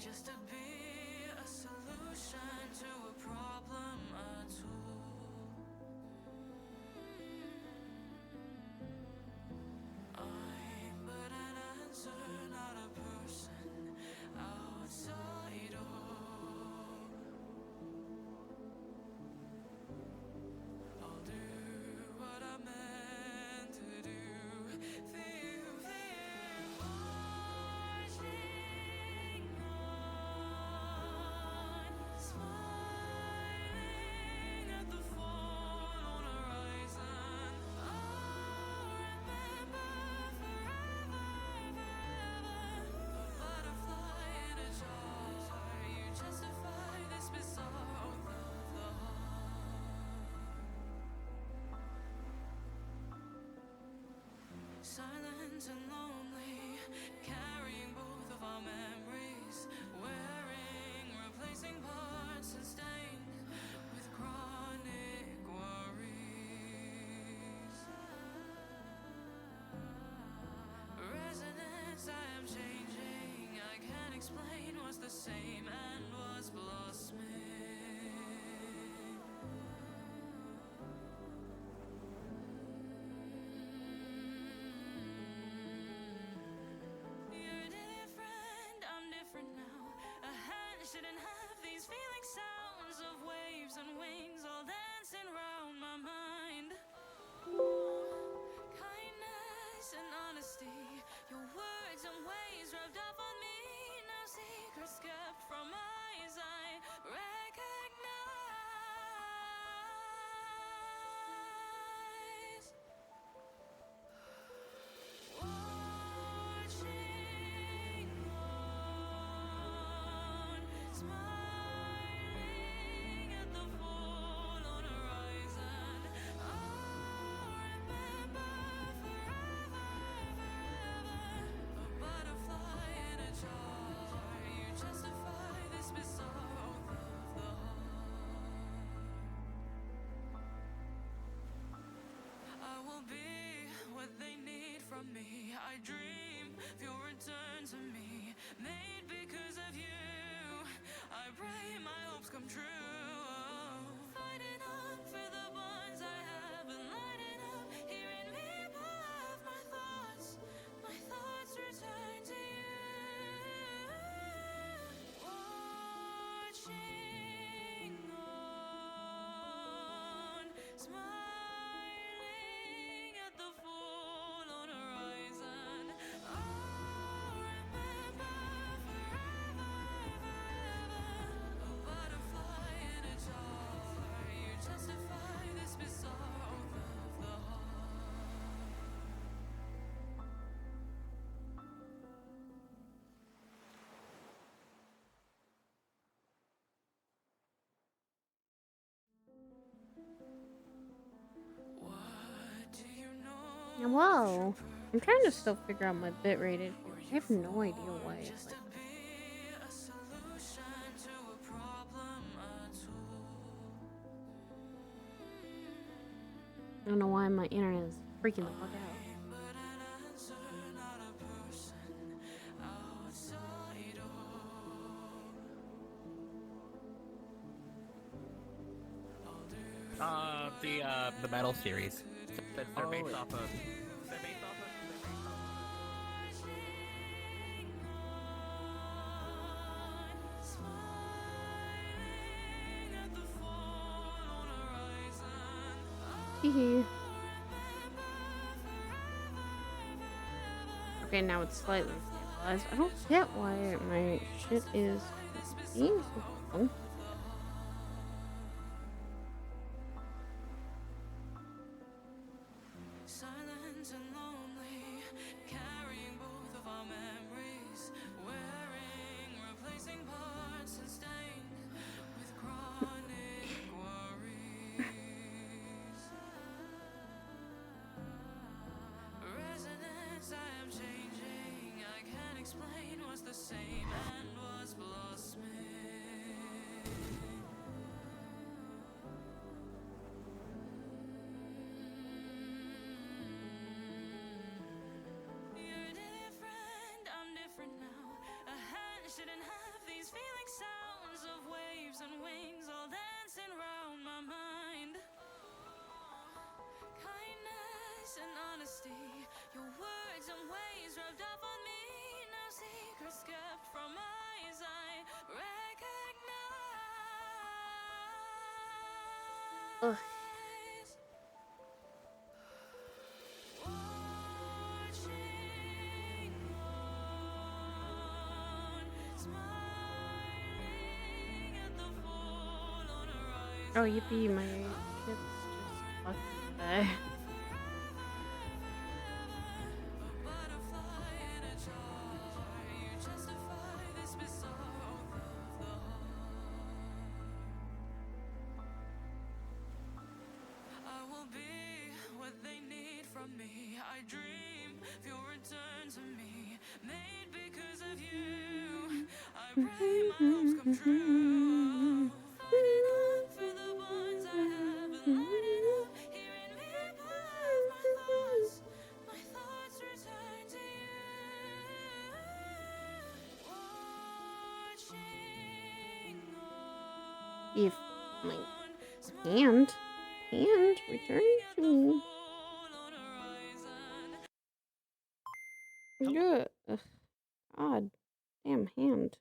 just to be a solution to a problem, a tool. I'm but an answer, not a person outside of. I'll do what I meant to do for you, marching on, smiling at the fall on horizon. I'll remember forever, forever, a butterfly in a jar. You justify this bizarre oath of the heart. Silent and lonely, carrying both of our memories, wearing, replacing parts and stained with chronic worries. Resonance, I am changing. I can't explain what's the same and what's blossoming. You're different, I'm different now. A hand shouldn't have these feeling sounds of waves and wings all dancing round my mind. Kindness and honesty, your words and ways rubbed off on me. Now secrets kept from eyes I recognize. Watching on, smiling at the fall on horizon. I'll remember forever, forever, a butterfly in a jar. You justify this bizarre oath of the heart. I will be what they need from me. I dream of your return to me, made because of you. I pray my hopes come true. Fighting on for the bonds I have and lighting up, hearing me pull off my thoughts return to you. Watching on, smiling at the fall on horizon. I'll remember forever, forever, a butterfly in a jar. You justify this bizarre oath of the heart. What do you know? Whoa. I'm trying to still figure out my bit rated. I have no idea why it's Just to like that. be a solution to a problem, a tool. I don't know why my internet is freaking the fuck out. I'm but an answer, not a person outside of. I'll do The metal series. They're Oh, based off of. They're based off of. marching on, smiling at the fall on horizon. Hee. Okay, now it's slightly stabilized. I don't get why my shit is being so slow. Silent and lonely, carrying both of our memories, wearing, replacing parts and stained with chronic worries. Resonance, I am changing. I can't explain what's the same and what's blossoming. Ugh. Oh, yippee, my shit's just fucked today. I will be what they need from me. I dream of your return to me. Made because of you. I pray my hopes come true. Fighting on for the bonds I have been lighting up. Hearing me above my thoughts return to you. Watching If my hand return to me. Good. Ugh. God damn hand.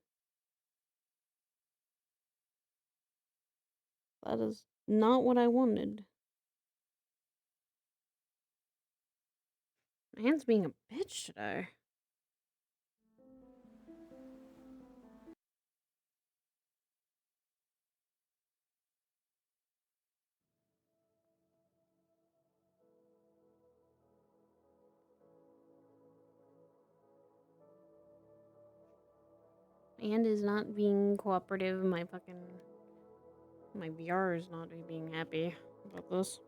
That is not what I wanted. My hand's being a bitch today. My hand is not being cooperative. My VR is not being happy about this.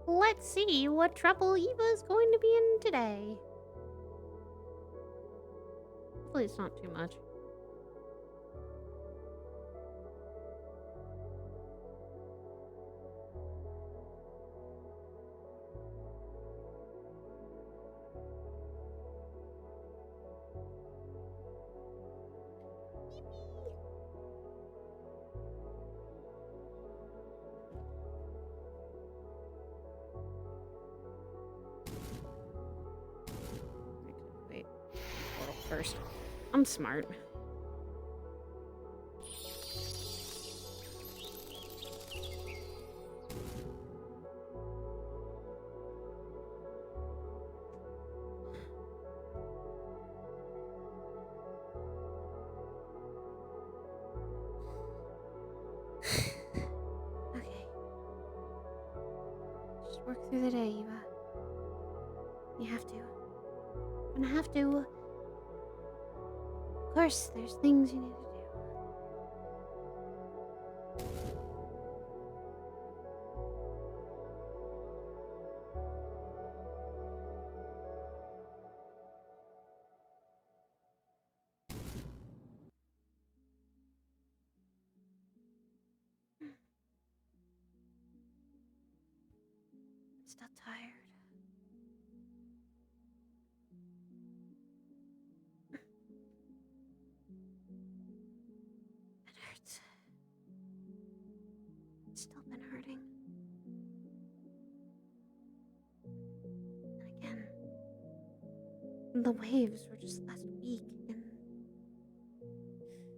Let's see what trouble Eva's going to be in today. Hopefully it's not too much. Wait, portal first. I'm smart. Okay. Just work through the day, Eva. You have to. You're gonna have to. Of course, there's things you need to do. I'm still tired. It hurts. It's still been hurting. And again, the waves were just last week, and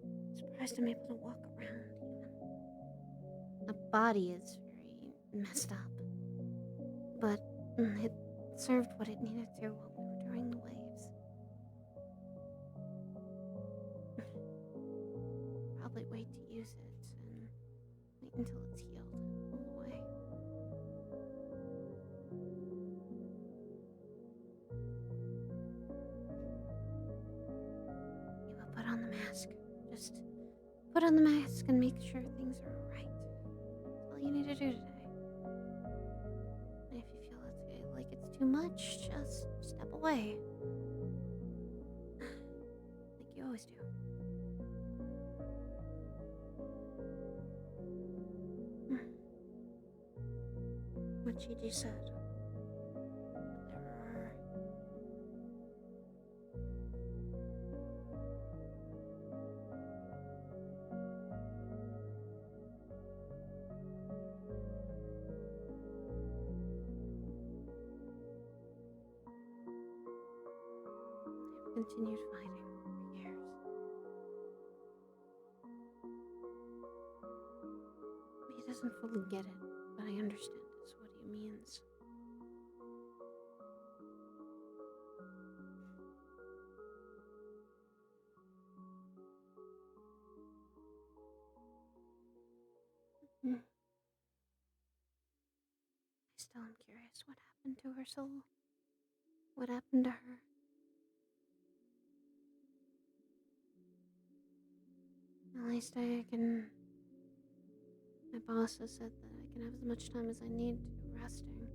I'm surprised I'm able to walk around even. My body is very messed up, but it served what it needed to while we were during the waves. Probably wait to use it and wait until it's healed all the way. Eva, put on the mask. Just put on the mask and make sure things are alright. That's all you need to do today. And if you feel like it's too much, just step away. Like you always do. What Gigi said. There are continued fighting for years. He doesn't fully get it, but I understand it's what he means. I still am curious what happened to her soul. What happened to her? At least I can. My boss has said that I can have as much time as I need to resting.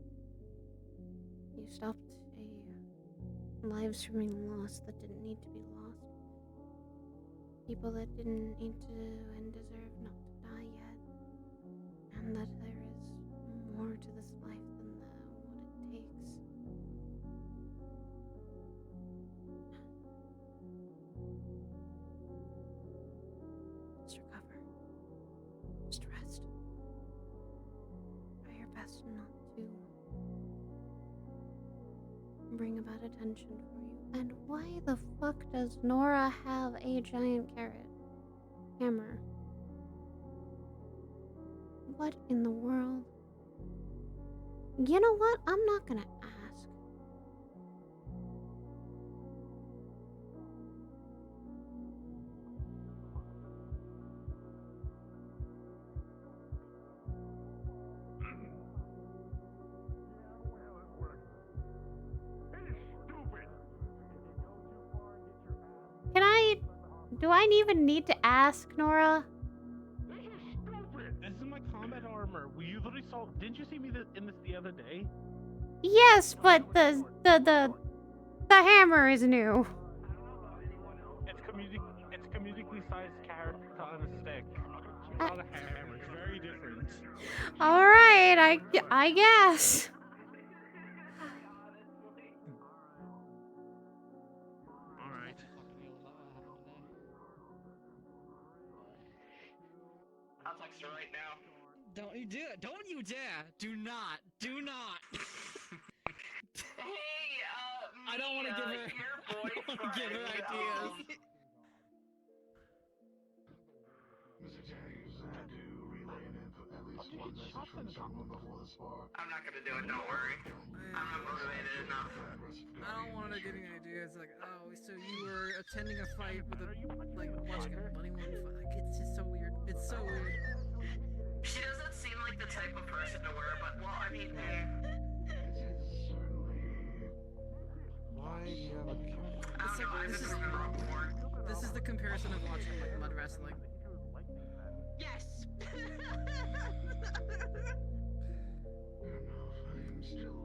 You stopped lives from being lost that didn't need to be lost. People that didn't need to and deserve not to die yet. And that there is more to this life than what it takes. Just recover. Just rest. Try your best not to bring about attention for you. And why the fuck does Nora have a giant hammer? What in the world? You know what? I'm not gonna ask. Do I even need to ask, Nora? This is my combat armor. You literally saw. Didn't you see me in this the other day? Yes, but the hammer is new. It's comedically sized carrot on a stick. It's not a hammer. It's very different. All right, I guess. All right. I'll text her right now. Don't you do it? Don't you dare! Do not! Do not! Hey, I don't want to give her. I don't want to give her ideas. Mr. Jennings, I had to relay at least one message from someone before the spark. I'm not gonna do it. Don't worry. I'm not motivated enough. I don't want to get any ideas. Like, oh, so you were attending a fight with watching a bunny woman fight. Like, it's just so weird. It's so weird. She doesn't seem like the type of person to wear, but well, I mean. It is certainly. Why do you have a I don't know. I've never been wrong before. This is the comparison of watching like mud wrestling. Yes. I don't know if I'm still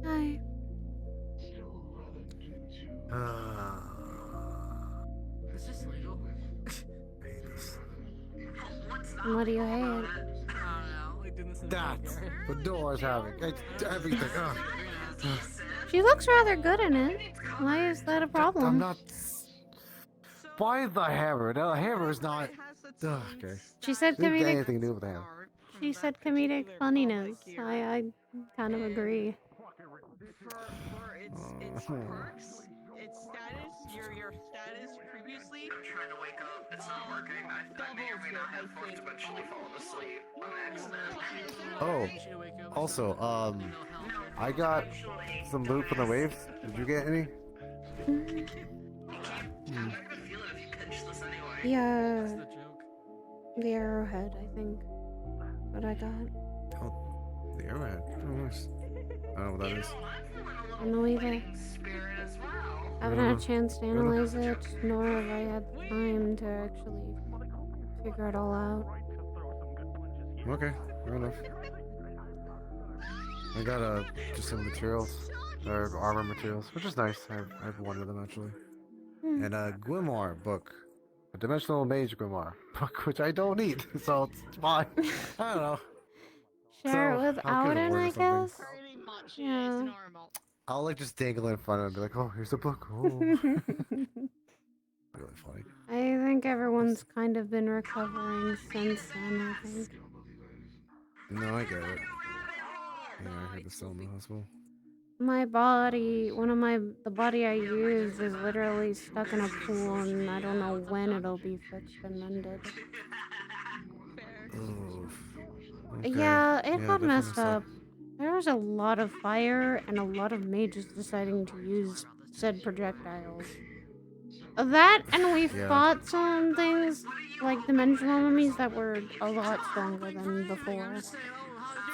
Hi. still rather new to. Is this legal? What's not What do you legal hate? about it? I don't know. Like doing this in the That backyard. Fedora's having it's everything. She looks rather good in it. Why is that a problem? I'm not. Why the hammer? No, the hammer is not. Okay. She said Didn't get comedic. anything to do with the hammer. She said comedic funniness. I kind of agree. For its perks, its status, your status previously. I'm trying to wake up. It's not working. I may or may not have eventually fallen asleep on accident. Oh, You should wake up. also, No, I got some loot from the waves. Did you get any? I'm not gonna feel it if you pinch this anyway. That's Yeah, the joke. the arrowhead, I think. What I got. Oh, the arrowhead. Oh, nice. I don't know what that is. I know either. Spirit as well. I haven't had a chance to analyze it, nor have I had time to actually figure it all out. Okay, fair enough. I got just some materials, or armor materials, which is nice. I've wanted them actually. Hmm. And a grimoire book, a dimensional mage grimoire book, which I don't need, so it's fine. I don't know. Share So, it with I'll get a Auden, word or I something. guess. Pretty much, Yeah. it's normal. I'll like just dangle in front of him and be like, "Oh, here's a book." Oh. Really funny. I think everyone's kind of been recovering since then, I think. No, I get it. Yeah, I heard the still in the hospital. My body, the body I use is literally stuck in a pool, and I don't know when it'll be fixed and mended. Fair. Oof. Okay. Yeah, it got definitely messed suck. up. There was a lot of fire and a lot of mages deciding to use said projectiles. That, and we Yeah. fought some things like dimensional enemies that were a lot stronger than before.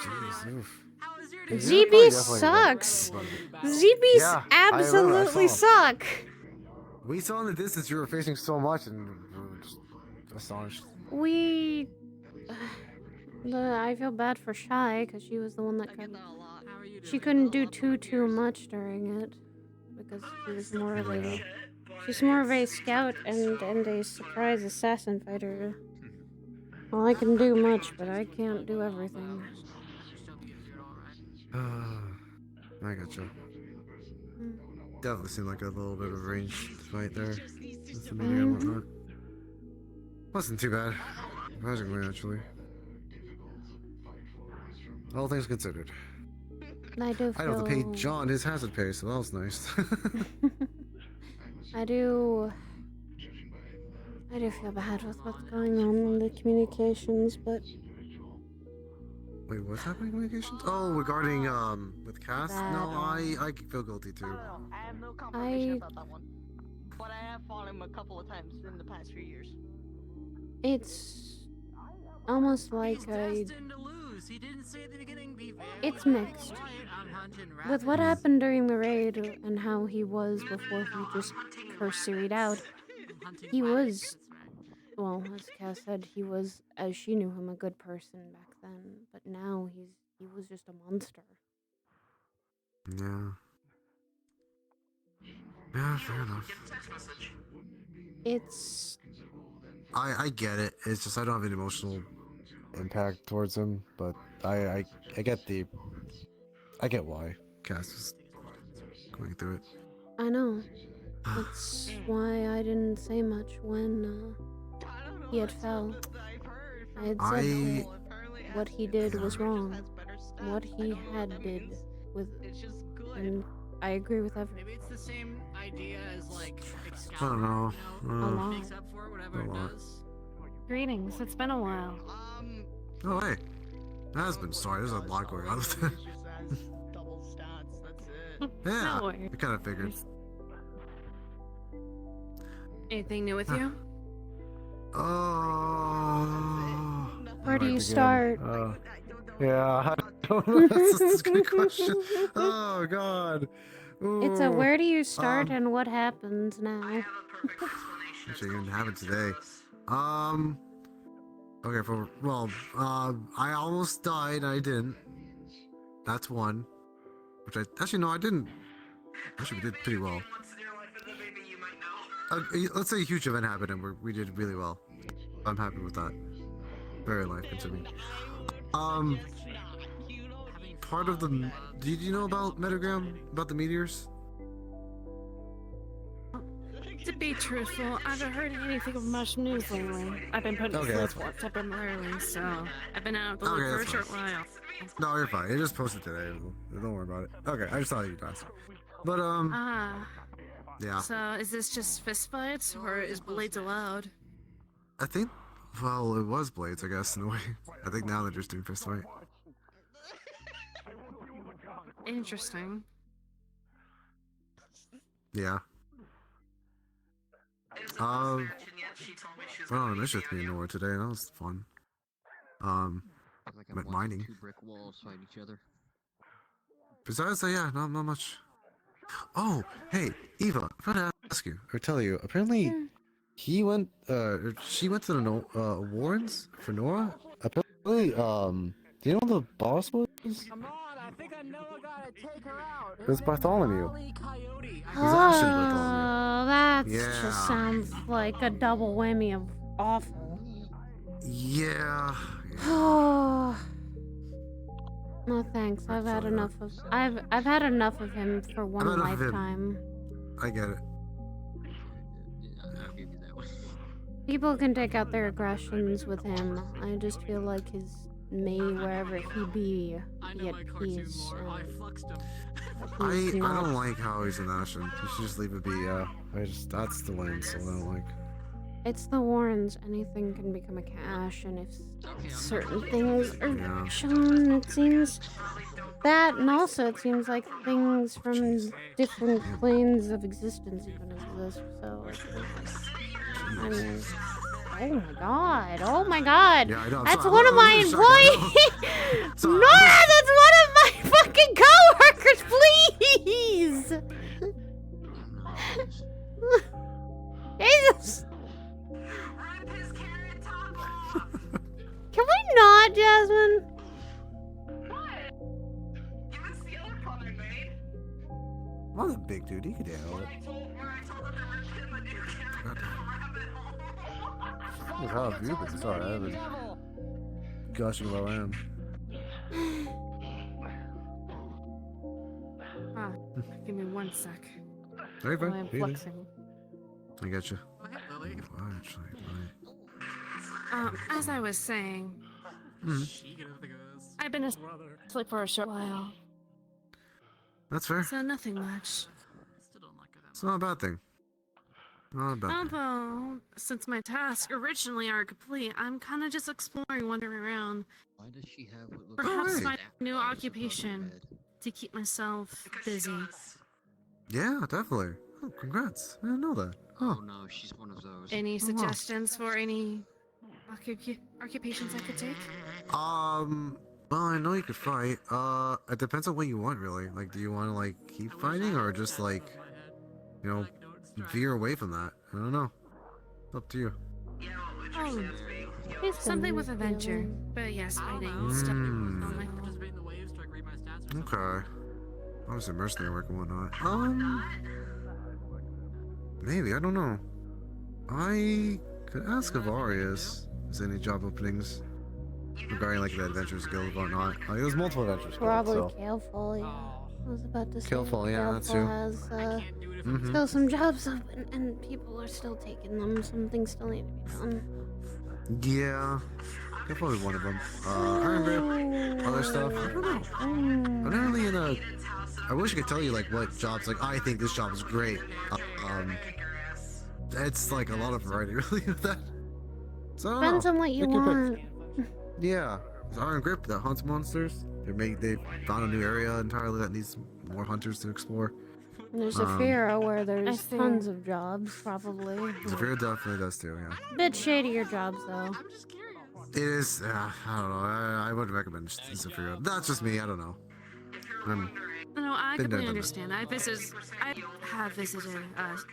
Jeez, oof. How was your Yeah, day? ZB probably definitely sucks. like- ZBs Yeah, I absolutely saw 'em. suck. We saw in the distance you were facing so much, and we were just astonished. We. I feel bad for Shy because she was the one that I get couldn't. that a lot. How are you doing? She couldn't do too much during it because she was more of a. She's more of a scout and a surprise assassin fighter. Well, I can do much, but I can't do everything. I gotcha. Mm. Definitely seemed like a little bit of a ranged fight there. Just needs to With the survive. meteor and whatnot. Wasn't too bad. Surprisingly, actually. All things considered. I do I don't have to feel. pay John his hazard pay, so that was nice. I do feel bad with what's going on in the communications, but Wait, what's happening in communications? Oh, regarding with Cass? That, No, I feel guilty too. I don't know. I have no confirmation about that one. But I have fought him a couple of times in the past few years. it's almost like He's a. destined to lose. He didn't say at the beginning, be very It's mixed. quiet, I'm hunting With what rabbits. happened during the raid and how he was before he just cursed Siri'd out, I'm hunting he was, rabbits, right? well, as Cass said, he was, as she knew him, a good person back then. But now he was just a monster. Yeah. Yeah, fair enough. It's I get it. It's just I don't have an emotional impact towards him, but I get why Cass is going through it. I know. That's why I didn't say much when I don't know. he had that's fell. what I've heard I had from said people. Apparently what he Aspen did just was has wrong. better stats. What I he don't know what had that did means. with, It's just good. and I agree with everything. Maybe it's the same idea as like I don't know. A lot. makes up for whatever A it lot. does. Greetings. It's been a while. Oh hey, Aspen. Sorry, there's a lot going on with that. It just has double stats. That's it. Yeah, No worries. I kind of figured. Anything new with you? Oh. Where do Right you again. start? Yeah, I don't know. That's a good question. Oh God. It's a Ooh. where do you start Um, and what happens now? I have a perfect explanation. Actually, you didn't have it today. Okay, I almost died. I didn't. That's one. Which I didn't. Actually, we did pretty well. Once in your life as a baby, you might know. Let's say a huge event happened and we did really well. I'm happy with that. Very life consuming. Part of the. Did you know about Metagram? About the meteors? To be truthful, I haven't heard anything of much news lately. I've been putting Okay, food that's forks up in early, so I've been out of the Okay, loop for a that's short fine. while. No, you're fine. It just posted today. Don't worry about it. Okay, I just thought you'd ask. But Ah, yeah. so is this just fistfights, or is blades allowed? I think. Well, it was blades, I guess, in a way. I think now they're just doing fist fight. Interesting. Yeah. Went on a mission with me and Nora today, and that was fun. Went mining. Two brick walls fight each other. Besides that, yeah, not much. Oh, hey, Eva, I forgot to ask you, or tell you, apparently he went, or she went to the Warrens for Nora? Apparently, do you know who the boss was? Come on, I think I know I gotta take her out. It was Bartholomew. Coyote. Actually Bartholomew. Oh, that Yeah. just sounds like a double whammy of awful. Yeah. Oh. No thanks. I've had feel enough of. I've had enough of him for one had enough of him. lifetime. I get it. I'll give you that one. People can take out their aggressions with him. I just feel like his may wherever he be I know at my cartoon peace. lore. I fluxed him. I don't like how he's an Ashen. You should just leave it be. That's the lane, so I don't like. It's the Warrens. Anything can become a cash, and if certain things are shown, it seems that, and also it seems like things from different planes of existence even exist. So, I mean, oh my god, Yeah, I know. I'm that's sorry. one of my I'm sorry, employees. Sorry, Nora, that's one of my fucking coworkers, please. Jesus. Can we not, Jasmine? What? You missed the other call I made. I'm a big dude. He could handle it. Where I told them to rip him a new character from Rabbit Hole. How have you been? Sorry, I've been gushing about I am. Give me 1 sec. Very While fine. I'm Easy. flexing. I get you. Oh, hey, Lily. Actually, As I was saying, She can have the ghost. I've been asleep for a short while, that's fair. so nothing much. Still don't like her that It's not a bad thing. Not a bad thing. Although, since my tasks originally are complete, I'm kind of just exploring, wandering around. Why does she have what looks Perhaps Alright. find a new occupation to keep myself busy. Yeah, definitely. Oh, congrats. I didn't know that. Huh. Oh no, she's one of those. Any wow. suggestions for any occupations I could take? Well, I know you could fight. It depends on what you want, really. Like, do you want to, like, keep fighting, or just, like, you know, veer away from that? I don't know. It's up to you. Oh, something with adventure. But yes, fighting. Stuff Mm. on my Participate in the waves to like read my stats or something. Okay. Obviously, mercenary work and whatnot. Maybe, I don't know. I could ask Avarius if there's any job openings regarding, like, the Adventurers Guild or whatnot. There's multiple Adventurers Guild, Probably so. Kalefull, yeah. I was about to say Kalefull, yeah, that too. Kalefull has Can't do it if I'm Mhm. still some jobs open, and people are still taking them. Some things still need to be done. Yeah. Kalefull is one of them. Iron Grip, other stuff. I don't know. I'm not really in a. I wish I could tell you, like, what jobs, like, I think this job is great. It's like a lot of variety, really, with that. So I don't Depends know. on what you Pick your want. pick. Yeah. There's Iron Grip that hunts monsters. They found a new area entirely that needs more hunters to explore. And there's Um, Zafira where there's see. tons of jobs, probably. Zafira definitely does too, yeah. Bit shadier jobs, though. I'm just curious. It is, I don't know, I wouldn't recommend Zafira. That's just me, I don't know. No, I Been there, completely done that. understand. I have visited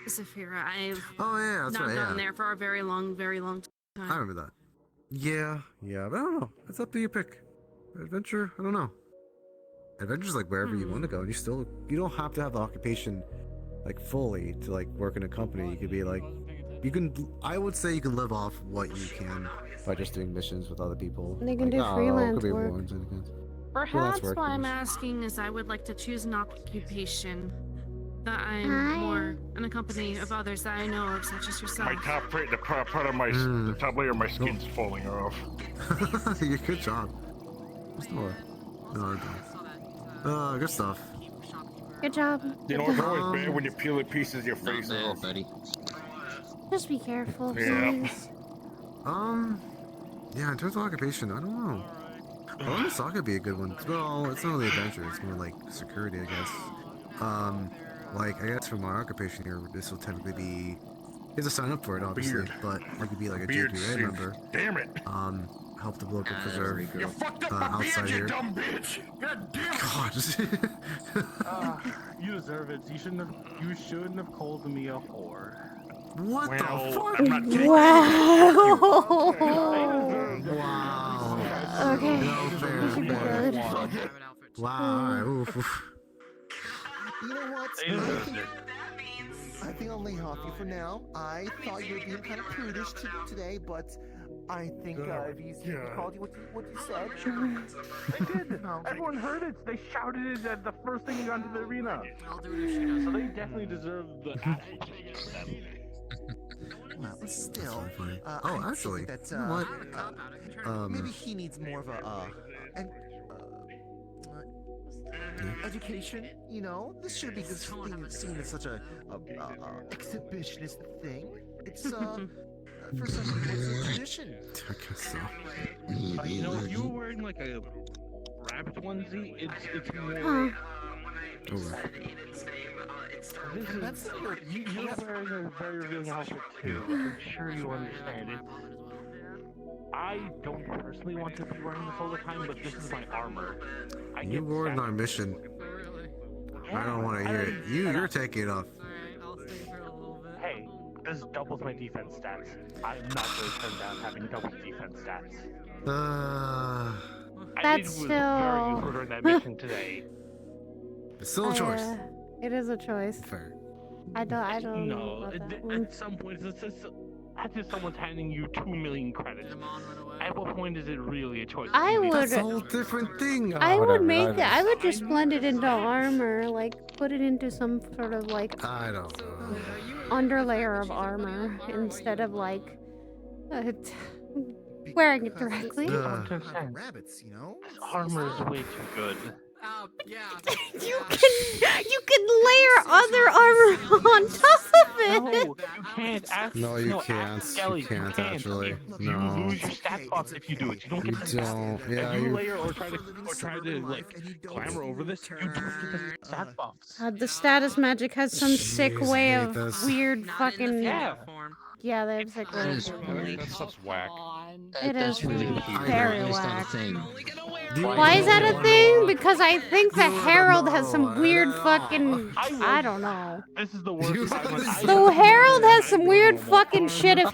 Saphira. I've Oh yeah, that's not right, gone yeah. there for a very long I time. remember that. Yeah, but I don't know. It's up to your pick. Adventure, I don't know. Adventure's like wherever you want to go, and you don't have to have the occupation like fully to like work in a company. You could be like, I would say you can live off what you can by just doing missions with other people. They can Like, do I don't know, it freelance could be work. Warrens and things. Perhaps work why I'm is- asking is I would like to choose an occupation that I'm more in a company of others that I know of, such as yourself. My top part, the part of my, the top layer of my skin's falling off. Yeah, good job. There's no, good stuff. Good job. You know, Good it's job. always bad when you peel the pieces of your Not face bad, off. buddy. Just be careful, Yeah. please. Yeah, in terms of occupation, I don't know. Soccer would be a good one. Well, it's not really adventure, it's more like security, I guess. Like, I guess for my occupation here, this will typically be, you have to sign up for it, obviously, Beard. but you could be like a Beard JPA sings. member, Damn it! help the local Ah, preserve. that's You fucked up my outside beard, you here. dumb bitch! God damn it! God. You deserve it. You shouldn't have called me a whore. What the Well, fuck? I'm not kidding. Wow. Wow. Okay. No, fair, You should be fair. good. Wow, alright, oof. You know what? They deserved it. I think I'll lay off you for now. I thought you were being kind of prudish today, but I think these people called you what you said. They did. Everyone heard it. They shouted it at the first thing you got into the arena. I'll do it if she does. So they definitely deserve the. Well, still. Funny. I Oh, think actually, that, you know what? maybe he needs more of a education. You know, this shouldn't be seen as such a exhibitionist thing. It's for such a tradition. I guess so. You know, if you were wearing like a rabbit onesie, it's more. Oh. You're wearing a very revealing outfit too. I'm sure you understand it. I don't personally want to be wearing this all the time, but this is my armor. You wore it on mission. I don't want to hear it. You're taking it off. Hey, this doubles my defense stats. I'm not going to turn down having double defense stats. That's very still. useful during that mission today. It's still a choice. It is a choice. Fair. I don't know No, about that one. at some point, that's just someone's handing you 2 million credits. At what point is it really a choice? That's a whole different thing. I would Whatever, make I it. I would just blend it into armor, like put it into some sort of like I don't know. underlayer of armor instead of like wearing it directly. Rabbits, you know. This armor is way too good. Yeah. You can layer other armor on top of it. No, you can't. No, you can't. Skelly, You can't actually. You No. lose your stat box if you do it. You don't You get the don't. Yeah, if you you. layer or try to like clamber over this, you don't get the stat buffs. The status magic has some sick Jeez, way I of hate this. weird fucking. Yeah. Yeah, they have sick way. That stuff's whack. It That's is really very It's not a whack. thing. Why is that a thing? Because I think the Herald has some weird fucking. I don't know. This is the worst time when The Herald has some weird fucking shit if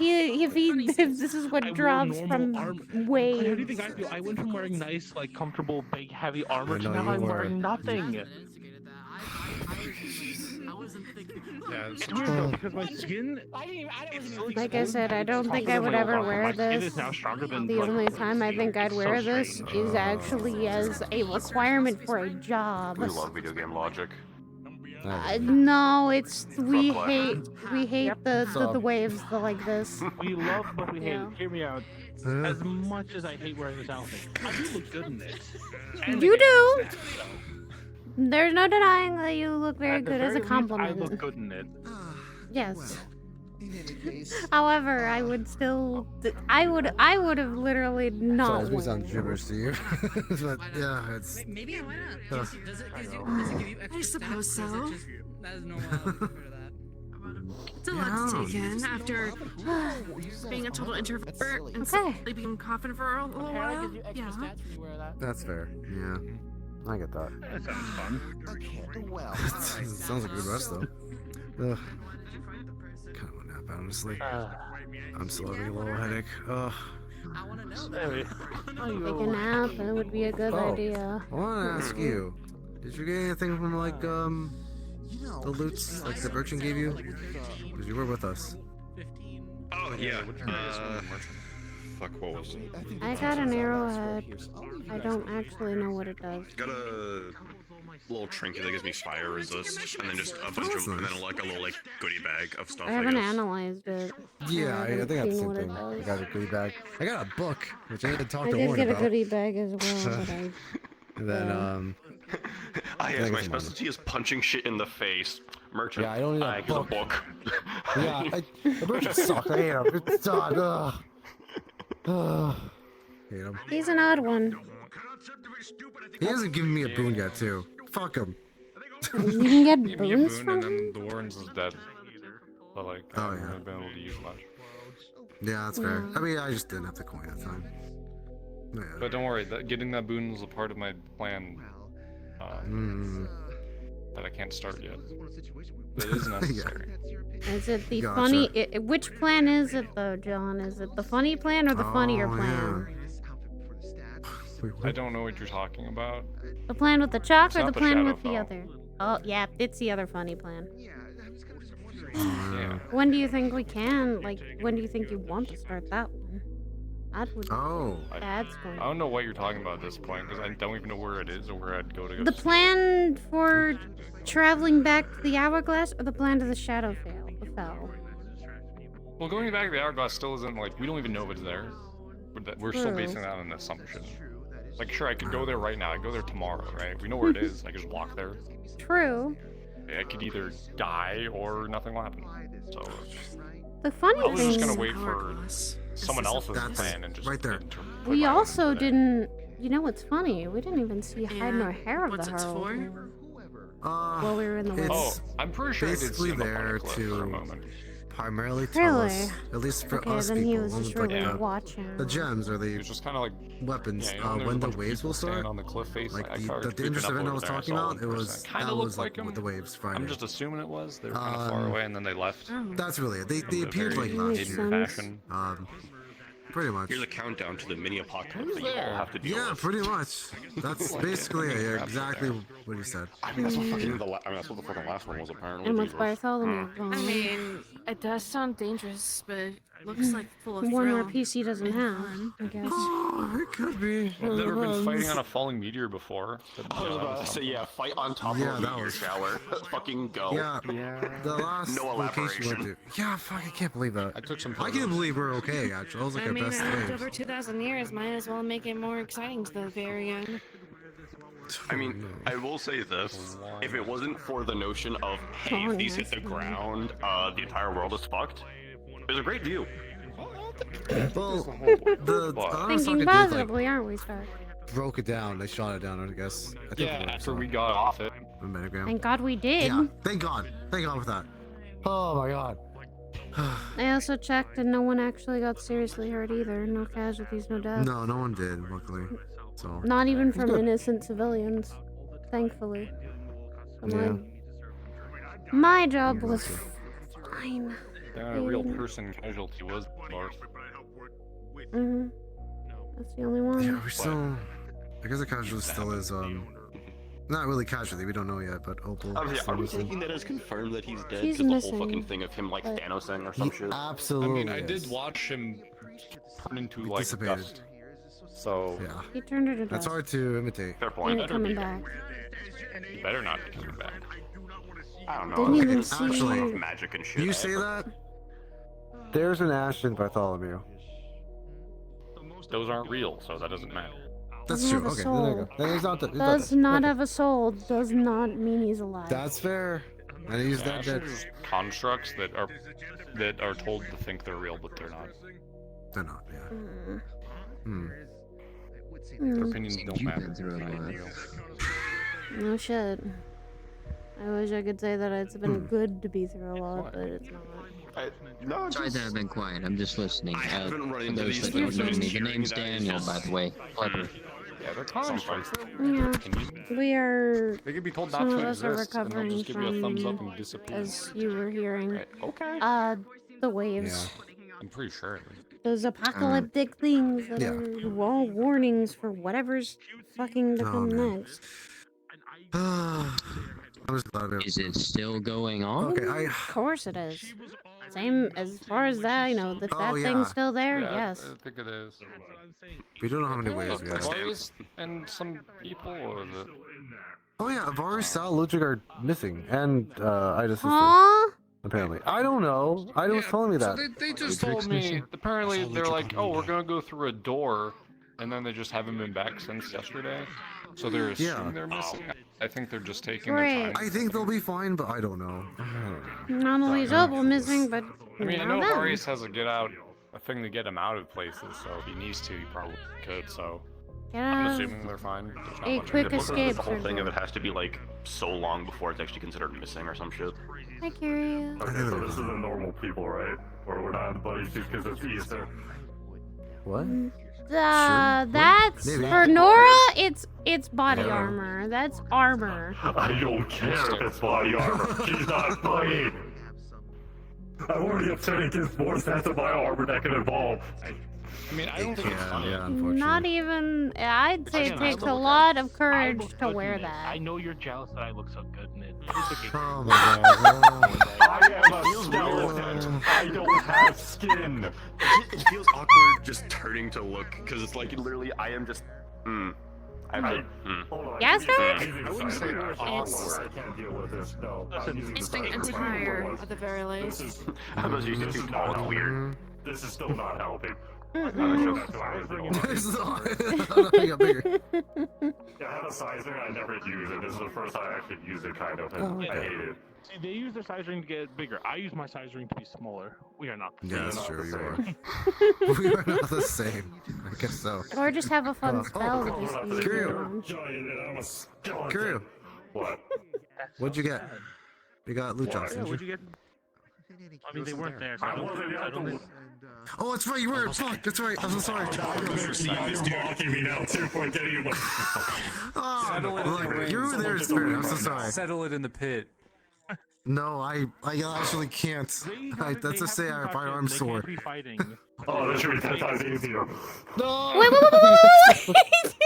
this is what I wore drops normal from armor. How do you waves. think I feel? I went from wearing nice, like, comfortable, big, heavy armor I to know now you I'm were. wearing nothing. Yeah, It's weird though because my skin. Like I said, I don't think I would ever wear My skin this. is now stronger than. The like, only time I think I'd it's wear so this strange. is actually as a requirement for a job. We love video game logic. No, it's we Fuck hate the Sup? waves like this. We love, but we hate. Yeah. Hear me out. As much as I hate wearing this outfit, I do look good in this. And You the game do. is bad, so. There's no denying that you look very At the good as a very least, compliment. I look good in it. Yes. In any case, However, I would still. I would have literally Sorry, not. this may sound worn gibberish to you. But yeah, it's. Maybe why not? Does it give you extra suppose stats, or is so. it just that is normal? I'll give it that. It's a lot to take in after being a total introvert and Okay. suddenly being confident for a little while. Yeah. That's fair. Yeah, I get that. That sounds fun. okay, well, Sounds like a good rest though. Ugh. Kind of a nap, honestly. I'm still having a little headache. Ugh. Anyway, Take a nap. That would be a good Oh. idea. I want to ask you. Did you get anything from like you know, the loots like the merchant gave you? Because you were with us. Oh yeah. Fuck, what was it? I got an arrowhead. I don't actually know what it does. Got a little trinket that gives me fire resist, and then just a bunch of, and then like a little like goodie bag of stuff. I I haven't guess. analyzed it. Yeah, I haven't think I got the seen same what it thing. I does. got a goodie bag. I got a book, which I had to talk I to did Warren get a about. goodie bag as well, but I. And then Ah, yes, think my it's mine. specialty is punching shit in the face. Merchant. Yeah, I don't need a here's book. a book. yeah, the merchant suck. I hate him. It's done. Hate him. He's an odd one. He hasn't given me a boon yet, too. Fuck him. You can get Give me a boons boon from and him? then the Warrens is dead. But like, I Oh, haven't yeah. really been able to use much. Yeah, that's fair. Yeah. I mean, I just didn't have the coin at the time. Yeah. But don't worry, getting that boon was a part of my plan that I can't start yet. But it is necessary. Is it the Gotcha. funny? Which plan is it though, John? Is it the funny plan or the funnier Oh, plan? Wait, I don't know what you're talking about. The plan with the chalk It's or not the the plan with the Shadowfell. other? Oh, yeah, it's the other funny plan. Yeah. When do you think we can? Like, when do you think you want to start that one? That would. Oh. That's I going. don't know what you're talking about at this point because I don't even know where it is or where I'd go to go. The to sleep. plan for traveling back to the hourglass or the plan to the Shadowfell? Well, going back to the hourglass still isn't like we don't even know if it's there. We're still True. basing that on an assumption. Like, sure, I could go there right now. I could go there tomorrow, right? We know where it is. I could just walk there. True. I could either die or nothing will happen. So The funny I was thing just gonna is, wait for someone else's That's plan and just right there. we also didn't. You know what's funny? We didn't even see hide nor hair of What's the it Herald for? while we were in the it's woods. Oh, I'm pretty sure I did basically see him up on there a cliff for a to moment. primarily tell Really? us, at least for Okay, us then he people, was when, just like, really Yeah. watching. the gems or It the was just kind of like weapons, yeah, you know, there's when a the bunch of waves people will start, standing on the cliff face. like I the started dangerous creeping up event I over was there, talking saw about, one it person was that kinda that looked was like him. with the waves Friday. I'm just assuming it was. They were kind of far away and then they left. That's really it. They in a appeared very like last hidden year. fashion. Pretty much. Here's a countdown to the mini apocalypse that you all have to deal Yeah, with. pretty much. That's Like basically it. it, exactly what he said. I mean, that's what fucking that's what the fucking last one was apparently. And with Jesus. Bartholomew I gone, mean, it does sound dangerous, but looks like full of one thrill. more PC doesn't have, I guess. Oh, it could be. I've never been fighting on a falling meteor before. I was about to say, yeah, fight on top Yeah, of that a meteor was- shower. Fucking go. Yeah, the last No location we went to. Yeah, fuck, I can't believe that. I took some I can't believe we're okay, actually. That was like I our mean, best after day. over 2,000 years, might as well make it more exciting to the very end. I mean, I will say this: if it wasn't for the notion of, hey, if these hit the ground, the entire world is fucked. It was a great view. Well, the Arasaka Thinking did, like, positively, aren't we, Stark? broke it down. They shot it down, I guess. I think Yeah, it worked, after so. we got off it. A metagram. Thank God we did. Yeah, thank God. Thank God for that. Oh my God. I also checked and no one actually got seriously hurt either. No casualties, no deaths. No, no one did, luckily. So. Not even It's from good. innocent civilians, thankfully. So Yeah. my job was fine. The only real person casualty was North. Mhm. That's the only one. Yeah, we're still. I guess the casualty still is, not really casualty, we don't know yet, but Opal. Are still we missing. taking that as confirmed that he's dead? He's Because the missing, whole fucking thing of him like but- Thanosing or some shit. Absolutely. I mean, I did is. watch him turn into He like dissipated. dust. So Yeah. He turned it to That's dust. hard to imitate. Fair He point. ain't coming back. he better not be coming back. I don't know. Didn't even It's see- actually magic and shit. You say that? There's an Ash in Bartholomew. Those aren't real, so that doesn't matter. That's Doesn't true. have a Okay, then there you soul. go. Then he's not. He's Does dead. not Okay. have a soul. Does not mean he's alive. That's fair. And he's Yeah, not dead. there's constructs that are told to think they're real, but they're not. They're not. Yeah. Mm. Hmm. Their Mm. opinions don't You've matter. been through a lot. No shit. I wish I could say that it's been good to be through a lot, but it's not. No, Sorry that I've been quiet. I'm just listening. I haven't run For into those these that don't things, know I'm just me, the hearing name's that Daniel, it's by the way. Clever. Yeah, they're constructs. Yeah. We are. They could be told not Some of to us are exist, and they'll recovering just give you a thumbs up from, and disappear. as you were hearing, Right, okay. the waves. I'm pretty sure. Those apocalyptic things that Yeah. are all warnings for whatever's fucking to Oh, come man. next. I'm just glad of it. Is it still going on? Okay, Of course it is. Same as far as that, you know, if Oh, that yeah. thing's still there, Yeah, yes. I think it is. we don't know how many Yeah, waves we have. Varys and some people, or the Oh yeah, Varys, Sal, Ludwig are missing, and Ida's sister. Huh? Apparently, I don't know. Ida was telling me that. So they just told me. Apparently, they're like, oh, we're gonna go through a door, and then they just haven't been back since yesterday. So they're assuming they're missing. I think they're just taking their Great. time. I think they'll be fine, but I don't know. Not only is Opal missing, but I mean, I now know them. Varys has a thing to get him out of places, so if he needs to, he probably could. So Get I'm out. assuming they're fine. There's not A much quick to do. escape The whole thing of surgery. it has to be like so long before it's actually considered missing or some shit. Hi, curious. Okay, so this is the normal people, right? Or we're not in the buddy suit because it's Easter. What? That's Maybe. for Nora. It's body armor. That's armor. I don't care if it's body armor. She's not fighting. I'm already upsetting against more sets of bio armor that can evolve. I mean, I don't think it's funny. Yeah, unfortunately. Not even. I'd say it Again, I takes a look- lot of I courage look to good wear in it. that. I know you're jealous that I look so good in it. It's okay. Oh my god. I am a skeleton. I don't have skin. It feels awkward just turning to look because it's like literally I am just. I have to. Hold on. Yes, Easy- sir? easy to I wouldn't say. say I'm it's- awkward. I can't deal with this. No. It's the entire, at the very least. I was used to too tall. It's weird. This is still not helping. I got bigger. Yeah, I have a size ring. I never use it. This is the first time I actually use it, kind of, and Oh, I okay. hate it. See, they use their size ring to get bigger. I use my size ring to be smaller. We are not the Yeah, same. that's true. You same. are. We are not the same. I guess so. Or just have a fun spell to just be Kiryu. around. Kiryu. What? What'd you get? You got loot drops, Yeah, didn't what'd you? you get? I mean, they weren't there. So I wasn't there. Oh, that's right. You were. Fuck. That's right. I'm so sorry. You're blocking me now too for getting you. Oh, look, you were there in spirit. I'm so sorry. Settle it in the pit. No, I actually can't. That's to say, I have my arms sore. Oh, that should be 10 times easier. No. Wait.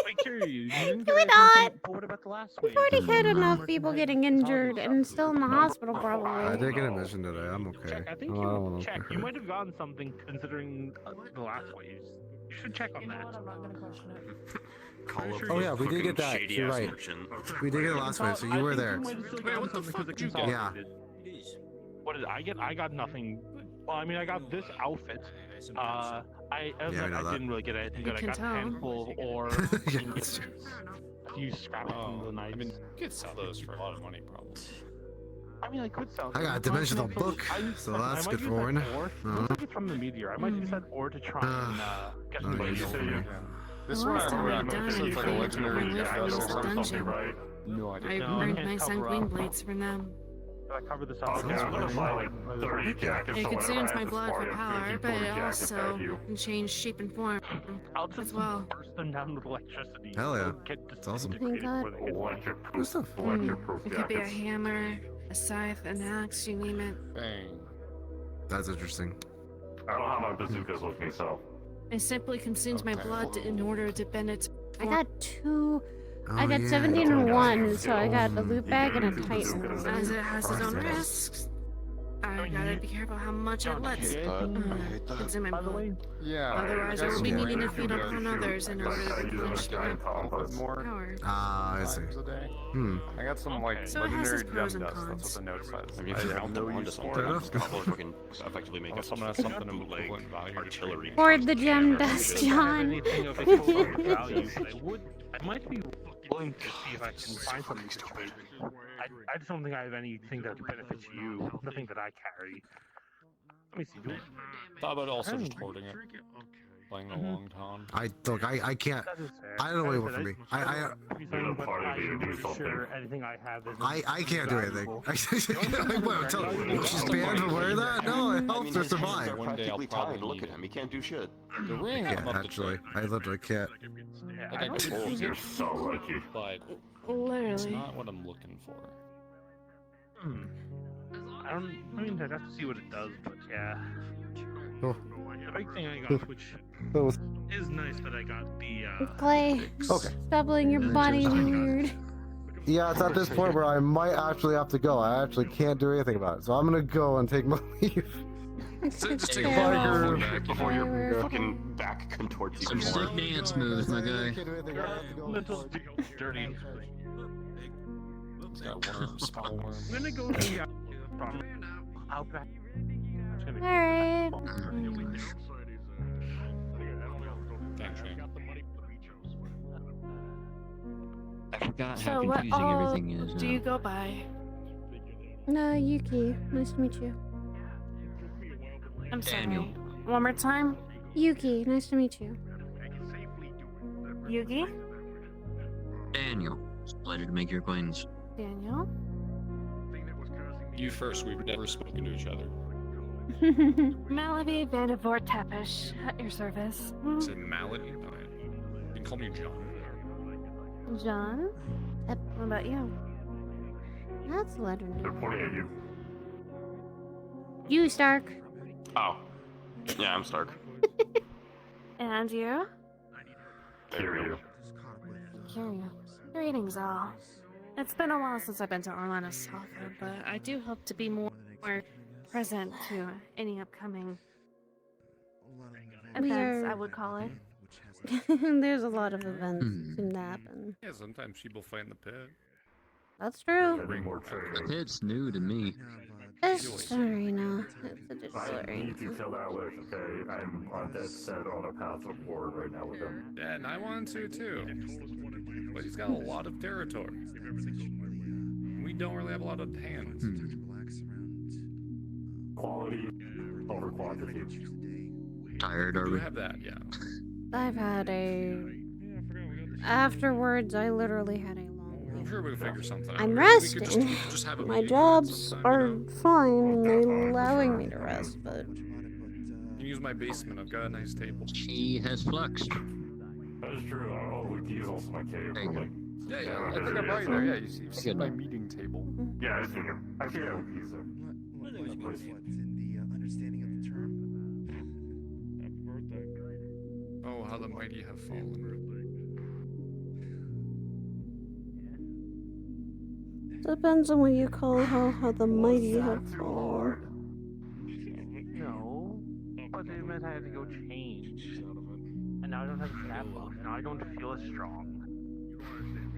Wait, Kiryu, you didn't Do get it not. What about the last We've already had enough people getting injured and still in the hospital, I probably. did get a mission today. I'm okay. Check, I think Oh, I don't want you to check. You might have gotten something considering the last waves. You should check on that. Oh yeah, we did get that. You're right. We did get the last wave, so you were there. Wait, what the fuck did you get? Yeah. What did I get? I got nothing. Well, I mean, I got this outfit. I didn't really get anything good. I got a handful of ore. Yeah, that's true. A few scraps from the night. I mean, you could sell those for a lot of money, probably. I mean, I could sell. I got a dimensional book, so that's good for one. It's from the meteor. I might use that ore to try and get some money. This The one last time I I remember, done this looks like a anything legendary to death win vessel was or the something, dungeon. right? No idea. I No, I burned can't my cover sanguine up. blades for them. Did I cover this up? Okay, I'm gonna buy like 30 jackets. It so consumes whenever I my have to blood for Spartan, power, give but you 40 it jackets also back you. can change shape and form I'll just as well. burst them down with electricity. Hell yeah. Get That's awesome. disintegrated Thank before they hit Electric Good stuff. Electric-proof It could be a jackets. hammer, a scythe, an axe, you name it. Bang. That's interesting. I don't have my bazookas with me, so. It simply consumes my blood in order to bend its I got two. Oh, I got yeah. 17 and 1, so I got a loot bag and a titan. As it has its own risks. I gotta be careful how much I let consume my blood. Yeah. Otherwise, I will be needing to feed upon others in order to I use replenish it my More power. Ah, I see. times a day. Hmm. I got some like So it has legendary its pros gem and dust. That's what cons. the note says. I mean, I if you have round no them onto use something, for it. a couple of can effectively make Unless us someone has something of bootleg equivalent value to artillery. Hoard the gem dust, I don't have John. anything of equivalent value, but I might be willing to see if I can find something to trade. I just don't think I have anything that benefits you. Nothing that I carry. Let me see. Thought about also just hoarding it. Playing the long con. I can't. I don't know what you want from me. Anything I have is I can't do anything. What, she's banned from wearing that? No, it helps her survive. One day I'll probably look at him. He can't do shit. The ring, Yeah, actually, I literally can't. Like I could use You're it, so lucky. but it's Literally. not what I'm looking for. I mean, I'd have to see what it does, but yeah. Oh. The big thing I got, which is nice that I got the, Clay, Okay. stop letting your body be weird. Yeah, it's at this point where I might actually have to go. I actually can't do anything about it. So I'm gonna go and take my leave. So just take a Terrible. back before your Terrible. fucking back contorts Some even more. sick dance moves, my guy. mental dirty. It's got worms, foul worms. I'm gonna go to the outback. Alright. Thanks, Shane. I forgot So how what confusing all everything is. do you go by? No, Yuki. Nice to meet you. I'm sorry. Daniel. One more time. Yuki, nice to meet you. Yugi? Daniel. It's a pleasure to make your acquaintance. Daniel? You first. We've never spoken to each other. Malavi Vanivore Tepish, at your service. Is it Malady? No, you can call me John. John? What about you? That's legendary. They're pointing at you. You, Stark. Oh. Yeah, I'm Stark. And you? Kiryu. Kiryu. Greetings, all. It's been a while since I've been to Orlando Soccer, but I do hope to be more present to any upcoming We events, are- I would call it. There's a lot of events soon to happen. Yeah, sometimes people fight in the pit. That's true. Getting more training. It's new to me. It's arena. It's a digital I arena. need to kill that witch, okay? I'm on dead set on a path of war right now with him. Yeah, and I want to too. But he's got a lot of territory. We don't really have a lot of hands. Quality over quantity. Tired, are We we? have that, yeah. I've had a. Afterwards, I literally had a long. I'm sure we can figure something out. I'm We could resting. just have a My meeting jobs sometime, are you know? fine and they're allowing me to rest, but. You can use my basement. I've got a nice table. She has fluxed. That is true. Oh, we can use also my cave. There you go. Yeah, I think I brought you there. Yeah, you've seen my meeting table. Yeah, I see him. Actually, I would use it. What's in the understanding of the term? Oh, how the mighty have fallen. Depends on what you call how the mighty have fallen. No. But it meant I had to go change. And now I don't have a stat buff. Now I don't feel as strong.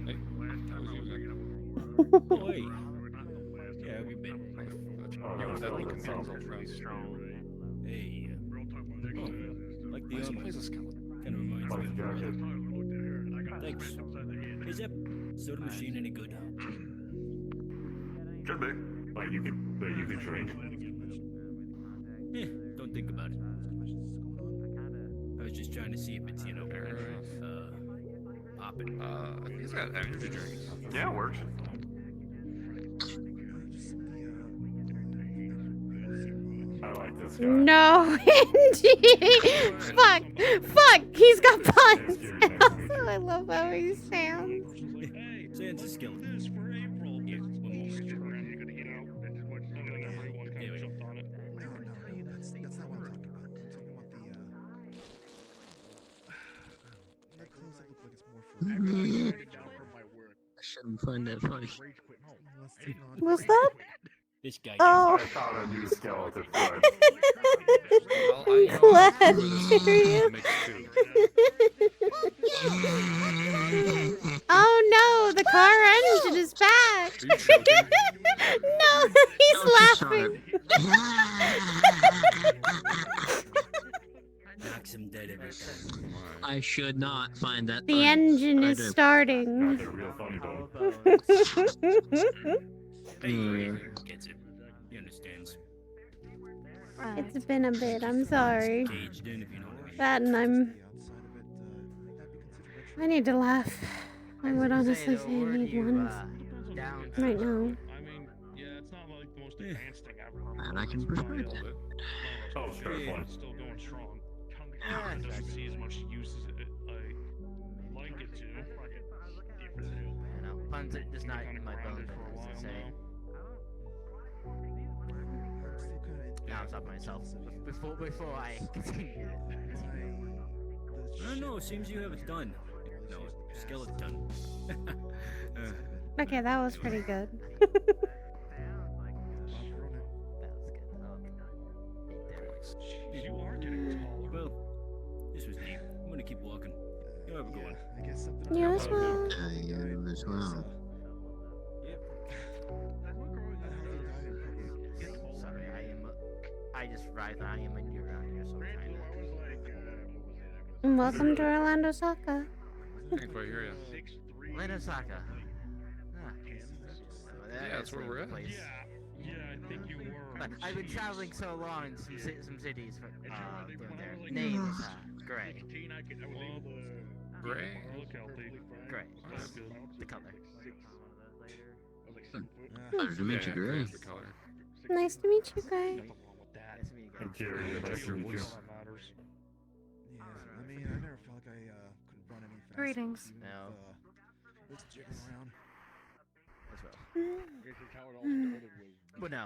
Hey, that was you again. Oh, hey. Yeah, how have you been? You with that looking man. Strong. Hey. Oh, like the Why armor. plays a skeleton? Kind of reminds me of your brother. Thanks. Is that soda machine any good? Should be. Like you can drink. Eh, don't think about it. I was just trying to see if it's, popping. He's got energy drinks. Yeah, it works. I like this guy. No, indeed. Fuck. He's got puns. And also, I love how he sounds. Sans a skeleton. Here, one more. There we go. That's not what I'm talking about. I'm talking about that clothes that look like it's more for. I shouldn't find that funny. What's that? This guy. Oh. I found a new skeleton friend. Glad to hear you. Oh no, the car engine is back. No, he's laughing. Knocks him dead every time. I should not find that The funny. engine I is do. starting. They're real funny though. Gets it. He understands. It's been a bit, I'm sorry. Caged in, if you know what I mean. That and I need to laugh. I would honestly say I need one. Right now. I mean, yeah, it's not like the most advanced thing ever. And I can prescribe that. Oh, sure, fine. It's still going strong. It doesn't see as much use as it like it to. You know, puns are just not in my bones, as I say. Now I'm stopping myself. Before I continue. I don't know, seems you have it done. No, skeleton. Okay, that was pretty good. You are getting taller. Well, this was neat. I'm gonna keep walking. You have a good one. I guess something. You as well. You as well. Sorry, I just realized I am a new around here, so I'm trying to. And welcome to Orlando Soccer. I can't quite hear you. Orlando Soccer. Yeah, that's where we're at. Yeah, I think you were. But I've been traveling so long in some cities for doing their name is Gray. Gray? Gray. The color. Pleasure to meet you, Gray. The color. Nice to meet you, Gray. And Jerry, nice to meet you. Yeah, I mean, I never felt like I could run any faster. Greetings. No. Just jigging around. Well, no.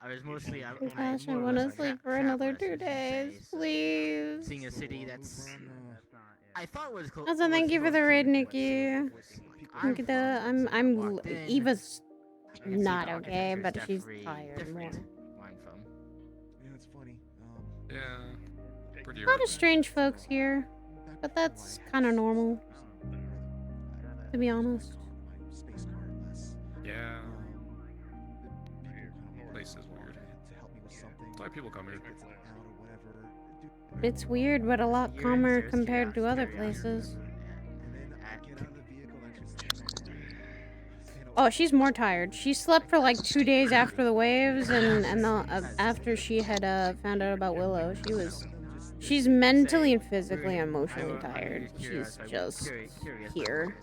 I was mostly. Gosh, I want to sleep for another 2 days, please. Seeing a city that's. I thought was close. Also, thank you for the raid, Nikki. I'm Eva's not okay, but she's tired more. Yeah, it's funny. Yeah. Pretty A lot of strange folks here, but that's kind of normal, to be honest. Space car less. Yeah. Place is weird. That's why people come here. It's weird, but a lot calmer compared to other places. Oh, she's more tired. She slept for like 2 days after the waves, and after she had found out about Willow, she's mentally and physically and emotionally tired. She's just here.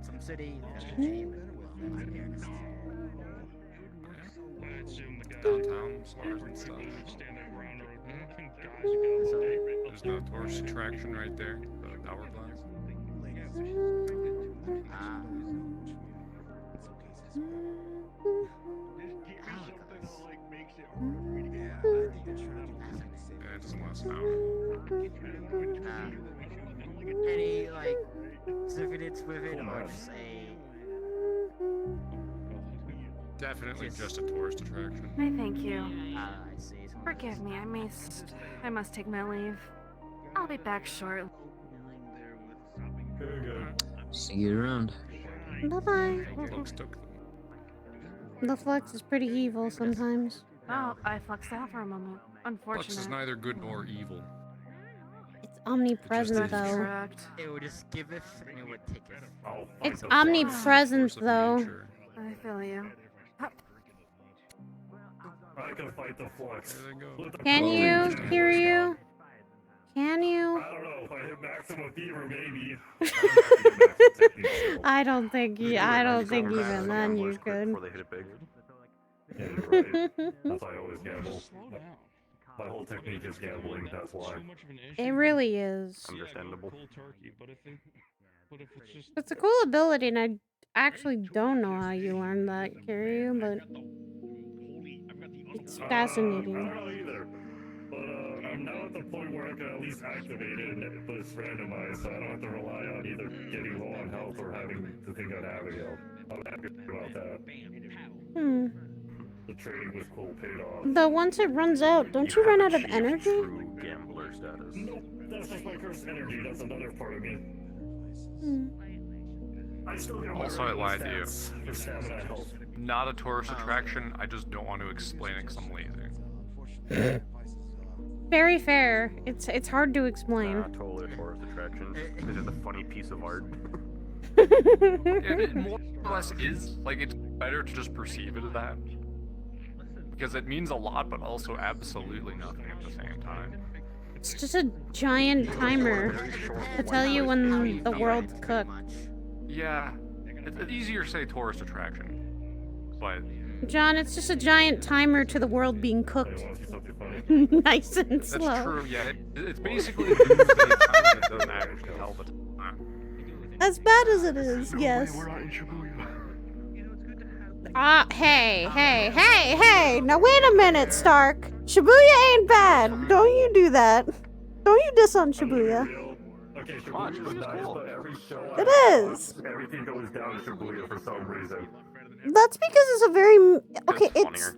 Some city. Downtown, stores and stuff. There's no tourist attraction right there. The hourglass. Yeah, it doesn't last an hour. Any like certificates with it, or just Definitely just a tourist attraction. I thank you. I see. Forgive me, I must take my leave. I'll be back shortly. See you around. Bye-bye. The Flux is pretty evil sometimes. Oh, I fluxed out for a moment. Unfortunate. Flux is neither good nor evil. It's omnipresent, though. Correct. It would just give it and it would take it. It's omnipresent, though. I feel you. I can fight the Flux. Can you? Hear you? Can you? I don't know. If I hit maximum fever, maybe. I don't think even then you could. Before they hit it big. Yeah, you're right. That's why I always gamble. My whole technique is gambling, that's why. It really is. Understandable. It's a cool ability, and I actually don't know how you learned that, Kiryu, but it's fascinating. I don't know either. But I'm now at the point where I can at least activate it, but it's randomized, so I don't have to rely on either getting low on health or having to think on having health. I'm happy about that. The trading was cool, paid off. Though once it runs out, don't you run out of energy? True gambler status. Nope, that's just my cursed energy. That's another part of me. I still get my Also, I lied to you. stats for stamina health. Not a tourist attraction. I just don't want to explain it because I'm lazy. Very fair. It's hard to explain. Totally a tourist attraction. It's just a funny piece of art. It more or less is. Like, it's better to just perceive it as that. Because it means a lot, but also absolutely nothing at the same time. It's just a giant timer to tell you when the world's cooked. Yeah, it's easier to say tourist attraction, but John, it's just a giant timer to the world being cooked. Nice and slow. that's true. Yeah, it's basically a doomsday time that doesn't actually tell the time. As bad as it is, yes. Hey! Now wait a minute, Stark. Shibuya ain't bad. Don't you do that. Don't you diss on Shibuya. Okay, Shibuya's nice, but every show It is. everything goes down to Shibuya for some reason. That's because it's a very... Okay, it's...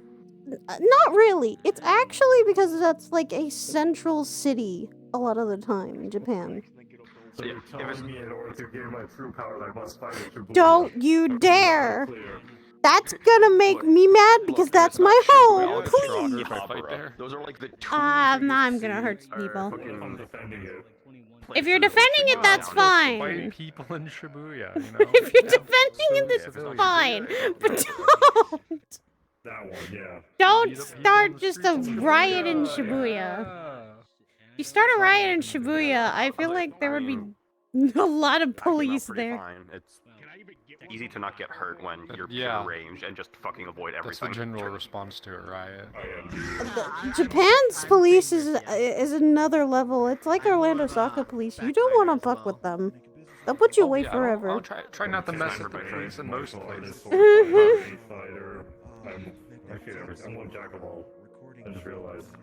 Not really. It's actually because that's like a central city a lot of the time in Japan. So you're telling me in order to gain my true power, I must fight with Shibuya. Don't you dare! That's gonna make me mad because that's my home. Please. If I fight there, those are like the two I'm gonna hurt people. I'm defending it. If you're defending it, that's fine. fight people in Shibuya. You know? If you're defending it, that's fine. But don't. That one, yeah. Don't start just a riot in Shibuya. If you start a riot in Shibuya, I feel like there would be a lot of police there. Fine. It's easy to not get hurt when you're Yeah. pure range and just fucking avoid That's the everything. general response to a riot. Japan's police is another level. It's like Orlando Soccer police. You don't want to fuck with them. They'll put you away forever. I'll try not to mess with the police in most places. Fighter. I hate everything. I'm one jack of all. I just realized.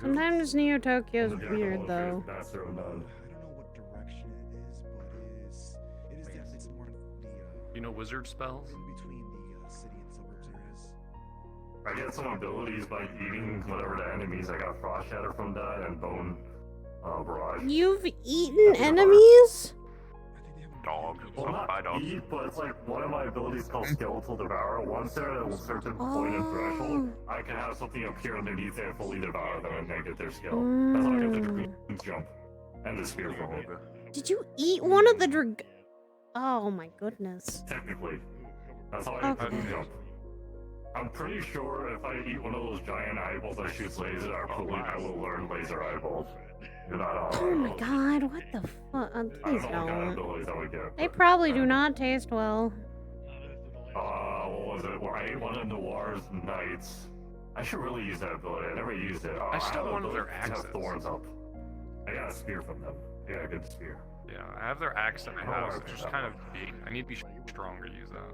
Sometimes Neo Tokyo's weird though. Master of none. You know wizard spells? I get some abilities by eating whatever the enemies. I got Frost Shatter from that and Bone Barrage. You've eaten enemies? dog. So Well, not bye, dog. eat, but it's like one of my abilities called Skeletal Devourer. Once they're at a certain point in threshold, I can have something appear underneath it and fully devour them and then get their skill. That's how I get the Dragoon's Jump and the Spear from it. Did you eat one of the Oh my goodness. Technically. That's how I get the Jump. I'm pretty sure if I eat one of those giant eyeballs that shoots laser, I will learn laser eyeballs. Oh my god, what the fuck? Please I don't know what kind of don't. abilities I would get. They probably do not taste well. What was it? Where I ate one of Noir's Knights. I should really use that ability. I never used it. I still have want an their ability to have axes. thorns up. I got a spear from them. Yeah, a good spear. Yeah, I have their axe at my I don't house. wanna It's pick just that kind of one. big. I need to be strong to use that.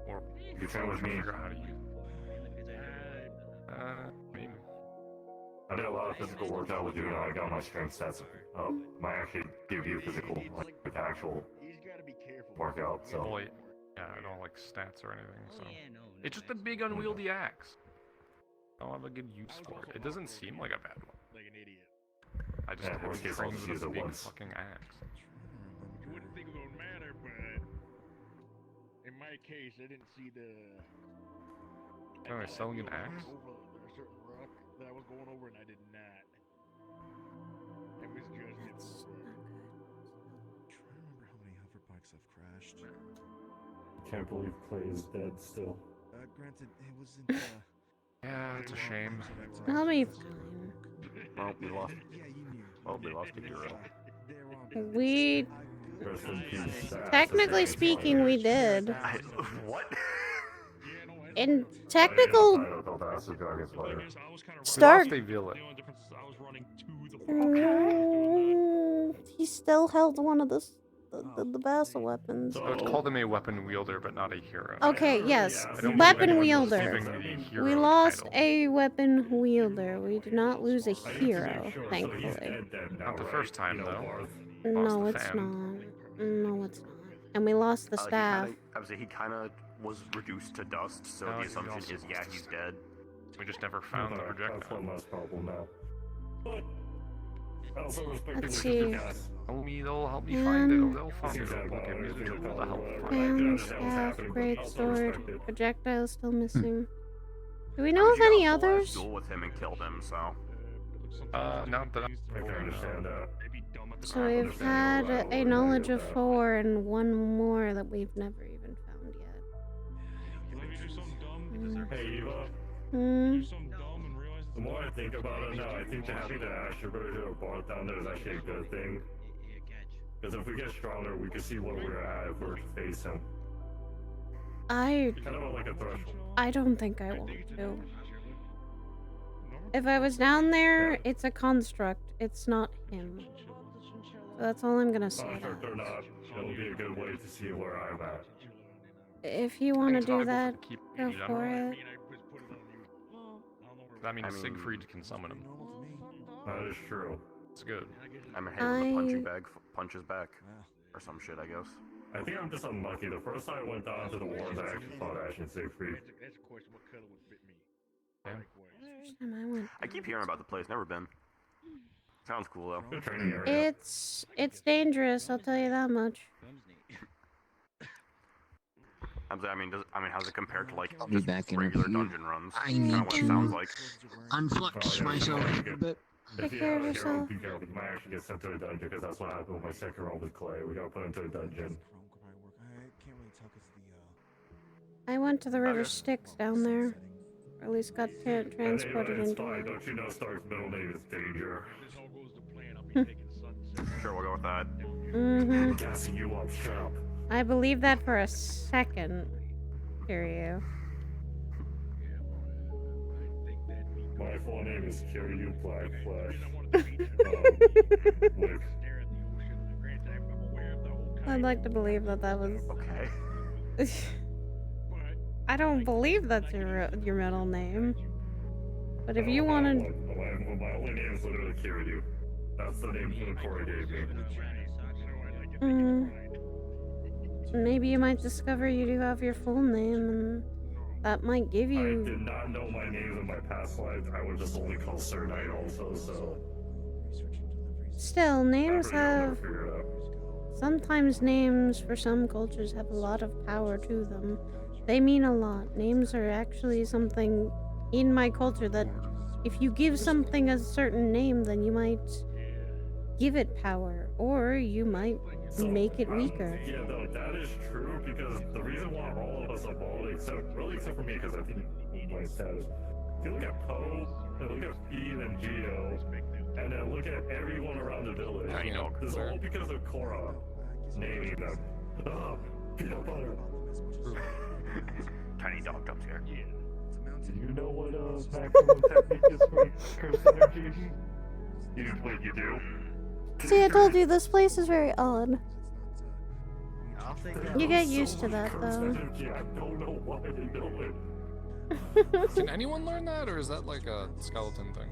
Or You train with me. figure out how to use it. Maybe. I did a lot of physical workout with you, and I got my strength stats up. Might actually give you physical, like actual workout. So. Well, yeah, I don't like stats or anything, so. It's just a big unwieldy axe. I don't have a good use for it. It doesn't seem like a bad one. I just Yeah, haven't worst case, I'll trained just with use a it big once. fucking axe. You wouldn't think it would matter, but in my case, I didn't see the. Oh, they're selling an axe? Over a certain rock that I was going over, and I did not. I misjudged it. Trying to remember how many hover bikes I've crashed. Can't believe Clay is dead still. Granted, it wasn't. Yeah, it's a shame. I'll be fine. Well, we lost. Well, we lost a hero. We, Rest in peace. technically speaking, we did. What? In technical Start. start, he still held one of the Basel weapons. So it's called him a weapon wielder, but not a hero. Okay, yes, I don't weapon think anyone was wielder. giving the hero We lost title. a weapon wielder. We did not lose a hero, thankfully. Not the first time, though. No, Lost the it's fan. not. No, it's not. And we lost the staff. I would say he kind of was reduced to dust, so No, the he assumption also is, yeah, he's dead. We just never found the That's projectile. one less problem now. But I also respect Let's the see. guys. Help me, they'll help me find it. Um, They'll find it. They'll give me the tool to help find it. Fan, staff, great sword, projectile still missing. Do we know of any others? Duel with him and killed him, so. Not that I'm I can understand that. So we've had a knowledge of 4 and one more that we've never even found yet. Hey, Eva. Hmm. The more I think about it now, I think that having the Asherberg or Barth down there is actually a good thing. Because if we get stronger, we can see what we're at if we're to face him. I Kind of like a threshold. don't think I want to. If I was down there, it's a construct. It's not him. So that's all I'm gonna say. Construct or not, it'll be a good way to see where I'm at. If you want to It's do valuable that, for keep go in for general. it. That means I mean- Siegfried can summon him. That is true. It's good. I'm a hand in the punching I- bag, punches back. Or some shit, I guess. I think I'm just unlucky. The first time I went down to the wars, I actually fought Ash and Siegfried. That's a question. What color would fit me? First time I went. I keep hearing about the place, never been. Sounds cool though. Good training area. It's dangerous. I'll tell you that much. I mean, how's it compared to like I'll be just back in a regular few. dungeon runs? I Kinda need what it to sounds like. unflux myself a bit. If Take you care have of a hero, yourself. be careful. You might actually get sent to a dungeon because that's what happened with my second run with Clay. We got put into a dungeon. I went to the River Styx down there. Or at least got transported it's into fine. it. Don't you know Stark's middle name is Danger? Sure, we'll go with that. Mm-hmm. Gassing you up, shut up. I believe that for a second. Hear you. My full name is Kiryu Blackflesh. Wick. I'd like to believe that was. Okay. I don't believe that's your middle name. But if you want to. My only name is literally Kiryu. That's the name Corey gave me. Maybe you might discover you do have your full name, and that might give I you. did not know my name in my past life. I was just only called Sir Knight also, so. Still, names I'll never have figure it out. sometimes names for some cultures have a lot of power to them. They mean a lot. Names are actually something in my culture that if you give something a certain name, then you might give it power, or you might make it weaker. Yeah, no, that is true because the reason why all of us evolved, except for me, because I think my status. If you look at Poe, and look at Pete and Geo, and then look at everyone around the village. Tiny dog. This is all because of Korra naming them. Peanut butter. Tiny dog comes here. Do you know what maximum technique is for curse energy? You do? See, I told you this place is very odd. You get used to that, Curse though. energy, I don't know why they do it. Can anyone learn that, or is that like a skeleton thing?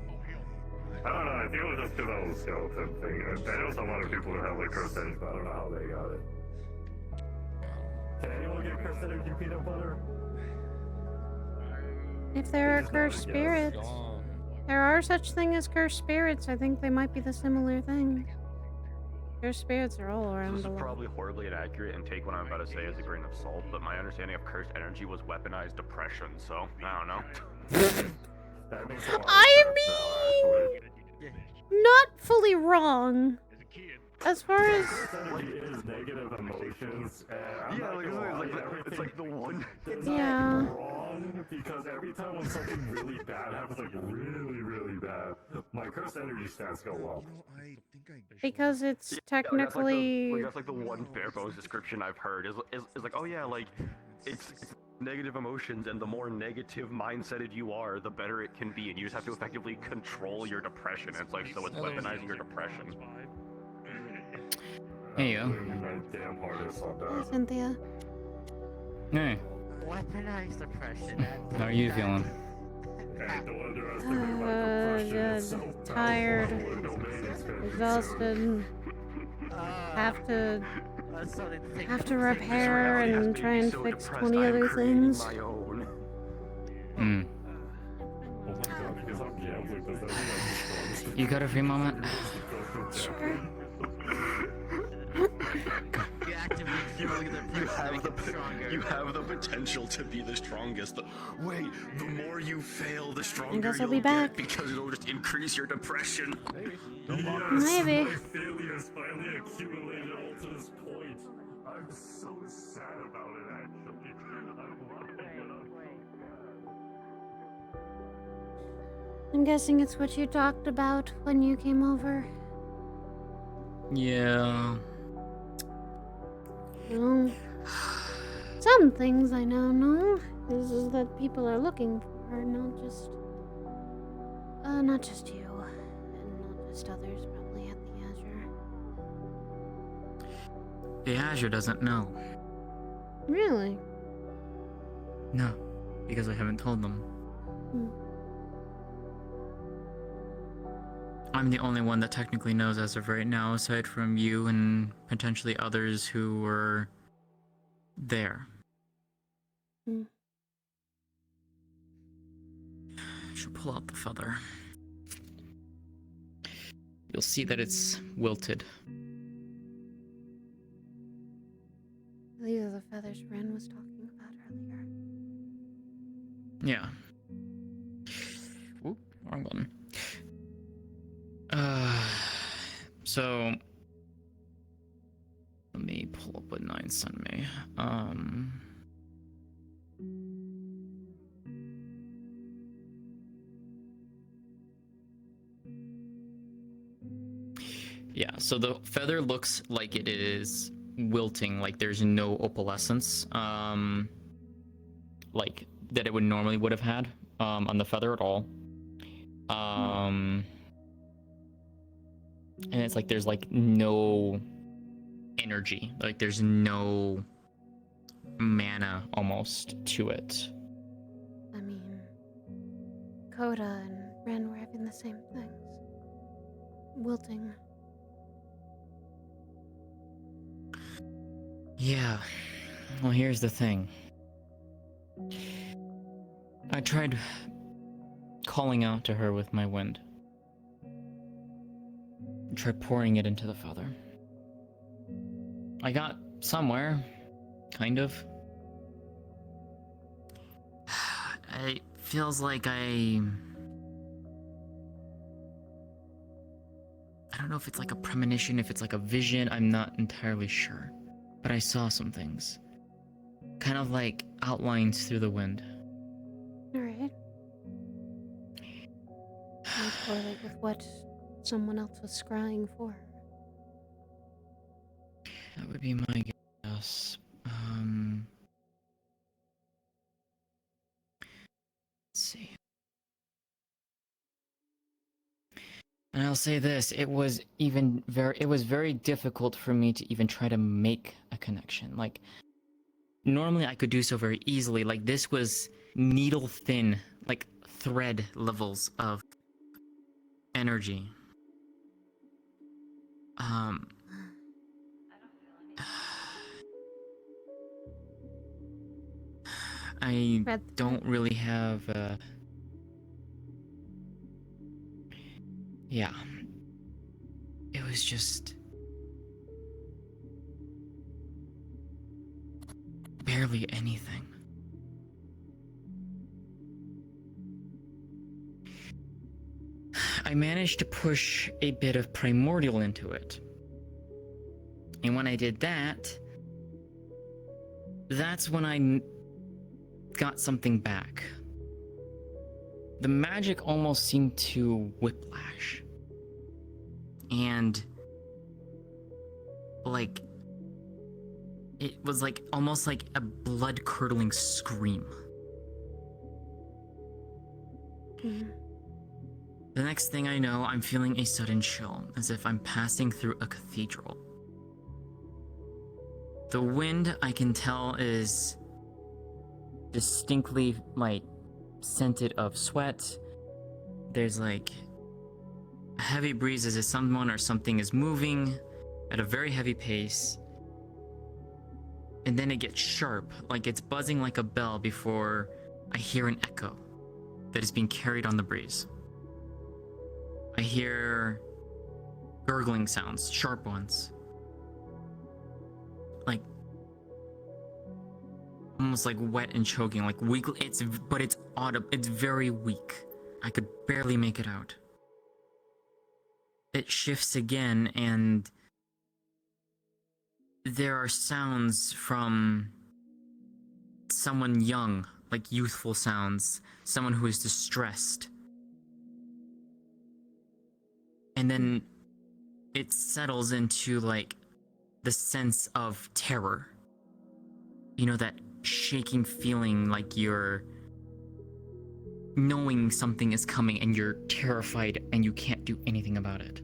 I don't know, I think it was just because that was a skeleton thing. I know some other people who have like curse energy, but I don't know how they got it. Can anyone get curse energy peanut butter? If there are cursed spirits, there are such thing as cursed spirits. I think they might be the similar thing. Cursed spirits are all around This the is world. probably horribly inaccurate, and take what I'm about to say as a grain of salt, but my understanding of cursed energy was weaponized depression, so I don't know. I mean, not fully wrong. As far as is negative emotions. Yeah, it's like the one. Yeah. Wrong because every time when something really bad happens, like really bad, my curse energy stats go up. because it's technically That's like the one bare bones description I've heard is like, oh yeah, like it's negative emotions, and the more negative mindseted you are, the better it can be, and you just have to effectively control your depression. It's like, so it's weaponizing your depression. Hey, yo. Hi, Cynthia. Hey, Weaponized depression. how are you feeling? Good. Tired. Exhausted. Have to repair and try and fix 20 other things. Hmm. You got a free moment? Sure. You have the potential to be the strongest. Wait, the more you fail, the stronger guess I'll you'll be back. get because it'll just increase your depression. Maybe. My failures finally accumulated all to this point. I'm so sad about it, actually. I'm guessing it's what you talked about when you came over. Yeah. No. Some things I now know is that people are looking for, not just you, and not just others probably at the Azure. The Azure doesn't know. Really? No, because I haven't told them. I'm the only one that technically knows as of right now, aside from you and potentially others who were there. Should pull out the feather. You'll see that it's wilted. These are the feathers Ren was talking about earlier. Yeah. Oop, wrong button. So let me pull up what Nine sent me. Yeah, so the feather looks like it is wilting, like there's no opalescence, like that it would have had on the feather at all. And it's like there's like no energy, like there's no mana almost to it. I mean, Coda and Ren were having the same things. Wilting. Yeah, well, here's the thing. I tried calling out to her with my wind. I tried pouring it into the feather. I got somewhere, kind of. It feels like I don't know if it's like a premonition, if it's like a vision, I'm not entirely sure. But I saw some things. Kind of like outlines through the wind. Alright. Might correlate with what someone else was scrying for. That would be my guess. Let's see. And I'll say this, it was very difficult for me to even try to make a connection. Like, normally I could do so very easily. Like, this was needle thin, like thread levels of energy. I don't really have, yeah. It was just barely anything. I managed to push a bit of primordial into it. And when I did that, that's when I got something back. The magic almost seemed to whiplash. And like it was like almost like a blood-curdling scream. The next thing I know, I'm feeling a sudden chill, as if I'm passing through a cathedral. The wind, I can tell, is distinctly, like, scented of sweat. There's, like, a heavy breeze as if someone or something is moving at a very heavy pace. And then it gets sharp, like it's buzzing like a bell before I hear an echo that is being carried on the breeze. I hear gurgling sounds, sharp ones. Like almost like wet and choking, like weak. But it's audible. It's very weak. I could barely make it out. It shifts again, and there are sounds from someone young, like youthful sounds, someone who is distressed. And then it settles into like the sense of terror. You know, that shaking feeling like you're knowing something is coming and you're terrified and you can't do anything about it.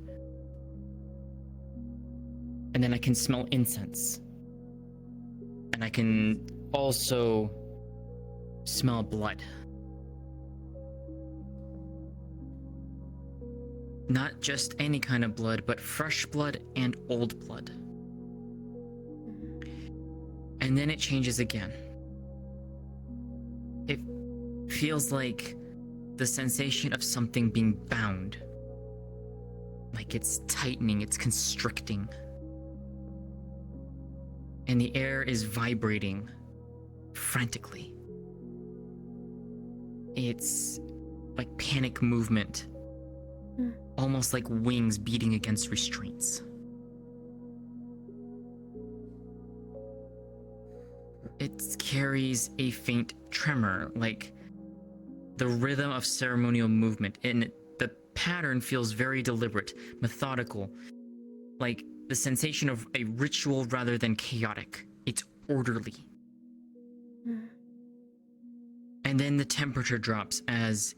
And then I can smell incense. And I can also smell blood. Not just any kind of blood, but fresh blood and old blood. And then it changes again. It feels like the sensation of something being bound. Like it's tightening, it's constricting. And the air is vibrating frantically. It's like panic movement. Almost like wings beating against restraints. It carries a faint tremor, like the rhythm of ceremonial movement, and the pattern feels very deliberate, methodical, like the sensation of a ritual rather than chaotic. It's orderly. And then the temperature drops as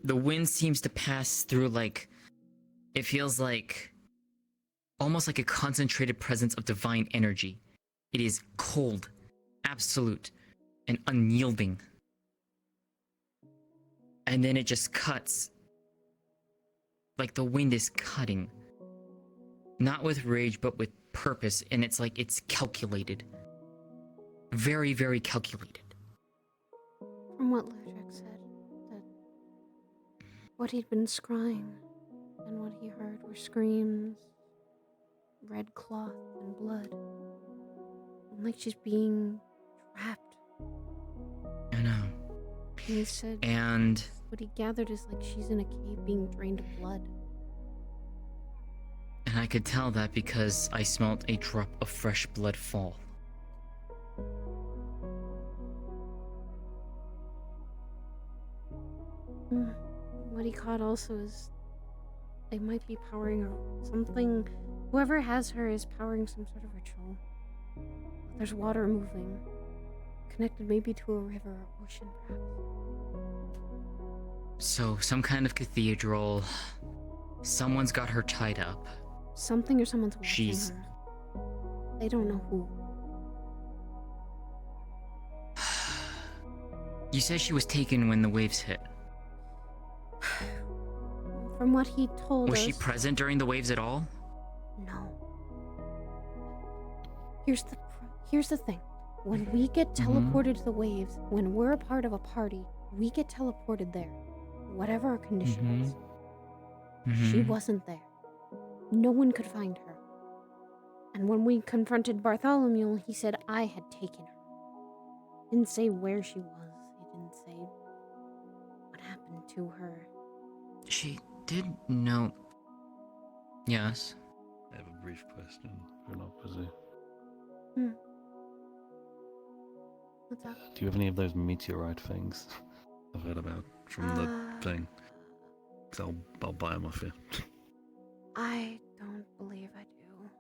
the wind seems to pass through, like, it feels like almost like a concentrated presence of divine energy. It is cold, absolute, and unyielding. And then it just cuts. Like the wind is cutting. Not with rage, but with purpose. And it's like it's calculated. Very, very calculated. From what Ludwig said, that what he'd been scrying and what he heard were screams red cloth and blood. And like she's being trapped. I know. And he said And what he gathered is like she's in a cave being drained of blood. and I could tell that because I smelt a drop of fresh blood fall. What he caught also is they might be powering something. Whoever has her is powering some sort of ritual. There's water moving, connected maybe to a river or ocean, perhaps. So, some kind of cathedral. Someone's got her tied up. Something or someone's watching She's her. They don't know who. You said she was taken when the waves hit. From what he told Was us. she present during the waves at all? No. Here's the thing. When we get teleported to the waves, when we're a part of a party, we get teleported there. Whatever our condition is. She wasn't there. No one could find her. And when we confronted Bartholomew, he said I had taken her. Didn't say where she was. He didn't say what happened to her. She did know. Yes. I have a brief question. You're not busy. What's up? Do you have any of those meteorite things I've heard about from the thing? 'Cause I'll buy them off you. I don't believe I do.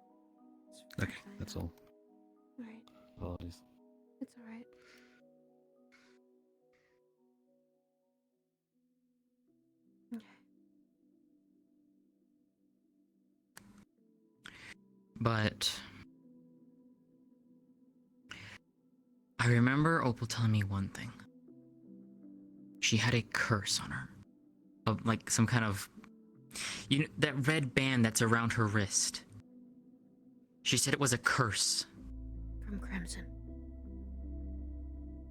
Okay, that's all. Alright. Apologies. It's alright. Okay. But I remember Opal telling me one thing. She had a curse on her. Of like some kind of, you know, that red band that's around her wrist. She said it was a curse. From Crimson.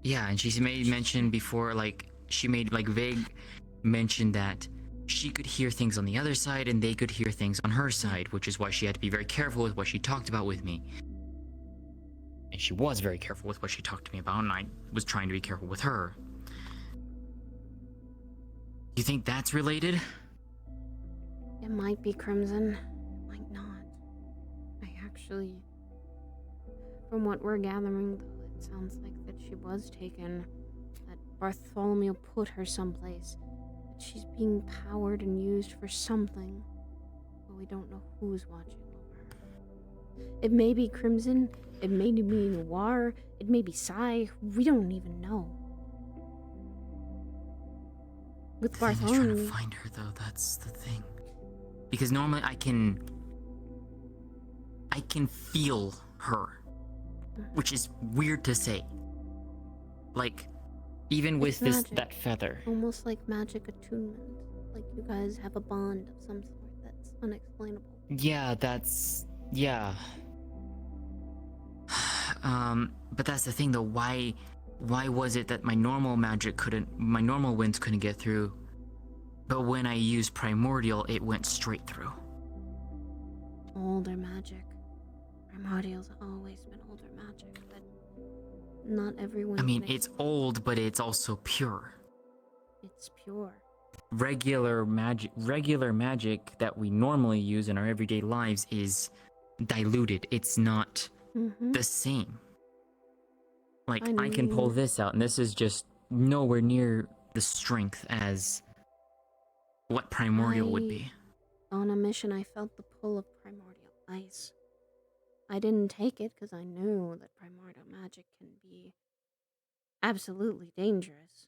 Yeah, and she made mention before, like, she made like vague mention that she could hear things on the other side and they could hear things on her side, which is why she had to be very careful with what she talked about with me. And she was very careful with what she talked to me about, and I was trying to be careful with her. You think that's related? It might be Crimson. It might not. I actually... From what we're gathering, though, it sounds like that she was taken. That Bartholomew put her someplace. That she's being powered and used for something. But we don't know who's watching over her. It may be Crimson. It may be Noir. It may be Psy. We don't even know. With The thing is Bartholomew... trying to find her, though, that's the thing. Because normally I can feel her. Which is weird to say. Like, even with that feather. Almost like magic attunement. Like you guys have a bond of some sort that's unexplainable. Yeah, yeah. But that's the thing though, why was it that my normal winds couldn't get through, but when I used Primordial, it went straight through? Older magic. Primordial's always been older magic, but not everyone. I mean, it's old, but it's also pure. It's pure. Regular magic that we normally use in our everyday lives is diluted. It's not the same. Like, I can pull this out, and this is just nowhere near the strength as what Primordial would be. On a mission, I felt the pull of Primordial ice. I didn't take it because I knew that Primordial magic can be absolutely dangerous.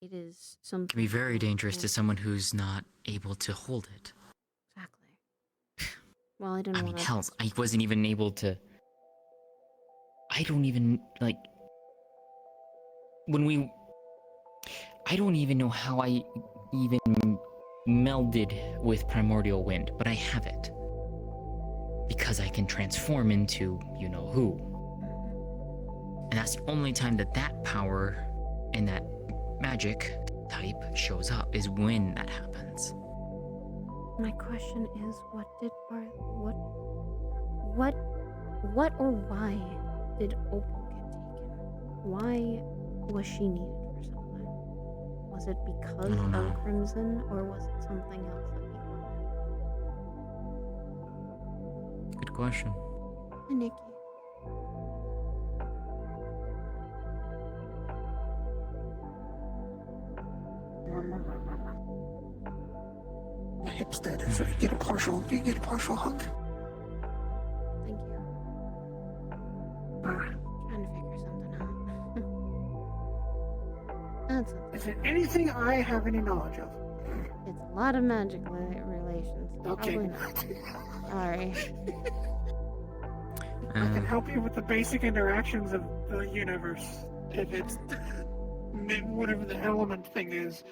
It is something... It can be very dangerous to someone who's not able to hold it. Exactly. Well, I didn't I mean, want hell, I wasn't even able to... I don't even, like... I don't even know how I even melded with Primordial Wind, but I have it. Because I can transform into you-know-who. And that's the only time that power and that magic type shows up, is when that happens. My question is, what What or why did Opal get taken? Why was she needed for something? Was it because of Crimson, or was it something else that we don't know? Good question. Hi, Nikki. My hip's dead, so you get a partial hug. Thank you. Trying to figure something out. That's okay. Is there anything I have any knowledge of? It's a lot of magic relations. Okay. Probably not. Sorry. I can help you with the basic interactions of the universe. If it's whatever the element thing is.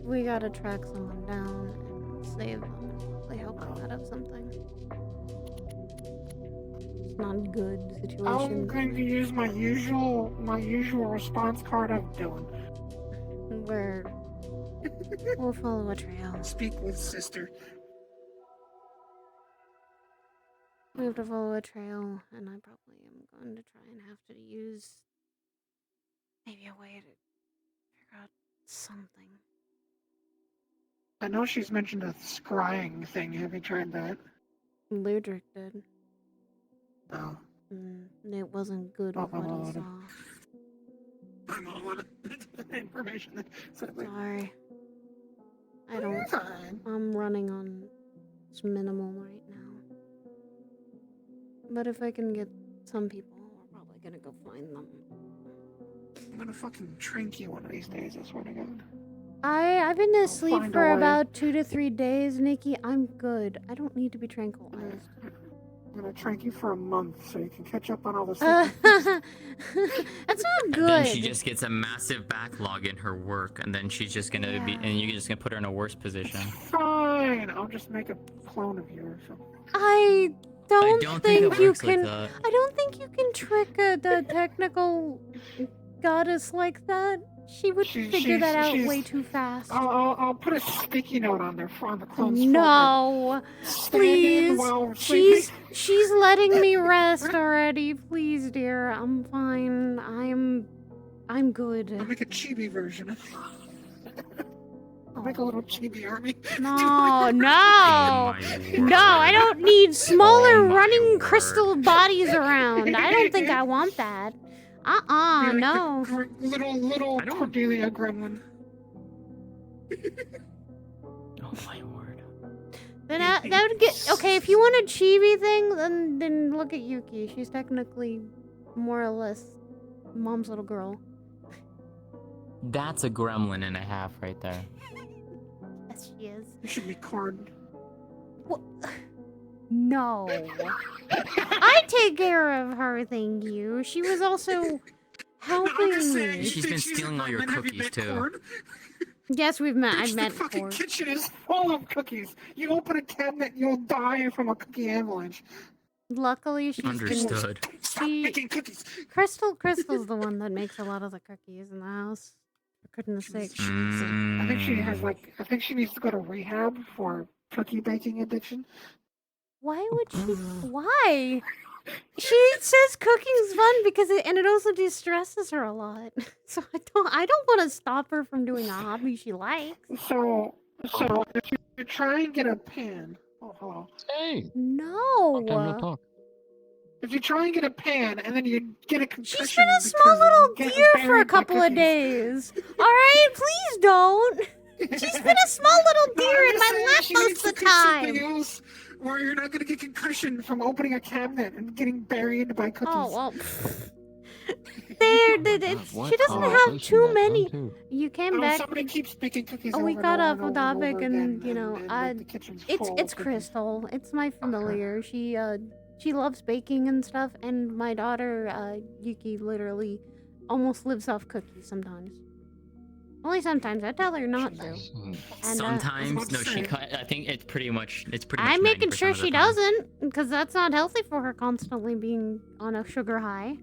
We gotta track someone down and save them. They help them out of something. It's not a good situation. I'm going to use my usual response card of Dylan. We'll follow a trail. Speak with sister. We have to follow a trail, and I probably am going to try and have to use maybe a way to figure out something. I know she's mentioned a scrying thing. Have you tried that? Ludric did. No. It wasn't good with what he saw. I'm all out of information. Sorry. I'm running on minimal right now. But if I can get some people, we're probably gonna go find them. I'm gonna fucking trank you one of these days, I swear to God. I've been asleep find for a way. about 2 to 3 days, Nikki. I'm good. I don't need to be tranquilized. I'm gonna trank you for a month so you can catch up on all the That's not And good. then she just gets a massive backlog in her work, and then she's just gonna be, and you're just gonna put her in a worse position. Fine, I'll just make a clone of you or something. I don't think it you works like can. that. I don't think you can trick the technical goddess like that. She would figure that out way too fast. I'll put a sticky note on the clone's No, please. She's letting me rest already. Please, dear. I'm fine. I'm good. I'll make a chibi version. I'll make a little chibi army. No, I don't need smaller running crystal bodies around. I don't think I want that. No. Little Cordelia gremlin. Oh my word. Then that would get okay. If you want a chibi thing, then look at Yuki. She's technically more or less mom's little girl. That's a gremlin and a half right there. Yes, she is. You should be corned. No. I take care of her, thank you. She was also helping me. She's been stealing all your cookies too. Yes, we've met. I've met The fucking before. kitchen is full of cookies. You open a cabinet, you'll die from a cookie avalanche. Luckily, she's Understood. Stop making cookies. Crystal's the one that makes a lot of the cookies in the house. For goodness sake. I think she has I think she needs to go to rehab for cookie baking addiction. Why would she? Why? She says cooking's fun because it also de-stresses her a lot. So I don't want to stop her from doing a hobby she likes. So if you try and get a pan. Oh, hello. Hey. No. If you try and get a pan and then you get a concussion. She's been a small little deer for a couple of days. All right, please don't. She's been a small little deer in my lap most of the time. Else where you're not gonna get concussion from opening a cabinet and getting buried by cookies. Oh well. She doesn't have too many. You came back. Somebody keeps making cookies. We over got and off over the topic, and again, you know, the kitchen's full it's of Crystal. It's my familiar. She loves baking and stuff, and my daughter Yuki literally almost lives off cookies sometimes. Only sometimes. I tell her not to. And, Sometimes, no, I think it's pretty much. I'm making 90% sure of the she time. doesn't, because that's not healthy for her constantly being on a sugar high.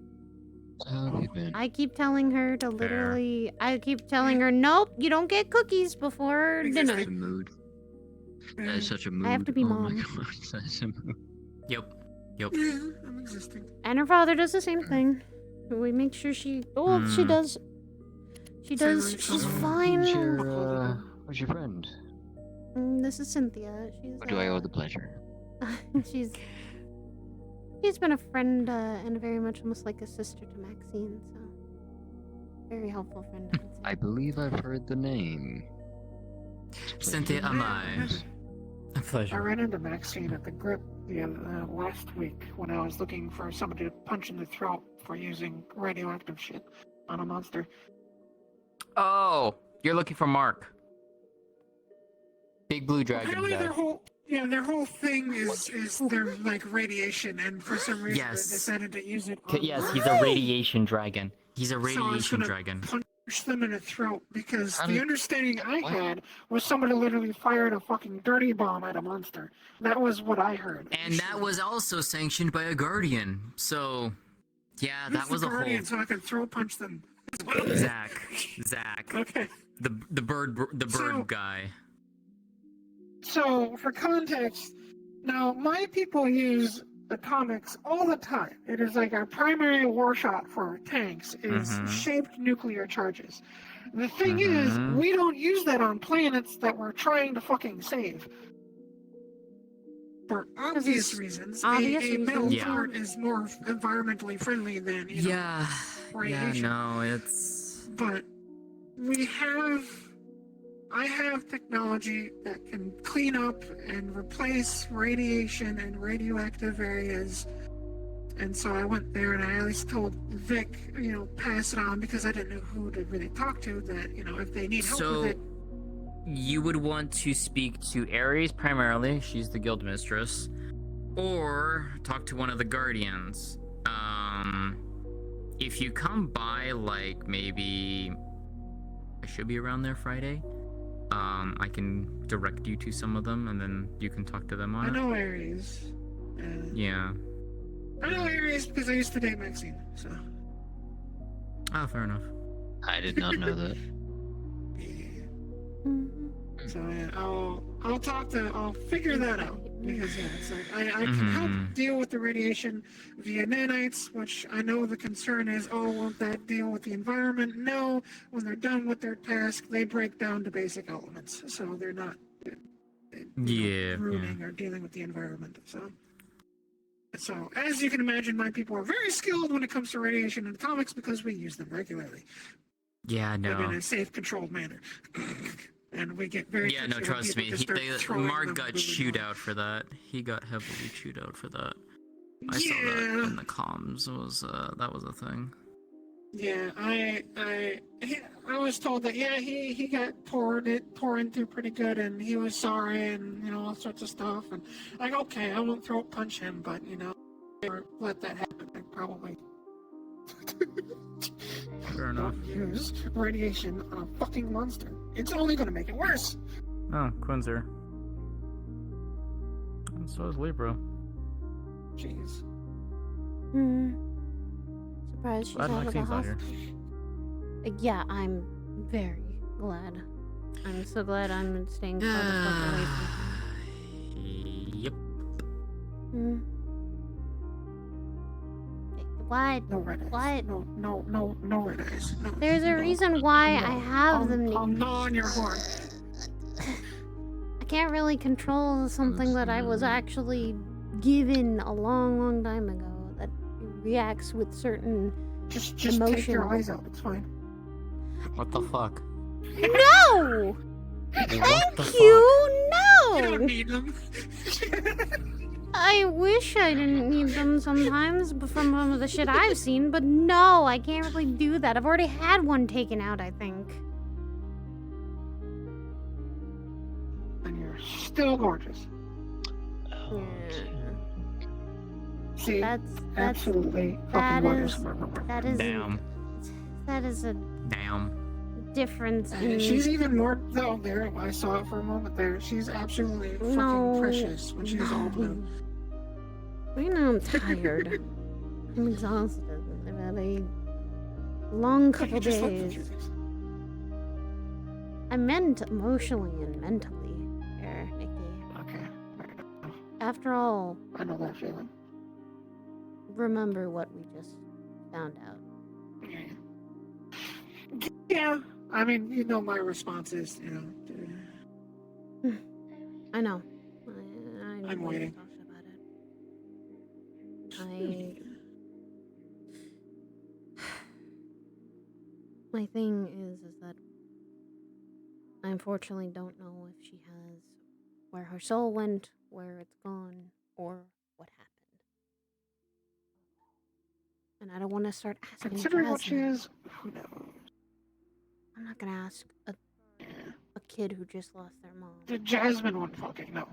I keep telling her to literally. I keep telling her, nope, you don't get cookies before dinner. Such a mood. That is such a mood. I have to be oh mom. My God, such a mood. Yep. Yeah, I'm existing. And her father does the same thing. We make sure she. Oh, she does. She does. She's fine. Who's your friend? This is Cynthia. She's. Or do I owe the pleasure? She's been a friend and very much almost like a sister to Maxine. So very helpful friend. I would say. I believe I've heard the name. Cynthia, am I? A I pleasure. ran into Maxine at the grip last week when I was looking for somebody to punch in the throat for using radioactive shit on a monster. Oh, you're looking for Mark. Big blue dragon Apparently guy. their whole thing is their like radiation, and for some reason Yes. they decided to use it. Yes, he's a radiation dragon. He's a So I was radiation gonna dragon. punch them in the throat because How the did- understanding I had was somebody literally fired a fucking dirty bomb at a monster. That was what I heard. And that was also sanctioned by a guardian. So, yeah, that was the a whole. guardian, so I could throw punch them. Zach. Okay. The bird guy. So, for context, now my people use atomics all the time. It is like our primary war shot for tanks is shaped nuclear charges. The thing is, we don't use that on planets that we're trying to fucking save. For obvious reasons, a metal part is more environmentally friendly than, radiation. No, it's... But I have technology that can clean up and replace radiation and radioactive areas. And so I went there and I at least told Vic, pass it on because I didn't know who to really talk to, that, if they need help with it. You would want to speak to Ares primarily, she's the guild mistress, or talk to one of the guardians. If you come by, like, maybe I should be around there Friday, I can direct you to some of them and then you can talk to them on I it. know Ares. Yeah. I know Ares because I used to date Maxine, so. Oh, fair enough. I did not know that. So yeah, I'll figure that out because it's like I can help deal with the radiation via nanites, which I know the concern is, won't that deal with the environment? No, when they're done with their task, they break down to basic elements, so they're not ruining or dealing with the environment. So as you can imagine, my people are very skilled when it comes to radiation and atomics because we use them regularly. Yeah, But in no. a safe, controlled manner. And we get very Yeah, no, tipsy when trust me. people just start throwing Mark them got really chewed out for that. He got heavily chewed out for that. I saw that in the comms. That was a thing. Yeah, I was told that he got tore into pretty good, and he was sorry, and all sorts of stuff, and like, okay, I won't throat punch him, but or let that happen. I probably Fair enough. don't use radiation on a fucking monster. It's only gonna make it worse. Oh, Quinn's here. And so is Libra. Jeez. Surprised she's Glad out of the Maxine's not here. hospital. Yeah, I'm very glad. I'm so glad I'm staying far the fuck away from Yep. him. What? No red eyes. What? No red eyes. No, There's a reason why I have them. I'll gnaw on your horn. I can't really control something that I was actually given a long time ago that reacts with certain Just emotions. take your eyes out. It's fine. What the fuck? No! What the Thank you! No! You don't need them. I wish I didn't need them sometimes from some of the shit I've seen, but no, I can't really do that. I've already had one taken out, I think. And you're still gorgeous. See, That's absolutely that fucking is wonderful. that is Damn. that is a Damn. difference in And she's even more though there. I saw it for a moment there. She's absolutely fucking precious when she's all blue. Right now I'm tired. I'm exhausted. I've had a long couple Just look for days. things. I meant emotionally and mentally, Nikki. Okay. After all, I know that feeling. remember what we just found out. Yeah, I mean, you know my response is, you know. I know. I'm waiting. Talked about it. My thing is that I unfortunately don't know if she has where her soul went, where it's gone, or what happened. And I don't want to start asking Considering what she Jasmine. is, who knows? I'm not gonna ask a kid who just lost their mom. The Jasmine would fucking know.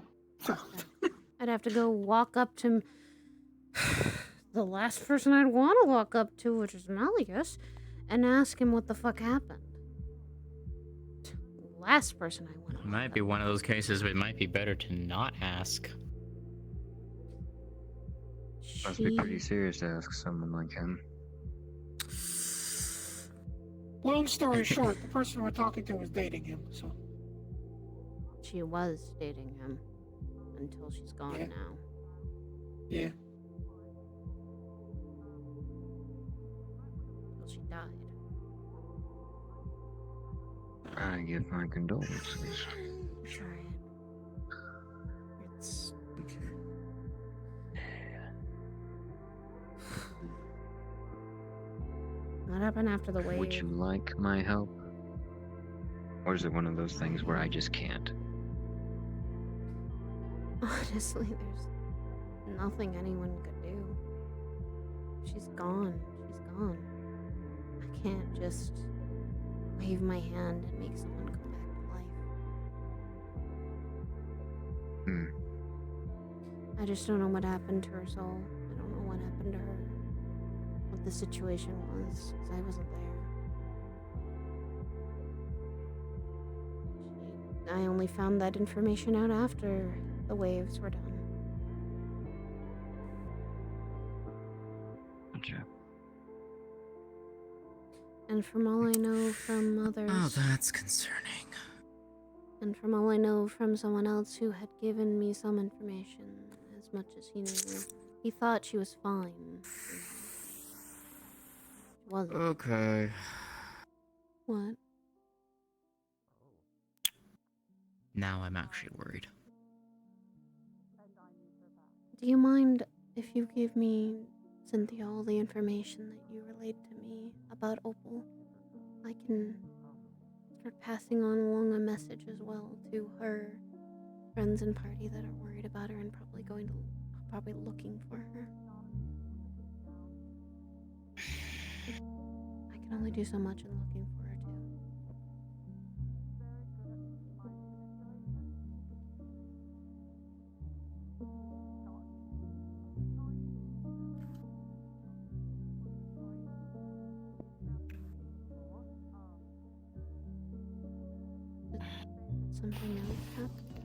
I'd have to go walk up to the last person I'd want to walk up to, which is Malleus, and ask him what the fuck happened. The last person I want to. It might be one of those cases where it might be better to not ask. Must be pretty serious to ask someone like him. Long story short, the person we're talking to was dating him, so. She was dating him until she's gone now. Yeah. Until she died. I give my condolences. Try it. It's. What happened after the wave? Would you like my help? Or is it one of those things where I just can't? Honestly, there's nothing anyone could do. She's gone. She's gone. I can't just wave my hand and make someone come back to life. I just don't know what happened to her soul. I don't know what happened to her. What the situation was, because I wasn't there. I only found that information out after the waves were done. Gotcha. And from all I know from others... Oh, that's concerning. And from all I know from someone else who had given me some information, as much as he knew, he thought she was fine. She wasn't. Okay. What? Now I'm actually worried. Do you mind if you give me, Cynthia, all the information that you relayed to me about Opal? I can start passing on along a message as well to her friends and party that are worried about her and probably looking for her. I can only do so much in looking for her too. Something else happened.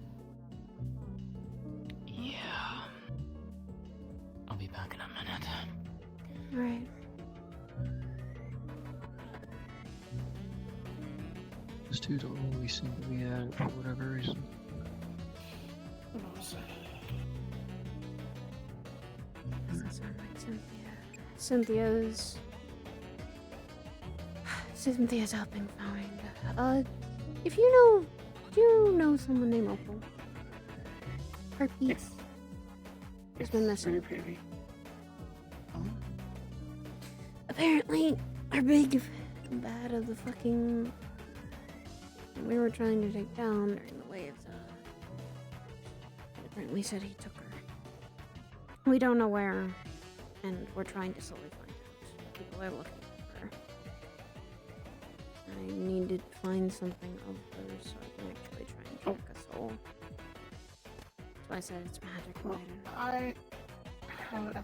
Yeah. I'll be back in a minute. Alright. Those two don't always seem to be at it for whatever reason. Doesn't sound like Cynthia. Cynthia's helping find. If you know, do you know someone named Opal? Her piece. She's been missing. Apparently, our big bad of the fucking we were trying to take down during the waves. Apparently said he took her. We don't know where, and we're trying to slowly find out. People are looking for her. I need to find something of hers so I can actually try and track a soul. So I said it's magic related. I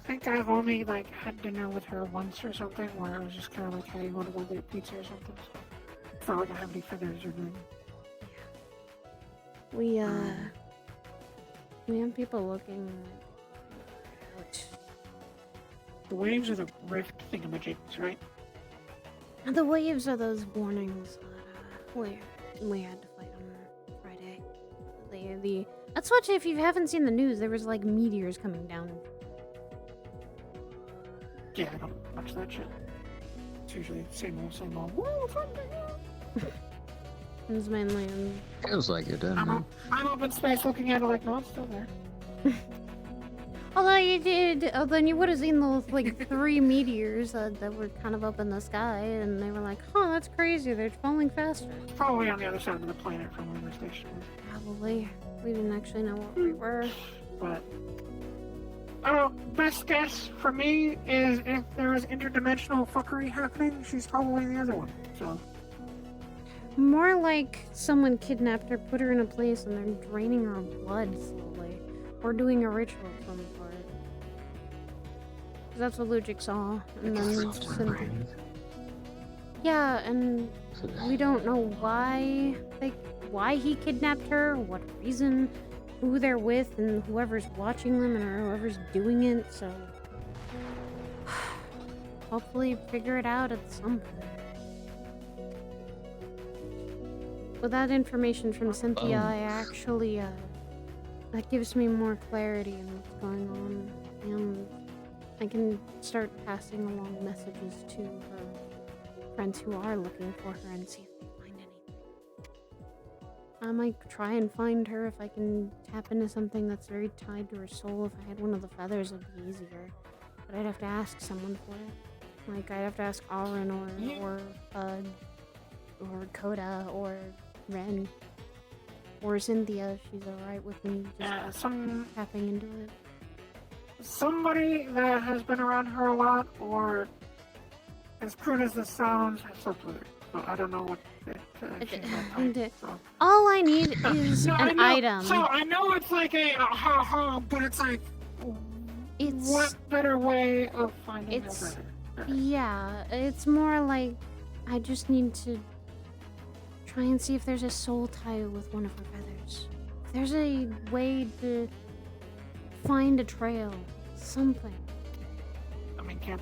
think I've only had dinner with her once or something, where I was just kind of like, "Hey, you want to go get pizza or something?" So it's not like I have any feathers or anything. We have people looking out. The waves are the rift thingamajigs, right? And the waves are those warnings that we had to fight on Friday. The That's what, if you haven't seen the news, there was like meteors coming down. Yeah, I don't watch that shit. It's usually same old. Whoa, fuck. It's mainly in... Feels like it, doesn't it? I'm up in space looking at it like, no, it's still there. Although you would have seen those like 3 meteors that were kind of up in the sky, and they were like, huh, that's crazy, they're falling faster. It's probably on the other side of the planet from where the station was. Probably. We didn't actually know what we were. But best guess for me is if there is interdimensional fuckery happening, she's probably the other one. So More like someone kidnapped her, put her in a place, and they're draining her blood slowly. Or doing a ritual of some sort. 'Cause that's what Lugic saw. And then Cynthia. Yeah, and we don't know why he kidnapped her, what reason, who they're with, and whoever's watching them, and whoever's doing it, so... Hopefully figure it out at some point. With that information from Cynthia, I actually, that gives me more clarity in what's going on, and I can start passing along messages to her friends who are looking for her and see if they find anything. I might try and find her if I can tap into something that's very tied to her soul. If I had one of the feathers, it'd be easier. But I'd have to ask someone for it. Like, I'd have to ask Auron or Coda or Ren. Or Cynthia, she's alright with me just tapping into it. somebody that has been around her a lot, or as crude as this sounds, has slept with her. So I don't know what all I need is an item. So I know it's like a ha-ha, but it's like, what better way of finding a better? Yeah, it's more like I just need to try and see if there's a soul tie with one of her feathers. If there's a way to find a trail, something. I mean, can't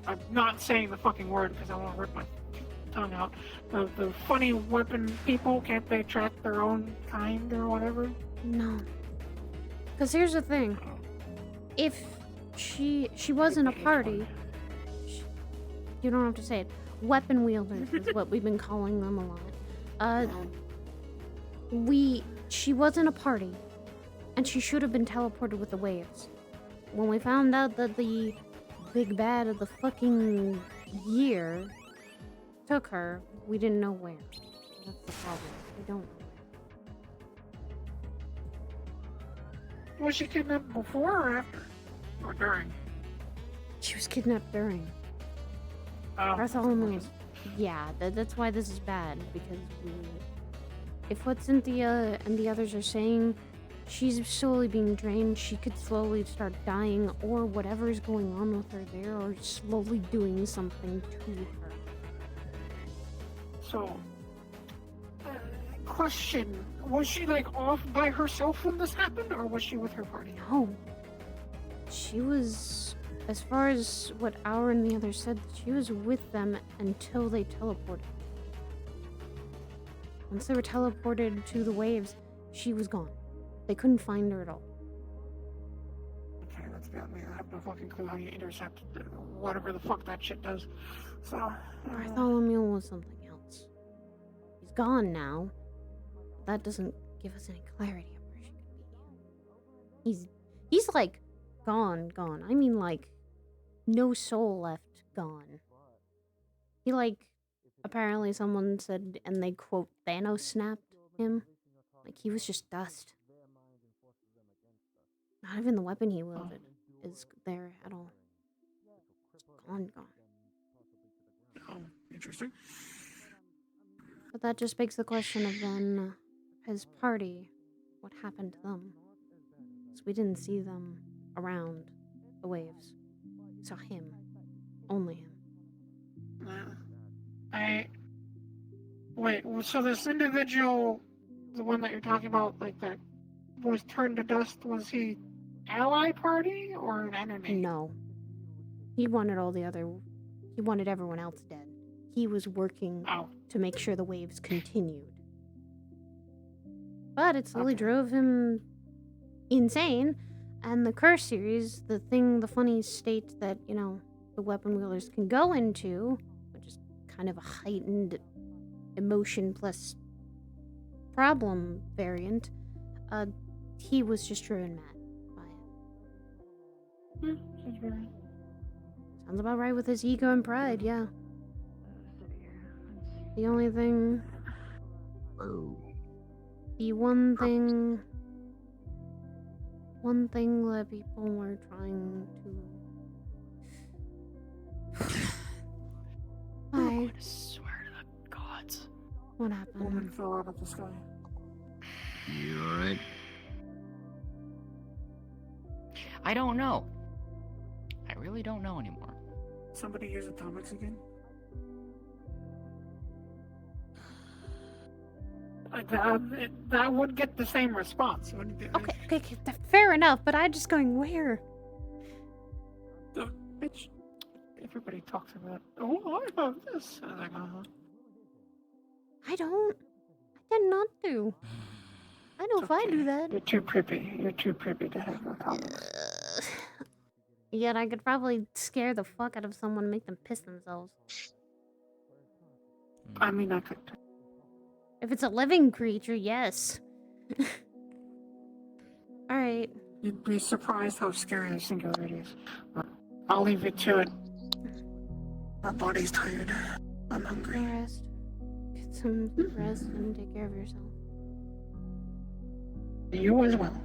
I'm not saying the fucking word because I won't rip my tongue out. The funny weapon people, can't they track their own kind or whatever? No. Because here's the thing. If she was in a party, you don't have to say it. Weapon wielders is what we've been calling them a lot. She was in a party, and she should have been teleported with the waves. When we found out that the big bad of the fucking year took her, we didn't know where. That's the problem. We don't know. Was she kidnapped before or after? Or during? She was kidnapped during. Bartholomew. Yeah, that's why this is bad, because if what Cynthia and the others are saying, she's slowly being drained, she could slowly start dying, or whatever is going on with her there, or slowly doing something to her. So, question, was she like off by herself when this happened, or was she with her party? No. She was, as far as what Aura and the others said, she was with them until they teleported. Once they were teleported to the waves, she was gone. They couldn't find her at all. Okay, that's got me. I have no fucking clue how you intercept whatever the fuck that shit does. So, Bartholomew was something else. He's gone now. That doesn't give us any clarity of where she could be. He's like gone. I mean, like, no soul left, gone. He, like, apparently someone said, and they quote, Thanos snapped him. Like, he was just dust. Not even the weapon he wielded is there at all. It's gone. Oh, interesting. But that just begs the question of then, his party, what happened to them? Because we didn't see them around the waves. We saw him. Only him. Wait, so this individual, the one that you're talking about, like, that was turned to dust, was he ally party or an enemy? No. He wanted everyone else dead. He was working to make sure the waves continued. But it slowly drove him insane. And the Curse series, the funny state that, you know, the weapon wielders can go into, which is kind of a heightened emotion plus problem variant, he was just driven mad by it. Sounds about right with his ego and pride, yeah. The only thing... The one thing that people were trying to... I'm going to swear to the gods. What happened? Woman fell out of the sky. You alright? I don't know. I really don't know anymore. Somebody use atomics again? That would get the same response. Okay, fair enough, but I'm just going, where? Bitch, everybody talks about, oh, I have this. I'm like, I don't. I tend not to. I know if I do that. You're too privy. You're too privy to have atomics. Yet I could probably scare the fuck out of someone and make them piss themselves. I mean, I could. If it's a living creature, yes. Alright. You'd be surprised how scary the singularity is. I'll leave it to it. My body's tired. I'm hungry. Rest. Get some rest and take care of yourself. You as well.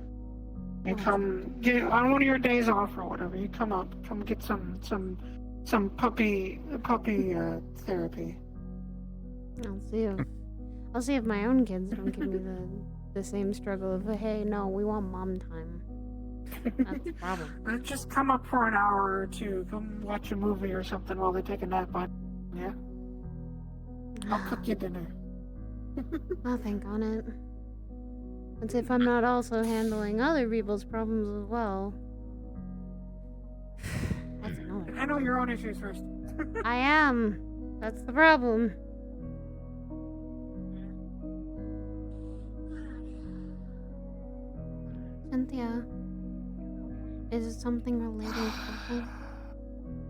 You come get on one of your days off or whatever. You come up, come get some puppy therapy. I'll see if my own kids don't give me the same struggle of, hey, no, we want mom time. That's the problem. Just come up for an hour or two. Come watch a movie or something while they take a nap. Yeah. I'll cook you dinner. I'll think on it. Let's see if I'm not also handling other people's problems as well. That's annoying. Handle your own issues first. I am. That's the problem. Cynthia, is it something relating to something?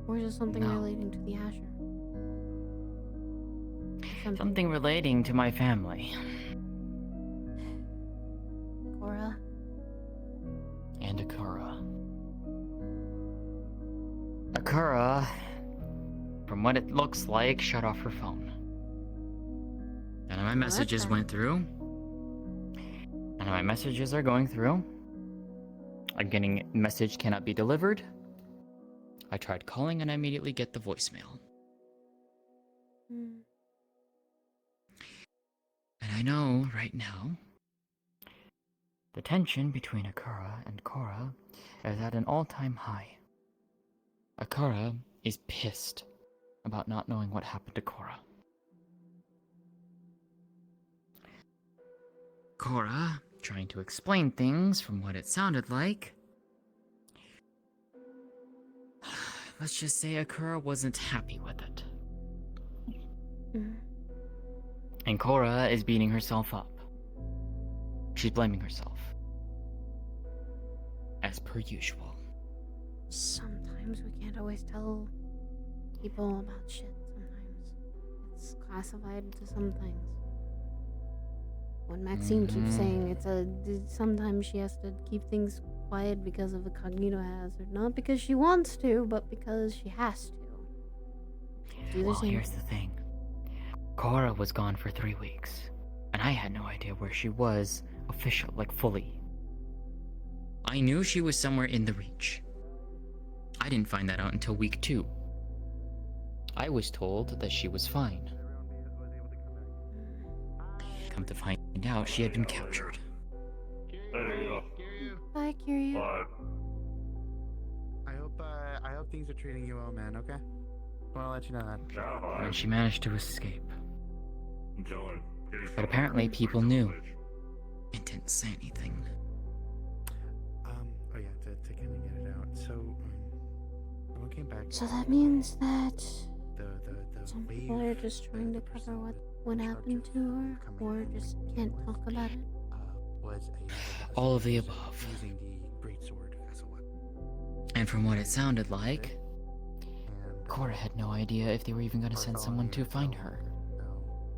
Or is it something relating to the Asher? Something relating to my family. Cora? And Akura. Akura, from what it looks like, shut off her phone. None of my messages went through. None of my messages are going through. I'm getting message cannot be delivered. I tried calling and I immediately get the voicemail. And I know right now the tension between Akura and Cora is at an all-time high. Akura is pissed about not knowing what happened to Cora. Cora, trying to explain things from what it sounded like. Let's just say Akura wasn't happy with it. And Cora is beating herself up. She's blaming herself. As per usual. Sometimes we can't always tell people about shit sometimes. It's classified to some things. When Maxine keeps saying sometimes she has to keep things quiet because of a cognito hazard. Not because she wants to, but because she has to. Well, here's the thing. Cora was gone for 3 weeks, and I had no idea where she was fully. I knew she was somewhere in the Reach. I didn't find that out until week 2. I was told that she was fine. Come to find out, she had been captured. There you go. Bye, Kiryu. Bye. I hope things are treating you well, man. Okay. I want to let you know that. And she managed to escape. Enjoy. But apparently people knew and didn't say anything. Oh yeah, to kind of get it out. So, when we came back. So that means that the some people are just trying to cover what happened to her, or just can't talk about it. was a All of the above. using the greatsword as a weapon. And from what it sounded like, Cora had no idea if they were even going to send someone to find her.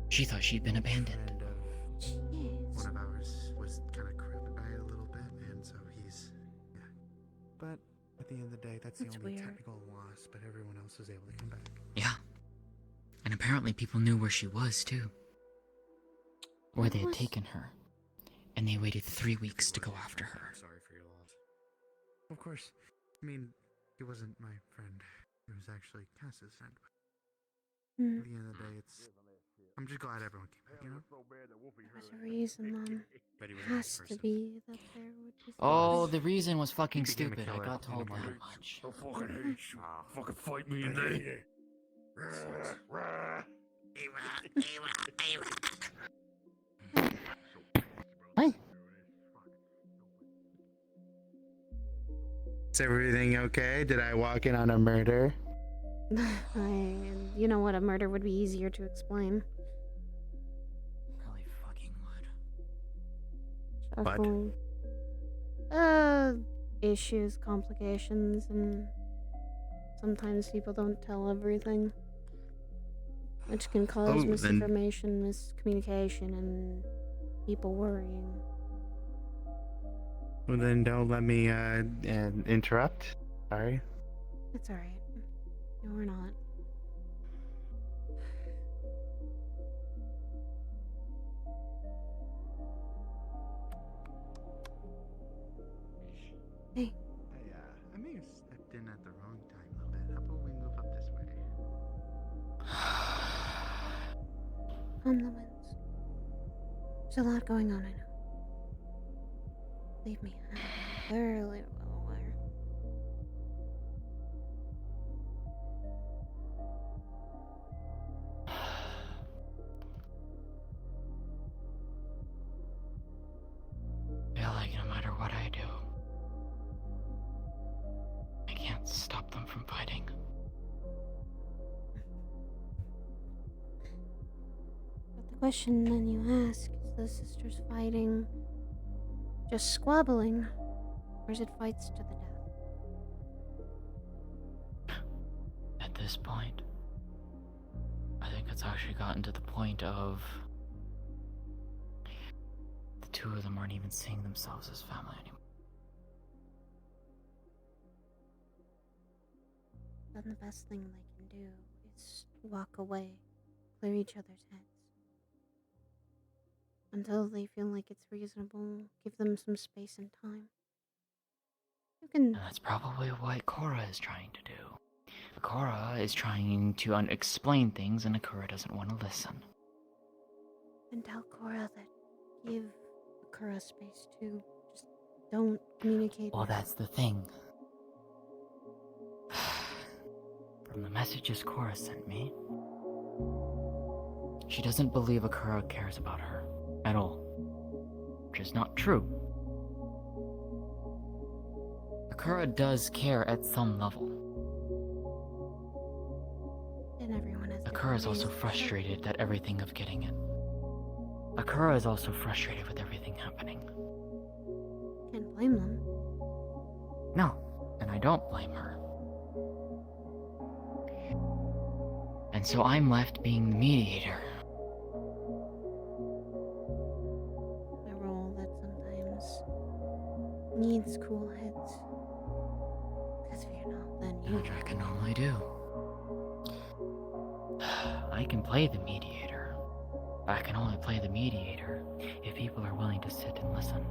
She thought she'd been abandoned. One of ours was kind of crippled by it a little bit, and so he's, yeah. But at the end of the day, that's the only technical loss, but everyone else was able to come back. Yeah. And apparently people knew where she was, too. Where they had taken her. And they waited 3 weeks to go after her. I'm sorry for your loss. Of course, I mean, he wasn't my friend. He was actually Cass's friend. At the end of the day, I'm just glad everyone came back, you know? There's a reason, then. Has to be that there would be. Oh, the reason was fucking stupid. I got told that much. I fucking hate you. Fucking fight me in there. Hey. Is everything okay? Did I walk in on a murder? You know what? A murder would be easier to explain. Really fucking would. Shuffle. Issues, complications, and sometimes people don't tell everything, which can cause misinformation, miscommunication, and people worrying. Well, then don't let me interrupt. Sorry. It's alright. No, we're not. Hey. I may have stepped in at the wrong time a little bit. How about we move up this way? Calm the winds. There's a lot going on, I know. Believe me, I'm thoroughly well aware. I feel like no matter what I do, I can't stop them from fighting. But the question then you ask, is the sisters fighting, just squabbling, or is it fights to the death? At this point, I think it's actually gotten to the point of the two of them aren't even seeing themselves as family anymore. Then the best thing they can do is walk away, clear each other's heads. Until they feel like it's reasonable, give them some space and time. You can. And that's probably what Cora is trying to do. Cora is trying to explain things, and Akura doesn't want to listen. And tell Cora that give Akura space too. Just don't communicate. Well, that's the thing. From the messages Cora sent me, she doesn't believe Akura cares about her at all. Which is not true. Akura does care at some level. And everyone has. Akura is also frustrated that everything of getting it. Akura is also frustrated with everything happening. Can't blame them. No, and I don't blame her. And so I'm left being the mediator. A role that sometimes needs cool heads. Because if you're not, then you. Which I can normally do. I can play the mediator. I can only play the mediator if people are willing to sit and listen.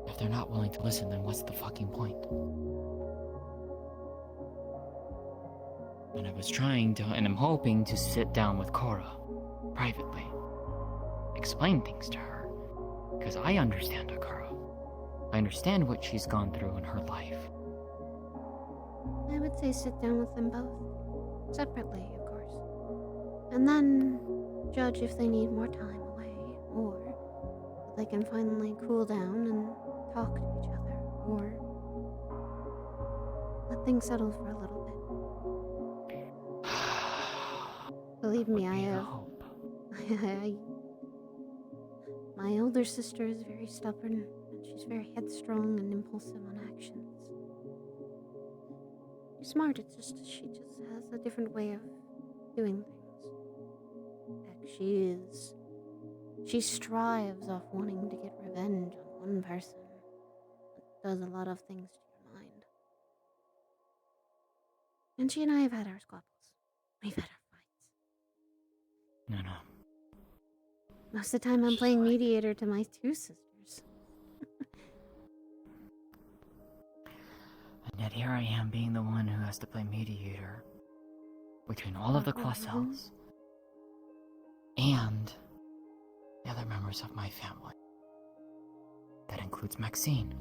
If they're not willing to listen, then what's the fucking point? And I was trying to, and I'm hoping to sit down with Cora, privately. Explain things to her. Because I understand Akura. I understand what she's gone through in her life. I would say sit down with them both. Separately, of course. And then judge if they need more time away, or they can finally cool down and talk to each other, or let things settle for a little bit. Believe me, I have. My older sister is very stubborn, and she's very headstrong and impulsive on actions. She's smart, it's just she just has a different way of doing things. Heck, she strives off wanting to get revenge on one person. It does a lot of things to your mind. And she and I have had our squabbles. We've had our fights. No. Most of the time I'm playing mediator to my two sisters. And yet here I am being the one who has to play mediator between all of the Quasels and the other members of my family. That includes Maxine.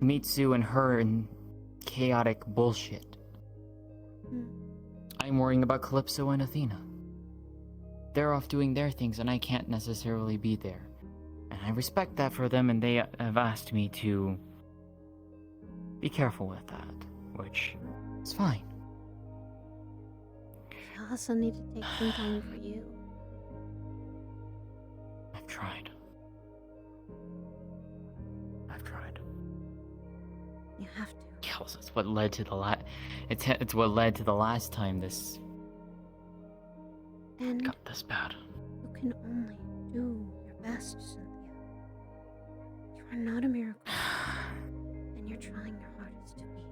Mitsu and her and chaotic bullshit. I'm worrying about Calypso and Athena. They're off doing their things and I can't necessarily be there. And I respect that for them, and they have asked me to be careful with that, which is fine. I also need to take some time for you. I've tried. You have to. Yeah, well, it's what led to the it's what led to the last time this And got this bad. you can only do your best, Cynthia. You are not a miracle. And you're trying your hardest to be.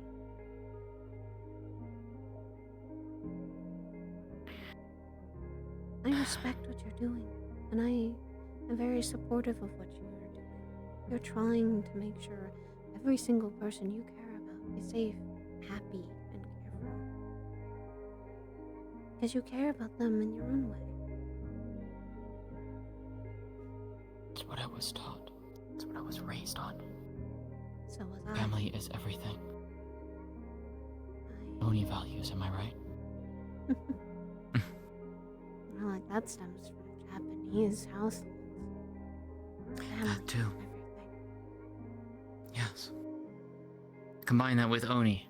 I respect what you're doing, and I am very supportive of what you are doing. You're trying to make sure every single person you care about is safe, happy, and careful. Because you care about them in your own way. It's what I was taught. It's what I was raised on. So was I. Family is everything. Only values, am I right? Well, like that stems from Japanese households. That too. Yes. Combine that with Oni.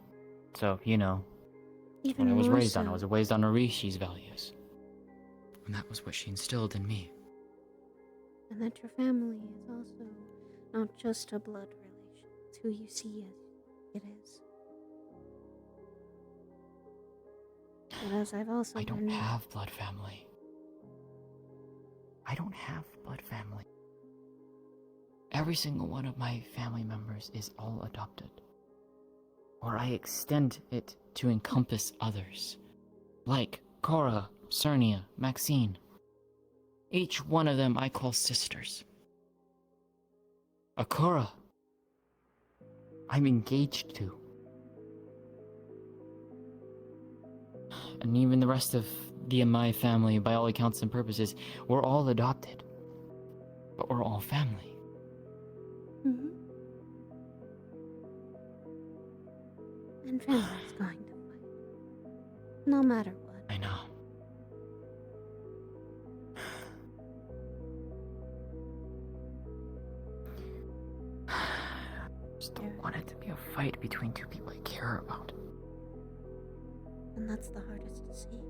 So, you know, Even what I was more raised on. so. I was raised on Orishi's values. And that was what she instilled in me. And that your family is also not just a blood relation. It's who you see as it is. But as I've also I don't learned, have blood family. I don't have blood family. Every single one of my family members is all adopted. Or I extend it to encompass others. Like Cora, Cernia, Maxine. Each one of them I call sisters. Akura, I'm engaged to. And even the rest of my family, by all accounts and purposes, we're all adopted. But we're all family. and family's going to fight. No matter what. I know. Just don't want it to be a fight between two people I care about. And that's the hardest to see.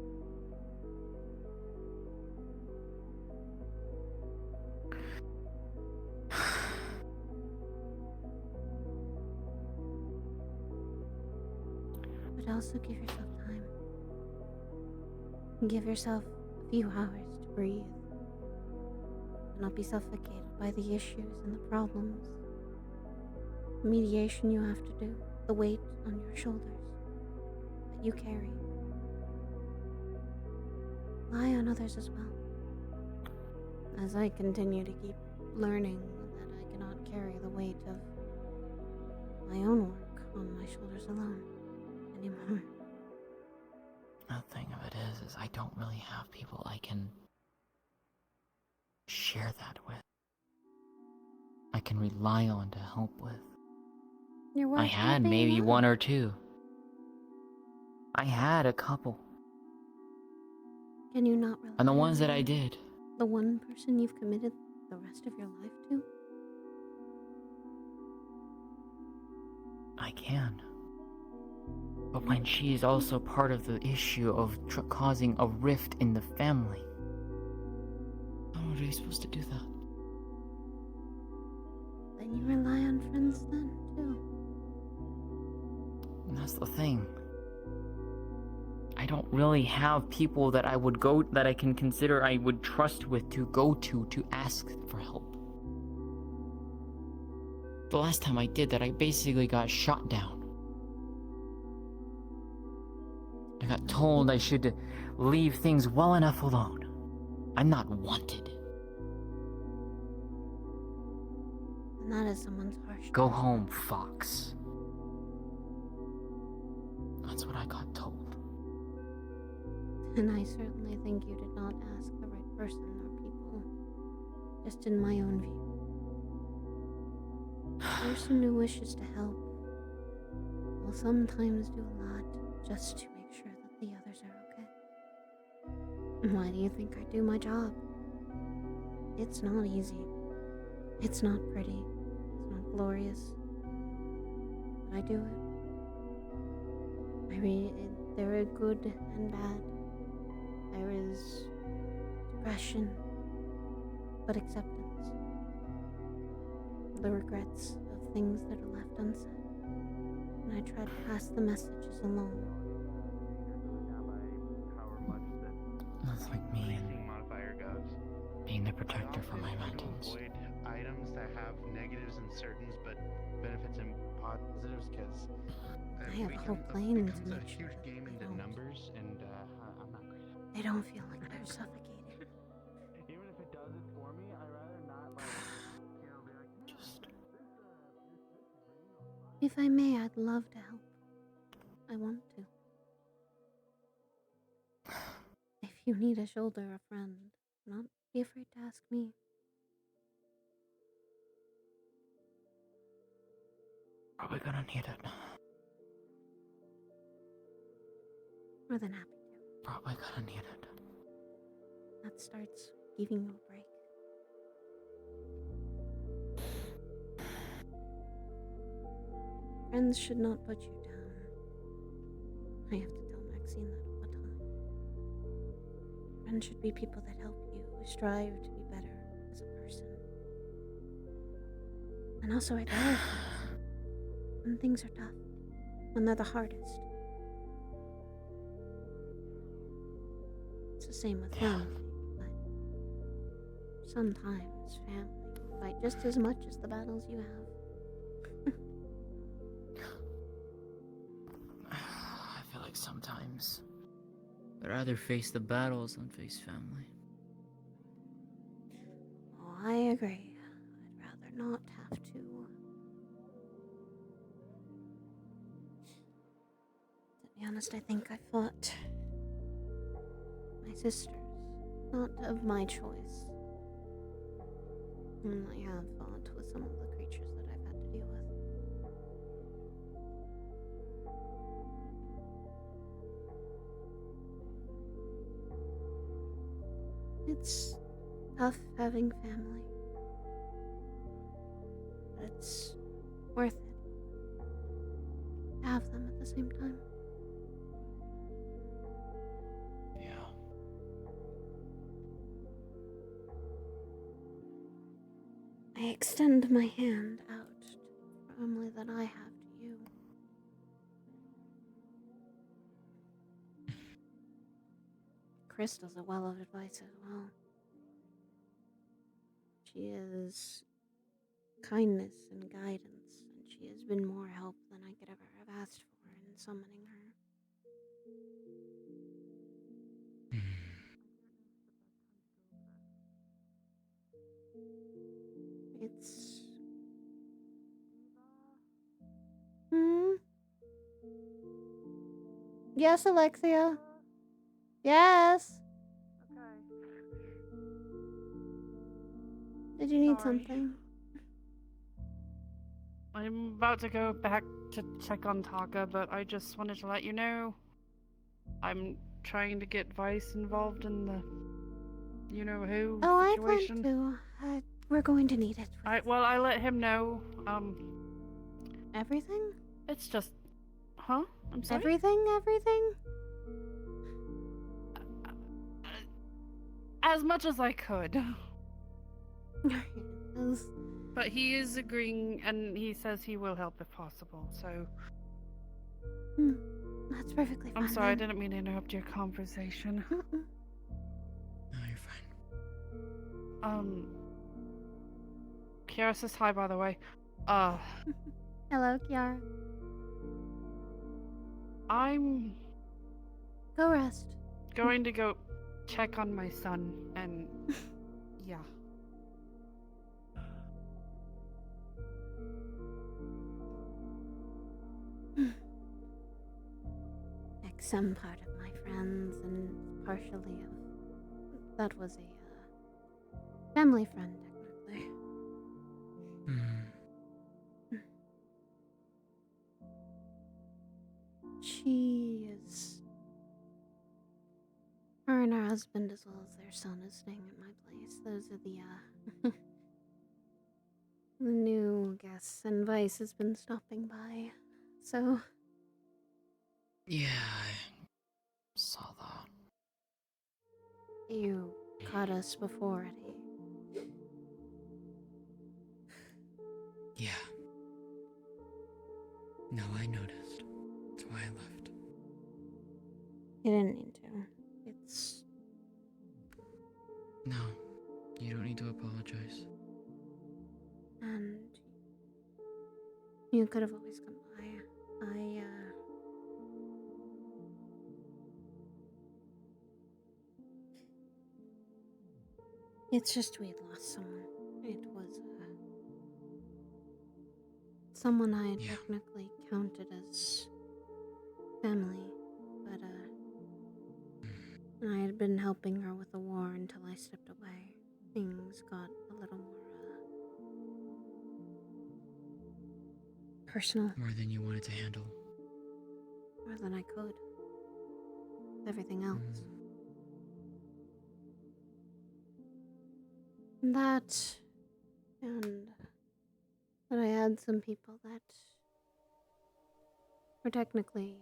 But also give yourself time. And give yourself a few hours to breathe. And not be suffocated by the issues and the problems. The mediation you have to do, the weight on your shoulders that you carry. Lie on others as well. As I continue to keep learning that I cannot carry the weight of my own work on my shoulders alone anymore. The thing of it is I don't really have people I can share that with. I can rely on to help with. You're worth I had helping maybe out. one or two. I had a couple. Can you not rely And the ones on that I did, the one person you've committed the rest of your life to? I can. But when she is also part of the issue of causing a rift in the family, how are we supposed to do that? You rely on friends then, too. And that's the thing. I don't really have people that I can consider I would trust with to go to ask for help. The last time I did that, I basically got shot down. I got told I should leave things well enough alone. I'm not wanted. And that is someone's harsh. Go home, Fox. That's what I got told. And I certainly think you did not ask the right person or people. Just in my own view. A person who wishes to help will sometimes do a lot just to make sure that the others are okay. Why do you think I do my job? It's not easy. It's not pretty. It's not glorious. But I do it. I mean, there are good and bad. There is depression, but acceptance. The regrets of things that are left unsaid. And I try to pass the messages along. That's like me modifier goes. being the protector for my mountains. Avoid items that have negatives and certains, but benefits and positives, because I have a whole plane to a make sure huge game into numbers, and I'm not great at it. they don't feel like they're suffocating. Even if it does it for me, I'd rather not like. If I may, I'd love to help. I want to. If you need a shoulder, a friend, not be afraid to ask me. Probably gonna need it. More than happy to. Probably gonna need it. That starts giving you a break. Friends should not put you down. I have to tell Maxine that all the time. Friends should be people that help you, who strive to be better as a person. And also are there when things are tough, when they're the hardest. It's the same with family, but sometimes family will fight just as much as the battles you have. I feel like sometimes I'd rather face the battles than face family. Oh, I agree. I'd rather not have to. To be honest, I think I fought my sisters, not of my choice. And I have fought with some of the creatures that I've had to deal with. It's tough having family, but it's worth it to have them at the same time. Yeah. I extend my hand out to the family that I have to you. Crystal's a well of advice as well. She is kindness and guidance, and she has been more help than I could ever have asked for in summoning her. It's... Yes, Alexia? Yes? Did you need something? I'm about to go back to check on Taka, but I just wanted to let you know I'm trying to get Vice involved in the you-know-who Oh, situation. I plan to. We're going to need it. I let him know. Everything? It's just... Huh? I'm sorry? Everything? As much as I could. As But he is agreeing, and he says he will help if possible. So That's perfectly fine. I'm sorry, I then. didn't mean to interrupt your conversation. No, you're fine. Kiara says hi, by the way. Hello, Kiara. I'm Go rest. going to go check on my son, and yeah. Like some part of my friends, and partially of that was a family friend, technically. She is. Her and her husband, as well as their son, is staying at my place. Those are the the new guests, and Vice has been stopping by. So. Yeah, I saw that. You caught us before, Eddie. Yeah. No, I noticed. That's why I left. You didn't need to. It's. No, you don't need to apologize. And. You could have always come by. It's just we had lost someone. It was, someone I had technically counted as family, but, I had been helping her with the war until I stepped away. Things got a little more, personal. More than you wanted to handle. More than I could. Everything else. That, and that I had some people that were technically,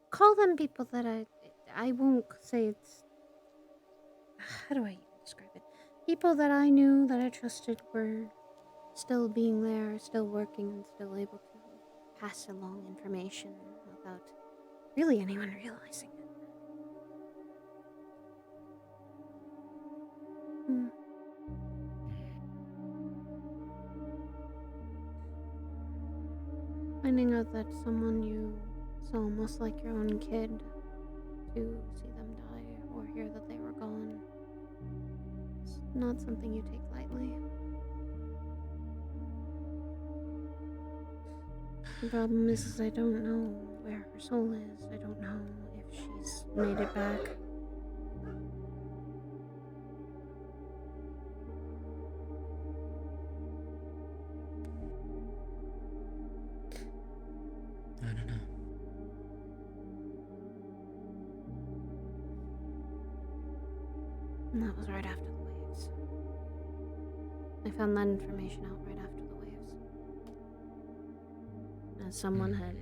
call them people that I won't say it's, how do I even describe it? People that I knew, that I trusted, were still being there, still working, and still able to pass along information without really anyone realizing it. Finding out that someone you saw almost like your own kid, to see them die or hear that they were gone, it's not something you take lightly. The problem is I don't know where her soul is. I don't know if she's made it back. I don't know. And that was right after the waves. I found that information out right after the waves. As someone had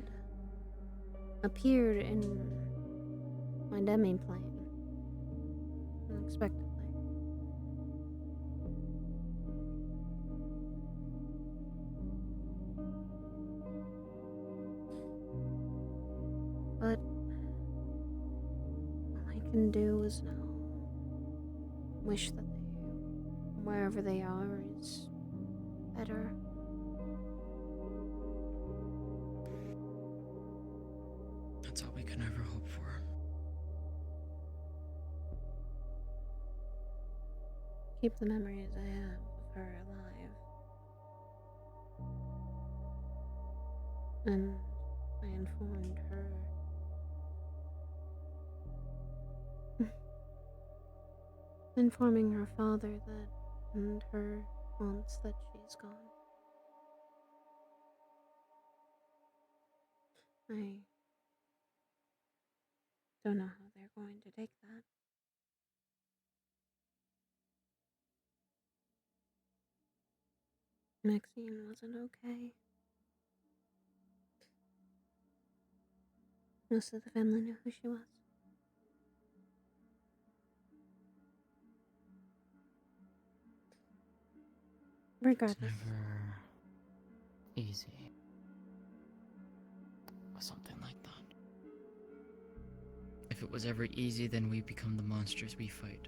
appeared in my demi-plane unexpectedly. But all I can do is now wish that they, wherever they are, is better. That's all we can ever hope for. Keep the memories I have of her alive. And I informed her informing her father that, and her aunts, that she's gone. I don't know how they're going to take that. Maxine wasn't okay. Most of the family knew who she was. Regardless. It's never easy with something like that. If it was ever easy, then we become the monsters we fight.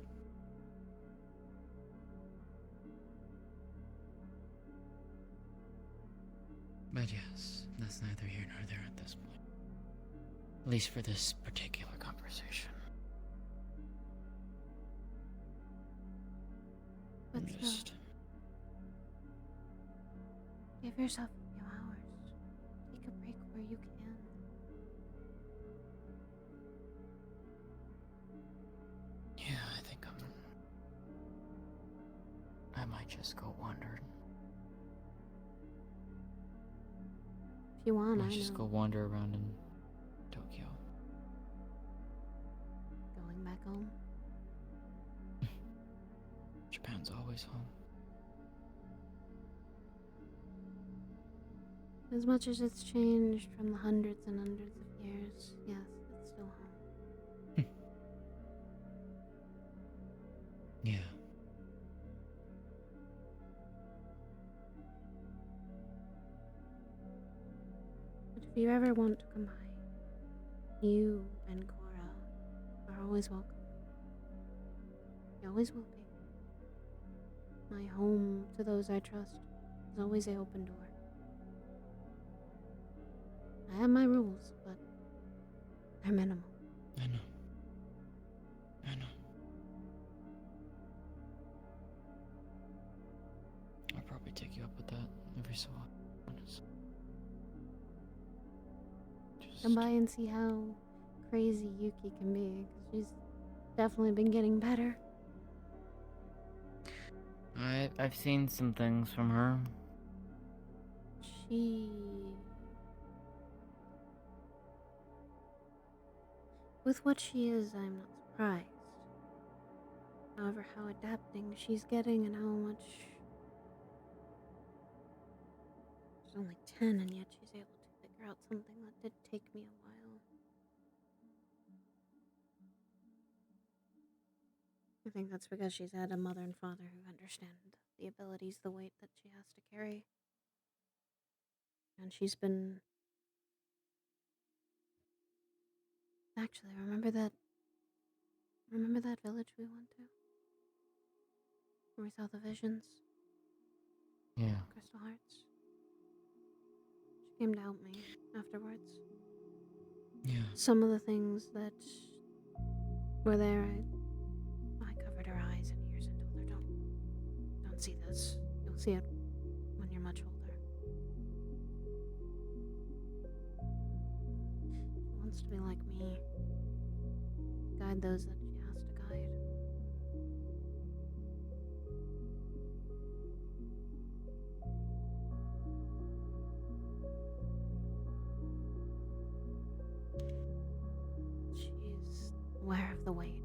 But yes, that's neither here nor there at this point. At least for this particular conversation. But still, give yourself a few hours. Take a break where you can. Yeah, I think I might just go wander. If you want, I I might just know. go wander around in Tokyo. Going back home. Japan's always home. As much as it's changed from the hundreds and hundreds of years, yes, it's still home. Yeah. But if you ever want to come by, you and Cora are always welcome. You always will be. My home, to those I trust, is always an open door. I have my rules, but they're minimal. I know. I know. I'll probably take you up with that every so often. Come by and see how crazy Yuki can be, because she's definitely been getting better. I've seen some things from her. With what she is, I'm not surprised. However, how adapting she's getting and how much... She's only 10 and yet she's able to figure out something that did take me a while. I think that's because she's had a mother and father who understand the abilities, the weight that she has to carry. And she's been... Actually, remember that village we went to? Where we saw the visions? Yeah. Crystal Hearts? She came to help me afterwards. Yeah. Some of the things that were there, I covered her eyes and ears and told her, don't see this. You'll see it when you're much older. She wants to be like me. Guide those that she has to guide. She's aware of the weight.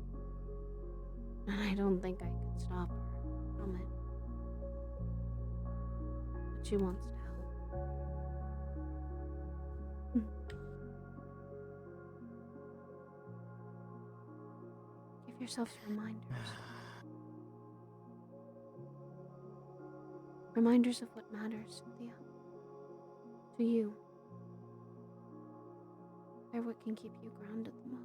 And I don't think I could stop her from it. But she wants to help. Give yourself reminders. Reminders of what matters, Cynthia. To you. They're what can keep you grounded the most.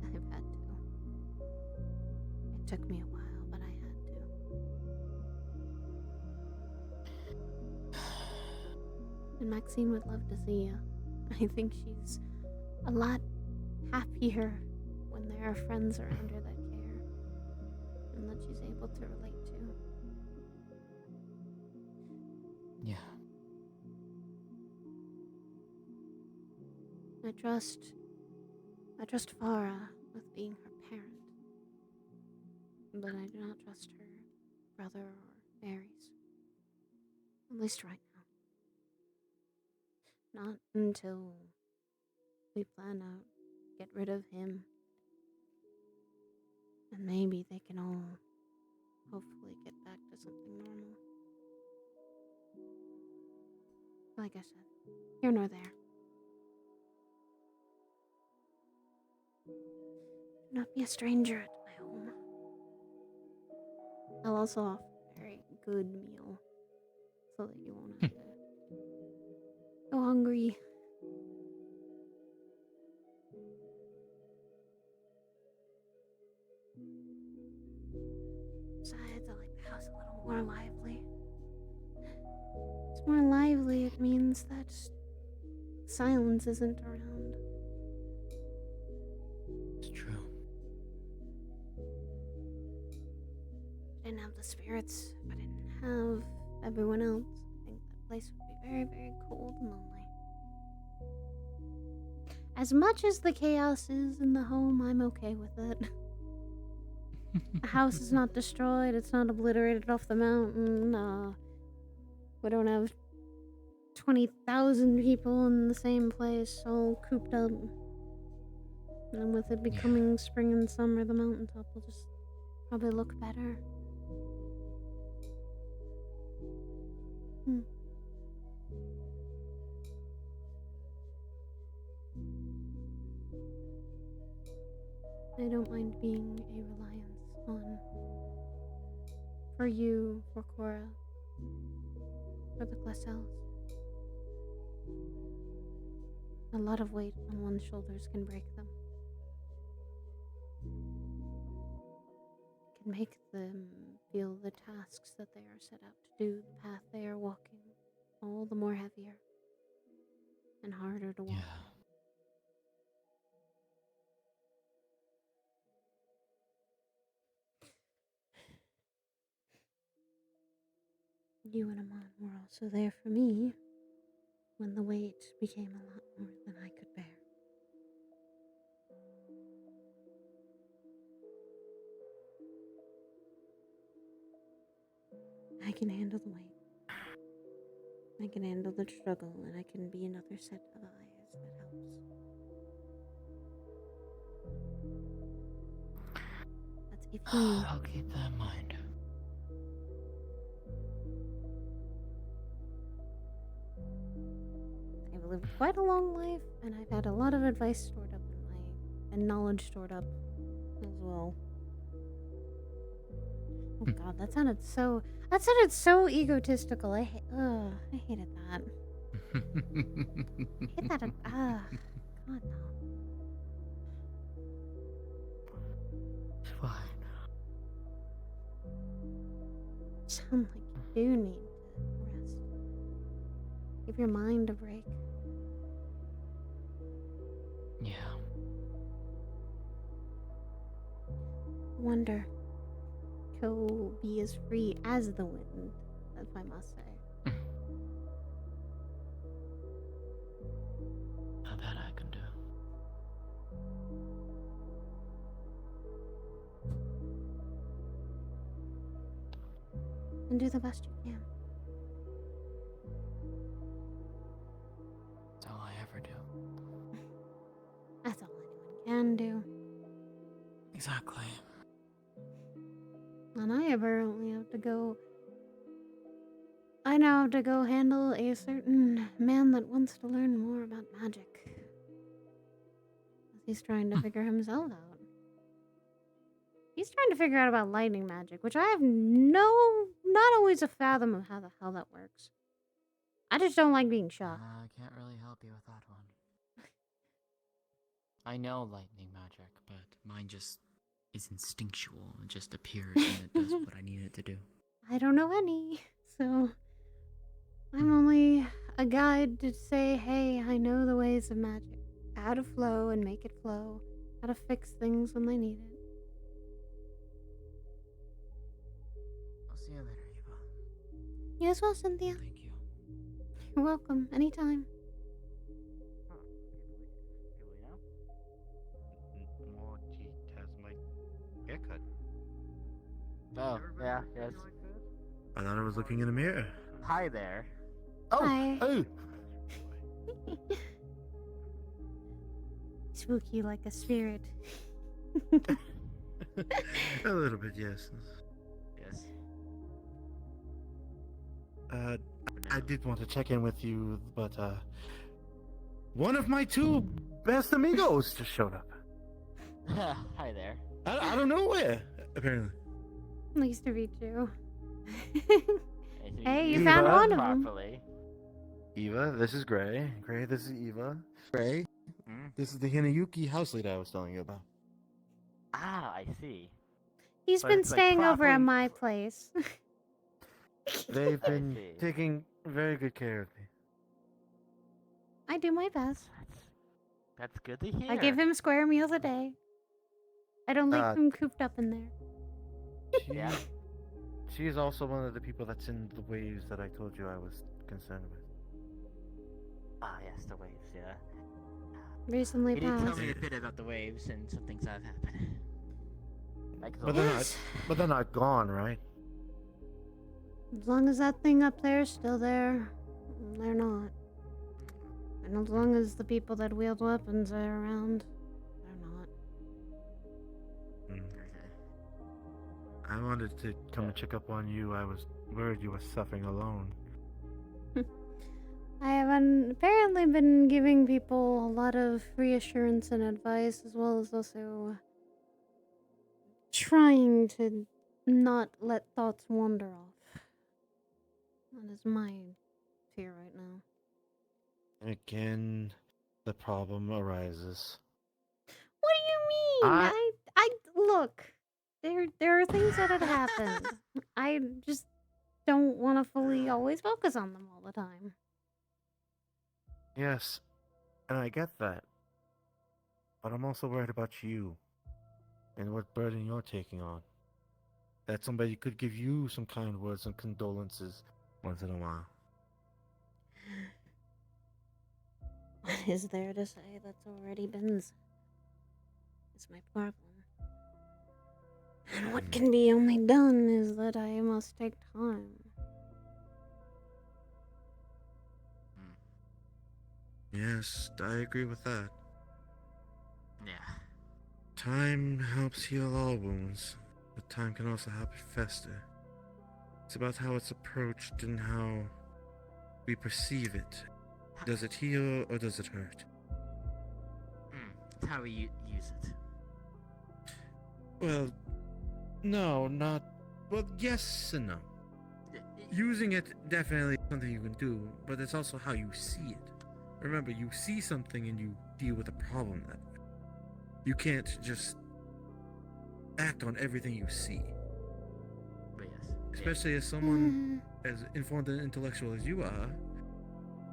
I've had to. It took me a while, but I had to. And Maxine would love to see you. I think she's a lot happier when there are friends around her that care and that she's able to relate to. Yeah. I trust Farah with being her parent. But I do not trust her brother or Aries. At least right now. Not until we plan out, get rid of him. And maybe they can all hopefully get back to something normal. Like I said, here nor there. not be a stranger at my home. I'll also offer a very good meal so that you won't have to go hungry. Besides, I like the house a little more lively. It's more lively, it means that silence isn't around. It's true. I didn't have the spirits, if I didn't have everyone else, I think that place would be very, very cold and lonely. As much as the chaos is in the home, I'm okay with it. The house is not destroyed, it's not obliterated off the mountain, we don't have 20,000 people in the same place, all cooped up. And with it becoming spring and summer, the mountaintop will just probably look better. I don't mind being a reliance on for you, for Cora, for the Glacells. A lot of weight on one's shoulders can break them. Can make them feel the tasks that they are set out to do, the path they are walking, all the more heavier and harder to walk. You and Amon were also there for me when the weight became a lot more than I could bear. I can handle the weight. I can handle the struggle, and I can be another set of eyes that helps. That's if you need. I'll keep that in mind. I've lived quite a long life, and I've had a lot of advice stored up and knowledge stored up as well. Oh god, that sounded so egotistical. I hated that. I hate that. God no. It's fine. Sound like you do need to rest. Give your mind a break. Yeah. Wonder. Go be as free as the wind, if I must say. Not that I can do. And do the best you can. That's all I ever do. That's all anyone can do. Exactly. And I apparently have to go. I now have to go handle a certain man that wants to learn more about magic. He's trying to figure himself out. He's trying to figure out about lightning magic, which I have not always a fathom of how the hell that works. I just don't like being shocked. I can't really help you with that one. I know lightning magic, but mine just is instinctual. It just appears and it does what I need it to do. I don't know any, so I'm only a guide to say, hey, I know the ways of magic. How to flow and make it flow. How to fix things when they need it. I'll see you later, Eva. You as well, Cynthia. Thank you. You're welcome. Anytime. Mochi has my haircut. Oh, yeah, yes. I thought I was looking in a mirror. Hi there. Oh, Hi. hey. Spooky like a spirit. A little bit, yes. Yes. I did want to check in with you, but one of my two best amigos just showed up. Hi there. I don't know where, apparently. Nice to meet you. Hey, Hey, you Eva? found one of them. properly. Eva, this is Gray. Gray, this is Eva. Gray, this is the Hinayuki house lead I was telling you about. Ah, I see. He's But been it's, like, staying over at properly- my place. They've I been see. taking very good care of me. I do my best. That's good to hear. I give him square meals a day. I don't like Uh, him cooped up in there. Yeah. She is also one of the people that's in the waves that I told you I was concerned with. Ah, yes, the waves. Yeah. Recently He did tell passed. me a bit about the waves and some things that have happened. Like the But they're waves. but they're not gone, right? As long as that thing up there is still there, they're not. And as long as the people that wield weapons are around, they're not. I wanted to come and check up on you. I was worried you were suffering alone. I have apparently been giving people a lot of reassurance and advice, as well as also trying to not let thoughts wander off. That is my fear right now. Again, the problem arises. What do you mean? I look. There are things that had happened. I just don't want to fully always focus on them all the time. Yes, and I get that. But I'm also worried about you and what burden you're taking on. That somebody could give you some kind words and condolences once in a while. What is there to say that's already been said? Is my problem. And what can be only done is that I must take time. Yes, I agree with that. Yeah. Time helps heal all wounds, but time can also help it fester. It's about how it's approached and how we perceive it. Does it heal or does it hurt? It's how we use it. Well, no, not. Well, yes and no. Using it definitely something you can do, but it's also how you see it. Remember, you see something and you deal with a problem that way. You can't just act on everything you see. But yes. Especially as someone as informed and intellectual as you are,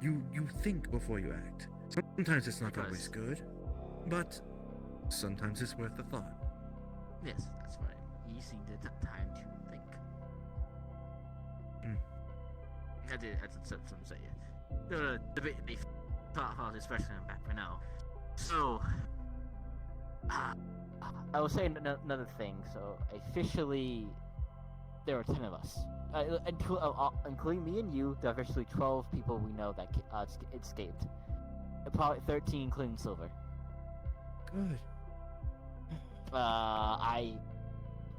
you think before you act. Sometimes it's not always good, but sometimes it's worth the thought. Yes, that's right. You seem to time to think. That's some say. The thought especially back for now. So, I will say another thing. So, officially, there are 10 of us, including me and you. There are officially 12 people we know that escaped. Probably 13, including Silver. Good. I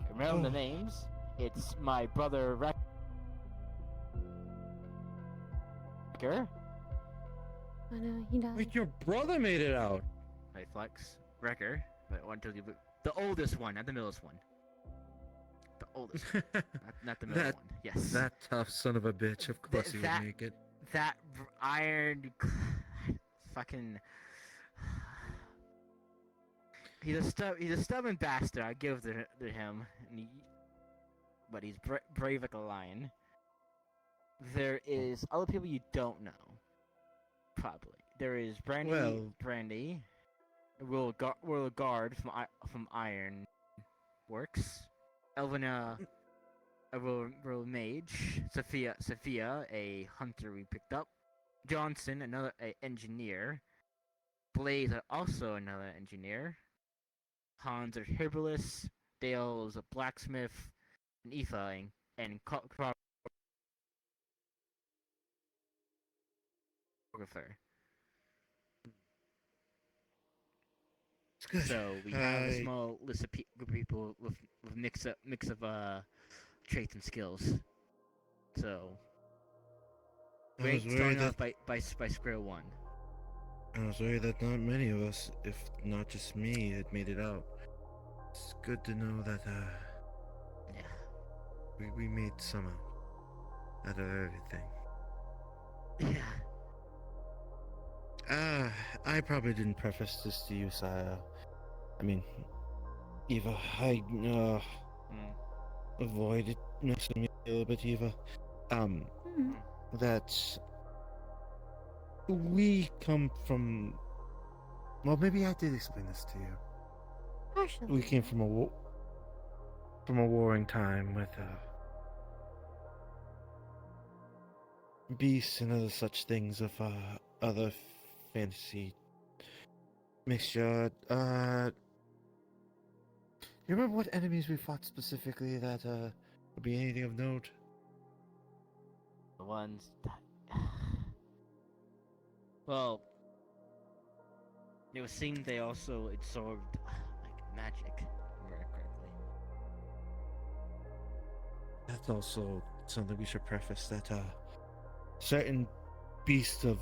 remember the names. It's my brother Wrecker. I know, he died. Wait, your brother made it out. Right, Flex. Wrecker. But one, two, three, the oldest one, not the middlest one. The oldest one. not the middle one. Yes. That tough son of a bitch. Of course he would make it. That iron fucking. He's a stubborn bastard. I give it to him, but he's brave like a lion. There is other people you don't know. Probably there is Brandy, Will Guard from Iron Works, Elvina, a Will Mage, Sophia, a hunter we picked up, Johnson, another engineer, Blaze, also another engineer. Hans, a herbalist, Dale is a blacksmith, and Eva and choreographer. So we have a small list of group of people with mix of traits and skills. So we're starting off by square one. I was worried that not many of us, if not just me, had made it out. It's good to know that we made some out of everything. Yeah. I probably didn't preface this to you, Saya. I mean, Eva, I avoided messing with you a little bit, Eva. That we come from. Well, maybe I did explain this to you. Partially. We came from a warring time with beasts and other such things of other fantasy mixture. You remember what enemies we fought specifically that would be anything of note? The ones that. Well, it was seen they also absorbed like magic, if I remember correctly. That's also something we should preface, that certain beasts of,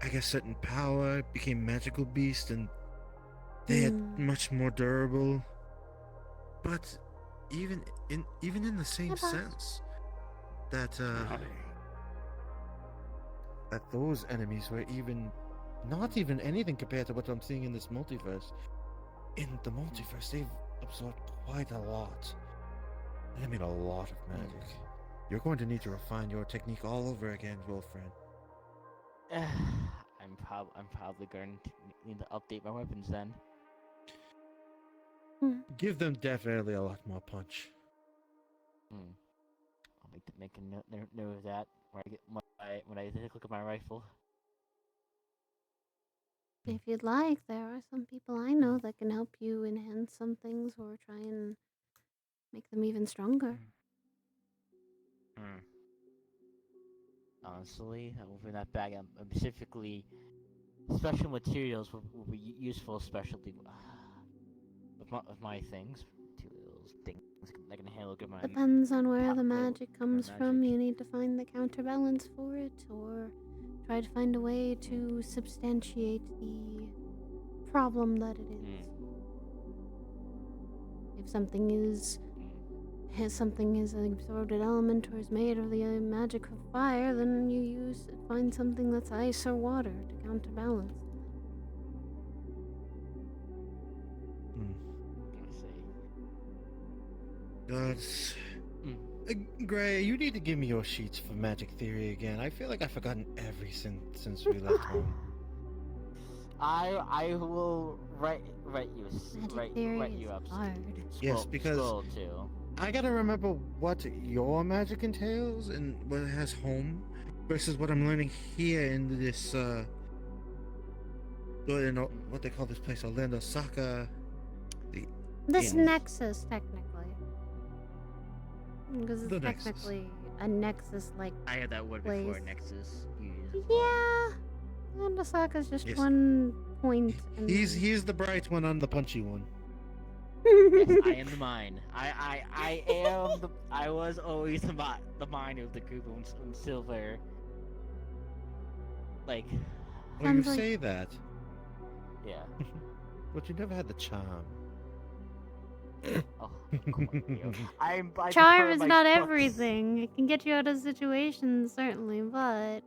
I guess, certain power became magical beasts, and they had much more durable. But even in the same sense, that that those enemies were not even anything compared to what I'm seeing in this multiverse. In the multiverse, they've absorbed quite a lot. I mean, a lot of magic. You're going to need to refine your technique all over again, Wilfred. I'm probably going to need to update my weapons then. Give them definitely a lot more punch. I'll make a note of that when I take a look at my rifle. If you'd like, there are some people I know that can help you enhance some things or try and make them even stronger. Honestly, I will bring that back. Specifically, special materials will be useful, especially with my things. Materials, things that can handle good my. Depends on where the magic comes from. You need to find the counterbalance for it, or try to find a way to substantiate the problem that it is. If something is an absorbed element or is made of the magic of fire, then you find something that's ice or water to counterbalance. That's... Gray, you need to give me your sheets for magic theory again. I feel like I've forgotten everything since we left home. I will write you up. Yes, because I gotta remember what your magic entails and what it has home versus what I'm learning here in this what they call this place, Orlando Saka. This nexus, technically. Because it's The technically a nexus-like I had that word place. before, nexus. Yeah. Andasaka's just one point. He's the bright one, I'm the punchy one. Yes, I am the mind. I was always the mind of the group when Silver. Like. Well, you say that. Yeah. But you never had the charm. Oh, come on, Charm is not everything. It can get you out of situations, certainly, but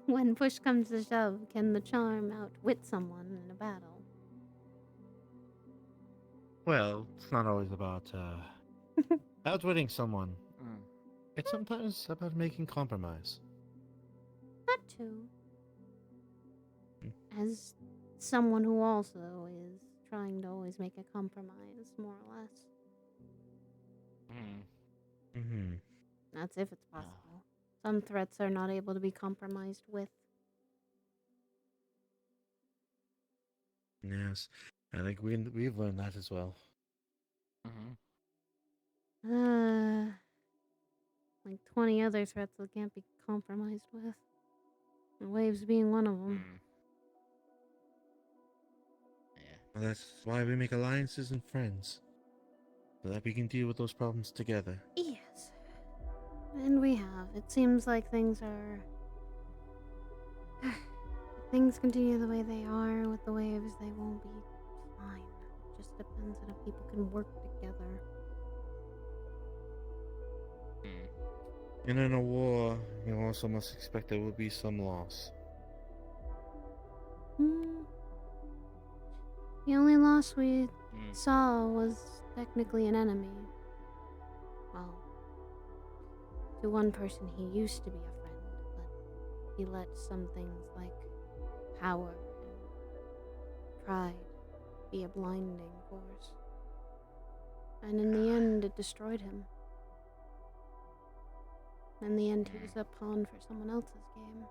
when push comes to shove, can the charm outwit someone in a battle? Well, it's not always about outwitting someone. It's sometimes about making compromise. That too. As someone who also is trying to always make a compromise, more or less. That's if it's possible. Some threats are not able to be compromised with. Yes, I think we've learned that as well. Like 20 other threats that can't be compromised with. And waves being one of them. Well, that's why we make alliances and friends. So that we can deal with those problems together. Yes. And we have. It seems like things are... If things continue the way they are with the waves, they won't be fine. It just depends on if people can work together. And in a war, you also must expect there will be some loss. The only loss we saw was technically an enemy. Well, to one person he used to be a friend, but he let some things like power and pride be a blinding force. And in the end, it destroyed him. In the end, he was a pawn for someone else's game.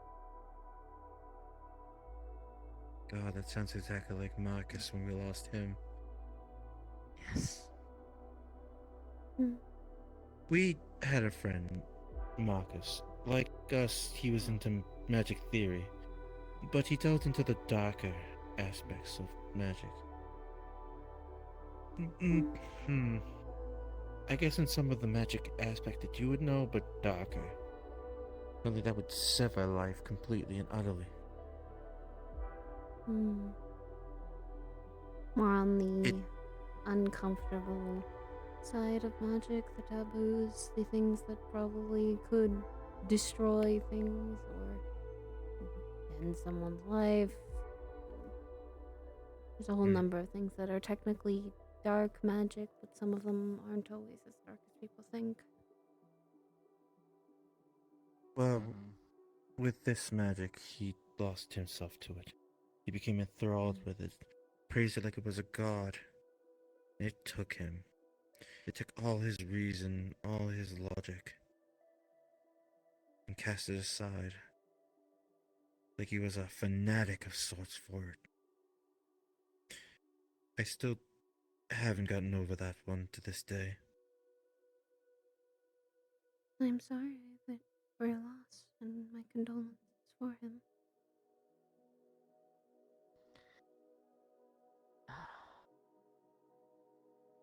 God, that sounds exactly like Marcus when we lost him. Yes. We had a friend, Marcus. Like us, he was into magic theory, but he delved into the darker aspects of magic. I guess in some of the magic aspect that you would know, but darker. Only that would sever life completely and utterly. More on the uncomfortable side of magic, the taboos, the things that probably could destroy things or end someone's life. There's a whole number of things that are technically dark magic, but some of them aren't always as dark as people think. Well, with this magic, he lost himself to it. He became enthralled with it, praised it like it was a god. It took him. It took all his reason, all his logic, and cast it aside. Like he was a fanatic of sorts for it. I still haven't gotten over that one to this day. I'm sorry that we're lost, and my condolences for him.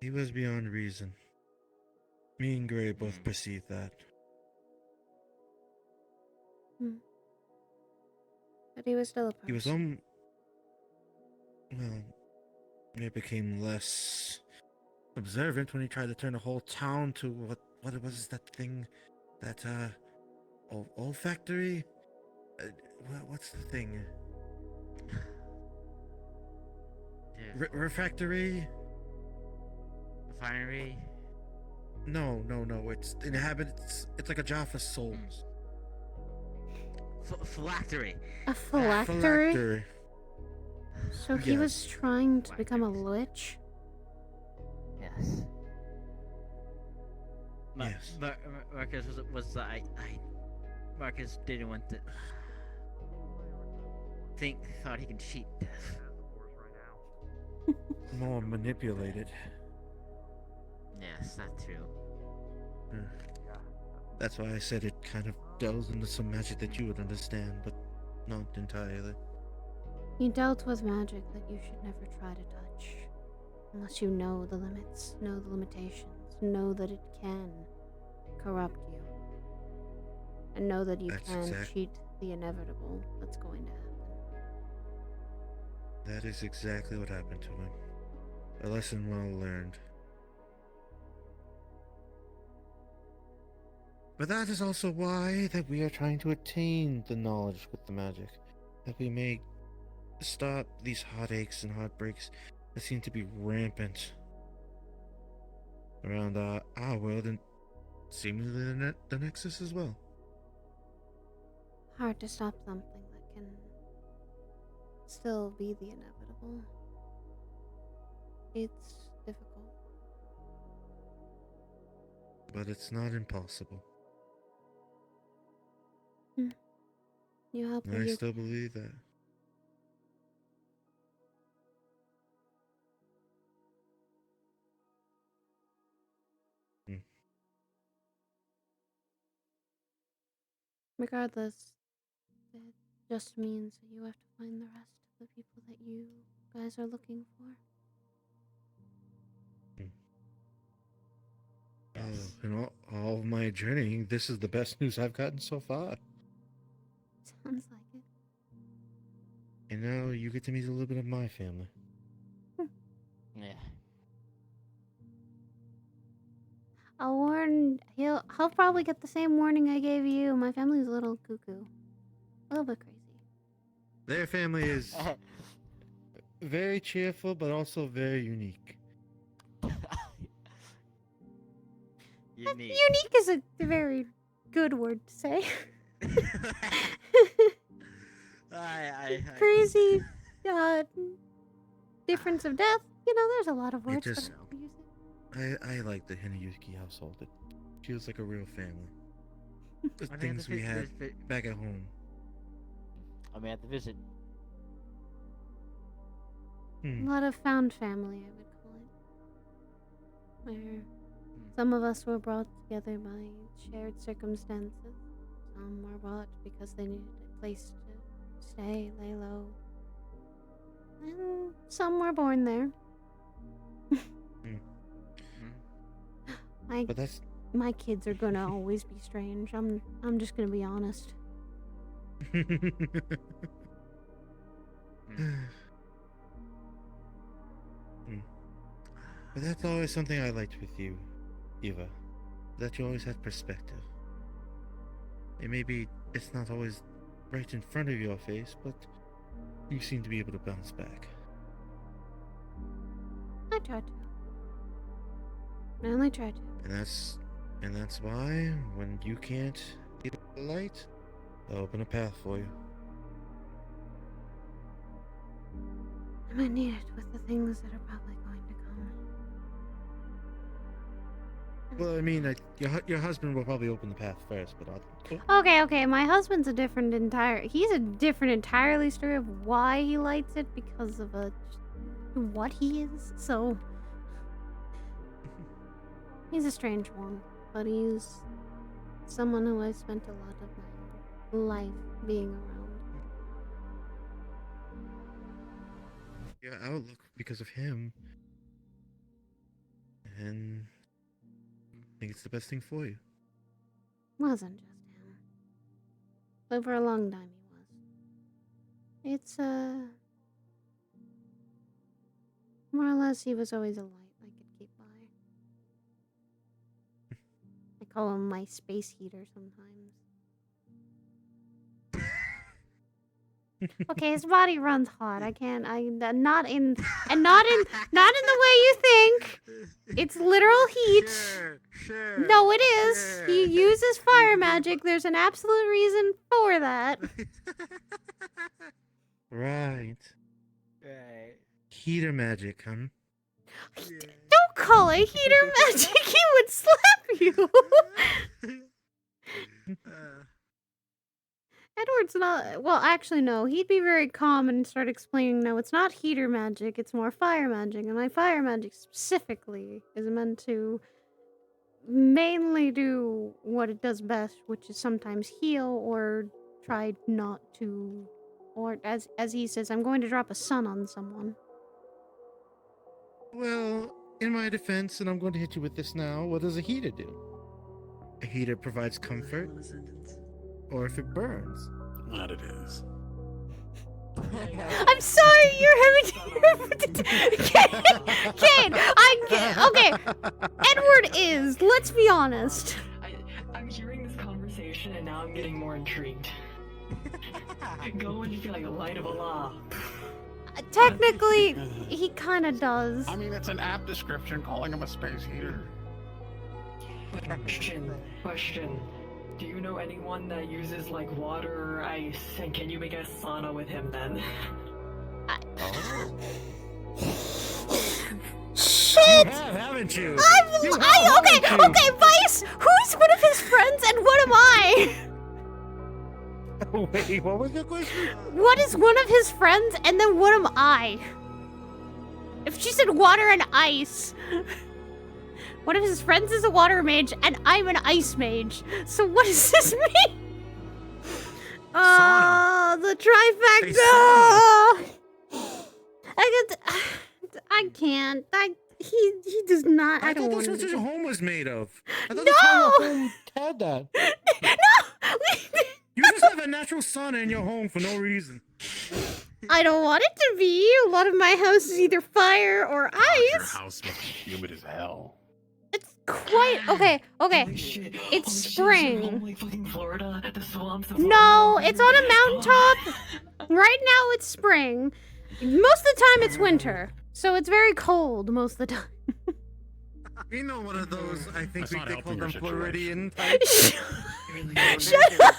He was beyond reason. Me and Gray both perceived that. But he was still a person. He was well, it became less observant when he tried to turn the whole town to what was that thing, that olfactory? What's the thing? Refractory? Refinery? No. It's inhabits. It's like a jar for souls. Phylactery. A phylactery? Phylactery. So he was trying to become a lich? Yes. Yes. Marcus was Marcus didn't want to thought he could cheat death. More manipulated. Yes, that's true. That's why I said it kind of delves into some magic that you would understand, but not entirely. He dealt with magic that you should never try to touch. Unless you know the limits, know the limitations, know that it can corrupt you. And know that you can cheat the inevitable that's going to happen. That is exactly what happened to him. A lesson well learned. But that is also why that we are trying to attain the knowledge with the magic. That we may stop these heartaches and heartbreaks that seem to be rampant around our world and seemingly the Nexus as well. Hard to stop something that can still be the inevitable. It's difficult. But it's not impossible. You help I still believe that. Regardless, it just means that you have to find the rest of the people that you guys are looking for. Yes. In all of my journeying, this is the best news I've gotten so far. Sounds like it. And now you get to meet a little bit of my family. Yeah. I'll warn. He'll probably get the same warning I gave you. My family's a little cuckoo, a little bit crazy. Their family is very cheerful, but also very unique. Unique. Unique is a very good word to say. Crazy, difference of death. You know, there's a lot of words. just- for using. I like the Hinayuki household. It feels like a real family. The I mean, things we had back at home. I mean, at the visit. A lot of found family, I would call it. Where some of us were brought together by shared circumstances. Some were brought because they needed a place to stay, lay low. And some were born there. But that's My kids are gonna always be strange. I'm just gonna be honest. But that's always something I liked with you, Eva. That you always had perspective. And maybe it's not always right in front of your face, but you seem to be able to bounce back. I try to. I only try to. And that's why when you can't get the light, I'll open a path for you. I might need it with the things that are probably going to come. Well, I mean, your husband will probably open the path first, but I'll. Okay. My husband's a different He's a different entirely story of why he lights it because of what he is. So he's a strange one, but he's someone who I spent a lot of my life being around. Your outlook because of him, and I think it's the best thing for you. Wasn't just him. But for a long time he was. It's, more or less he was always a light I could keep by. I call him my space heater sometimes. Okay, his body runs hot. Not in the way you think. It's literal heat. No, it is. He uses fire magic. There's an absolute reason for that. Right. Right. Heater magic, huh? Don't call it heater magic. He would slap you. Edward's not. Well, actually, no. He'd be very calm and start explaining, no, it's not heater magic, it's more fire magic. And my fire magic specifically is meant to mainly do what it does best, which is sometimes heal or try not to. Or, as he says, I'm going to drop a sun on someone. Well, in my defense, and I'm going to hit you with this now, what does a heater do? A heater provides comfort, or if it burns. That it is. I'm sorry, you're having to. Kane, okay. Edward is. Let's be honest. I'm hearing this conversation and now I'm getting more intrigued. Go and feel like a light of Allah. Technically, he kind of does. I mean, it's an apt description calling him a space heater. Question. Do you know anyone that uses like water or ice? And can you make a sauna with him then? Shit! You have, haven't you? Okay, Vice! Who's one of his friends and what am I? Wait, what was your question? What is one of his friends and then what am I? If she said water and ice. One of his friends is a water mage, and I'm an ice mage. So what does this mean? The trifecta! I can't. He does not. I don't thought want that's what to. your home was made of. I thought No! that's how your home had that. No! You just have a natural sauna in your home for no reason. I don't want it to be. A lot of my house is either fire or Your ice. house must be humid as hell. Quite okay. Okay. Holy shit. It's Holy shit, spring. home like fucking Florida, the swamps of No, Florida. it's on a mountaintop. Right now it's spring. Most of the time it's winter. So it's very cold most of the time. You know, one of those, I think That's not they call helping them your Floridian situation. types. Shut up!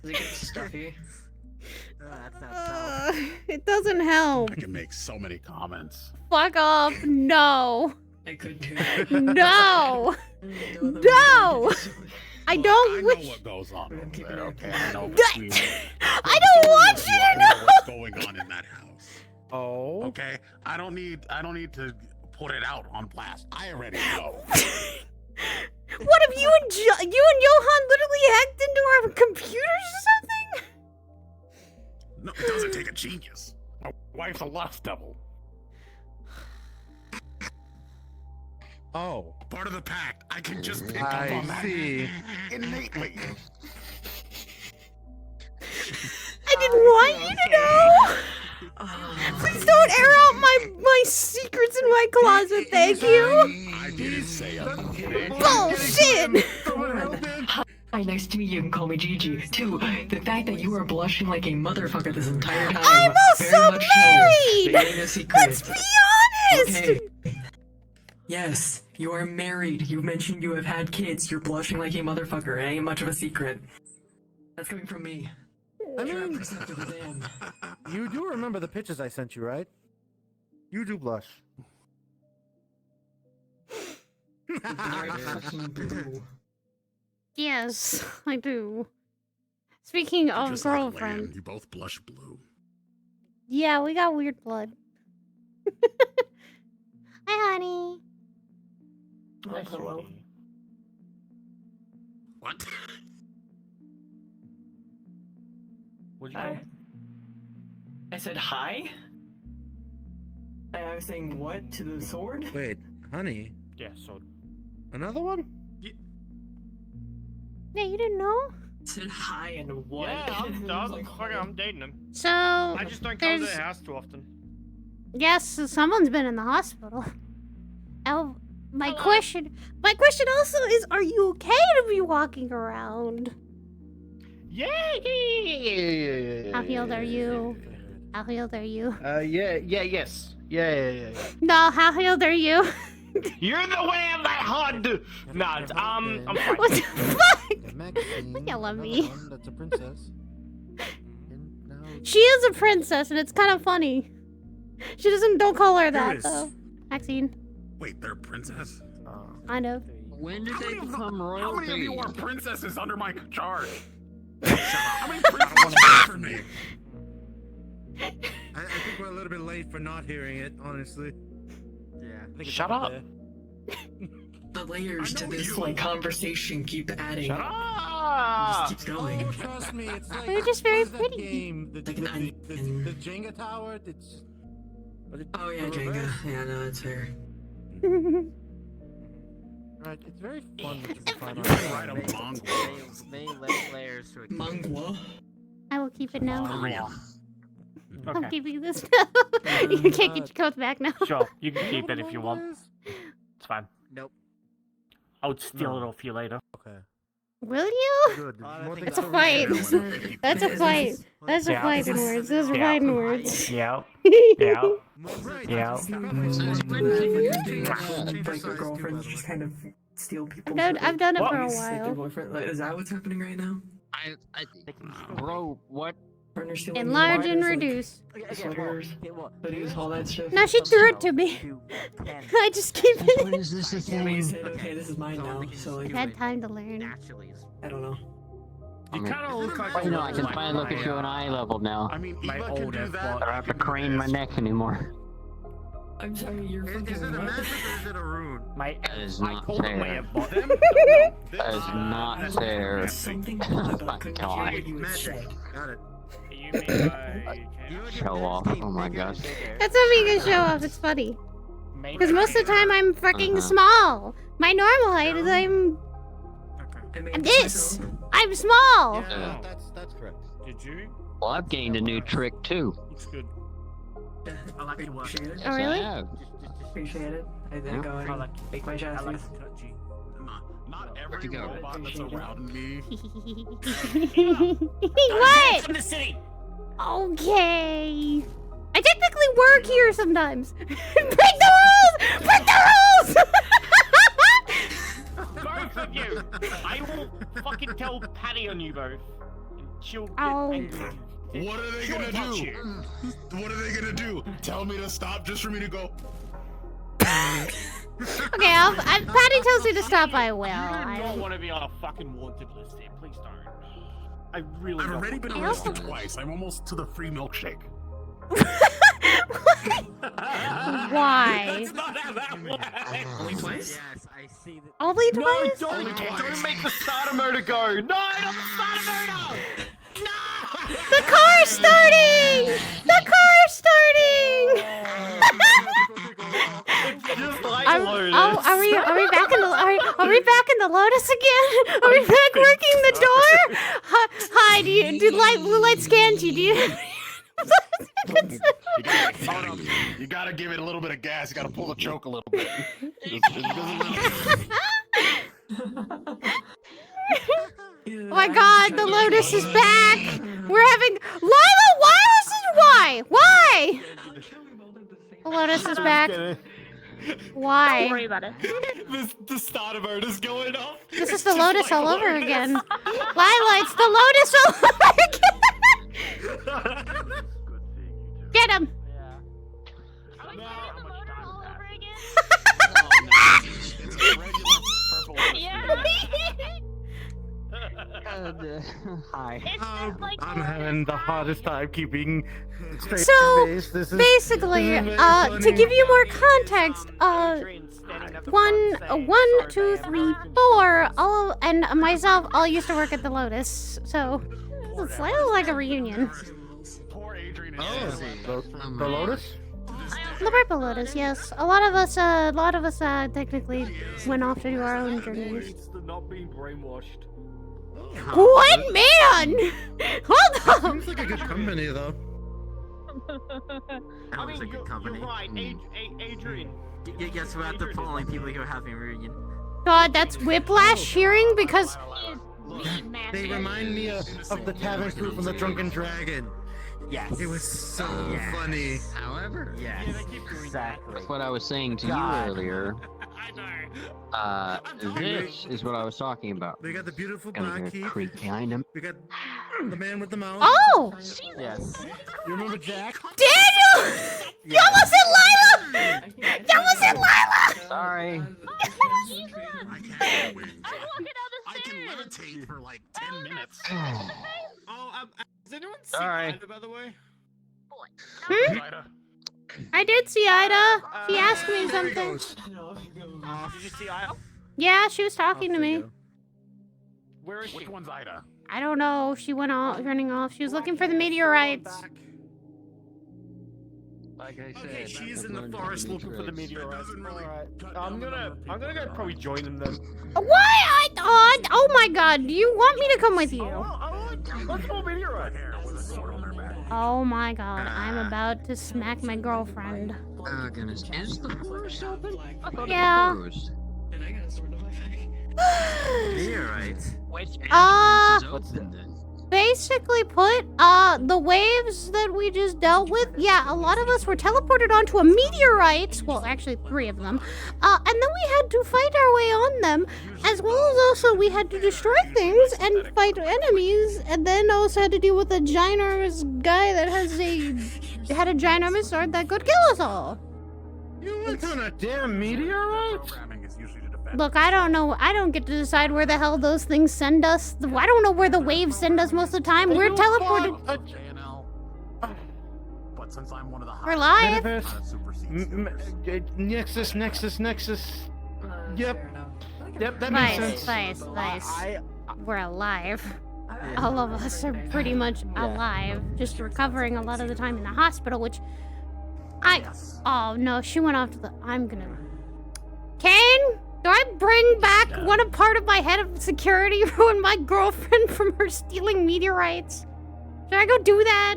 Does it get stuffy? It doesn't help. I can make so many comments. Fuck off. No. I could too. No. No. I don't I wish. know what goes on over there, okay? I know I don't want you to know. what's going on in that house. Oh. Okay? I don't need to put it out on blast. I already know. What if you and Johan literally hacked into our computers or something? No, it doesn't take a genius. My wife's a lust devil. Oh. Part of the pact. I can just pick I up on that see. innately. I didn't want you to know. Please don't air out my secrets in my closet, thank you. I didn't say a Bullshit. Hi, nice to meet you. You can call me Gigi. 2, the fact that you are blushing like a motherfucker this entire time. I'm very also much married. So, no secret. Let's be honest. Okay. Yes, you are married. You mentioned you have had kids. You're blushing like a motherfucker. It ain't much of a secret. That's coming from me. I mean, Damn. you do remember the pictures I sent you, right? You do blush. Yes, I do. Speaking of Just like girlfriend, Lan, you both blush blue. yeah, we got weird blood. Hi, honey. Hi, hello. What? What'd you Hi. I said hi? I was saying what to the sword? Wait, honey, Yeah, so another one? Yeah, you didn't know? I said hi and what? yeah, Like, I'm dating him. So I just don't come to there's the house too often. yes, someone's been in the hospital. Oh, my question also is, are you okay to be walking around? Yeah. How healed are you? How healed are you? Yes. Yeah. No, how healed are you? You're the way of my heart. No, I'm fine. What the fuck? Yell at me. That's a princess. She is a princess, and it's kind of funny. She don't call her that is? though. Maxine, Wait, they're a princess? kind of. When did they become How many of you royalty? are princesses under my charge? How many princesses for me? I think we're a little bit late for not hearing it, honestly. Yeah. Shut up. The layers to this like conversation keep adding. Shut It up. just keeps going. Oh, trust me, it's like They're just very what is that pretty. game? The Jenga tower. It's Oh yeah, Jenga. Yeah, no, it's fair. right. It's very fun to find You on. can ride a mongrel. Many layers to it. Mangwa. I will keep it now. I'm Okay. keeping this now. You can't get your coat back now. Sure, you can keep it if you want. It's fine. Nope. I would steal it off you later. Okay. Will you? Good. More That's a things fight. to That's a fight. That's a Yeah. fight in words. Those are Yeah. fighting words. Yeah. Yeah. Yeah. Like your girlfriends just kind of steal people. I've done it What? for a Like your while. boyfriend. Like, is that what's happening right now? Bro, what? Partner stealing Enlarge and sweaters, like, reduce. Sweaters, hoodies, all that shit. No, she threw it to me. I just keep When it. is this a Yeah, but you thing? said, okay, this is mine now. So like, I've had time to learn. I don't know. You kind of look like You know, I can finally look at you on eye level now. I mean, My Eva can old do F that. I don't have to crane my neck anymore. I'm sorry, you're Is fucking it a what? magic or is it a rune? That is I not told him my fair. F Them? That is not fair. Something Oh odd, but my I couldn't God. hear what you had said. Got it. You mean by Show off. Oh my gosh. That's not being a show off. It's funny. Because most of the time I'm freaking Uh-huh. small. My normal height is I'm This! I'm small! Yeah, that's correct. Did you? Well, I've gained a new trick too. Looks good. I like to watch it. Oh, really? I have. Appreciate it. I then go and make my chassis. Not every you go? robot that's around me. What? From the city. Okay. I technically work here sometimes. Break the rules! Break the rules! Both of you! I will fucking tell Patty on you both. And she'll get Oh. angry. What are they She'll gonna touch do? you. What are they gonna do? Tell me to stop just for me to go? Okay, Patty tells me to stop, I will. You do I not want to be on a fucking wanted list here. Please don't. I really I've don't already want been to. arrested twice. I'm almost to the free milkshake. Why? That's not how that works. Only twice? Yes, I see that. Only No, twice? don't make the starter motor go. No, not the starter motor. The car's starting! The car's starting! Just like Are we back in the Lotus again? Are we back working the door? Hi, do light blue light scans you? Do you? You gotta give it a little bit of gas. You gotta pull the choke a little bit. Oh my God, the Lotus is back! We're having Lila. Why? The Lotus is back. Why? Don't worry about it. The starter motor's going off. This is the Lotus all over again. Lila, it's the Lotus all over again. Get him. Are we starting the motor all over again? Yeah. Hi. I'm having the hardest time keeping straight So face. This is basically, to give you more context, 1, 2, 3, 4, all and myself all used to work at the Lotus, so it's slightly like a reunion. The Lotus? The Purple Lotus, yes. A lot of us technically went off to do our own journeys. Not being brainwashed. What man? Hold up. Seems like a good company, though. That was a good company. You're right, Adrian. Yes, we're at the following people who are having a reunion. God, that's whiplash hearing because They remind me of the tavern crew from the Drunken Dragon. Yes. It was so funny. However, yes, exactly. that's what I was saying to you earlier. This is what I was talking about. We got the beautiful Gonna black hear keep. creak behind him. We got the man with the mouth. Oh! Yes. You remember Jack? Daniel! You almost hit Lila! You almost hit Lila! Sorry. I can levitate for like 10 minutes. Has anyone seen Sorry. Ida, by the way? Hmm? I did see Ida. She asked me something. Did you see Ida? Yeah, she was talking to me. Where is she? Which one's Ida? I don't know. She went off, running off. She was looking for the meteorites. Like I said, Okay, she's I've in the learned forest new looking for the tricks. meteorites. Alright. I'm gonna go probably join them then. Why? Oh my God! Do you want me to come with you? Let's go meteorite. Oh my God! I'm about to smack my girlfriend. Oh goodness, is the forest open? I thought Yeah. it was closed. Meteorite. Which Uh, entrance is open then? Basically put, the waves that we just dealt with, yeah, a lot of us were teleported onto a meteorite, well, actually 3 of them, and then we had to fight our way on them, as well as also we had to destroy things and fight enemies, and then also had to deal with a ginormous guy that had a ginormous sword that could kill us all. You went on a damn meteorite? Look, I don't know. I don't get to decide where the hell those things send us. I don't know where the waves send us most of the time. We're teleported. But since I'm one of the We're live. Nexus. Yep, that makes sense. Vice. We're alive. All of us are pretty much alive. Just recovering a lot of the time in the hospital, which Oh, no, she went off to the... I'm gonna... Kane? Do I bring back one part of my head of security who and my girlfriend from her stealing meteorites? Should I go do that?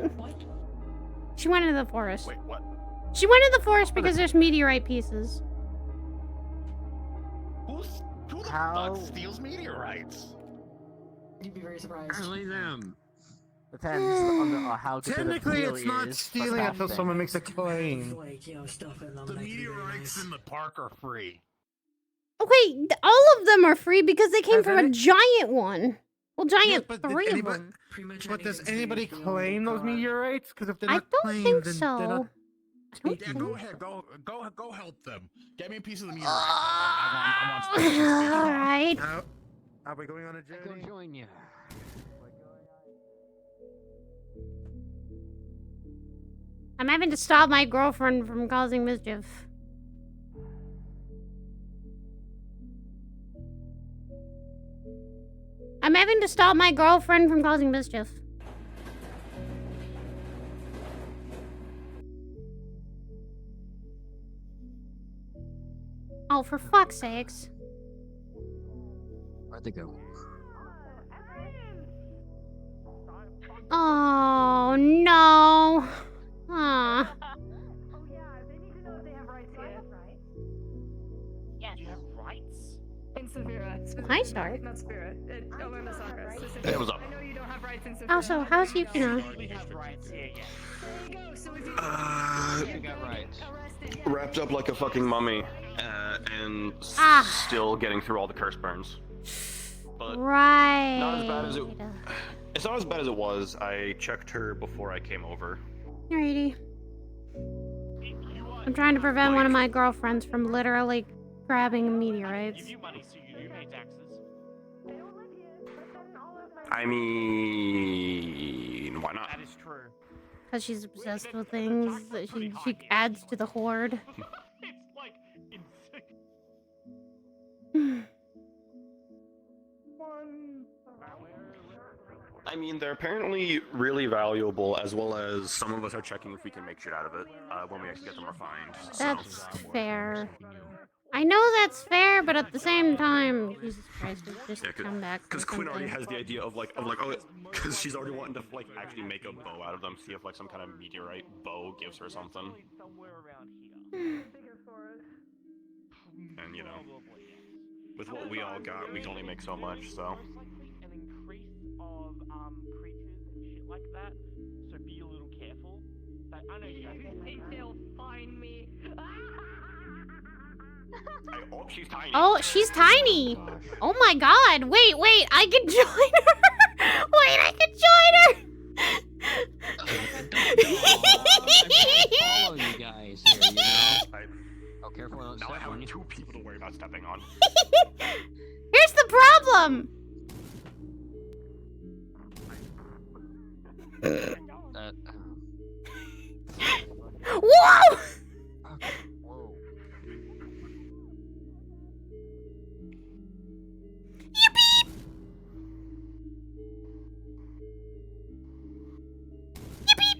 She went into the forest. Wait, what? She went into the forest because there's meteorite pieces. Who the fuck steals meteorites? You'd be very surprised. Apparently them. Depends on how good of a Technically, deal it's it not is for stealing until crafting. someone makes a claim. Like, you know, stuff in them. The that could be very meteorites nice. in the park are free. Okay, all of them are free because they came from a giant one. Well, giant but three of anybody, them. but does anybody claim those meteorites? Because if they're I not don't claimed, think then so. they're not. Yeah, go ahead. Go help them. Get me a piece of the meteorite. I want All right. Are we going on a journey? Go join you. I'm having to stop my girlfriend from causing mischief. I'm having to stop my girlfriend from causing mischief. Oh, for fuck's sakes. Where'd they go? Oh, no. Aw. Yes. Do you have rights? In Severa. Hi, Star. Not Severa. Orlando Soccer. Hey, what's up? I know you don't have rights in Severa. Also, how's Yukino? We have rights here, yes. There you go. So if you got rights. Wrapped up like a fucking mummy, and still getting through all the curse burns. But Right. not as bad as it. It's not as bad as it was. I checked her before I came over. Alrighty. I'm trying to prevent one of my girlfriends from literally grabbing meteorites. Give you money so you pay taxes. I mean, why not? That is true. Because she's obsessed with things that she adds to the horde. It's like I mean, they're apparently really valuable, as well as some of us are checking if we can make shit out of it when we actually get them refined. That's fair. I know that's fair, but at the same time, Jesus Christ, just come back. Because Quinn already has the idea of like, oh, because she's already wanting to like actually make a bow out of them, see if like some kind of meteorite bow gives her something. And you know, with what we all got, we can only make so much. So. an increase of creatures and shit like that. So be a little careful. But I know you guys. they'll find me. Oh, she's tiny. Oh, she's tiny. Oh my god. Wait, I can join her. Wait, I can join her. Follow you guys here, you know? Oh, careful. Now I have 2 people to worry about stepping on. Here's the problem. Whoa! Yippee! Yippee!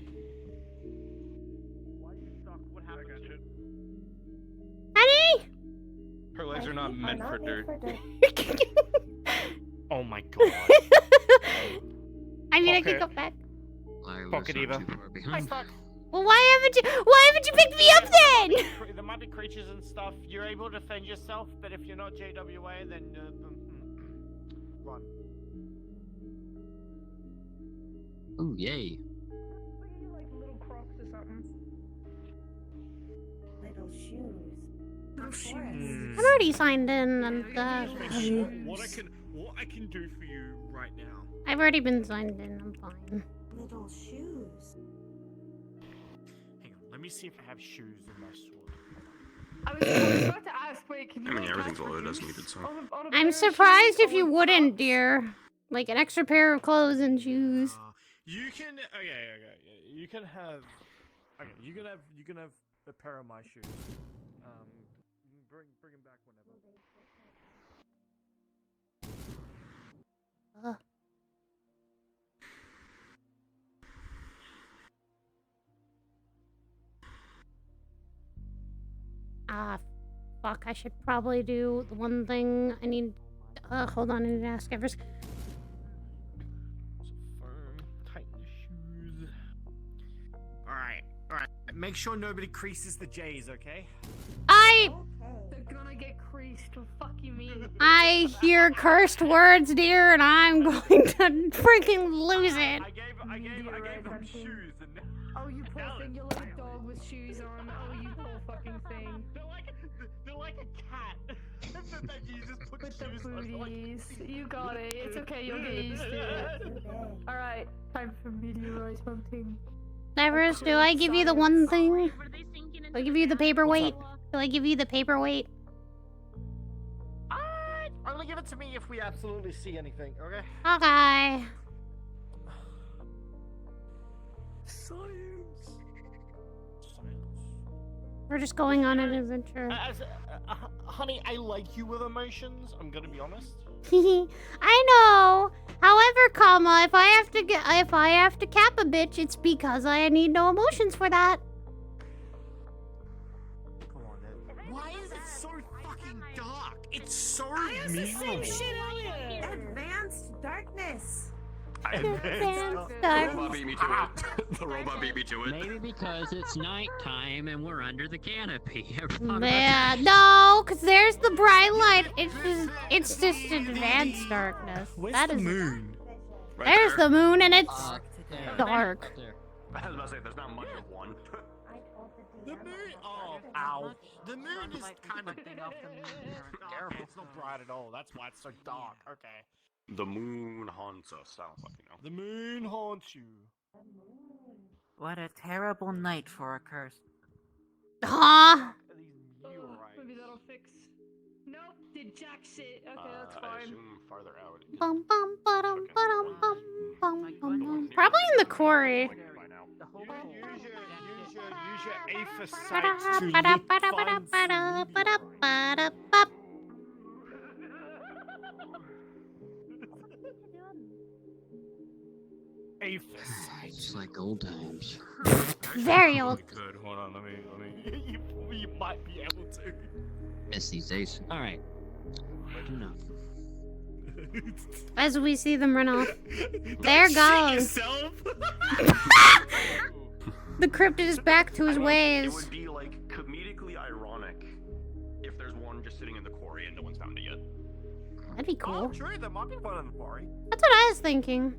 Honey? Her legs are not meant for dirt. Oh my god. I mean, I Okay. can go back. Pocket Eva. Hi, Stock. Well, why haven't you picked me up then? There might be creatures and stuff. You're able to defend yourself, but if you're not JWA, then run. Ooh, yay. Like little Crocs or something. Little shoes. I'm already signed in and What I can do for you right now. I've already been signed in. I'm fine. Little shoes. Hang on, let me see if I have shoes in my sword. I was about to ask, wait, can I you mean, like, everything's catch loaded as produce needed, so. on a pair I'm of surprised shoes if you or wouldn't, dear. Like an extra pair of clothes and shoes. You can you can have you can have a pair of my shoes. Bring them back whenever. Fuck, I should probably do the one thing I need. Hold on, I need to ask Everest. Firm, tighten the shoes. Alright, alright. Make sure nobody creases the J's, okay? They're gonna get creased. What the fuck you mean? I hear cursed words, dear, and I'm going to freaking lose it. I gave them shoes and... Oh, you poor thing. You're like a dog with shoes on. Oh, you poor fucking thing. They're like a cat. You just put With the shoes on, booties. You got it. It's okay. You'll get used to it. Alright, time for meteorite hunting. Everest, do I give you the one thing? Do I give you the paperweight? Do I give you the paperweight? Only give it to me if we absolutely see anything, okay? Okay. Science. We're just going on an adventure. Honey, I like you with emotions. I'm gonna be honest. I know. However, comma, if I have to cap a bitch, it's because I need no emotions for that. Come on, then. Why is it so fucking dark? It's so It's the same miserable. shit earlier. Advanced darkness. The robot beat me to it. The robot beat me to it. Maybe because it's nighttime and we're under the canopy. Yeah, no, cause there's the bright light. It's just advanced darkness. Where's the moon? There's the moon and it's dark. I was about to say, there's not much of one. The moon. Oh, ow. The moon is kind of Careful, it's not bright at all. That's why it's so dark. Okay. The moon haunts us. Sounds like, you know. The moon haunts you. What a terrible night for a curse. Huh? Maybe that'll fix. Nope, did jack shit. Okay, that's I fine. assume farther out. Bum bum ba-dum ba-dum bum bum bum bum. Probably in the quarry. Use your Aether sight to look It's like old times. Very old. Good. Hold on. Let me. You might be able to. Miss these days. All right. Good enough. As we see them run off. There goes. The cryptid is back to his It ways. would be like comedically ironic if there's one just sitting in the quarry and no one's found it yet. That'd be cool. Oh, sure, there might be one in the quarry. That's what I was thinking.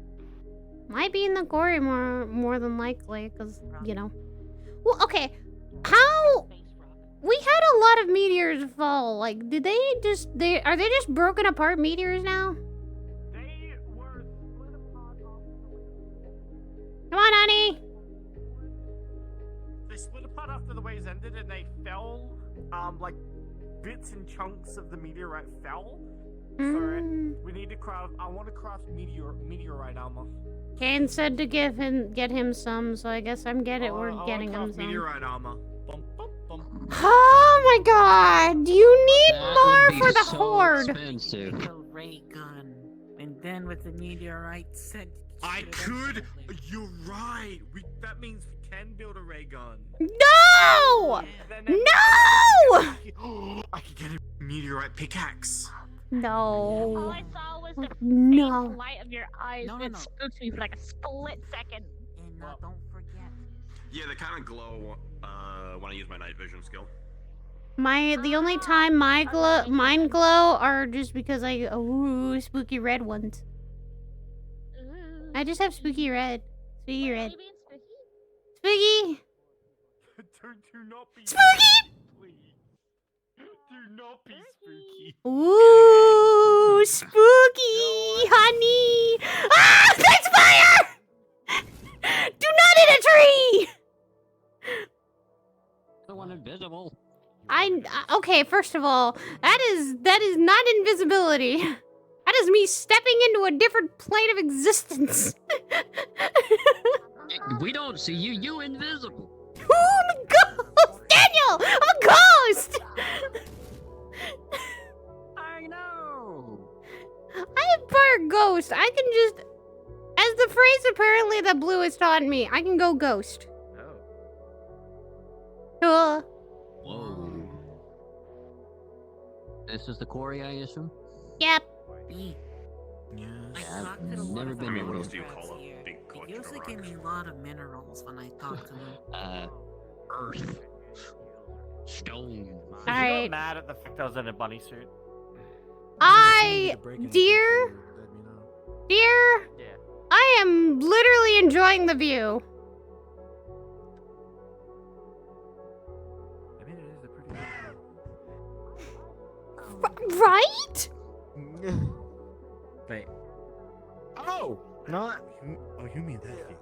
Might be in the quarry more than likely, because, you know. Well, okay. How... We had a lot of meteors fall. Like, are they just broken apart meteors now? Come on, honey. They split apart after the waves ended and they fell, like bits and chunks of the meteorite fell. So we need to craft, I want to craft meteorite armor. Kane said to get him some, so I guess we're getting him some. Meteorite armor. Bum, bum, bum. Oh my god! You need That more would for be the so horde! expensive. A ray gun. And then with the meteorite set. I could. You're right. That means we can build a ray gun. No! No! I could get a meteorite pickaxe. All No. I saw was the No. faint light of your eyes that spooked me for like a split second. And don't forget. Yeah, they kind of glow when I use my night vision skill. The only time mine glow are just because spooky red ones. I just have spooky red. Spooky red. Spooky! Do not be Spooky! please. Do not be spooky. Ooh, spooky, honey! Ah, that's fire! Do not hit a tree! The one invisible. Okay, first of all, that is not invisibility. That is me stepping into a different plane of existence. We don't see you. You invisible. Ooh, I'm a ghost! Daniel! I'm a ghost! I know. I am part ghost. I can just... As the phrase apparently that Blue has taught me, I can go ghost. Whoa. This is the quarry, I assume? Yep. Yeah. I've never been there. What else yet. do you call a big They collection usually of give rocks? me a lot of minerals when I talk to them. Earth. Stone. Alright. Mad at the fact I was in a bunny suit. Dear, I am literally enjoying the view. I mean, it is a pretty Right? Wait. Oh! Not. Oh, you mean that view.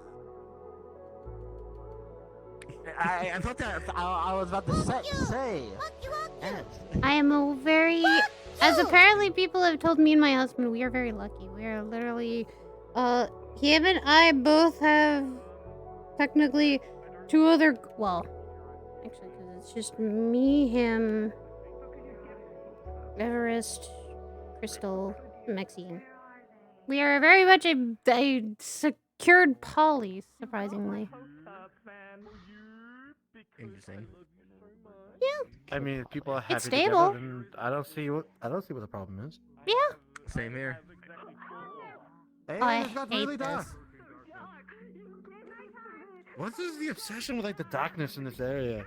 I thought that I was about to say. I am a very, as apparently people have told me and my husband, we are very lucky. We are literally, him and I both have technically two other, well, actually, because it's just me, him, Everest, Crystal, Mexican. We are very much a secured poly, surprisingly. Interesting. Yeah. I mean, if people are happy It's together, stable. then I don't see what the problem is. Yeah. Same here. Hey, Oh, I it's not hate really dark. this. What is the obsession with like the darkness in this area?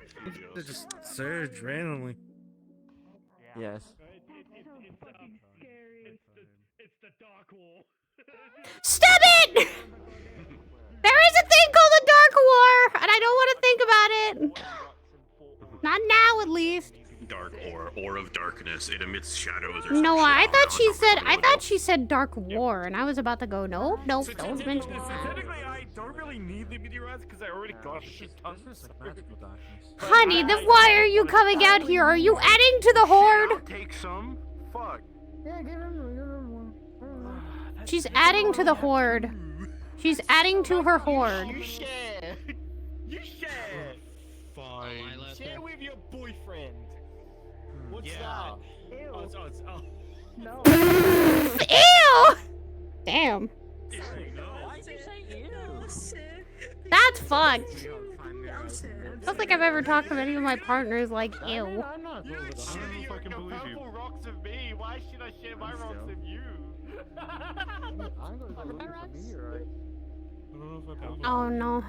They just surge randomly. Yes. Stop it! There is a thing called a Dark War, and I don't want to think about it. Not now, at least. Dark ore of darkness. It emits shadows or No, some I shit. thought she said Dark War, and I was about to go, no, don't mention that. Technically, I don't really need the meteorites because I already got a shit ton. Honey, then why are you coming out here? Are you adding to the horde? Take some. Fuck. Yeah, give him one. She's adding to the horde. She's adding to her horde. You share. You share. Fine. Share with your boyfriend. What's Yeah. that? Ew. Oh. No. Ew! Damn. Why'd you say ew? That's fucked. I don't think I've ever talked to any of my partners like ew. I'm not cool with it. I don't fucking believe you. Purple rocks of me. Why should I share my rocks with you? I'm gonna go look at the meteorite. I don't know if I purple. Oh no.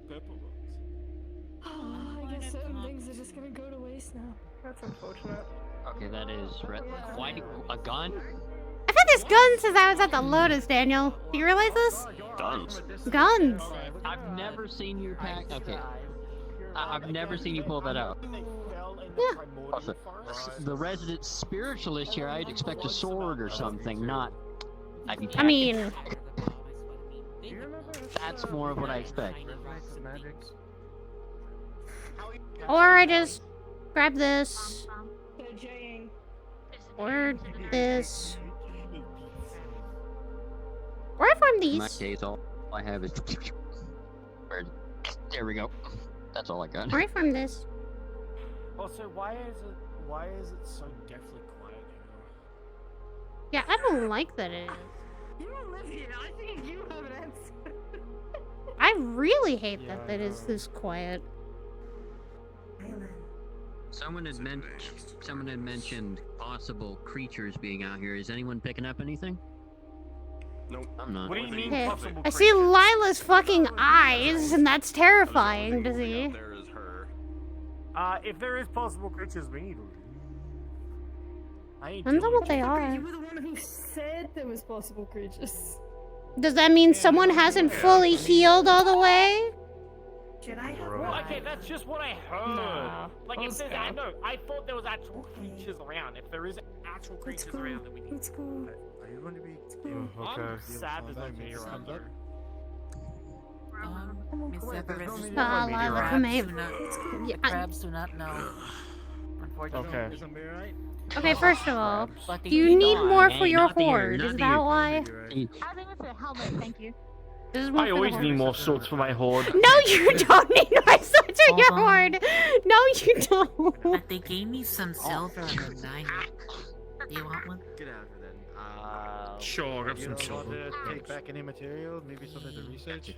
Purple rocks. I guess certain things are just gonna go to waste now. That's unfortunate. Okay, that is why a gun? I've had this gun since I was at the Lotus, Daniel. Do you realize this? Guns. Guns. I've never seen you pack. Okay, I've never seen you pull that out. Yeah. The resident spiritualist here, I'd expect a sword or something, not. I mean, that's more of what I expect. or I just grab this. Or this. Or I farm In my these. case, all I have is. There we go. That's all I got. Or I farm this. Also, why is it so deathly quiet Yeah, I don't like that it is. You don't live here. I think you have an answer. I really hate that it is this quiet. Someone had mentioned possible creatures being out here. Is anyone picking up anything? Nope. I'm not. What do you mean Okay. possible I see Lila's fucking eyes, and that's terrifying to see. There is her. If there is possible creatures, we need to leave. I ain't Depends on what they You are. were the one who said there was possible creatures. Does that mean someone hasn't fully healed all the way? Should I have Well, okay, that's just what I heard. Nah. Like, if Let's there's, go. no, I thought there was actual creatures around. If there is actual creatures around, then we need Let's go. Are you going to be? I'm sad there's no meteorite there. Miss Everest. Ah, Lila, come here. Yeah, The crabs do not know. Unfortunately. Okay. Okay, first of all, But they do you feed need on. more Hey, for your not the ear, horde? not Is the that ear. why? I think it's a helmet, thank you. This is more I for the always horde. need more swords for my horde. No, you don't need my sword for your Hold on. horde. No, you don't. But they gave me some silver and a diamond. Do you want one? Get out of here then. Sure, I'll grab You some don't want silver. to take back any material? Maybe something to research?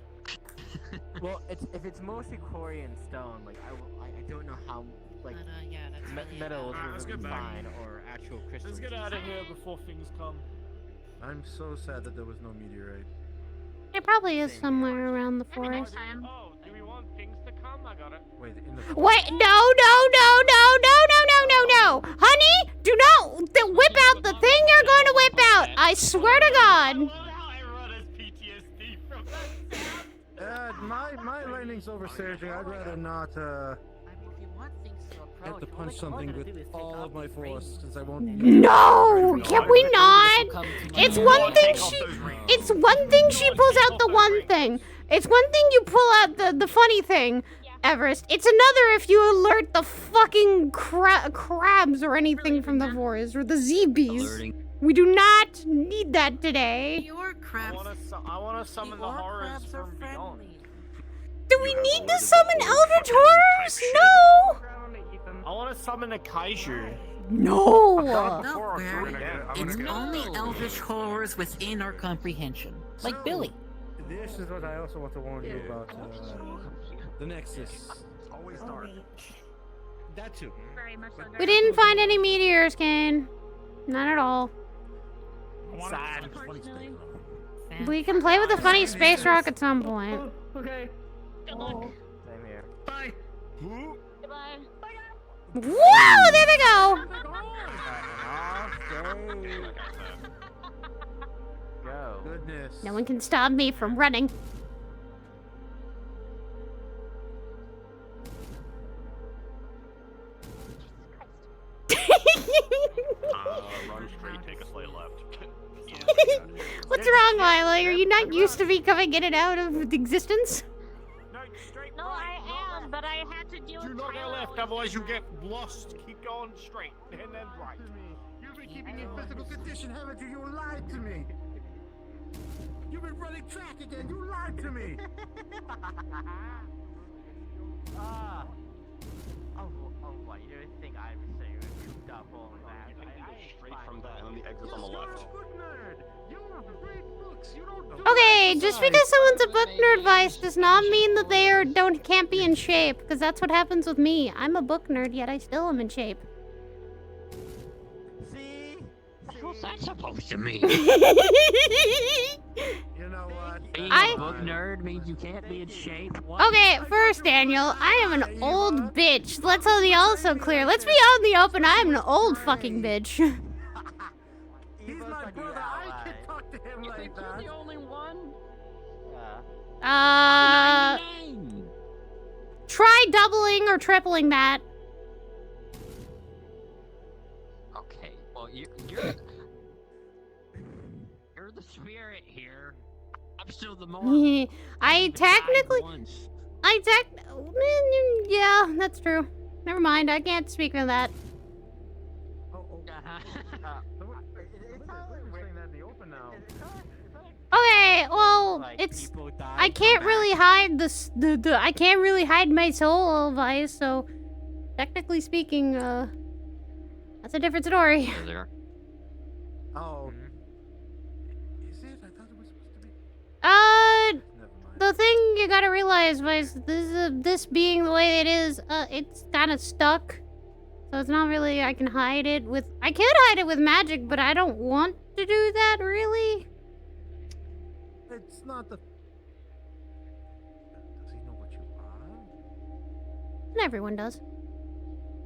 Well, if it's mostly quarry and stone, like I don't know how like yeah, that's really metals Alright, let's would get be back. fine, or actual crystals. Let's get out of here before things come. I'm so sad that there was no meteorite. It probably is somewhere around the forest. Oh, do we want things to come? I got it. Wait, in the Wait, no. Honey, do not whip out the thing you're going to whip out. I swear to God. My lightning's oversurging. I'd rather not have to punch something with all of my force since I won't. No, can we not? It's one thing she pulls out the one thing. It's one thing you pull out the funny thing, Everest. It's another if you alert the fucking crabs or anything from the forest or the zeebies. We do not need that today. Your crabs. I want to summon the horrors from beyond. Do we need to summon eldritch horrors? No. I want to summon a kaiju. No. No, it's only eldritch horrors within our comprehension, like Billy. This is what I also want to warn you about. The Nexus. Always dark. That too. We didn't find any meteors, Kane. Not at all. Sad. We can play with a funny space rock at some point. Okay. Good luck. Same here. Bye. Goodbye. Whoa! There they go. Go. Goodness. No one can stop me from running. Run straight, take a slight left. What's wrong, Lila? Are you not used to me coming in and out of existence? No, I am, but I had to deal Do with not go Tyler. left, otherwise you'll get lost. Keep going straight, and then right. You've been keeping me in physical condition, haven't you? You lied to me. You've been running track again. You lied to me. Ah. Oh, what? You didn't think I was saying you cooped up all of that? Straight from that, and then the exit's on the left. Okay, just because someone's a book nerd vice does not mean that they can't be in shape, because that's what happens with me. I'm a book nerd, yet I still am in shape. What's that supposed to mean? You know what? Being a book nerd means you can't be in shape? What? Okay, first, Daniel, I am an old bitch. Let's be also clear. Let's be out in the open. I'm an old fucking bitch. He's my brother. I can talk to him like that. You're the only one? Try doubling or tripling that. Okay, well, you're the spirit here. I'm still the more. Yeah, that's true. Never mind, I can't speak for that. Okay, well, I can't really hide I can't really hide my soul vice, so technically speaking, that's a different story. Oh. Is it? I thought it was supposed to be. The thing you gotta realize, Vice, this being the way it is, it's kind of stuck. So it's not really, I can hide it with, I could hide it with magic, but I don't want to do that, really. It's not the. Does he know what you are? Not everyone does.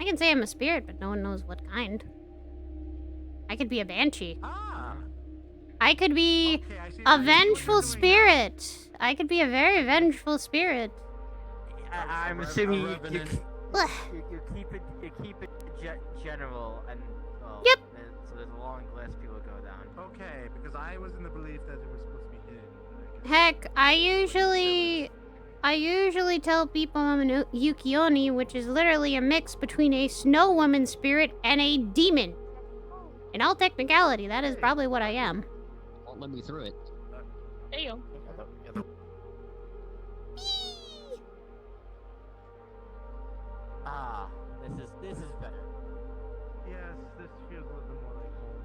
I can say I'm a spirit, but no one knows what kind. I could be a banshee. I could be a vengeful spirit. I could be a very vengeful spirit. I'm assuming you keep it general and. Well, yep. So there's a long list people go down. Okay, because I was in the belief that it was supposed to be hidden. Heck, I usually tell people I'm a Yuki-Oni, which is literally a mix between a snow woman spirit and a demon. In all technicality, that is probably what I am. Won't let me through it. There you go. Ah, this is better. Yes, this feels a little bit more like home.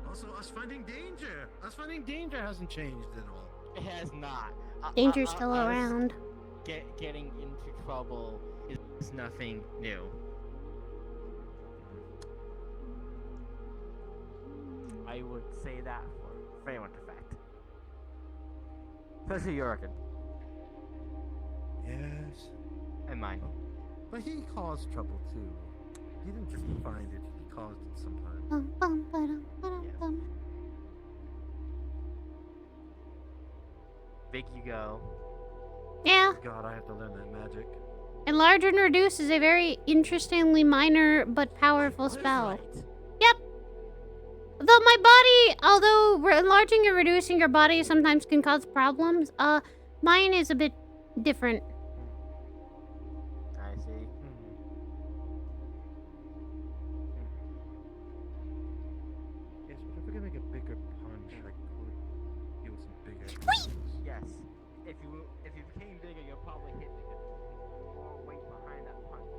Also, us finding danger. Us finding danger hasn't changed at all. It has not. Danger's still Us around. Getting into trouble is nothing new. I would say that for anyone to fact. Especially Jurgen. Yes. And mine. But he caused trouble too. He didn't just find it, he caused it sometimes. Bum, bum, ba-dum, ba-dum, bum. Big you go. Yeah. God, I have to learn that magic. Enlarge and reduce is a very interestingly minor but powerful spell. Yep. Although enlarging and reducing your body sometimes can cause problems, mine is a bit different. I see. Yes, but if we're gonna make a bigger punch, I could deal with some bigger. Yes. If you became bigger, you'll probably hit more weight behind that punch.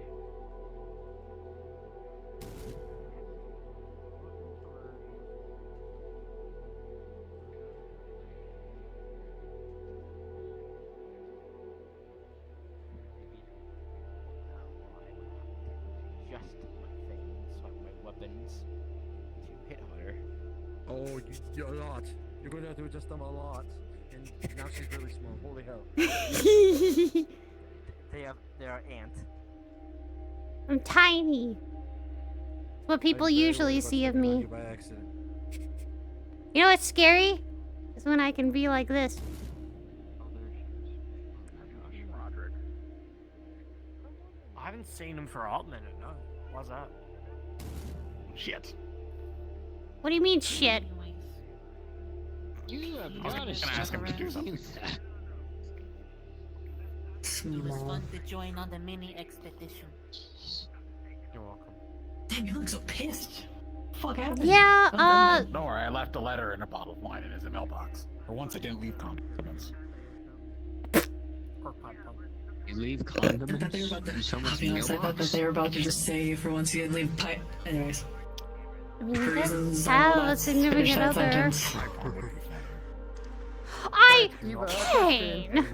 Just my things, like my weapons, to hit harder. Oh, a lot. You're gonna have to adjust them a lot. And now she's really small. Holy hell. They are ants. I'm tiny. It's what people usually see of me. By accident. You know what's scary? Is when I can be like this. Roderick. I haven't seen him for a hot minute, no. Why's that? Shit. What do you mean, shit? You have I was gonna ask him to do something. It was fun to join on the mini expedition. You're welcome. Damn, you look so pissed. Fuck happened? Yeah, Don't worry, I left a letter and a bottle of wine in his mailbox. For once, I didn't leave condiments. You leave I thought they were condiments about to. in I'll someone's be honest, I thought that mailbox? they were about to just say for once you leave pipe. Anyways. I mean, you Reasons just and all have a that. significant Finish that other. sentence. Kane!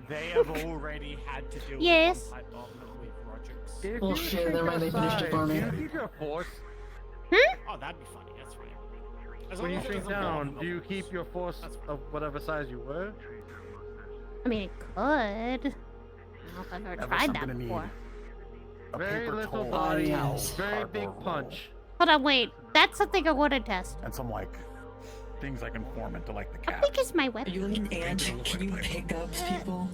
They have already had to deal Yes. with one type of with Roderick's. Bullshit, they're right, they finished it for me. Do you keep your force? Oh, that'd be funny, that's right. As When long you as it shrink doesn't down, involve do you keep your force of whatever size you were? I mean, it could. I don't know if I've ever tried that before. Very little towel, body, yes. very big punch. Hold on, wait. That's something I want to test. And some, like, things I can form into, like, the How cat. big is my Are weapon? you like an ant? Can you pick up people?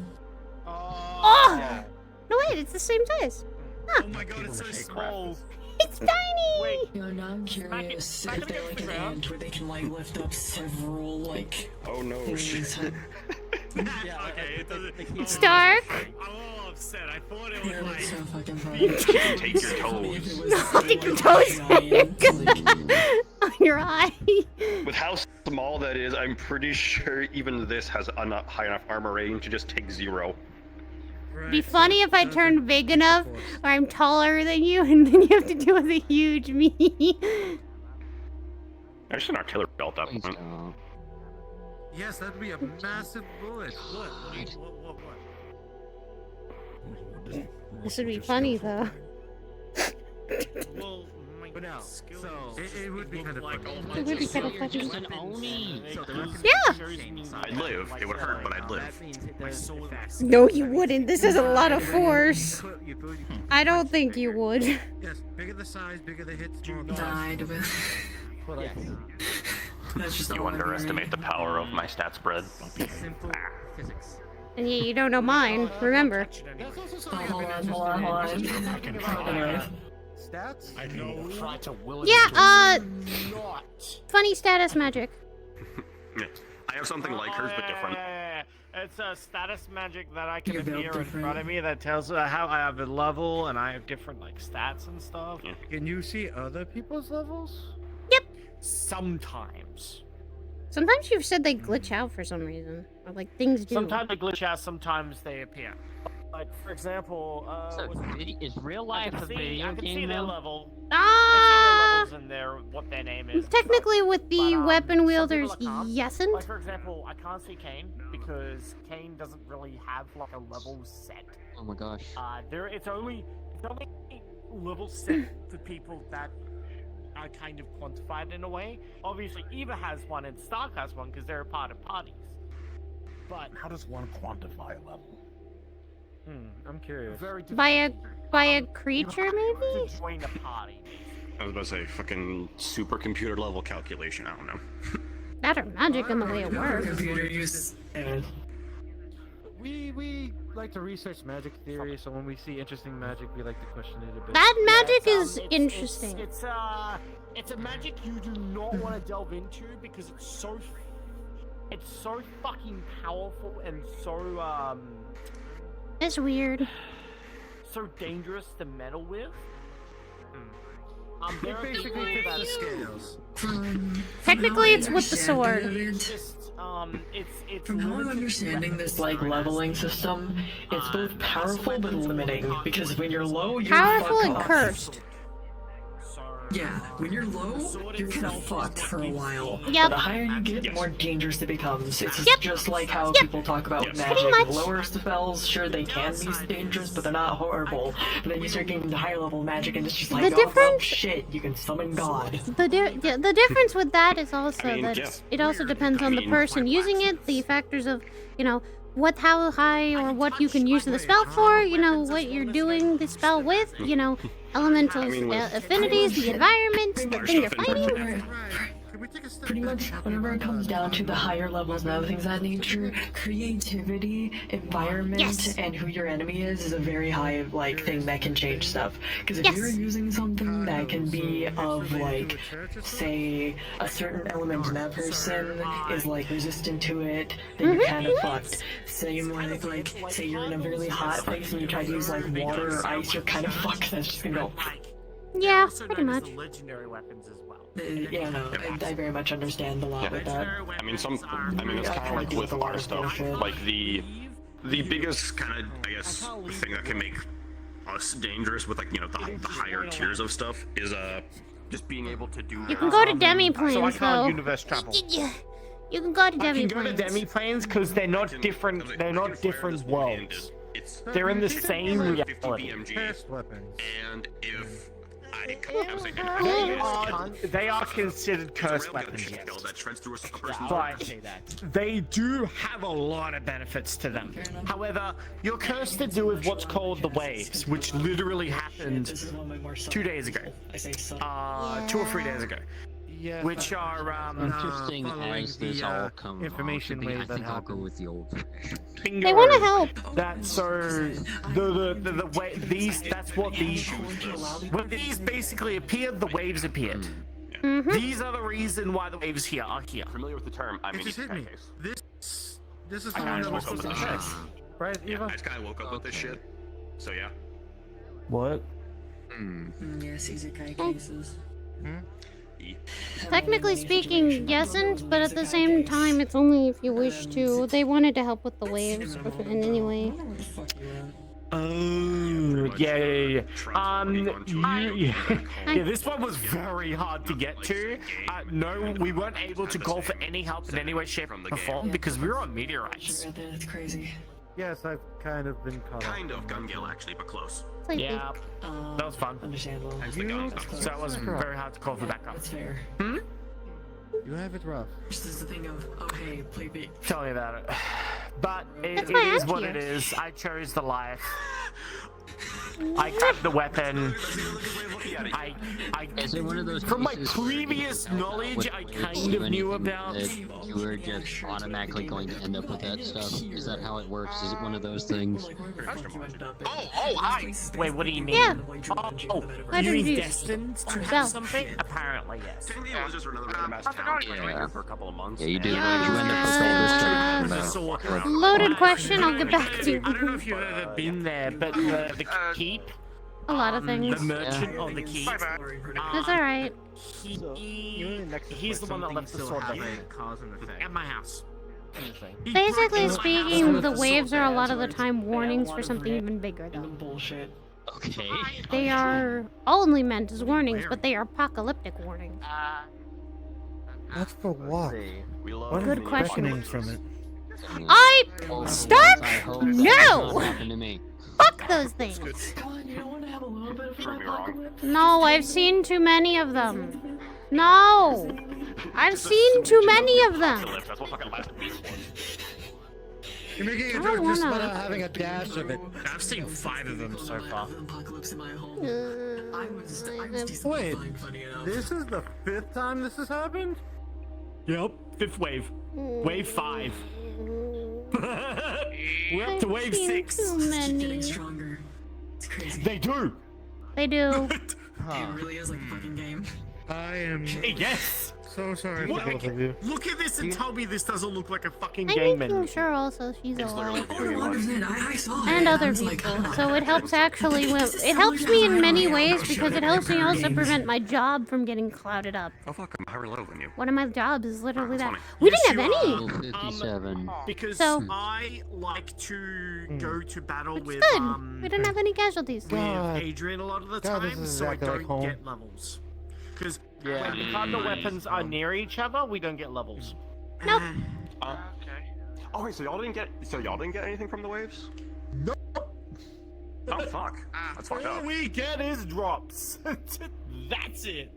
Oh! No, wait, it's the same size. Huh. Oh my god, it's so small. It's tiny! Wait, You know, now I'm curious if they're like an ant where they can like lift up several like Oh no, things. okay, it doesn't. It's dark. I'm all upset. I thought it was Yeah, like. that's so fucking funny. You can take your toes. Take your toes on your eye. With how small that is, I'm pretty sure even this has high enough armor rating to just take 0. It'd be funny if I turned big enough, or I'm taller than you, and then you have to deal with a huge me. There's just an artillery belt up. Yes, that'd be a massive bullet. What? This would be funny, though. Well, my But no, skills. so it would be kind of like, funny. oh my It would be God, kind of so funny. you're just an Oni. Yeah. I'd live. It would hurt, but I'd live. My sword. No, you wouldn't. This is a lot of force. I don't think you would. Yes, bigger the size, bigger the hit, smaller the Died with. Yes. That's just You all I underestimate the power of my stat spread. Simple physics. And you don't know mine, remember. Hold on. Stats? I know. Try to will it Yeah, Not. funny status magic. I have something like hers, but different. It's a status magic that I can You're built appear in front different. of me that tells how I have a level and I have different like stats and stuff. Can you see other people's levels? Sometimes. Sometimes you've said they glitch out for some reason. Or like things do. Sometimes they glitch out, sometimes they appear. Like, for example, So, is real I life can a see, video I can see game their though? level. Ah! skills and what their name is. Technically, with the weapon wielders, some people I can't. yesn't. Like, for example, I can't see Kane because Kane doesn't really have like a level set. Oh my gosh. It's only level set for people that are kind of quantified in a way. Obviously, Eva has one and Stark has one because they're a part of parties. But how does one quantify a level? I'm curious. Very By a creature, maybe? to join a party. I was about to say, fucking supercomputer level calculation, I don't know. That or magic in the way it works. We like to research magic theory, so when we see interesting magic, we like to question it a bit. That magic is it's, interesting. It's a magic you do not want to delve into because it's so fucking powerful and so It's weird. so dangerous to meddle with. It basically fits the scales. Technically, it's with the sword. It's From how I'm understanding this leveling system, it's both powerful but limiting because when you're low, you're Powerful fucked and off. cursed. Yeah, when you're low, you're kind of fucked for a while. Yep. But the higher you get, the more dangerous it becomes. It's just like how people talk about magic. Pretty much. Lower spells, sure they can be dangerous, but they're not horrible. And then you start getting the higher level magic, and it's just like, The oh, well, difference- shit, you can summon God. The difference with that is also that yeah. it also depends on the person using it, the factors of, how high or what you can use the spell for, what you're doing the spell with, elemental affinities, the environment, the thing you're fighting. Pretty much, whenever it comes down to the higher levels and other things of that nature, creativity, environment, and who your enemy is a very high, thing that can change stuff. Because if you're using something that can be of, say, a certain element and that person is, resistant to it, then you're kind of fucked. Same like, say you're in a really hot place and you try to use, water or ice, you're kind of fucked. That's just gonna go... Yeah, pretty much. Legendary weapons as well. Yeah, no, I very much understand a lot with that. I mean, it's kind of like with our stuff. Like the biggest kind of, I guess, thing that can make us dangerous with the higher tiers of stuff is just being able to do. You can go to demi-planes, So I can't though. universe travel. You can go to I can demi-planes. go to demi-planes because they're not different. They're not different worlds. They're in the same reality. And if they are considered cursed weapons, yes. But they do have a lot of benefits to them. However, you're cursed to do with what's called the waves, which literally happened 2 days ago. 2 or 3 days ago. Which are Interesting as this all comes information on, I wave that think I'll go with the old. They want to help. That's so the way these that's what these when these basically appeared, the waves appeared. These are the reason why the waves here are here. Familiar with the term? I mean, just hit me. This is the I one just that was woke up with supposed this to shit. Right, Eva? I just kind of woke up with this shit. So yeah. What? Yes, isekai cases. Technically speaking, yesn't, but at the same time, it's only if you wish to. They wanted to help with the waves in any way. Oh, yeah. Yeah, this one was very hard to get to. No, we weren't able to call for any help in any way, shape, or form because we were on meteorites. That's crazy. Yes, I've kind of been caught up. Kind of Gun-Gale, actually, but close. Yeah, that was fun. Understandable. So that was very hard to call for backup. That's fair. You have it rough. This is the thing of, okay, play big. Tell me about it. But it why is I'm what here. it is. I chose the life. I grabbed the weapon. Is it one of those From my cases where previous knowledge, with I which kind of knew anything about. that you were just automatically going to end up with that stuff? Is that how it works? Is it one of those things? Hi. Wait, what do you mean? Yeah. Oh, I you mean didn't use destined to spell. have something? Apparently, yes. Technically, it was just another random ass town Yeah. for a couple of months. Yeah, you do. Yeah. You end up with all this stuff about. Loaded question, I'll get back to you. I don't know if you've ever been there, but the keep. A lot of things. The merchant of the keep. That's alright. He's the one that left the sword at my house. Basically speaking, the waves are a lot of the time warnings for something even bigger, though. Bullshit. Okay. They are only meant as warnings, but they are apocalyptic warnings. That's for what? What Good is the question. reckoning from it? Stop! I hope that does No! not happen to me. Fuck those things. No, I've seen too many of them. No! I've seen too many of them. That's what fucking last beast was. You're making I it don't joke just wanna- about having a dash of it. I've seen 5 of them so far. Wait, this is the 5th time this has happened? Yep, 5th wave. Wave 5. We're up to wave 6. Too many. They do. They do. It really is like a fucking game. I am Yes. so sorry Look, for both of you. look at this and tell me this doesn't look like a fucking I'm game making engine. sure also she's alive. I saw it. And I other was like, people. So it helps actually. It helps me in many ways because it helps me also prevent my job from getting clouded up. Oh fuck, I'm higher level than you. One of my jobs is literally that. funny. We didn't have Level any. 57. Because So- I like to go to battle with Good. We didn't have any casualties. with God. Adrian a lot of the God, this time, is so I exactly like don't home. get levels. Because Yeah. when the partner weapons are near each other, we don't get levels. Nope. Okay. Oh wait, so y'all didn't get anything from the waves? Nope. Oh fuck. That's fucked All up. we get is drops. That's it.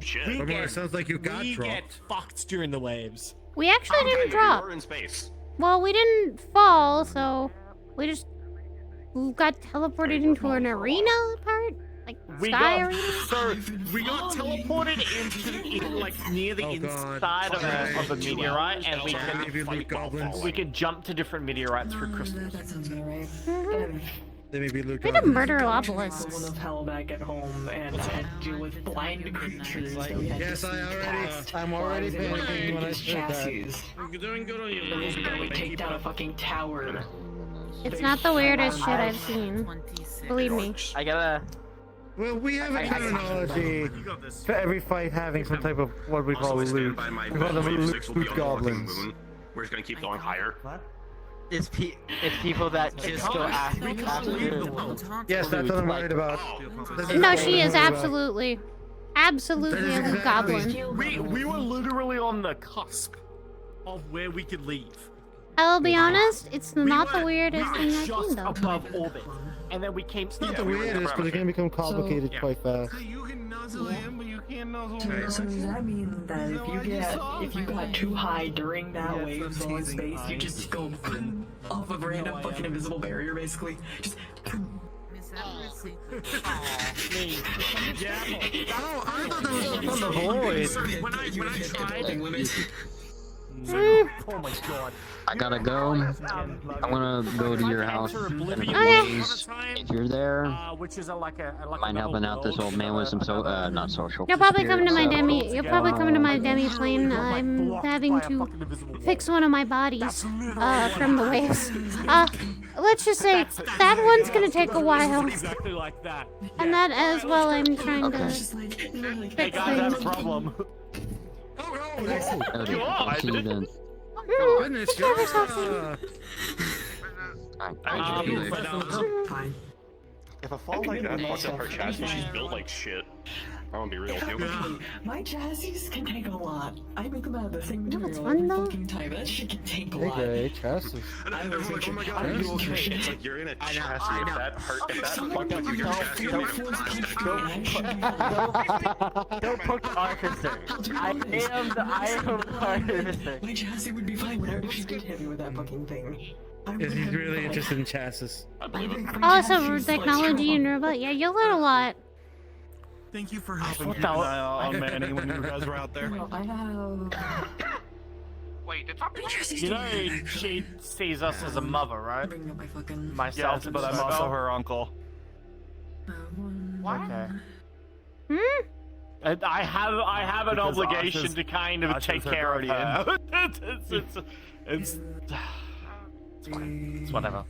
Shit. We Omar, it sounds like you got we dropped. get fucked during the waves. We actually didn't You drop. were in space. Well, we didn't fall, so we just got teleported into an arena part, like sky arena. So we got teleported into like near the Oh, God. inside of a meteorite, and we Maybe Luke Goblins. can jump to different meteorites through crystals. That sounds about right. Mhm. They may be Luke We had to Goblins. murder One obelisks. of hell back at home and had to deal with blind creatures that we had Yes, to I'm already pass panicking when I his said that. chassis. You're doing good on And we take down a fucking tower. It's not the weirdest shit I've seen. Believe me. I gotta. Well, we have a I- terminology for every fight having some type of what we call Also, I stand loot. by my We call them wave 6 will be loot on the fucking goblins. moon. We're just gonna keep going higher. It's people that just go after. Yes, that's what I'm worried about. No, she is absolutely, absolutely a loot goblin. We were literally on the cusp of where we could leave. I'll be honest, it's not the We weirdest were thing I've just seen though. above orbit, and then we came. It's not the weirdest, but it can become complicated quite fast. You can nuzzle him, but you can't nuzzle So does that mean that if you got too high during that wave zone in space, you just go off of a random fucking invisible barrier, basically? Just. Yeah. Oh, I thought that was from the void. When I tried. Oh my god. I gotta go. I'm gonna go to your house. Okay. If you're there, Which is like mind helping out this old man with some not social. You'll probably come to my spirits, demi. You'll probably come to my demi plane. I'm having to fix one of my bodies from the waves. Let's just say that one's gonna take a while, Exactly like that. and that as well. I'm trying to Okay. Hey fix guys, I have a things. problem. Okay, I'll see you then. Goodness, Have yourself Fine. If a fall like that fucks up her chassis, she's built like shit. I wanna be real with you. My chassis can take a lot. I make them out of the same You know what's material fun, every though? fucking time. That shit can take a Hey, lot. great chassis. And everyone's like, oh my god, are you okay? It's like, you're in a chassis. If that hurt, if that fucked up your chassis, you're Don't poke the artificer. I am the artificer. My chassis would be fine whenever she did hit me with that fucking thing. Is he's really interested in chassis? Also, technology and robot. Yeah, you learn a lot. Thank you for helping What keep the- an eye on Manny when you guys were out there. I have. Wait, did something? You know, she sees us as a mother, right? Bring up my fucking. Myself, Yes, but I'm also her uncle. What? Okay. Hmm? I have an Because obligation Asha's- to kind of Asha's take her care of her. guardian. it's fine. It's whatever.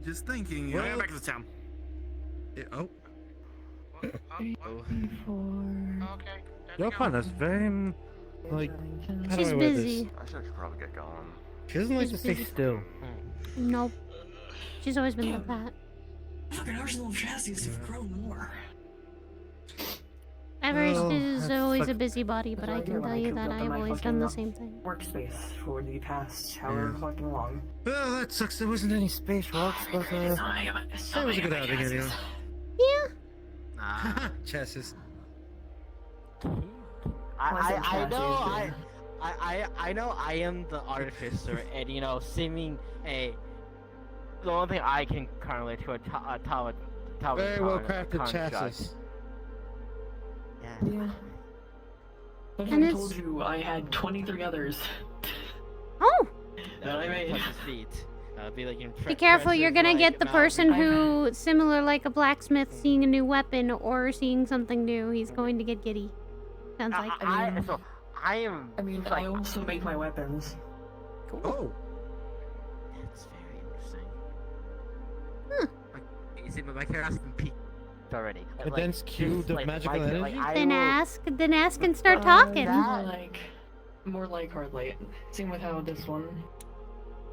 Just thinking. We're going back to the town. Oh. Okay. Your partner's very, like, how do She's I word busy. this? I should probably get going. She doesn't like She's to stay busy. still. Nope. She's always been like that. Fucking Arsenal of Chassis have grown more. Everest Well, is that's always a fuck- busybody, but I can tell you that I've always done the same thing. Workspace for the past however fucking long. Well, that sucks. There wasn't any space rocks, but it was a good outing anyway. Yeah. Chassis. I know I am the artificer, and you know, seeming the only thing I can correlate to a Very well crafted construct. chassis. Yeah. But And I it's- told you I had 23 others. Oh! That I made. Be, like, Be careful, you're gonna like, get the Mount person Rushmore. who, similar like a blacksmith seeing a new weapon or seeing something new, he's going to get giddy. Sounds like. I am. I mean, I also make my weapons. Oh. That's very interesting. You see, my character has been peaked already. Condense cube of magical energy? Then ask and start talking. More like hard light. Same with how this one.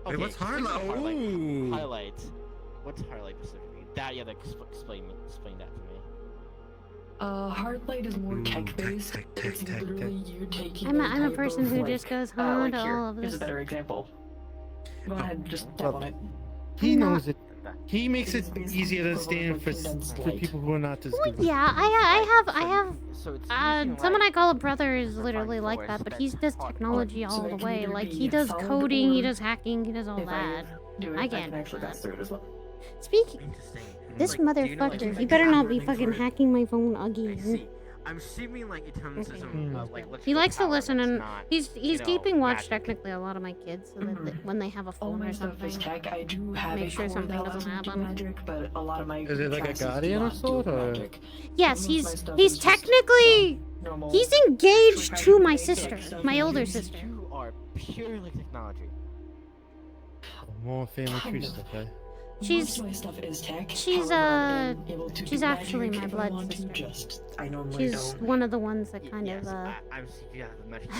Wait, what's hard light? Ooh. Highlight. What's highlight specifically? That you have to explain that to me. Hard light is more tech based. It's literally you taking. I'm a type person of, who like, just goes, huh, like to here. all of Here's a this. better example. Go ahead, just tap on it. He knows it. He makes it easier to understand for people who are not as good. Yeah, I have. Someone I call a brother is literally like that, but he does technology all the way. Like he does coding, he does hacking, he does all that. I can't. Actually, pass through it as well. Speaking, this motherfucker, he better not be fucking hacking my phone again. I'm assuming like in terms of like He likes to power, listen, it's and not, he's you know, keeping watch magic. technically a lot of my kids, so that when they have a All phone my or stuff is something, tech. I do have make a sure core something that doesn't allows me to do happen. magic, but a lot of my Is it like a chassis do guardian not of do sort, or? magic. Yes, Most of my stuff he's is just technically normal he's engaged to my actual sister, stuff my you older use. sister. You are purely technology. More family tree stuff, eh? She's Most of my stuff is tech. she's However, I'm able to she's do actually magic my if I blood want to, sister. just I normally She's don't. one of the ones that kind Yes, of I'm yeah, the magic.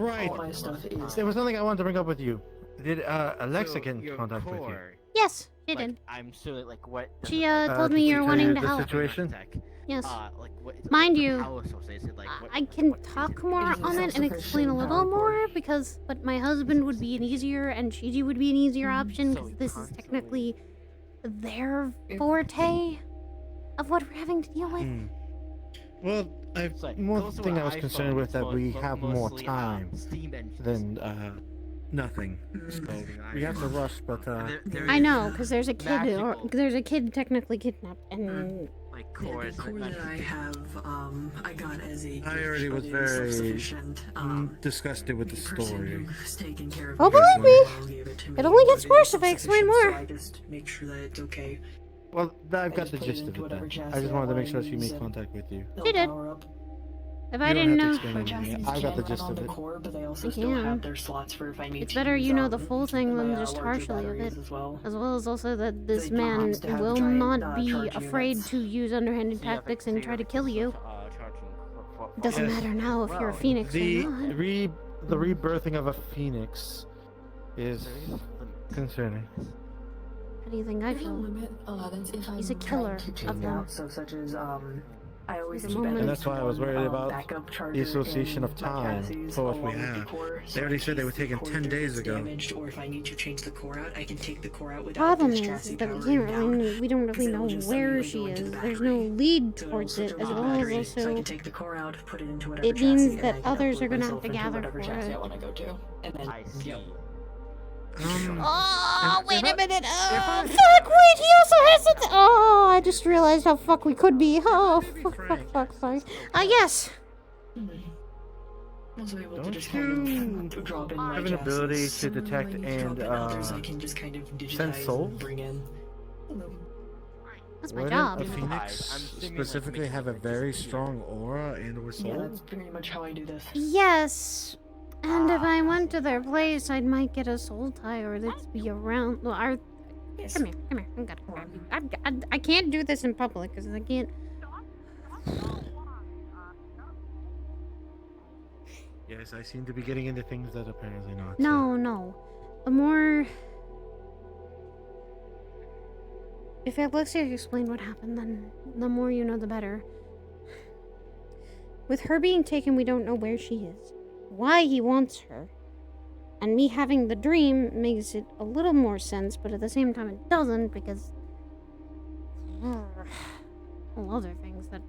Right. All my stuff is There was something I wanted to bring up with you. Did Alexa So, get in your contact with you? core, Yes, she like, did. I'm sure like what. She told me did she you're tell wanting you to the help. situation? Yes. Like what? Mind the you, power source is it, like, what, I can talk more is a on it and explain a self-sufficient little power more because, but my husband would be an easier and Shiji would be an easier option because this is technically their forte of what we're having to deal with. Well, more those thing were I was concerned iPhones, with that we mo- have more mostly, time Steam engines. than nothing. So we have to rush, but I know, because there's a kid, or magical. there's a kid technically kidnapped, and like the cores. core that I have. I got as a. I gift, already but was it is very self-sufficient. disgusted with the person story. who's taking care of oh, me believe me, gave it to it me, only but gets it is worse if I explain self-sufficient, more. So I just make sure that it's okay. Well, I've got just the put it gist of into it then. whatever I chassis just wanted to make sure she use made and contact with you. they'll She did. power up. If You I don't didn't have know, to explain My anything. chassis I've got the can gist run on of the it. core, but they also I still can. have their slots for if I need It's to better use, you know the full thing my, than just larger partially of batteries it. as well. As well as also that this They don't man have to have will giant, not be charge afraid units. to use underhanded tactics and try to kill you. Doesn't Yes. matter now if you're a phoenix The or not. the rebirthing of a phoenix is concerning. How do you think I There's no feel? limit. That's if He's a I'm killer trying to of take them. out, so such as I always The keep moment- at And that's why I was worried about backup the charger association in of my time chassis for what we along with the have. core, They so already in said they case were the taken core 10 days gets ago. damaged, or if I need to change the core out, I can take the core out without Problem this is chassis that we powering can't down. really, we don't really Because know it'll just where immediately she go into is. the There's no battery. lead So it'll towards switch it, over as to the well as battery, so I also can take the core out, put it into whatever it chassis, means and that I can others upload are gonna have myself to into gather whatever for chassis it. I want to go to, and then I see. Oh, wait a minute. Oh, fuck, wait, he also has it. Oh, I just realized how fuck we could be. Oh, fuck, sorry. Yes. also able to Don't just kind of drop in my have an ability to chassis. detect When I and drop in others, I can just kind of sense digitize souls? and bring in. That's my Wouldn't job. a phoenix specifically have a very strong aura and or Yeah, soul? that's pretty much how I do this. Yes. And if I went to their place, I might get a soul tie or they'd be around. Well, Yes. come here. I'm gonna grab you. I can't do this in public because I can't. Yes, I seem to be getting into things that apparently not. No. The more. If Alexia explained what happened, then the more you know, the better. With her being taken, we don't know where she is, why he wants her. And me having the dream makes it a little more sense, but at the same time it doesn't, because all other things that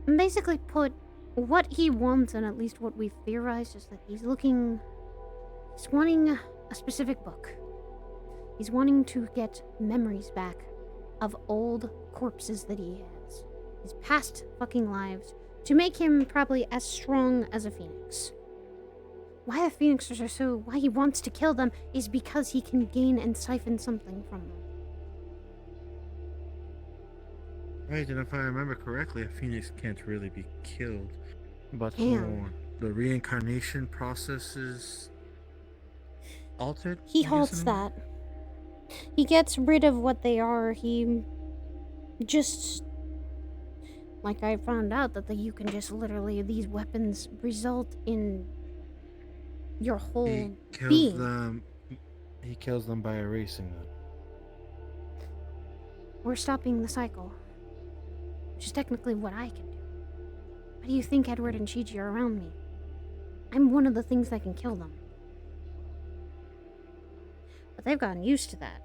basically put what he wants, and at least what we've theorized, is that he's wanting a specific book. He's wanting to get memories back of old corpses that he has, his past fucking lives, to make him probably as strong as a phoenix. Why the phoenixes are so... why he wants to kill them is because he can gain and siphon something from them. Right, and if I remember correctly, a phoenix can't really be killed, but Can. more the reincarnation process is altered. He I guess, halts in a way? that. He gets rid of what they are. He just... like I found out that you can just literally... these weapons result in your whole He kills being. them. He kills them by erasing them. We're stopping the cycle. Which is technically what I can do. Why do you think Edward and Chiji are around me? I'm one of the things that can kill them. But they've gotten used to that.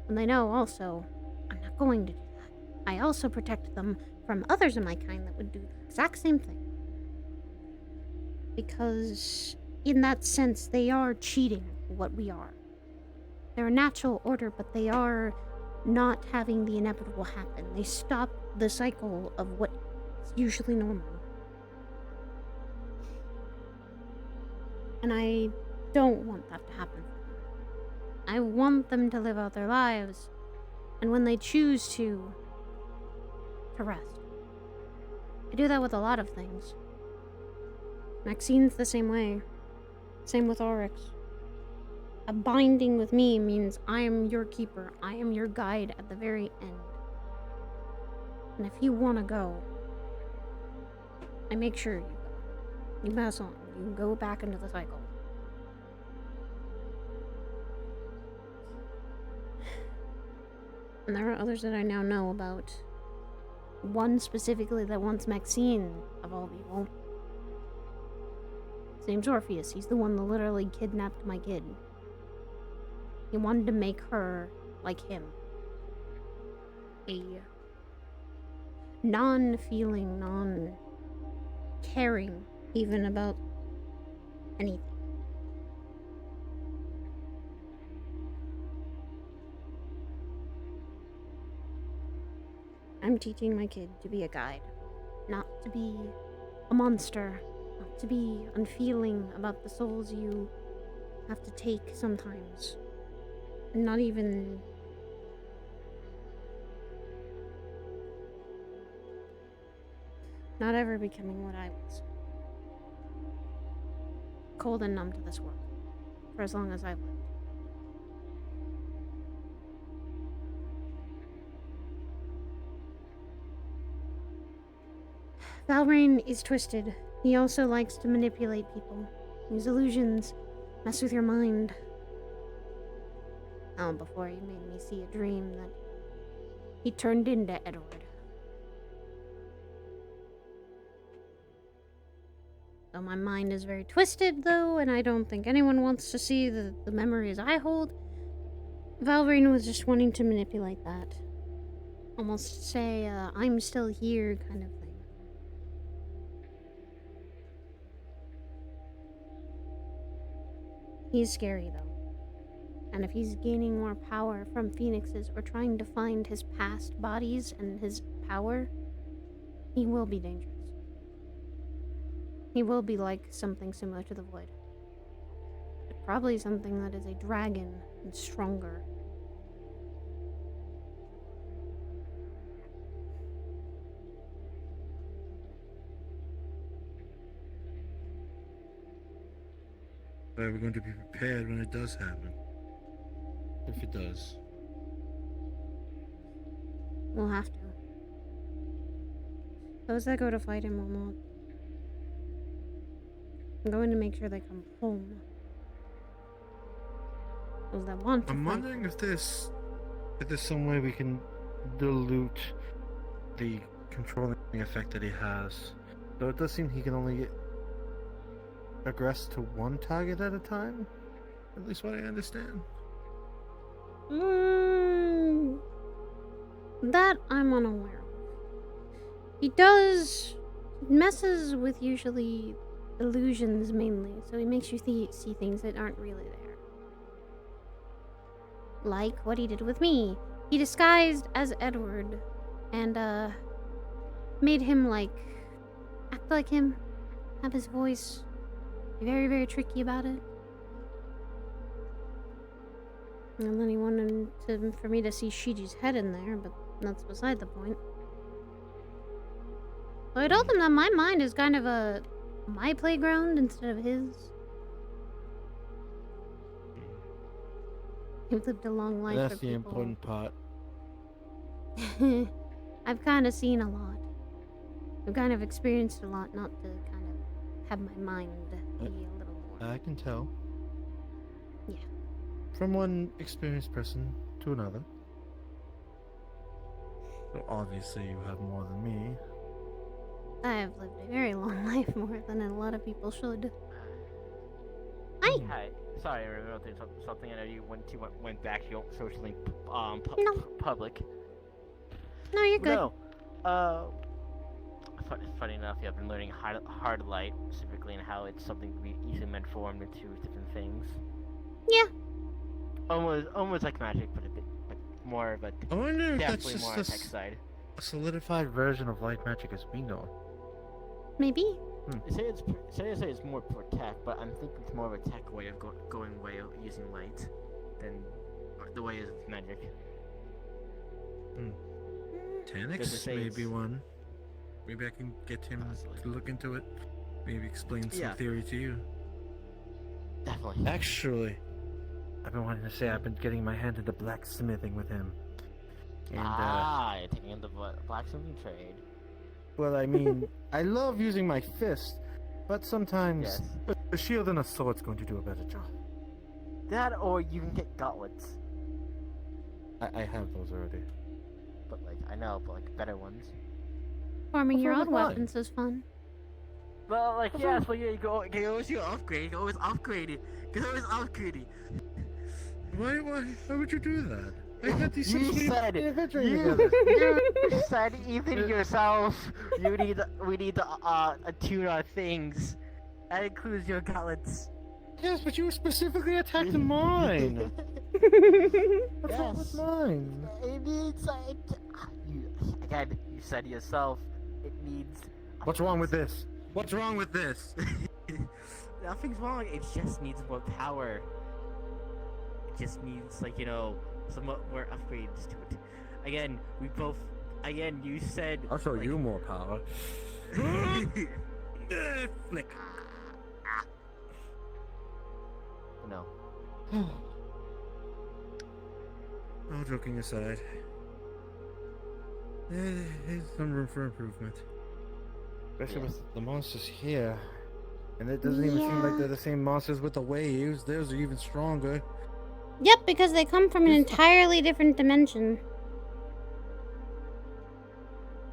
And they know also, I'm not going to do that. I also protect them from others of my kind that would do the exact same thing. Because, in that sense, they are cheating what we are. They're a natural order, but they are not having the inevitable happen. They stop the cycle of what is usually normal. And I don't want that to happen for them. I want them to live out their lives, and when they choose to rest. I do that with a lot of things. Maxine's the same way. Same with Oryx. A binding with me means I am your keeper. I am your guide at the very end. And if you want to go, I make sure you go. You pass on. You go back into the cycle. And there are others that I now know about. One specifically that wants Maxine of all people. His name's Orpheus. He's the one that literally kidnapped my kid. He wanted to make her like him. A non-feeling, non-caring even about anything. I'm teaching my kid to be a guide, not to be a monster, not to be unfeeling about the souls you have to take sometimes. Not even... not ever becoming what I was. Cold and numb to this world, for as long as I've lived. Valrain is twisted. He also likes to manipulate people. Use illusions, mess with your mind. Oh, before he made me see a dream that he turned into Edward. So my mind is very twisted, though, and I don't think anyone wants to see the memories I hold. Valrain was just wanting to manipulate that. Almost say, I'm still here kind of thing. He's scary, though. And if he's gaining more power from phoenixes or trying to find his past bodies and his power, he will be dangerous. He will be like something similar to the Void. But probably something that is a dragon and stronger. But we're going to be prepared when it does happen. If it does. We'll have to. Those that go to fight him will not. I'm going to make sure they come home. those that want to I'm fight. wondering if there's some way we can dilute the controlling effect that he has. Though it does seem he can only aggress to one target at a time. At least what I understand. That I'm unaware of. He does messes with usually illusions mainly, so he makes you see things that aren't really there. Like what he did with me. He disguised as Edward and made him act like him, have his voice, be very, very tricky about it. And then he wanted for me to see Shiji's head in there, but that's beside the point. So I told him that my mind is kind of my playground instead of his. He's lived a long life. That's for the people. important part. I've kind of seen a lot. I've kind of experienced a lot, not to kind of have my mind be a little more. I can tell. Yeah. From one experienced person to another. So obviously you have more than me. I have lived a very long life, more than a lot of people should. Hi. Sorry, I remember something. I know you went back to your socially public. No, you're good. No. Funny enough, I've been learning hard light specifically and how it's something to be easily transformed into different things. Yeah. Almost like magic, but a bit more of a I wonder if that's definitely more just tech side. a solidified version of light magic as we know. Maybe. Say it's more for tech, but I'm thinking it's more of a tech way of going way of using light than the way of magic. Tanix may be one. Maybe I can get him to look into it. Maybe explain some theory to you. Definitely. Actually, I've been wanting to say I've been getting my hand into blacksmithing with him. And, you're taking in the blacksmithing trade. well, I mean, I love using my fist, but sometimes a shield and a sword's going to do a better job. That, or you can get gauntlets. I have those already. But I know, but better ones. Forming your What's own wrong with weapons is fun. Well, yes, but you can always upgrade. You can always upgrade it. You can always upgrade it. Why would you do that? I had these You said even yourself. We need to attune our things. That includes your gauntlets. Yes, but you specifically attacked mine. What's wrong with mine? It needs you said yourself. It needs. What's wrong with this? What's wrong with this? Nothing's wrong. It just needs more power. It just needs some more upgrades to it. Again, you said. I'll show you more power. Flick. No. All joking aside, there's some room for improvement. Especially with the monsters here. And it doesn't even seem like they're the same monsters with the waves. Theirs are even stronger. Yep, because they come from an entirely different dimension.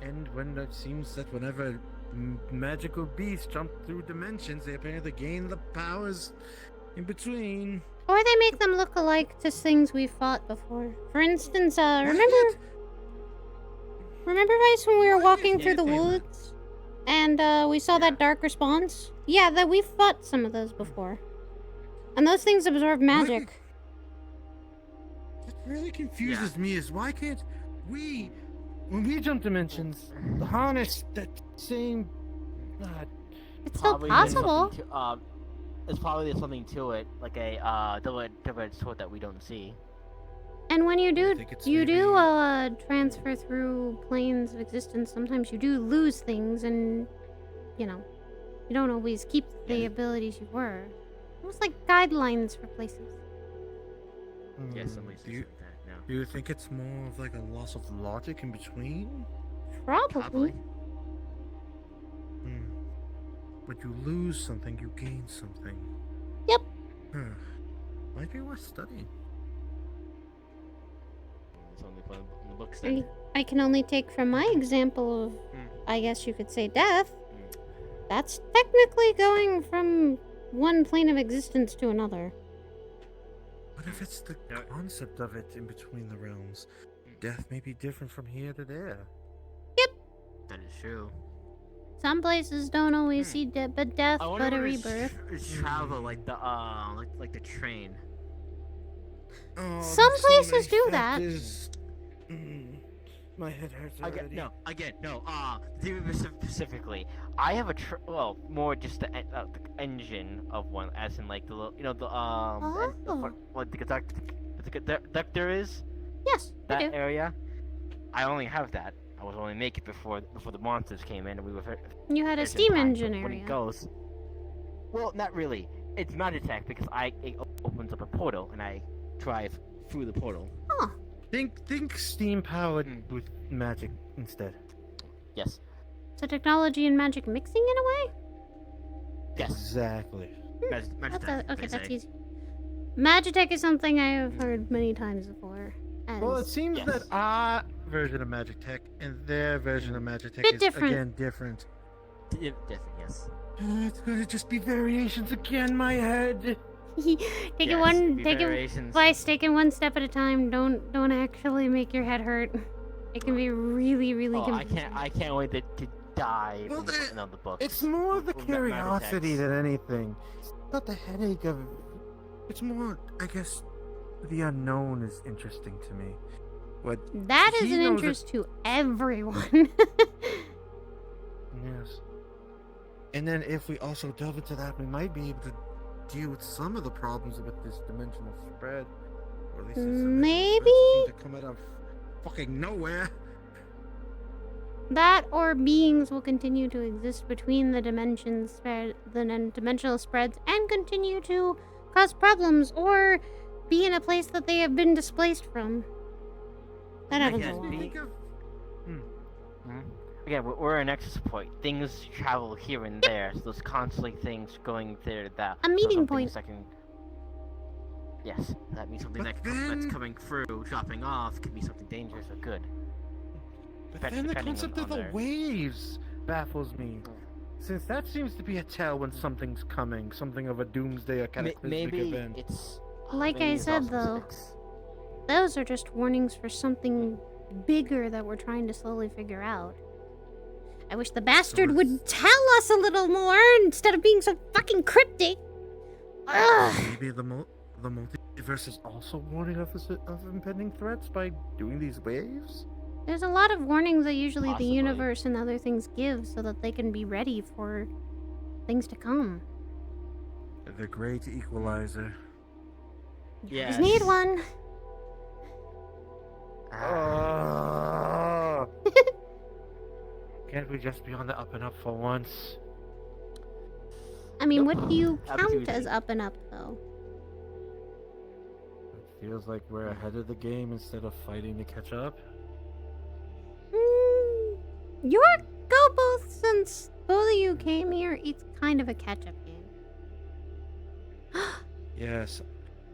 And when it seems that whenever magical beasts jump through dimensions, they apparently gain the powers in between. Or they make them look alike to things we've fought before. For instance, remember Vice, when we were walking through the woods and we saw that dark response? Yeah, that we've fought some of those before. And those things absorb magic. What really confuses me is why can't we, when we jump dimensions, harness that same... It's still possible. It's probably something to it, like a double-edged sword that we don't see. And when you do transfer through planes of existence, sometimes you do lose things, and you don't always keep the abilities you were. Almost like guidelines for places. Yes, at least do you think it's more of like a loss of logic in between? Probably. When you lose something, you gain something. Yep. Might be worth studying. It's only on the books then. I can only take from my example of, I guess you could say, death. That's technically going from one plane of existence to another. What if it's the concept of it in between the realms? Death may be different from here to there. That is true. Some places don't always see death, but a rebirth. Travel like the train. Oh, Some there's so places many do that. factors. My head hurts already. No. Demon specifically, I have a more just the engine of one, as in like the little, like the conductor is. Yes, that I do. area. I only have that. I was only make it before the monsters came in, and we were. You had a steam engine when area. it goes. Well, not really. It's Magitech because it opens up a portal and I drive through the portal. Huh. Think steam powered with magic instead. Yes. So technology and magic mixing in a way? Yes. Exactly. That's easy. Magitech is something I have heard many times before. Well, it seems that our version of Magic Tech and their version of Magic Tech Bit is different. again different. Different, yes. It's gonna just be variations again, my head. Take it one step at a time. Don't actually make your head hurt. It can be really, really confusing. I can't wait to die in the book. It's more the curiosity than anything. It's not the headache of. It's more, I guess, the unknown is interesting to me. That is an interest to everyone. Yes. And then if we also delve into that, we might be able to deal with some of the problems with this dimensional spread. Or at least maybe to come out of fucking nowhere. That or beings will continue to exist between the dimensions, the dimensional spreads, and continue to cause problems, or be in a place that they have been displaced from. That happens a lot. Again, we're an access point. Things travel here and there, so there's constantly things going there that. A meeting point. Yes, that means something that's coming through, dropping off, could be something dangerous or good. But then the concept of the waves baffles me. Since that seems to be a tell when something's coming, something of a doomsday or cataclysmic event. Like I said, though, those are just warnings for something bigger that we're trying to slowly figure out. I wish the bastard would tell us a little more instead of being so fucking cryptic. Ugh. Maybe the multiverse is also warning us of impending threats by doing these waves? There's a lot of warnings that usually the universe and other things give so that they can be ready for things to come. The great equalizer. You always need one. Can't we just be on the up and up for once? I mean, what do you count as up and up, though? It feels like we're ahead of the game instead of fighting to catch up. Your go both, since both of you came here, it's kind of a catch-up game. Yes,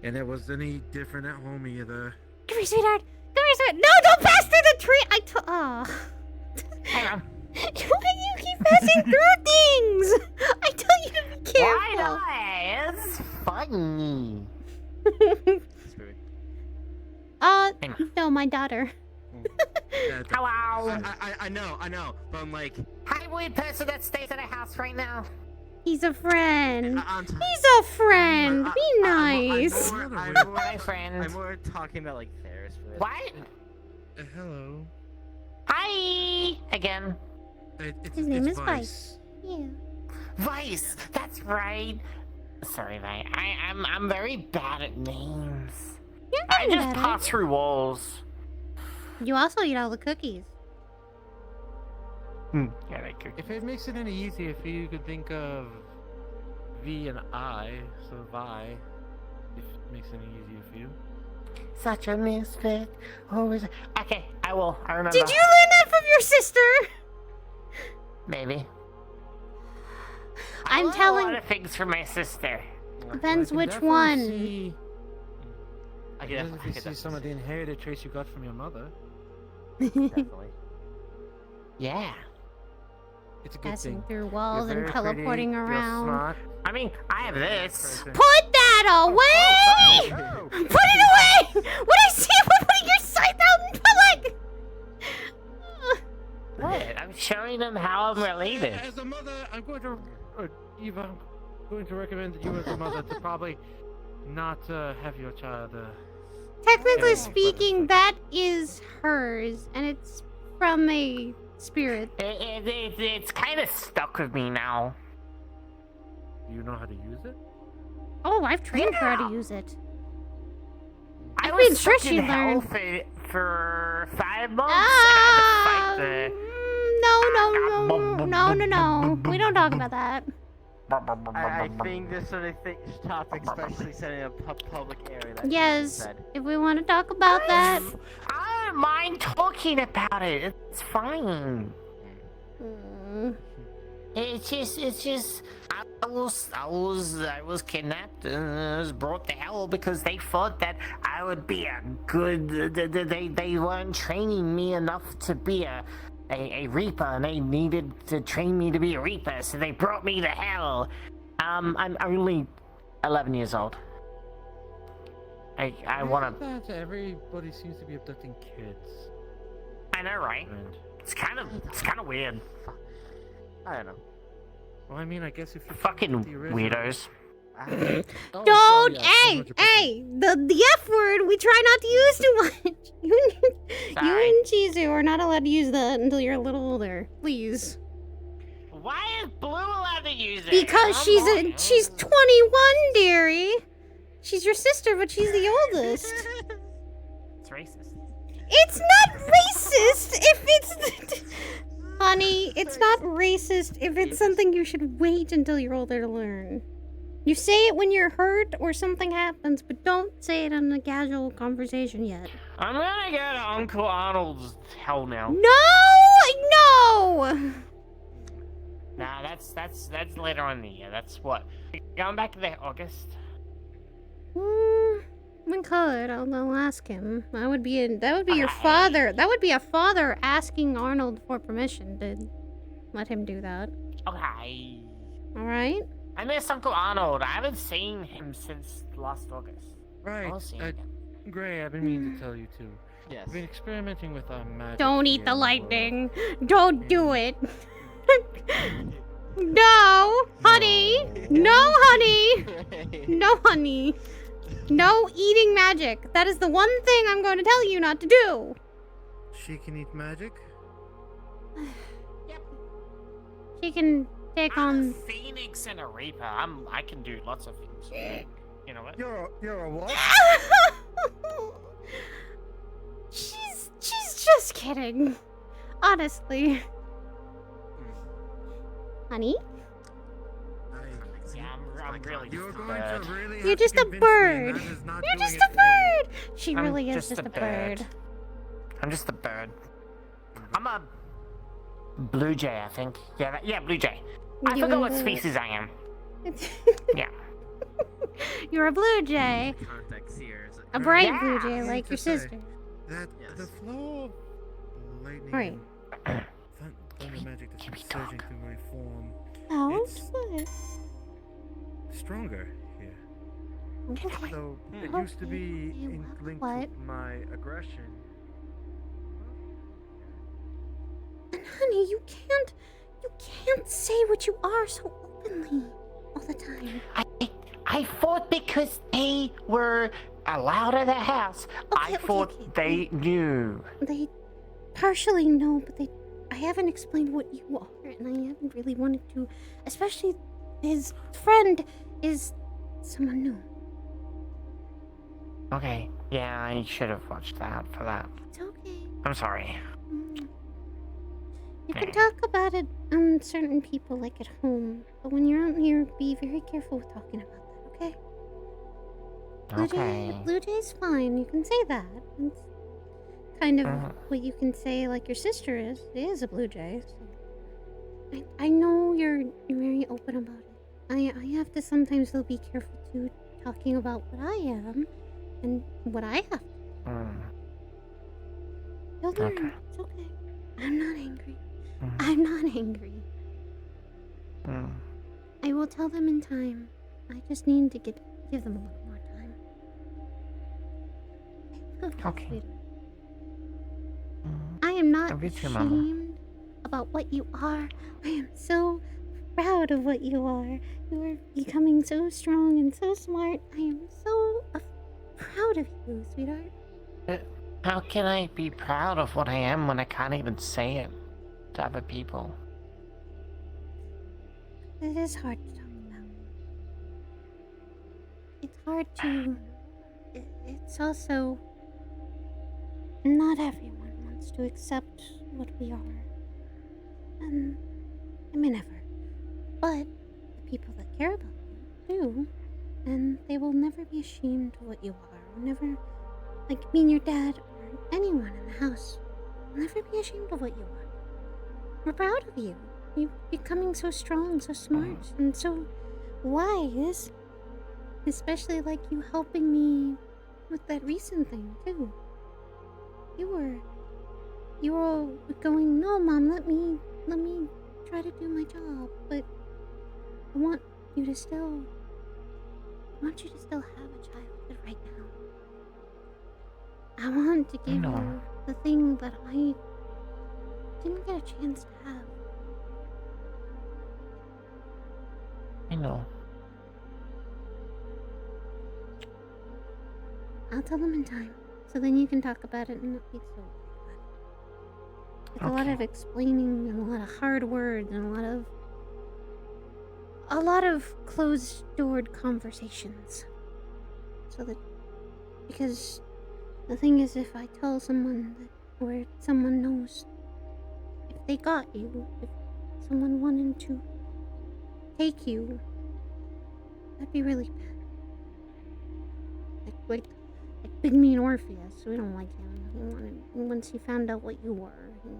and it wasn't any different at home either. Come here, sweetheart. Come here, sweetheart. No, don't pass through the tree. Hang on. Why do you keep passing through things? I tell you to be careful. It's funny. No, my daughter. Hello. I know, but I'm like, Hi, weird person that stays at a house right now. He's a friend. He's a friend. Be nice. My friend. I'm more talking about like Ferris. What? Hello. Hi again. His name is Vice. Yeah. Vice. That's right. Sorry, Vi. I'm very bad at names. I just pass through walls. You also eat all the cookies. Yeah, they cookies. If it makes it any easier, if you could think of V and I, so Vi, if it makes it any easier for you. Such a misfit. Okay, I will. I remember. Did you learn that from your sister? Maybe. I'm I telling. a lot of things from my sister. Depends which one. I Because could if you see some of the inherited traits you got from your mother, definitely. Yeah. it's a good Passing thing. through walls You're and very teleporting pretty, around. You're smart. I mean, I have this. Put that away! Put it away! What I see for putting your scythe out in public! What? I'm showing them how I'm related. As a mother, I'm going to, Eva, I'm going to recommend that you as a mother to probably not have your child. Technically speaking, that is hers, and it's from a spirit. It's kind of stuck with me now. Do you know how to use it? Oh, I've trained her how to use it. I I'm was sure stuck she in hell learned. for 5 months, and I had to fight the... No. We don't talk about that. I think this sort of topic, especially setting a public area. That Yes, said. if we want to talk about that. I don't mind talking about it. It's fine. It's just I was kidnapped and I was brought to hell because they thought that I would be a good. They weren't training me enough to be a reaper, and they needed to train me to be a reaper, so they brought me to hell. I'm only 11 years old. I wanna. Everybody seems to be abducting kids. I know, right? It's kind of weird. I don't know. Well, I mean, I guess if you Fucking weirdos. Don't, hey, the F word we try not to use too much. You and Chizu are not allowed to use that until you're a little older, please. Why is Blue allowed to use it? Because she's 21, dearie. She's your sister, but she's the oldest. It's racist. It's not racist if it's... Honey, it's not racist if it's something you should wait until you're older to learn. You say it when you're hurt or something happens, but don't say it in a casual conversation yet. I'm gonna go to Uncle Arnold's hell now. No! Nah, that's later on in the year. That's what? Going back to the August? We could. I'll ask him. That would be your father. That would be a father asking Arnold for permission to let him do that. Okay. All right. I miss Uncle Arnold. I haven't seen him since last August. Right. I'll see him. Gray, I've been meaning to tell you too. Yes. I've been experimenting with magic. Don't eat here the in lightning. Don't do it. No, honey. No, honey. No, honey. No eating magic. That is the one thing I'm going to tell you not to do. She can eat magic? She can take on... Phoenix and a Reaper. I can do lots of things. You know what? You're a what? She's just kidding. Honestly. Honey? Yeah, I'm really You're just a going bird. to really You're have just to a convince me bird. that is not You're doing just it a for me. bird. She I'm really is just just a a bird. I'm just a bird. I'm a blue jay, I think. Yeah, blue jay. I You forgot and what the- species I am. Yeah. You're a blue jay. Context here is A bright Yeah. blue jay I like need your to say sister. That the flow of lightning Right. and thunder magic that's been surging through my form, Oh, it's good. stronger here. Okay. Though it Okay. used to be linked What? to my aggression. And honey, you can't say what you are so openly all the time. I thought because they were allowed in the house, I thought they knew. They partially know, but I haven't explained what you are, and I haven't really wanted to, especially his friend is someone new. Okay, yeah, I should have watched that for that. It's okay. I'm sorry. You can talk about it on certain people, like at home, but when you're out here, be very careful with talking about that, okay? Blue Jay's fine, you can say that. It's kind of what you can say, like your sister is a Blue Jay. So. I know you're very open about it. I have to sometimes, though, be careful, too, talking about what I am, and what I have to. You'll learn. It's okay. I'm not angry. I'm not angry. I will tell them in time. I just need to give them a little more time. Okay. Sweetheart. I am not Love you too, Mama. ashamed about what you are. I am so proud of what you are. You are becoming so strong and so smart. I am so proud of you, sweetheart. How can I be proud of what I am when I can't even say it to other people? It is hard to talk about. It's hard to... It's also... Not everyone wants to accept what we are. And... I mean, never. But the people that care about you do. And they will never be ashamed of what you are. Will never... Like me and your dad, or anyone in the house, will never be ashamed of what you are. We're proud of you. You're becoming so strong, so smart, and so wise. Especially like you helping me with that recent thing, too. You were going, no, Mom, let me try to do my job, but I want you to still have a childhood right now. I want to give you the thing that I didn't get a chance to have. I know. I'll tell them in time, so then you can talk about it and not be so worried about it. It's a lot of explaining and a lot of hard words and a lot of closed-doored conversations. So that, because the thing is, if I tell someone that, or someone knows, if they got you, if someone wanted to take you, that'd be really bad. Like Big Mean Orpheus, we don't like him. Once he found out what you were, he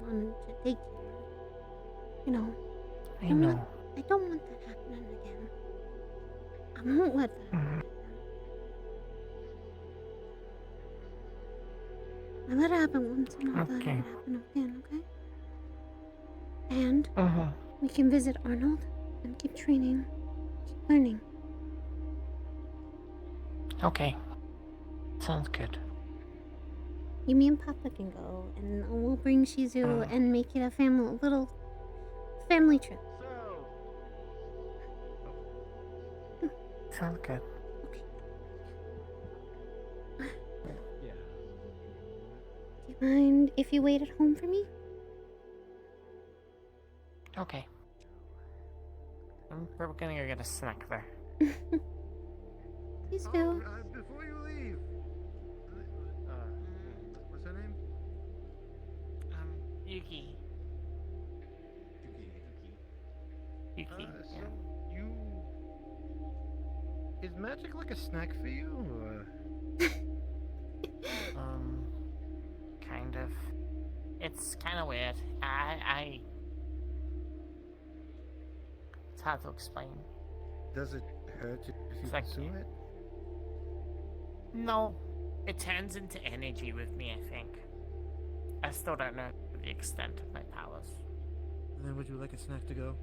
wanted to take you. You know. I know. I don't want that happening again. I won't let that happen. I let it happen once and I'll let it happen again, okay? And we can visit Arnold and keep training, keep learning. Okay. Sounds good. You, me, and Papa can go, and we'll bring Shizu and make it a little family trip. Sounds good. Do you mind if you wait at home for me? Okay. We're gonna go get a snack there. Please do. Before you leave, what's her name? Yuki. Yuki. So is magic like a snack for you? Or... Kind of. It's kind of weird. It's hard to explain. Does it hurt if you like consume it? No. It turns into energy with me, I think. I still don't know the extent of my powers. And then would you like a snack to go?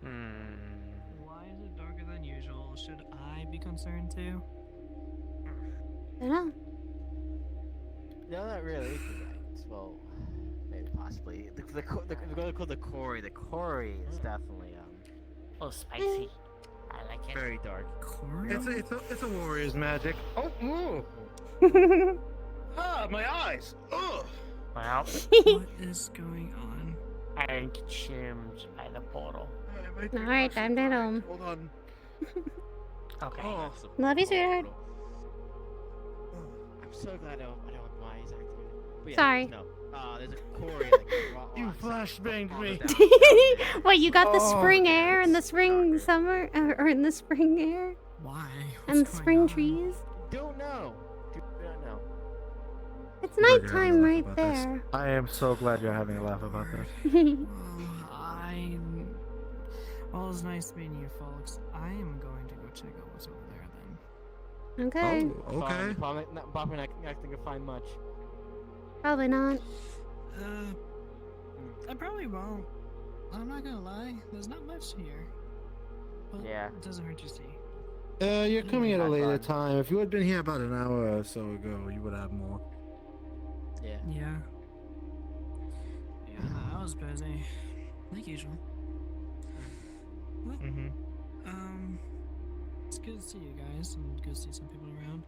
Why is it darker than usual? Should I be concerned too? I don't know. No, not really. Right. Well, maybe possibly. The girl called the Cory. The Cory is definitely a little spicy. I like it. Very dark. It's a warrior's magic. Oh, ooh. Ah, my eyes. Ugh. Well, what is going on? I'm consumed by the portal. Alright, time to head home. Hold on. Okay. Love you, sweetheart. I'm so glad I don't know why he's activated. But yeah, Sorry. No. There's a Cory that You flashbanged me. What, you got the spring air and the spring summer, or in the spring air? Why? And the spring trees? Don't know. Do not know. It's nighttime right there. I am so glad you're having a laugh about this. Well, it's nice meeting you, folks. I am going to go check out what's over there then. Okay. Oh, okay. Probably not gonna find much. Probably not. I probably won't. I'm not gonna lie. There's not much here. But Yeah. It doesn't hurt to see. You're coming at a Have later fun. time. If you had been here about an hour or so ago, you would have more. Yeah. Yeah. Yeah, no, I was busy. Like usual. Well, it's good to see you guys and good to see some people around.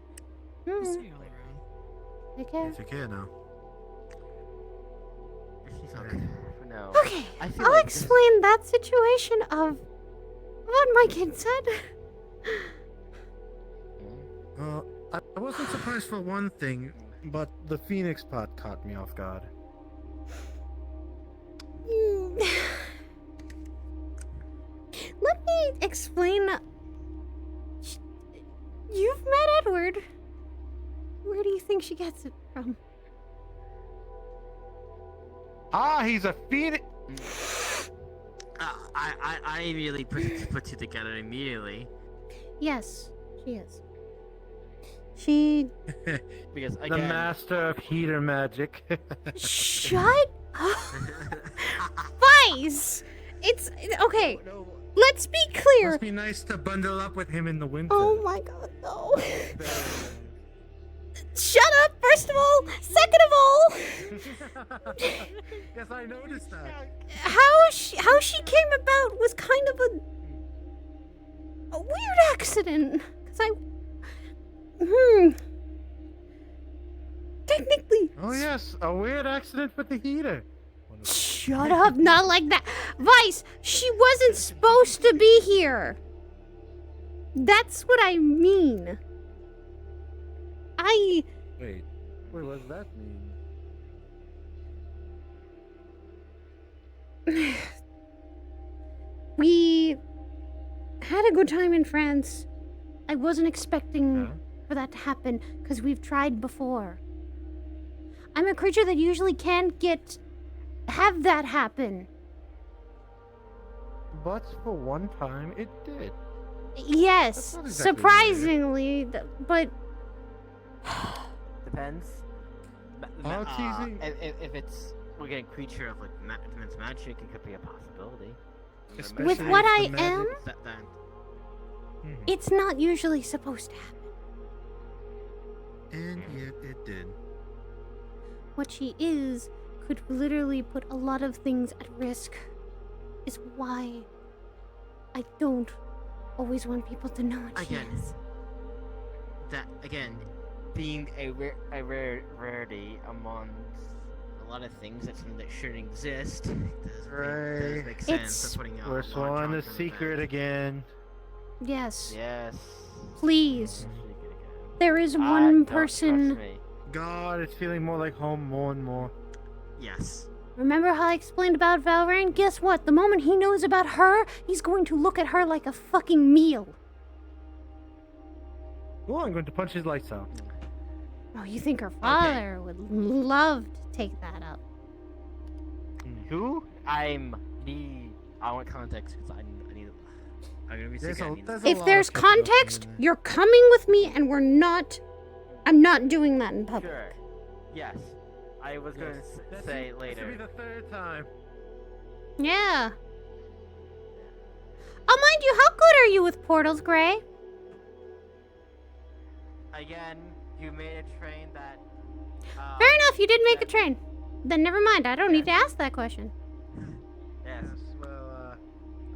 I'll see you all around. Take care. Take care now. Okay. No. Okay, I feel I'll like this- explain that situation of what my kid said. I wasn't surprised for one thing, but the Phoenix part caught me off guard. Let me explain. You've met Edward. Where do you think she gets it from? Ah, he's a Phoenix. I immediately put two together immediately. Yes, she is. She. Because The again, master of heater magic. Shut up. Vice! It's. Okay. Let's be clear. Must be nice to bundle up with him in the winter. Oh my god, no. Shut up, first of all. Second of all. Yes, I noticed that. How she came about was kind of a weird accident. Because technically. Oh yes, a weird accident with the heater. Shut up, not like that. Vice, she wasn't supposed to be here. That's what I mean. Wait, what does that mean? We had a good time in France. I wasn't expecting for that to happen because we've tried before. I'm a creature that usually can't have that happen. But for one time, it did. Yes, That's not exactly surprisingly, but depends. Oh, teasing. If it's we're getting creature of like immense magic, it could be a possibility. with what I am, That, it's not usually supposed to happen. And yet it did. What she is could literally put a lot of things at risk. Is why I don't always want people to know what she Again. is. That again. being a rarity amongst a lot of things, that's something that shouldn't exist. Right. Makes sense. That's putting out We're a lot of swallowing the talk from secret again. Yes. Yes. Please. There is one Don't person. trust me. God, it's feeling more like home more and more. Yes. Remember how I explained about Valorant? Guess what? The moment he knows about her, he's going to look at her like a fucking meal. Oh, I'm going to punch his lights out. Oh, you think her father would love to take that up? Who? I want context because I need. I'm gonna be sick. If there's context, you're coming with me and I'm not doing that in public. Sure. Yes. I was going to say later. This will be the third time. Yeah. Oh, mind you, how good are you with portals, Gray? Again, you made a train that. Fair enough, you did make a train. Then never mind, I don't need to ask that question. Yes. Well,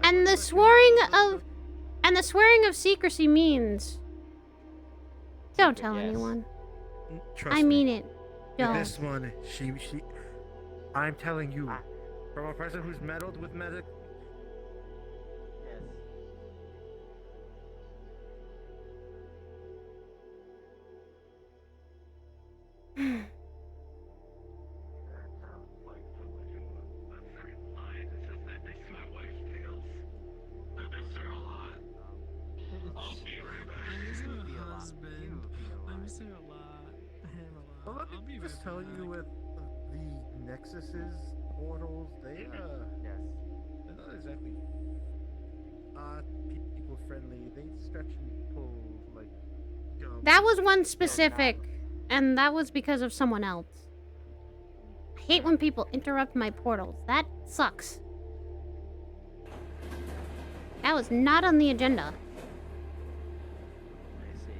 And the swearing of secrecy means don't tell anyone. Trust I mean it. With Don't. this one, she. I'm telling you, from a person who's meddled with medic. Well, let me just tell you, with the Nexuses portals, they're not exactly people friendly. They stretch and pull like gum. That was one specific, and that was because of someone else. I hate when people interrupt my portals. That sucks. That was not on the agenda. I see.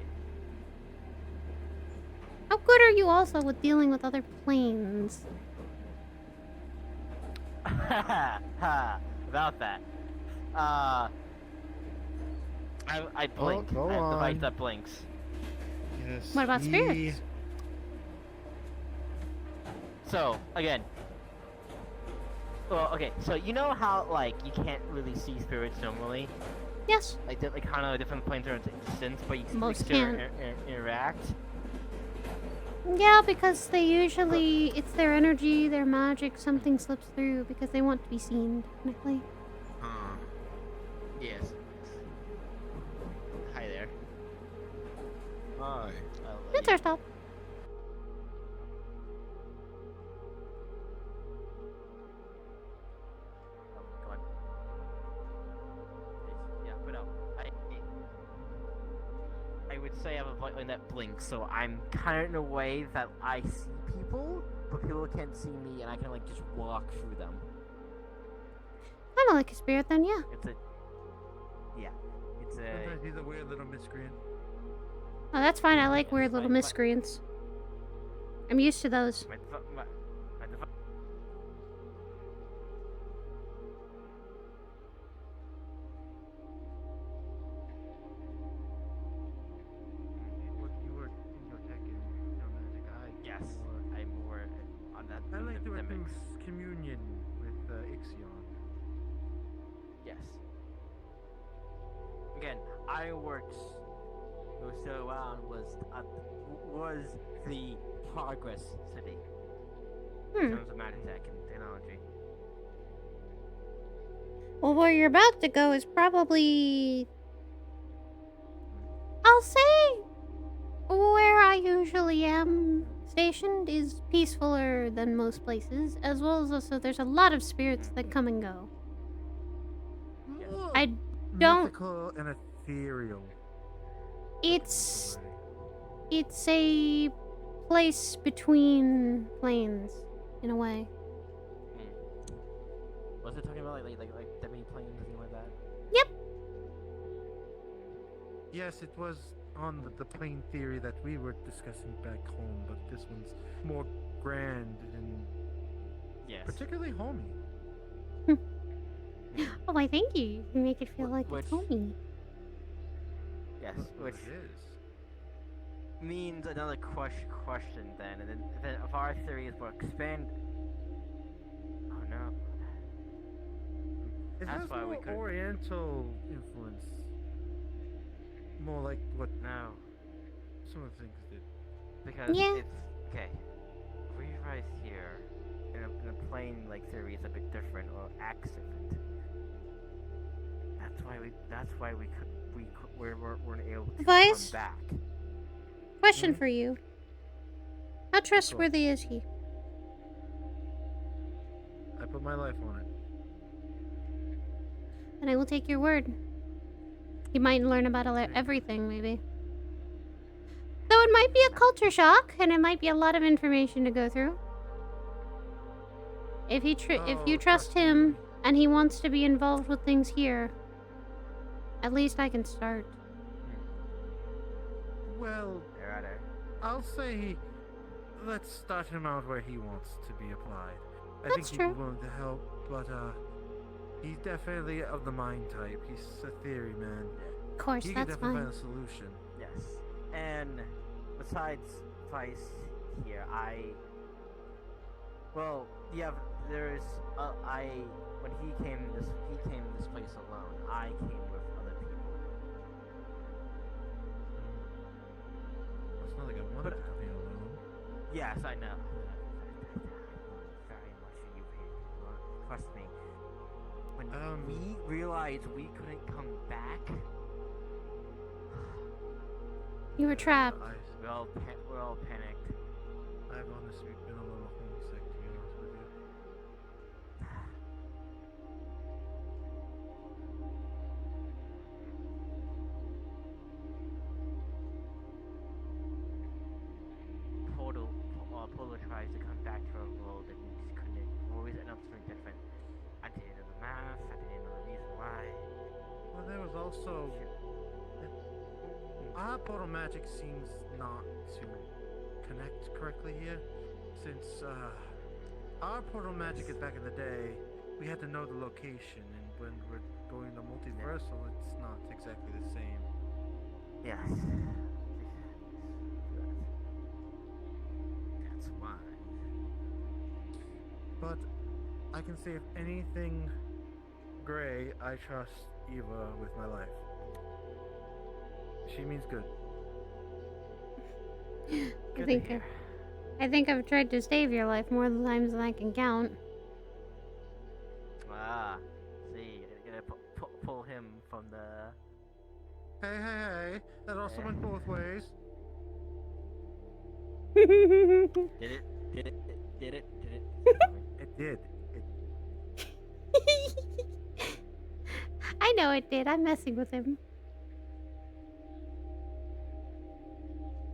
How good are you also with dealing with other planes? Ha! About that. I blink. go I have the device on. that blinks. Yes. What about spirits? So, again. Well, okay, so you know how, like, you can't really see spirits normally? Yes. Like, they're, like, kind of different planes of existence, but you can Most still can't. interact? Yeah, because they usually, it's their energy, their magic, something slips through because they want to be seen, technically. Yes. Hi there. Hi. It's our stop. Go on. Yeah, put out. I would say I have a button that blinks, so I'm kind of in a way that I see people, but people can't see me, and I can, like, just walk through them. Kind of like a spirit then, yeah. It's a... Yeah. It's a... Sometimes he's a weird little miscreant. Oh, that's fine. I like weird little miscreants. I'm used to those. My device... You were in your tech and your magic. Yes, I'm more on that. I like to the do mix. communion with Ixion. Yes. Again, Ironworks was so around was the progress city in terms of magic tech and technology. Well, where you're about to go is probably... I'll say where I usually am stationed is peacefuler than most places, as well as also there's a lot of spirits that come and go. I don't... Mythical and ethereal. It's a place between planes, in a way. Was it talking about like demi-planes, something like that? Yep. Yes, it was on the plane theory that we were discussing back home, but this one's more grand and particularly homey. Oh, I thank you. You make it feel like it's homey. Yes, Which which it is. means another question then, and then if our theory is more expand. Oh no. It That's has why more we could. Oriental influence. More like what No. some of the things did. Because Yeah. it's okay. Rewrite here in a plane like theory is a bit different or acts different. That's why we weren't able to Vice? come back. Question for you. How trustworthy is he? I put my life on it. And I will take your word. You might learn about everything, maybe. Though it might be a culture shock, and it might be a lot of information to go through. If you trust him, and he wants to be involved with things here, at least I can start. Well, I'll say let's start him out where he wants to be applied. I That's think true. he's willing to help, but he's definitely of the mind type. He's a theory man. Of course, he that's can definitely fine. find a solution. Yes. And besides Vice here, there's when he came this place alone. I came with other people. It's not like I wanted to come here alone. Yes, I know. Very much you paid. Trust me. When we realized we couldn't come back, You were trapped. we're all panicked. I've honestly been a little homesick, to be honest with you. also, our portal magic seems not to connect correctly here, since our portal magic is back in the day. We had to know the location, and when we're going to multiversal, it's not exactly the same. Yes. That's why. But I can say if anything, Gray, I trust Eva with my life. She means good. I think I've tried to save your life more times than I can count. Ah, see, you're gonna pull him from the. Hey, that also went both ways. Did it? It did. I know it did. I'm messing with him.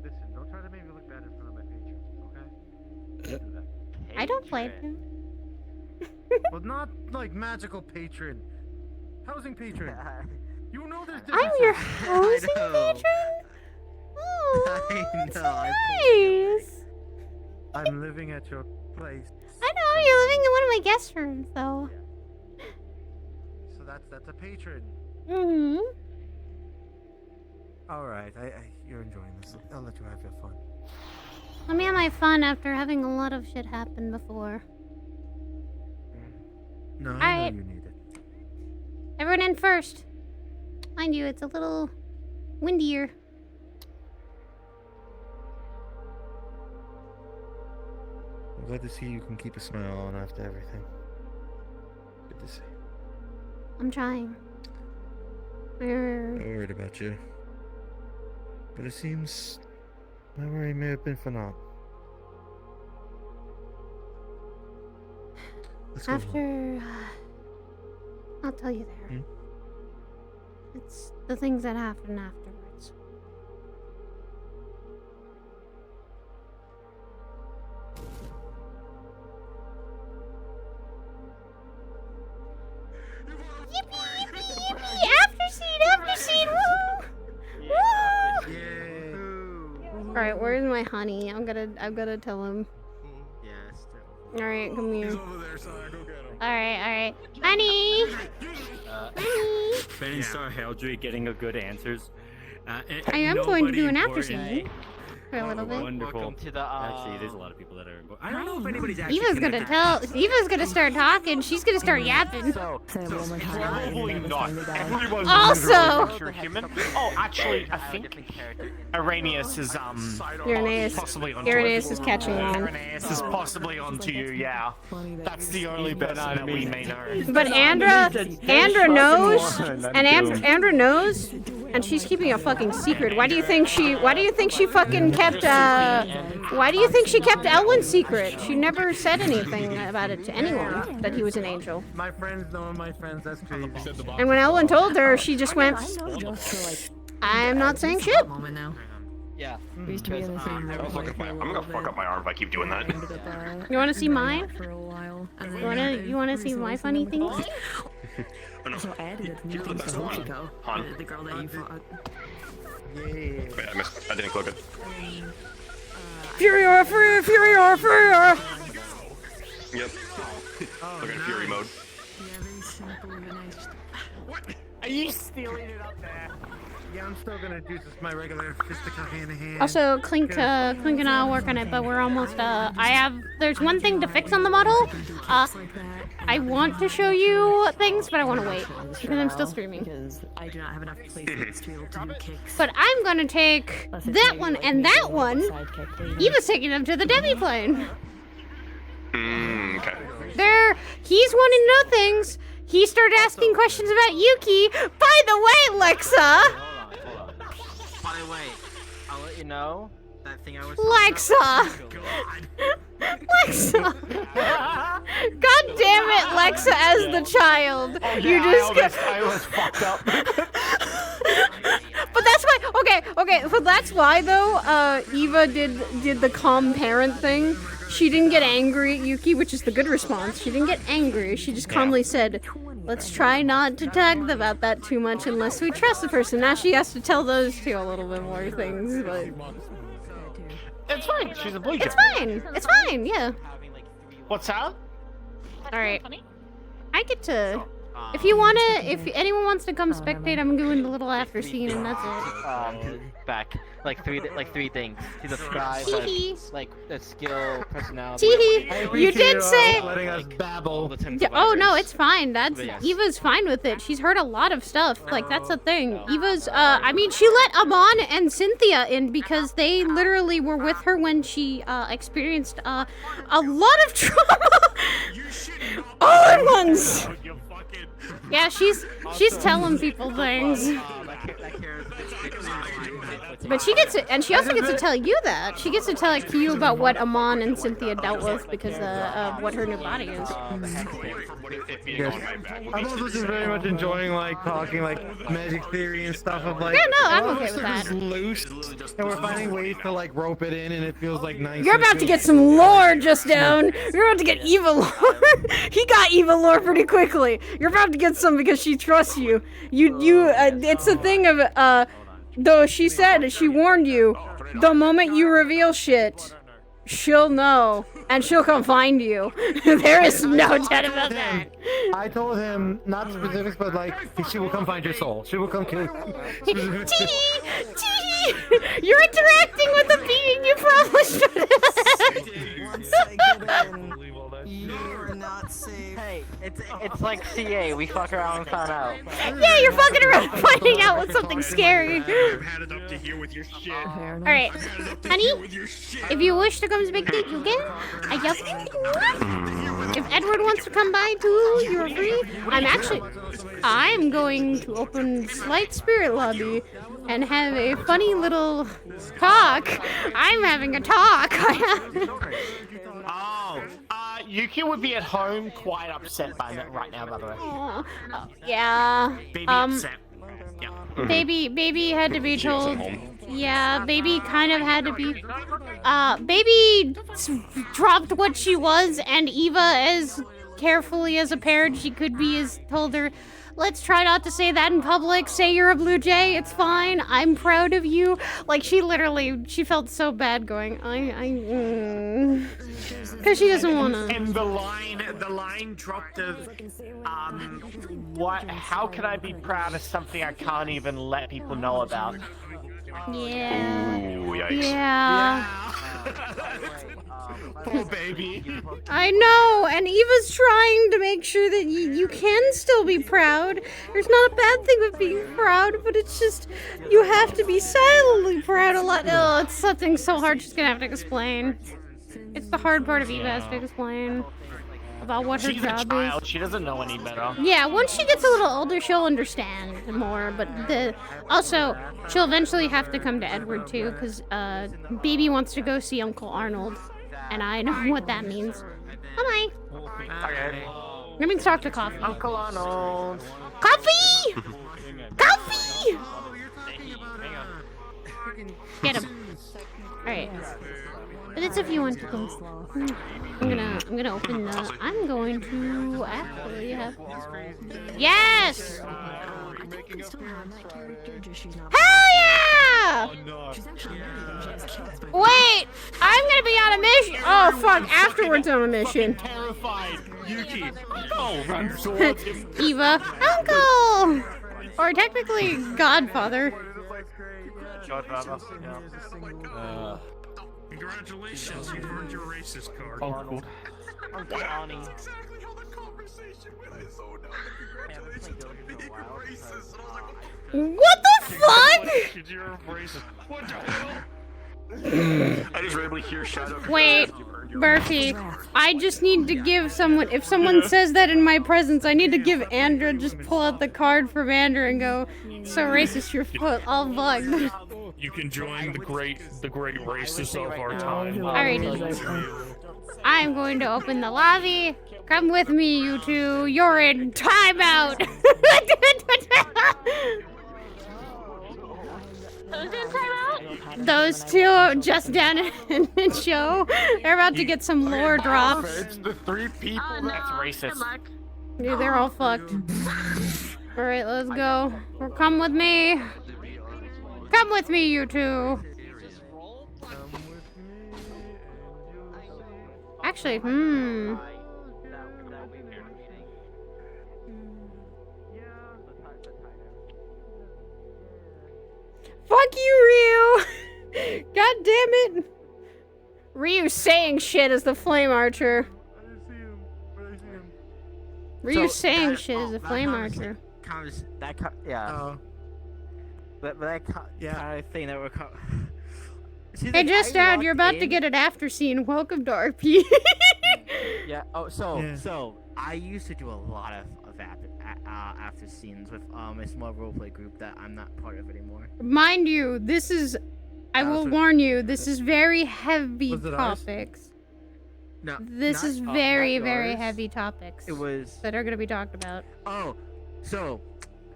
Listen, don't try to make me look bad in front of my patrons, okay? Don't do that. I don't blame him. Well, not like magical patron. Housing patron. You know there's I'm your differences. housing patron? Oh, that's nice. I'm living at your place. I know, you're living in one of my guest rooms, though. So that's a patron. Mm-hmm. Alright, you're enjoying this. I'll let you have your fun. Let me have my fun after having a lot of shit happen before. No, I Alright. know you need it. Everyone in first. Mind you, it's a little windier. I'm glad to see you can keep a smile on after everything. Good to see. I'm trying. I'm worried about you. But it seems my worry may have been for naught. Let's go home. After... I'll tell you there. It's the things that happen afterwards. Yippee, yippee, yippee! After scene! Woo! Woo! Alright, where's my honey? I'm gonna tell him. Yes. Alright, come here. over there, sorry, go get him. Alright. Honey! Honey! Ben and Star Heldry getting a good answers. I am going to do an after scene for a little bit. Wonderful. Welcome to the, Actually, there's a lot of people that are. I don't know if anybody's actually. Eva's gonna tell. Eva's gonna start talking. She's gonna start yapping. Probably not. Everyone's Also- sure human. Oh, actually, I think Irenaeus is Irenaeus. possibly on. Irenaeus is catching on. Irenaeus is possibly onto you. Yeah, that's the only person that we may know. But Andra knows, and Andra knows, and she's keeping a fucking secret. Why do you think she fucking kept? Why do you think she kept Elwin's secret? She never said anything about it to anyone that he was an angel. My friends know my friends, that's crazy. And when Elwin told her, she just went, "I'm not saying shit." Yeah. I'm gonna fuck up my arm if I keep doing that. You want to see mine? You wanna see my funny things? Also added a new thing a week ago. The girl that you fought. Wait, I didn't click it. Furior! Yep. Look at Fury mode. Are you stealing it up there? Yeah, I'm still gonna do just my regular fisticuff hand to hand. Also, Clink and I'll work on it, but we're almost, there's one thing to fix on the model. I want to show you things, but I want to wait, because I'm still streaming. I do not have enough places to be able to do kicks. But I'm gonna take that one and that one. Eva's taking them to the demi-plane. Okay. He's wanting to know things. He started asking questions about Yuki. By the way, Lexa! By the way, I'll let you know that thing I was. Lexa! Lexa! God damn it, Lexa as the child. I was fucked up. But that's why. Okay. But that's why though. Eva did the calm parent thing. She didn't get angry at Yuki, which is the good response. She didn't get angry. She just calmly said, Let's try not to tag them about that too much unless we trust the person. Now she has to tell those two a little bit more things, but It's fine. She's a blue it's jay. fine. It's fine. Yeah. What's that? All right. I get to. If you wanna, if anyone wants to come spectate, I'm doing the little after scene, and that's it. Back. Like three things. To describe like the skill, personality. Teehee, you did say. Letting us babble. Yeah, oh no, it's fine. That's Eva's fine with it. She's heard a lot of stuff. Like that's the thing. Eva's I mean she let Amon and Cynthia in because they literally were with her when she experienced a lot of trauma. All at once. Yeah, she's telling people things. But she gets to, and she also gets to tell you that. She gets to tell like, you about what Amon and Cynthia dealt with because of what her new body is. Yes. I'm also just very much enjoying like talking like magic theory and stuff of like. Yeah, no, I'm all of okay this with stuff that. is loose, and we're finding ways to like rope it in, and it feels like nice. You're about to get some lore just down. You're about to get Eva lore. He got Eva lore pretty quickly. You're about to get some because she trusts you. It's a thing of though she said, she warned you, the moment you reveal shit, she'll know, and she'll come find you. There is no doubt about that. I told him, not specifics, but like, she will come find your soul. She will come kill you. You're interacting with a being you probably shouldn't. You're not safe. Hey, it's like CA. We fuck around and find out. Yeah, you're fucking around finding out with something scary. I've had it up to here with your shit. Alright, honey, if you wish to come spectate, you can. I just. If Edward wants to come by too, you're free. I'm going to open Slight Spirit Lobby and have a funny little talk. I'm having a talk. Yuki would be at home quite upset by that right now, by the way. Yeah. Baby upset. Yeah. Baby had to be told. Yeah, baby kind of had to be. Baby dropped what she was, and Eva, as carefully as a parent she could be, has told her, let's try not to say that in public. Say you're a blue jay. It's fine. I'm proud of you. Like, she felt so bad going, because she doesn't want to. And the line dropped of, how can I be proud of something I can't even let people know about? Yeah. Ooh, yikes. Yeah. Poor baby. I know, and Eva's trying to make sure that you can still be proud. There's not a bad thing with being proud, but it's just, you have to be silently proud a lot. Oh, it's something so hard she's gonna have to explain. It's the hard part of Eva has to explain about what her She's a job child. is. She doesn't know any better. Yeah, once she gets a little older, she'll understand more, but also, she'll eventually have to come to Edward too, because baby wants to go see Uncle Arnold. And I know what that means. Bye-bye. Okay. Let me talk to Coffee. Uncle Arnold. Coffee! Coffee! Get him. Alright. But it's if you want to go. I'm gonna open the. I'm going to actually have. Yes! Hell yeah! Wait! I'm gonna be on a mission. Oh fuck! Afterwards on a mission. Terrified. Yuki. Uncle runs towards him. Eva. Uncle! Or technically, Godfather. Godfather. Yeah. Congratulations, you earned your racist card. Uncle. Uncle Ani. What the fuck? What the hell? I just randomly hear Shadow. Wait, Murphy, I just need to give someone, if someone says that in my presence, I need to give Andrew, just pull out the card from Andrew and go, so racist your foot, all bugged. You can join the great racists of our time. Alrighty. I'm going to open the lobby. Come with me, you two. You're in timeout. Who's in timeout? Those two just down in the show. They're about to get some lore drops. It's the three people. Oh, no. That's racist. Good luck. Dude, they're all fucked. Alright, let's go. Or come with me. Come with me, you two. Actually, Fuck you, Ryu! God damn it! Ryu saying shit as the flame archer. Ryu saying shit as the flame archer. Yeah. But that kind of thing that we're. Hey, just Dad, you're about to get an after scene. Welcome to RP. Yeah. Oh, so I used to do a lot of after scenes with a small roleplay group that I'm not part of anymore. Mind you, this is. I will warn you, this is very heavy Was it ours? topics. No. This is not very, very yours. heavy topics. It was. That are gonna be talked about. Oh, so.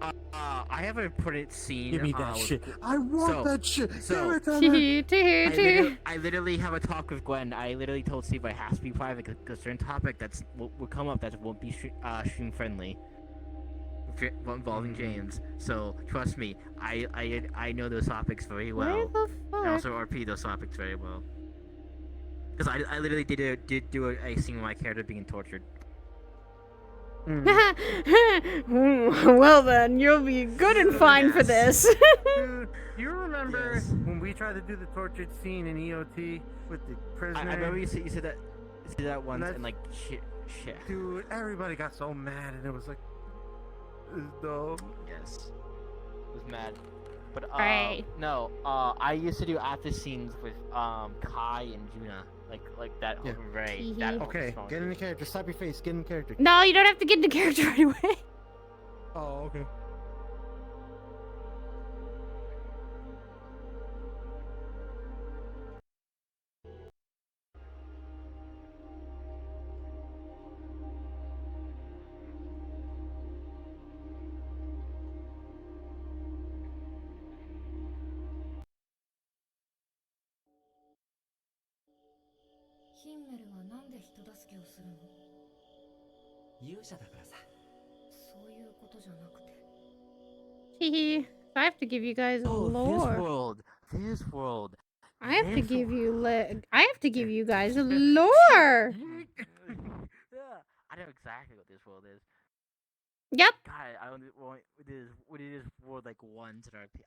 I have an important scene. Give me that with- shit. I want that shit. So, I literally have a talk with Gwen. I literally told Steve it has to be private because certain topic that's will come up that won't be stream friendly. Involving James. So trust me, I know those topics very well. Where the fuck? And also RP those topics very well. Because I literally did do a scene with my character being tortured. Well then, you'll be good and fine for this. Dude, you remember when we tried to do the tortured scene in EOT with the prisoner? I remember you said that once and like shit. Dude, everybody got so mad and it was like, it was dumb. Yes. It was mad. But Right. no, I used to do after scenes with Kai and Juna. Like that Yeah. Ray. That Okay, get in the character. Slap your face. Get in the character. No, you don't have to get into character right away. Oh, okay. Hehe. I have to give you guys a lore. This world. I have to give you I have to give you guys a lore. Yeah, I know exactly what this world is. Yep. God, I only want what it is world like once in RP.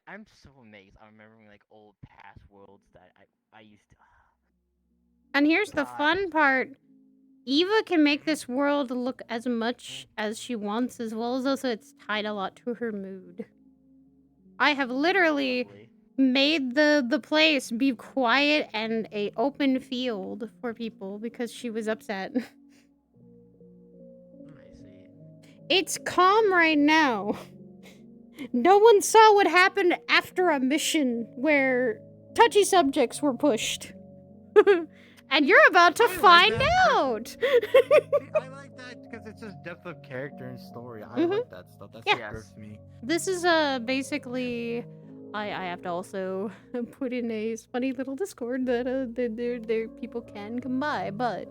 I'm so amazed. I'm remembering like old past worlds that I used to. And here's the fun part. Eva can make this world look as much as she wants, as well as also it's tied a lot to her mood. I have literally made the place be quiet and a open field for people because she was upset. I see. It's calm right now. No one saw what happened after a mission where touchy subjects were pushed. And you're about to find out! I like that because it's just depth of character and story. I like that stuff. That's what works for me. This is basically I have to also put in a funny little Discord that there people can come by, but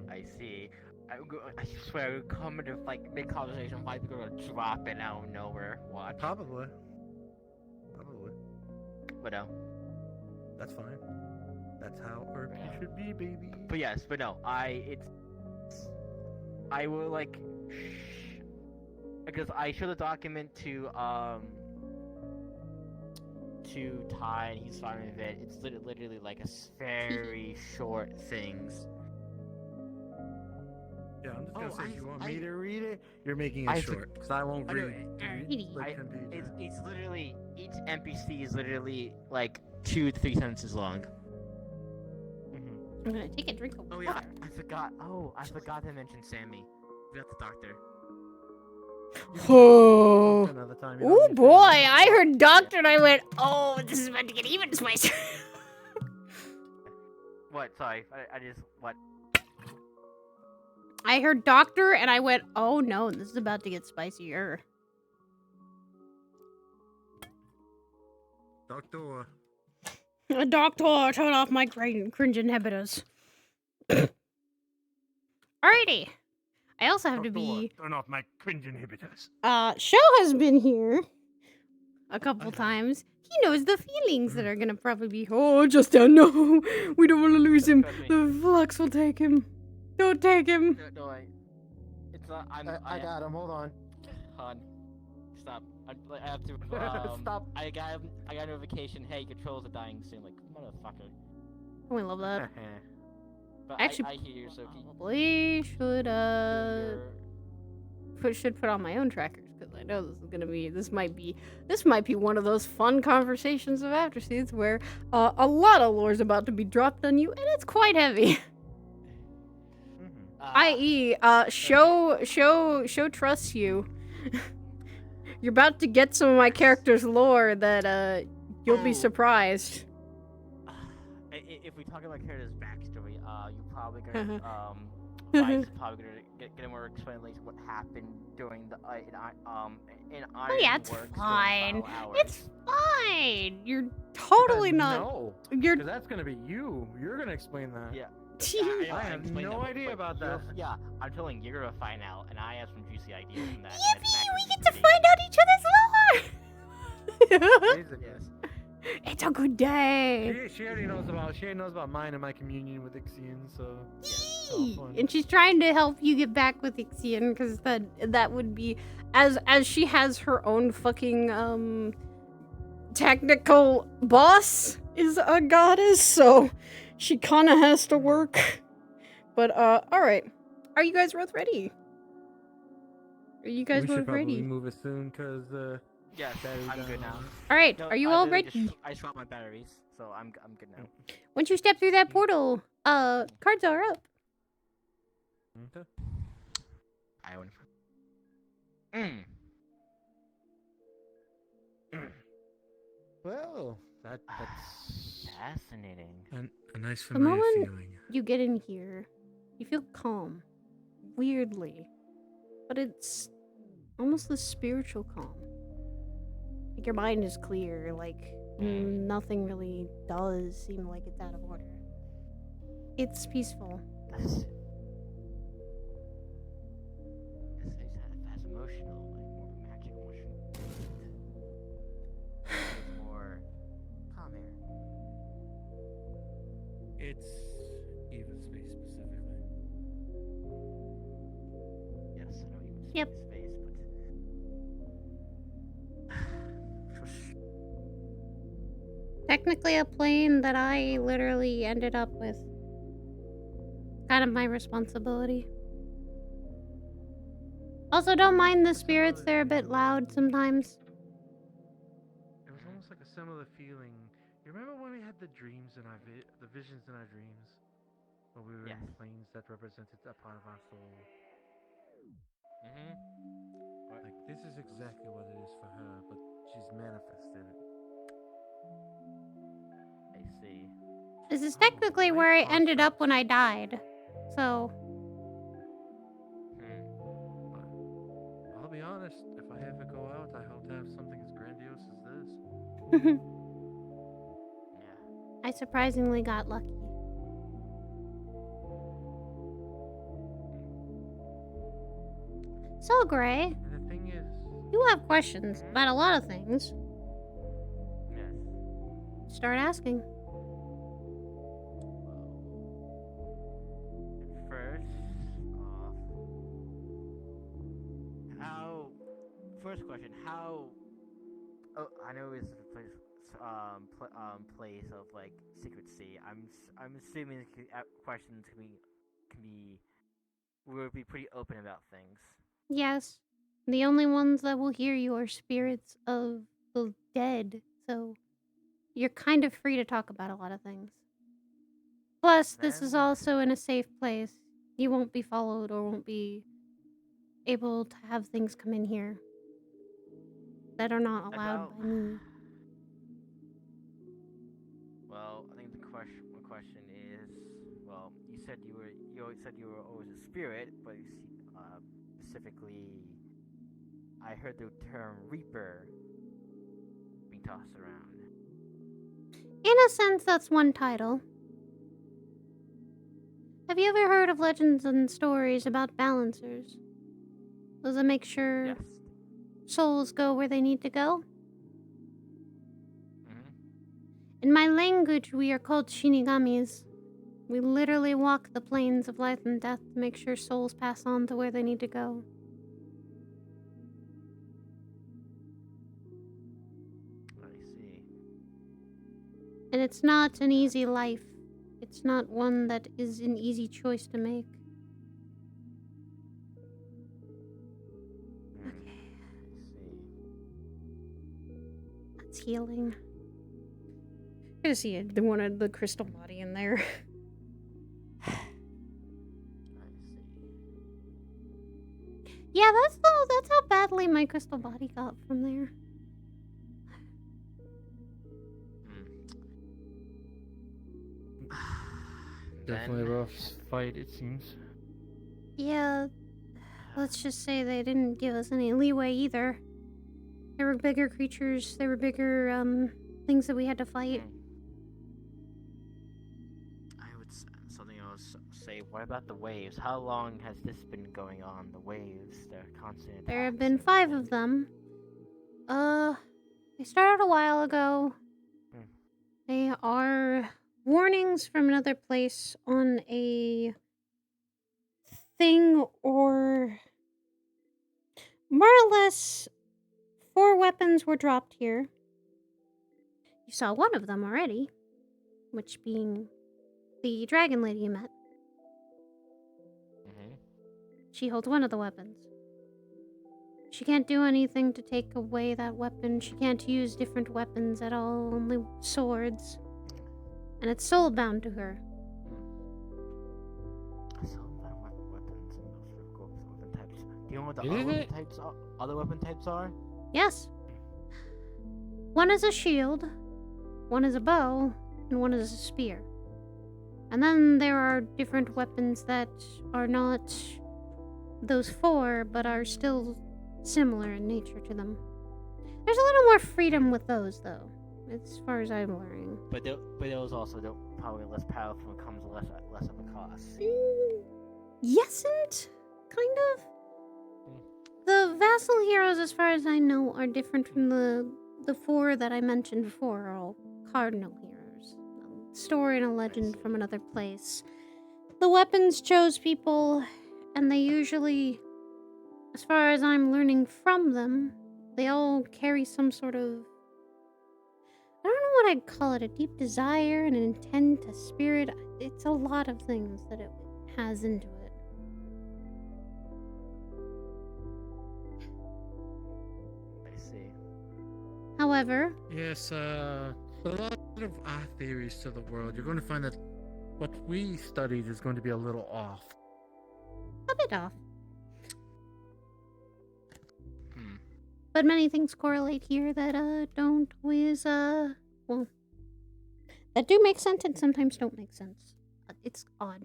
I see. I swear, I would come and just like make conversation, why people are gonna drop it out of nowhere. Watch. Probably. But no. That's fine. That's how RP should be, baby. But yes, but no, I will like because I show the document to Ty and he's fine with it. It's literally like a very short things. Yeah, I'm just gonna say, if you want me to read it, you're making it short, because I won't read like 10 pages. It's literally, each NPC is literally like 2 to 3 sentences long. I'm gonna take a drink of water. Oh yeah, I forgot to mention Sammy. We got the doctor. Oh, Another time, oh boy, I heard doctor and I went, oh, this is about to get even spicier. What? Sorry, I just, what? I heard doctor and I went, oh no, this is about to get spicier. Doctor. Doctor, turn off my cringe inhibitors. Alrighty. I also have to be. Turn off my cringe inhibitors. Show has been here a couple times. He knows the feelings that are gonna probably be. Oh, Justin, no, we don't want to lose him. The flux will take him. Don't take him. No, it's not. I got him. Hold on. Han, stop. I have to. Stop. I got a notification. Hey, controls are dying soon. Like motherfucker. Oh, I love that. But Actually, I hear you, Sophie. probably should put on my own trackers because I know this might be one of those fun conversations of After Seeds where a lot of lore's about to be dropped on you and it's quite heavy. I.e., show trusts you. You're about to get some of my character's lore that you'll be surprised. If we talk about character's backstory, you're probably gonna Vice is probably gonna get more explanation what happened during the in Iron Oh yeah, it's Works during fine. Final Hours. It's fine. You're totally not. No, You're. because that's gonna be you. You're gonna explain that. Yeah. I have no idea about that. Yeah, I'm telling you, you're gonna find out, and I have some juicy ideas from that. Yippee! We get to find out each other's lore. Yes. It's a good day. She already knows about mine and my communion with Ixion, so yeah, Yee! And she's trying to help you get back with Ixion because that would be as she has her own fucking technical boss is a goddess, so she kind of has to work. But all right, are you guys both ready? Are you guys we both should probably ready? move it soon, cause Yes, I'm good now. All right, No, are you I all literally ready? I swapped my batteries, so I'm good now. Once you step through that portal, cards are up. Okay. I own. Well, that's fascinating. A nice The familiar moment feeling. you get in here, you feel calm, weirdly, but it's almost the spiritual calm. Like your mind is clear, like nothing really does seem like it's out of order. It's peaceful. That's emotional, like more of a magic emotion. It's more calm air. It's even space specifically. Yes, I know even Yep. space, Technically a plane that I literally ended up with. Kind of my responsibility. Also, don't mind the spirits, they're a bit loud sometimes. It was almost like a similar feeling. You remember when we had the dreams in the visions in our dreams, where we were in planes that represented a part of our soul. Like this is exactly what it is for her, but she's manifested it. I see. This is technically where I ended up when I died. So, I'll be honest, if I ever go out, I hope to have something as grandiose as this. I surprisingly got lucky. So, Gray, And the thing is, you have questions about a lot of things. Yes. Start asking. First off, first question, how? Oh, I know it's a place, place of like secrecy. I'm assuming questions will be pretty open about things. Yes. The only ones that will hear you are spirits of the dead, so you're kind of free to talk about a lot of things. Plus, this is also in a safe place. You won't be followed or won't be able to have things come in here that are not allowed by me. Well, I think my question is, well, you said you were always a spirit, but you see, specifically, I heard the term Reaper being tossed around. In a sense, that's one title. Have you ever heard of legends and stories about balancers? Those that make sure souls go where they need to go? In my language, we are called shinigamis. We literally walk the plains of life and death to make sure souls pass on to where they need to go. I see. And it's not an easy life. It's not one that is an easy choice to make. Okay. That's healing. I just see it. They wanted the crystal body in there. Yeah, that's how badly my crystal body got from there. Definitely a rough fight, it seems. Yeah, let's just say they didn't give us any leeway either. There were bigger creatures, there were bigger, things that we had to fight. Something else say, what about the waves? How long has this been going on? The waves, they're constant. There have been 5 of them. They started a while ago. They are warnings from another place on a thing, or more or less 4 weapons were dropped here. You saw one of them already, which being the dragon lady you met. She holds one of the weapons. She can't do anything to take away that weapon. She can't use different weapons at all, only swords. And it's soul-bound to her. Soulbound weapons and those weapon types. Do you know what the other weapon types are? Yes. One is a shield, one is a bow, and one is a spear. And then there are different weapons that are not those 4, but are still similar in nature to them. There's a little more freedom with those, though, as far as I'm learning. But those also don't probably less powerful and comes less of a cost. Yes and kind of. The vassal heroes, as far as I know, are different from the 4 that I mentioned before, are all cardinal heroes. A story and a legend from another place. The weapons chose people, and they usually, as far as I'm learning from them, they all carry some sort of, I don't know what I'd call it, a deep desire, an intent, a spirit. It's a lot of things that it has into it. I see. However, Yes, a lot of our theories to the world. You're going to find that what we studied is going to be a little off. a bit off. But many things correlate here that don't always well, that do make sense and sometimes don't make sense. It's odd.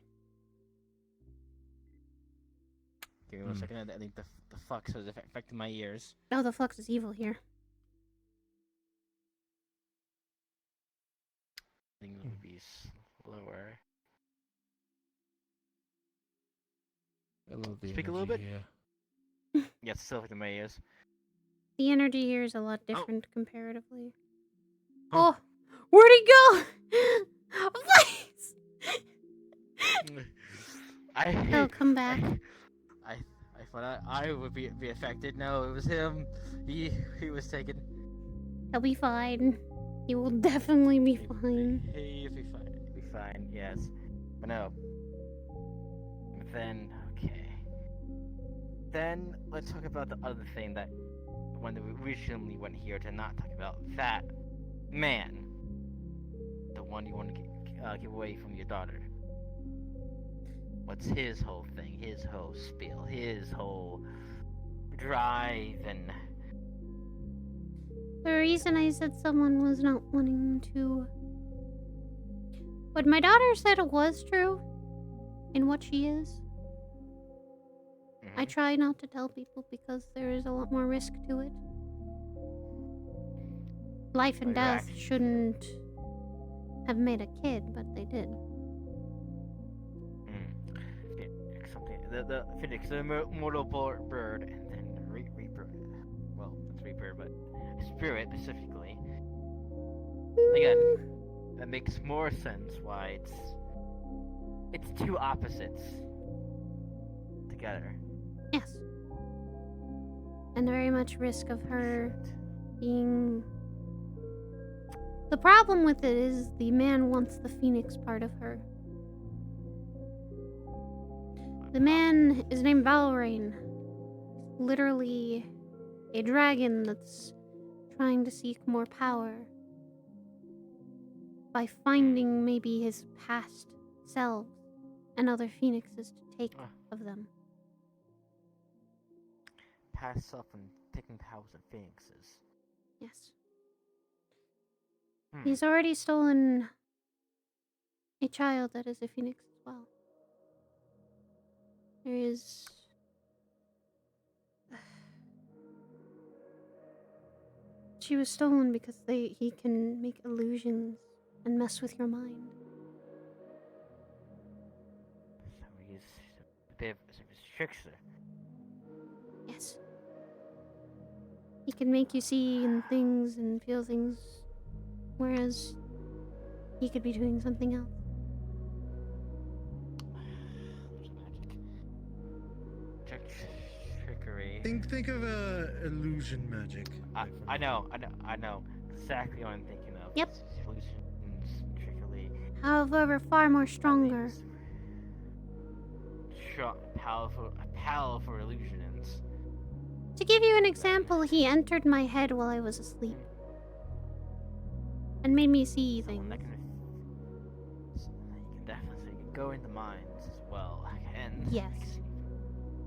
Give me 1 second. I think the flux has affected my ears. Oh, the flux is evil here. I think it would be slower. Speak a little bit. Yeah, it's still affecting my ears. The energy here is a lot different comparatively. Oh. Oh, where'd he go? Please. He'll come back. I thought I would be affected. No, it was him. He was taken. He'll be fine. He will definitely be fine. He'll be fine. He'll be fine. Yes, but no. Then okay. Then let's talk about the other thing that when we originally went here to not talk about that man, the one you want to give away from your daughter. What's his whole thing? His whole spiel? His whole drive and. The reason I said someone was not wanting to. What my daughter said was true in what she is. I try not to tell people because there is a lot more risk to it. Life and death shouldn't have made a kid, but they did. the phoenix, the mortal bird, and then the reaper. Well, it's reaper, but spirit specifically. Again, that makes more sense why it's two opposites together. Yes. And very much risk of her being... The problem with it is the man wants the phoenix part of her. The man is named Valrain. Literally a dragon that's trying to seek more power by finding maybe his past selves and other phoenixes to take of them. Past self and taking powers of phoenixes. Yes. He's already stolen a child that is a phoenix as well. There is... She was stolen because he can make illusions and mess with your mind. So he's a bit of a trickster. Yes. He can make you see things and feel things, whereas he could be doing something else. Trickery. Think of illusion magic. I know exactly what I'm thinking of. Yep. Illusions, trickery. However, far more stronger. Powerful illusions. To give you an example, he entered my head while I was asleep. And made me see things. You can definitely go into minds as well. And yes.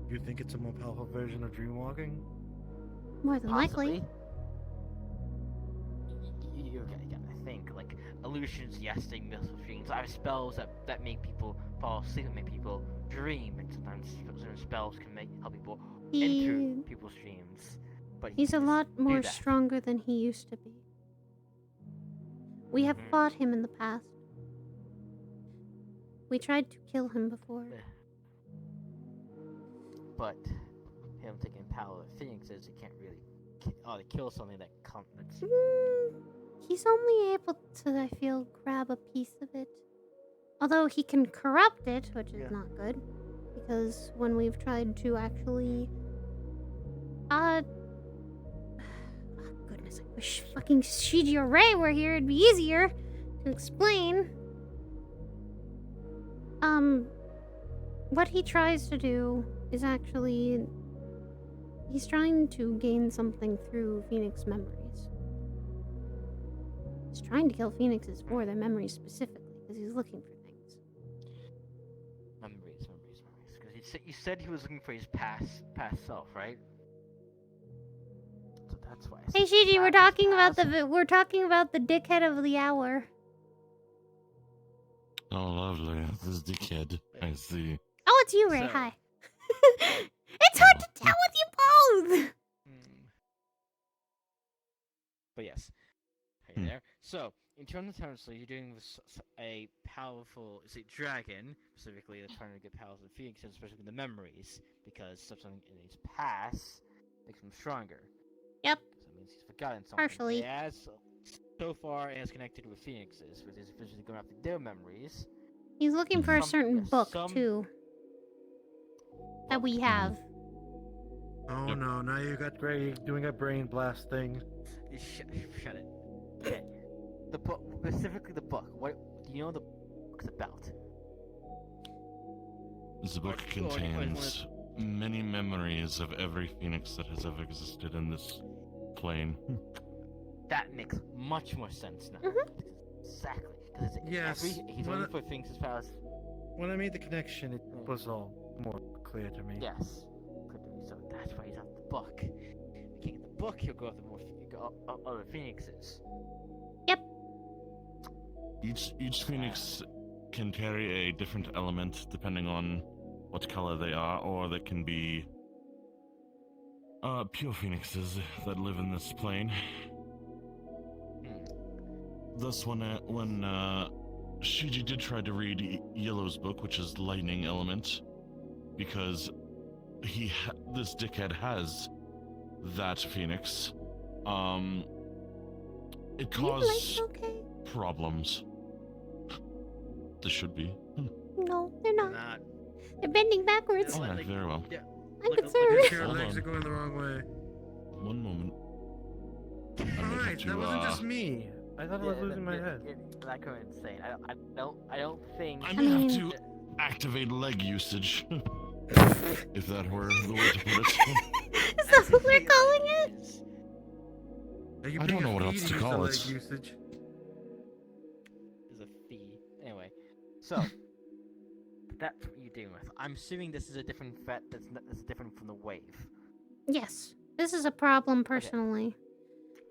You think it's a more powerful version of dreamwalking? More than likely. You gotta think, like, illusions, yes, they miss with dreams. I have spells that make people fall asleep and make people dream, and sometimes certain spells can help people enter people's dreams. But he's a lot more stronger than he used to be. We have fought him in the past. We tried to kill him before. But him taking power of phoenixes, he can't really kill something that comes. He's only able to, I feel, grab a piece of it. Although he can corrupt it, which is not good. Because when we've tried to actually... Oh, goodness, I wish fucking Shiji or Ray were here. It'd be easier to explain. What he tries to do is actually... He's trying to gain something through Phoenix memories. He's trying to kill Phoenixes for their memories specifically, because he's looking for things. Memories. Because you said he was looking for his past self, right? So that's why. Hey Shiji, we're talking about the dickhead of the hour. Oh, lovely. This dickhead. I see. Oh, it's you, Ray. Hi. It's hard to tell with you both. But yes. Hey there. So, in terms of so you're doing a powerful, dragon, specifically that's trying to get powers of Phoenix, especially the memories, because something in his past makes him stronger. Yep. So it means he's forgotten something. Partially. So far, it has connected with Phoenixes, which is officially going after their memories. He's looking for a certain book, too. That we have. Oh no, now you got Gray doing a brain blast thing. Shut it. Okay. The book, specifically the book. What do you know the book's about? This book contains many memories of every phoenix that has ever existed in this plane. That makes much more sense now. Exactly. Yes. He's only for Phoenix's powers. When I made the connection, it was all more clear to me. Yes. So that's why he's after the book. If he can't get the book, he'll go after more other Phoenixes. Yep. Each phoenix can carry a different element depending on what color they are, or they can be pure phoenixes that live in this plane. Thus, when Shiji did try to read Yellow's book, which is lightning element, because this dickhead has that phoenix. It caused problems. This should be. No, they're not. They're bending backwards. Oh, yeah, very well. I'm concerned. Your Hold legs on. are going the wrong way. One moment. I might have Alright, to, that wasn't just me. I thought I was losing my head. That going insane. I don't think. I may have to activate leg usage. If that were the way to put it. Is that what we're calling it? I don't know what else to call it. Is a fee. Anyway, so that's what you're dealing with. I'm assuming this is a different threat that's different from the wave. Yes, this is a problem personally.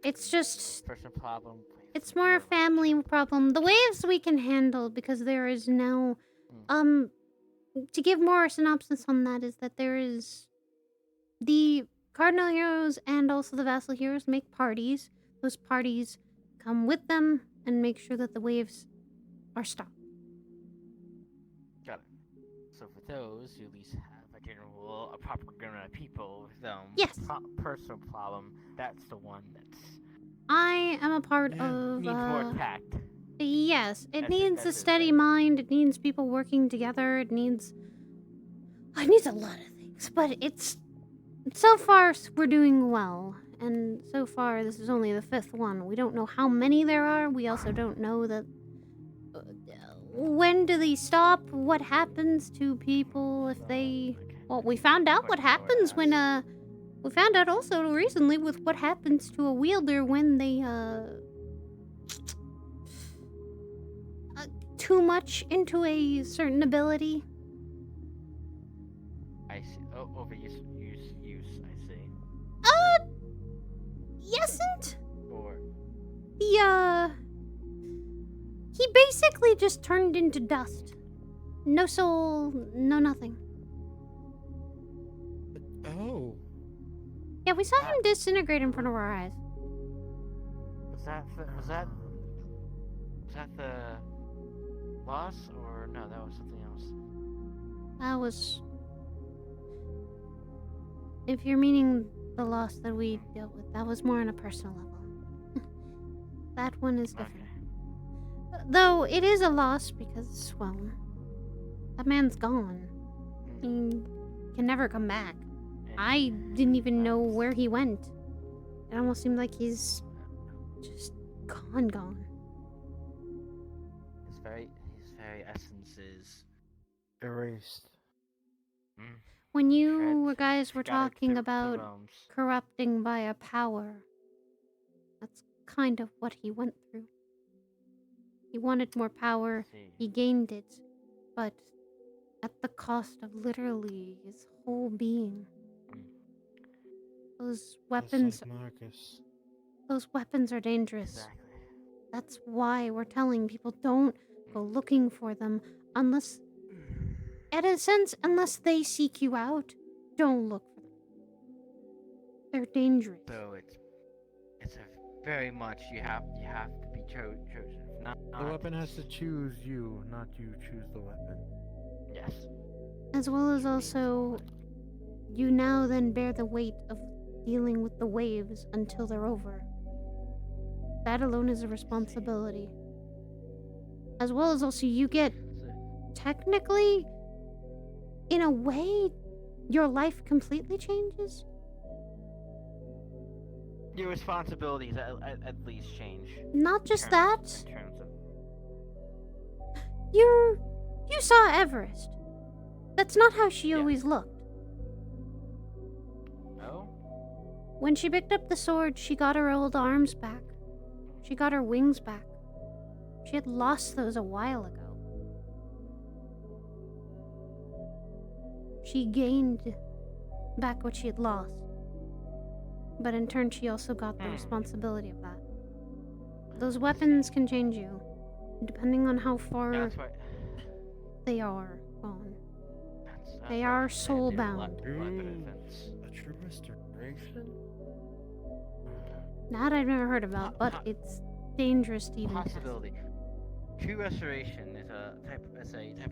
It's just. Personal problem. It's more a family problem. The waves we can handle because there is now. To give more synopsis on that is that there is. The Cardinal Heroes and also the Vassal Heroes make parties. Those parties come with them and make sure that the waves are stopped. Got it. So for those who at least have a general, a proper amount of people with Yes. personal problem, that's the one that's I am a part of. needs more tact. Yes, it needs a that's steady mind. It needs people working together. It needs a lot of things, but it's so far we're doing well. And so far, this is only the 5th one. We don't know how many there are. We also don't know that. When do they stop? What happens to people if they? Well, we found out what happens when we found out also recently with what happens to a wielder when they too much into a certain ability. I see. Oh, overuse, I see. Yesn't? Or he basically just turned into dust. No soul, no nothing. Oh. Yeah, we saw him disintegrate in front of our eyes. Was that the loss, or no? That was something else. That was. If you're meaning the loss that we dealt with, that was more on a personal level. That one is different. Though it is a loss because, well, that man's gone. He can never come back. I didn't even know where he went. It almost seemed like he's just gone. His very essence is erased. When you guys were talking about corrupting by a power, that's kind of what he went through. He wanted more power, he gained it, but at the cost of literally his whole being. Those weapons. Marcus. Those weapons are dangerous. That's why we're telling people don't go looking for them unless. In a sense, unless they seek you out, don't look for them. They're dangerous. So it's a very much you have to be chosen. The weapon has to choose you, not you choose the weapon. Yes. As well as also, you now then bear the weight of dealing with the waves until they're over. That alone is a responsibility. As well as also you get, technically, in a way, your life completely changes. Your responsibilities at least change. Not just that. In terms of You saw Everest. That's not how she always looked. no. When she picked up the sword, she got her old arms back. She got her wings back. She had lost those a while ago. She gained back what she had lost. But in turn, she also got the responsibility of that. Those weapons can change you, depending on how far they are gone. They are soul-bound. A true restoration? That I've never heard about, but it's dangerous to even test. Possibility. True restoration is a type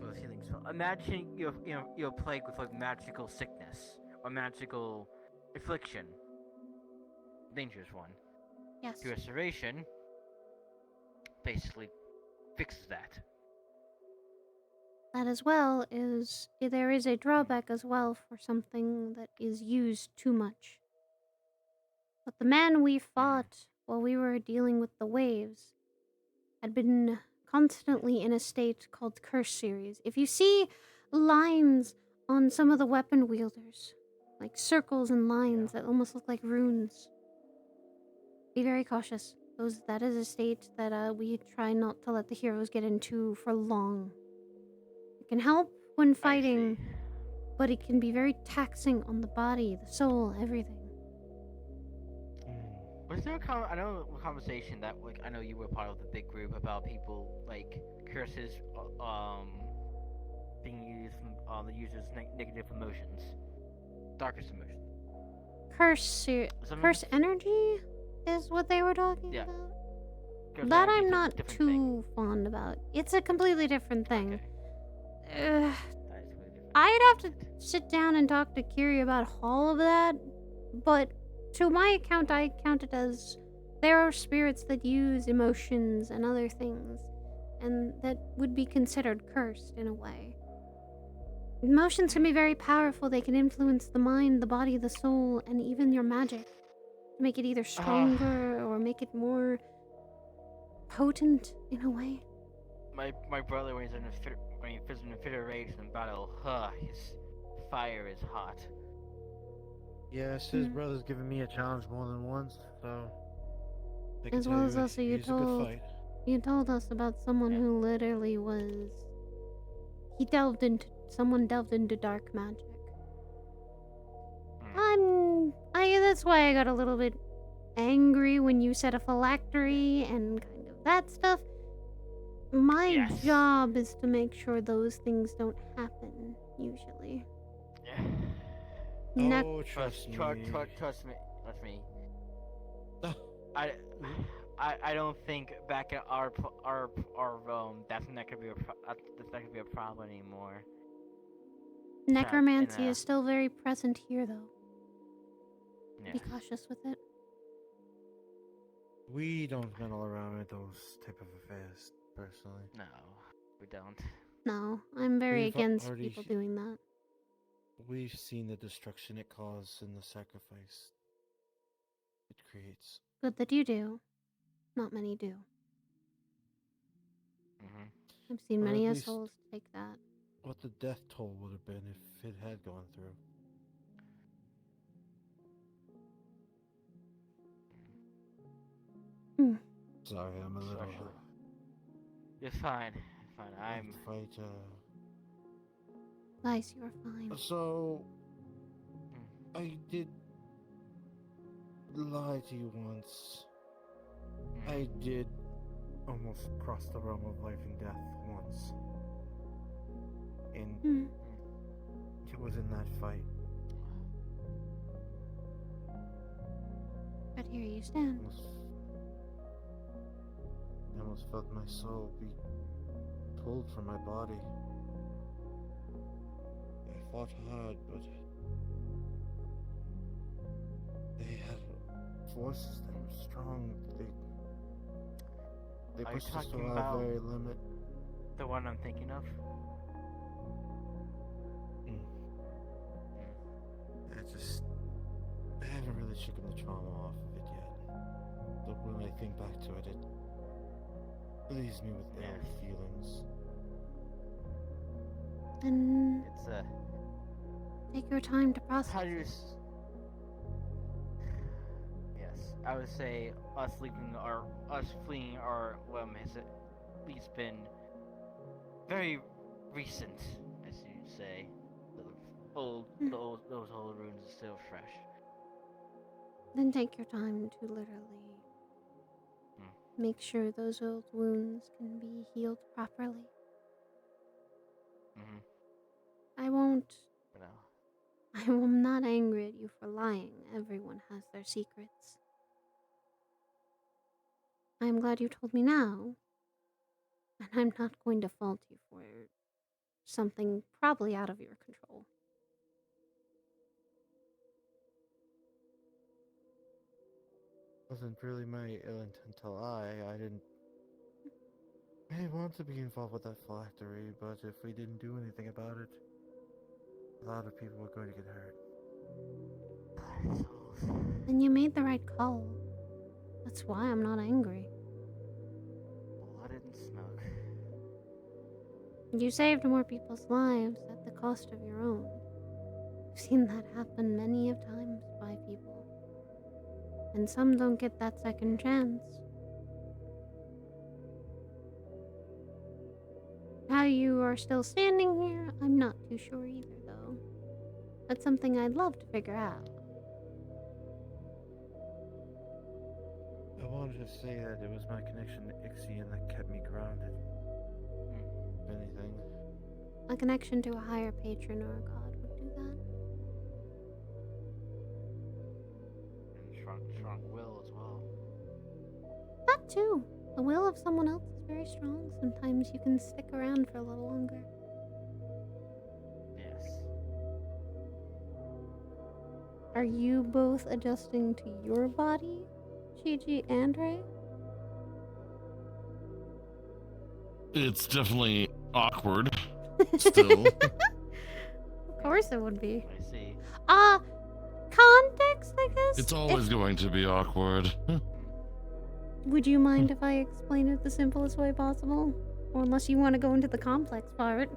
of healing spell. Imagine you're plagued with like magical sickness or magical affliction. Dangerous one. Yes. True restoration basically fixes that. That as well is there is a drawback as well for something that is used too much. But the man we fought while we were dealing with the waves had been constantly in a state called Curse Series. If you see lines on some of the weapon wielders, like circles and lines that almost look like runes, be very cautious. That is a state that we try not to let the heroes get into for long. It can help when fighting, but it can be very taxing on the body, the soul, everything. Was there I know a conversation that like I know you were part of the big group about people like curses being used from the user's negative emotions, darkest emotions. Curse energy is what they were talking about. Curse That energy I'm is a not different too fond about. It's a completely different thing. That is completely different. I'd have to sit down and talk to Kiri about all of that, but to my account, I count it as there are spirits that use emotions and other things, and that would be considered cursed in a way. Emotions can be very powerful. They can influence the mind, the body, the soul, and even your magic to make it either stronger or make it more potent in a way. My brother when he's in a fit of rage in battle, his fire is hot. Yes, his brother's given me a challenge more than once, so I can As tell well you as also you he's a good fight. told us about someone who literally was someone delved into dark magic. That's why I got a little bit angry when you said a phylactery and kind of that stuff. My job is to make sure those things don't happen, usually. Trust me. Trust me. I don't think back at our that could be a problem anymore. Necromancy is still very present here, though. Be cautious with it. We don't meddle around with those type of affairs, personally. No, we don't. No, I'm very We've against already- people doing that. We've seen the destruction it causes and the sacrifice it creates. Good that you do. Not many do. I've seen Or many at least assholes take that. What the death toll would have been if it had gone through. Sorry, I'm a little. You're fine. I'm fight. Nice, you are fine. So, I did lie to you once. I did almost cross the realm of life and death once. And it was in that fight. But here you stand. I almost felt my soul be pulled from my body. I fought hard, but they had forces that were strong. They Are you pushed us to talking our about very limit. the one I'm thinking of? I haven't really shaken the trauma off of it yet. But when I think back to it, it leaves me with ill feelings. And It's take your time to process. Yes, I would say us fleeing our realm has at least been very recent, as you say. Those old runes are still fresh. Then take your time to literally make sure those old wounds can be healed properly. I won't. I'm not angry at you for lying. Everyone has their secrets. I'm glad you told me now. And I'm not going to fault you for something probably out of your control. Wasn't really my ill intent to lie. I didn't want to be involved with that phylactery, but if we didn't do anything about it, a lot of people were going to get hurt. And you made the right call. That's why I'm not angry. Blood and smoke. You saved more people's lives at the cost of your own. I've seen that happen many of times by people. And some don't get that second chance. How you are still standing here, I'm not too sure either, though. That's something I'd love to figure out. I wanted to say that it was my connection to Ixion that kept me grounded. If anything. A connection to a higher patron or a god would do that. And strong will as well. That too. The will of someone else is very strong. Sometimes you can stick around for a little longer. Yes. Are you both adjusting to your body, Gigi and Ray? It's definitely awkward. Still. Of course it would be. I see. Context, I guess? It's always going to be awkward. Would you mind if I explain it the simplest way possible? Or unless you want to go into the complex part.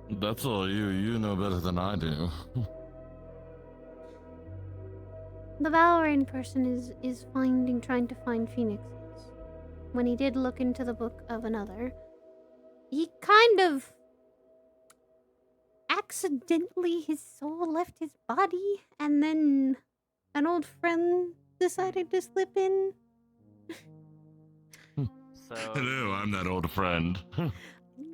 That's all you. You know better than I do. The Valorant person is trying to find phoenixes. When he did look into the book of another, he kind of accidentally, his soul left his body, and then an old friend decided to slip in. So Hello, I'm that old friend.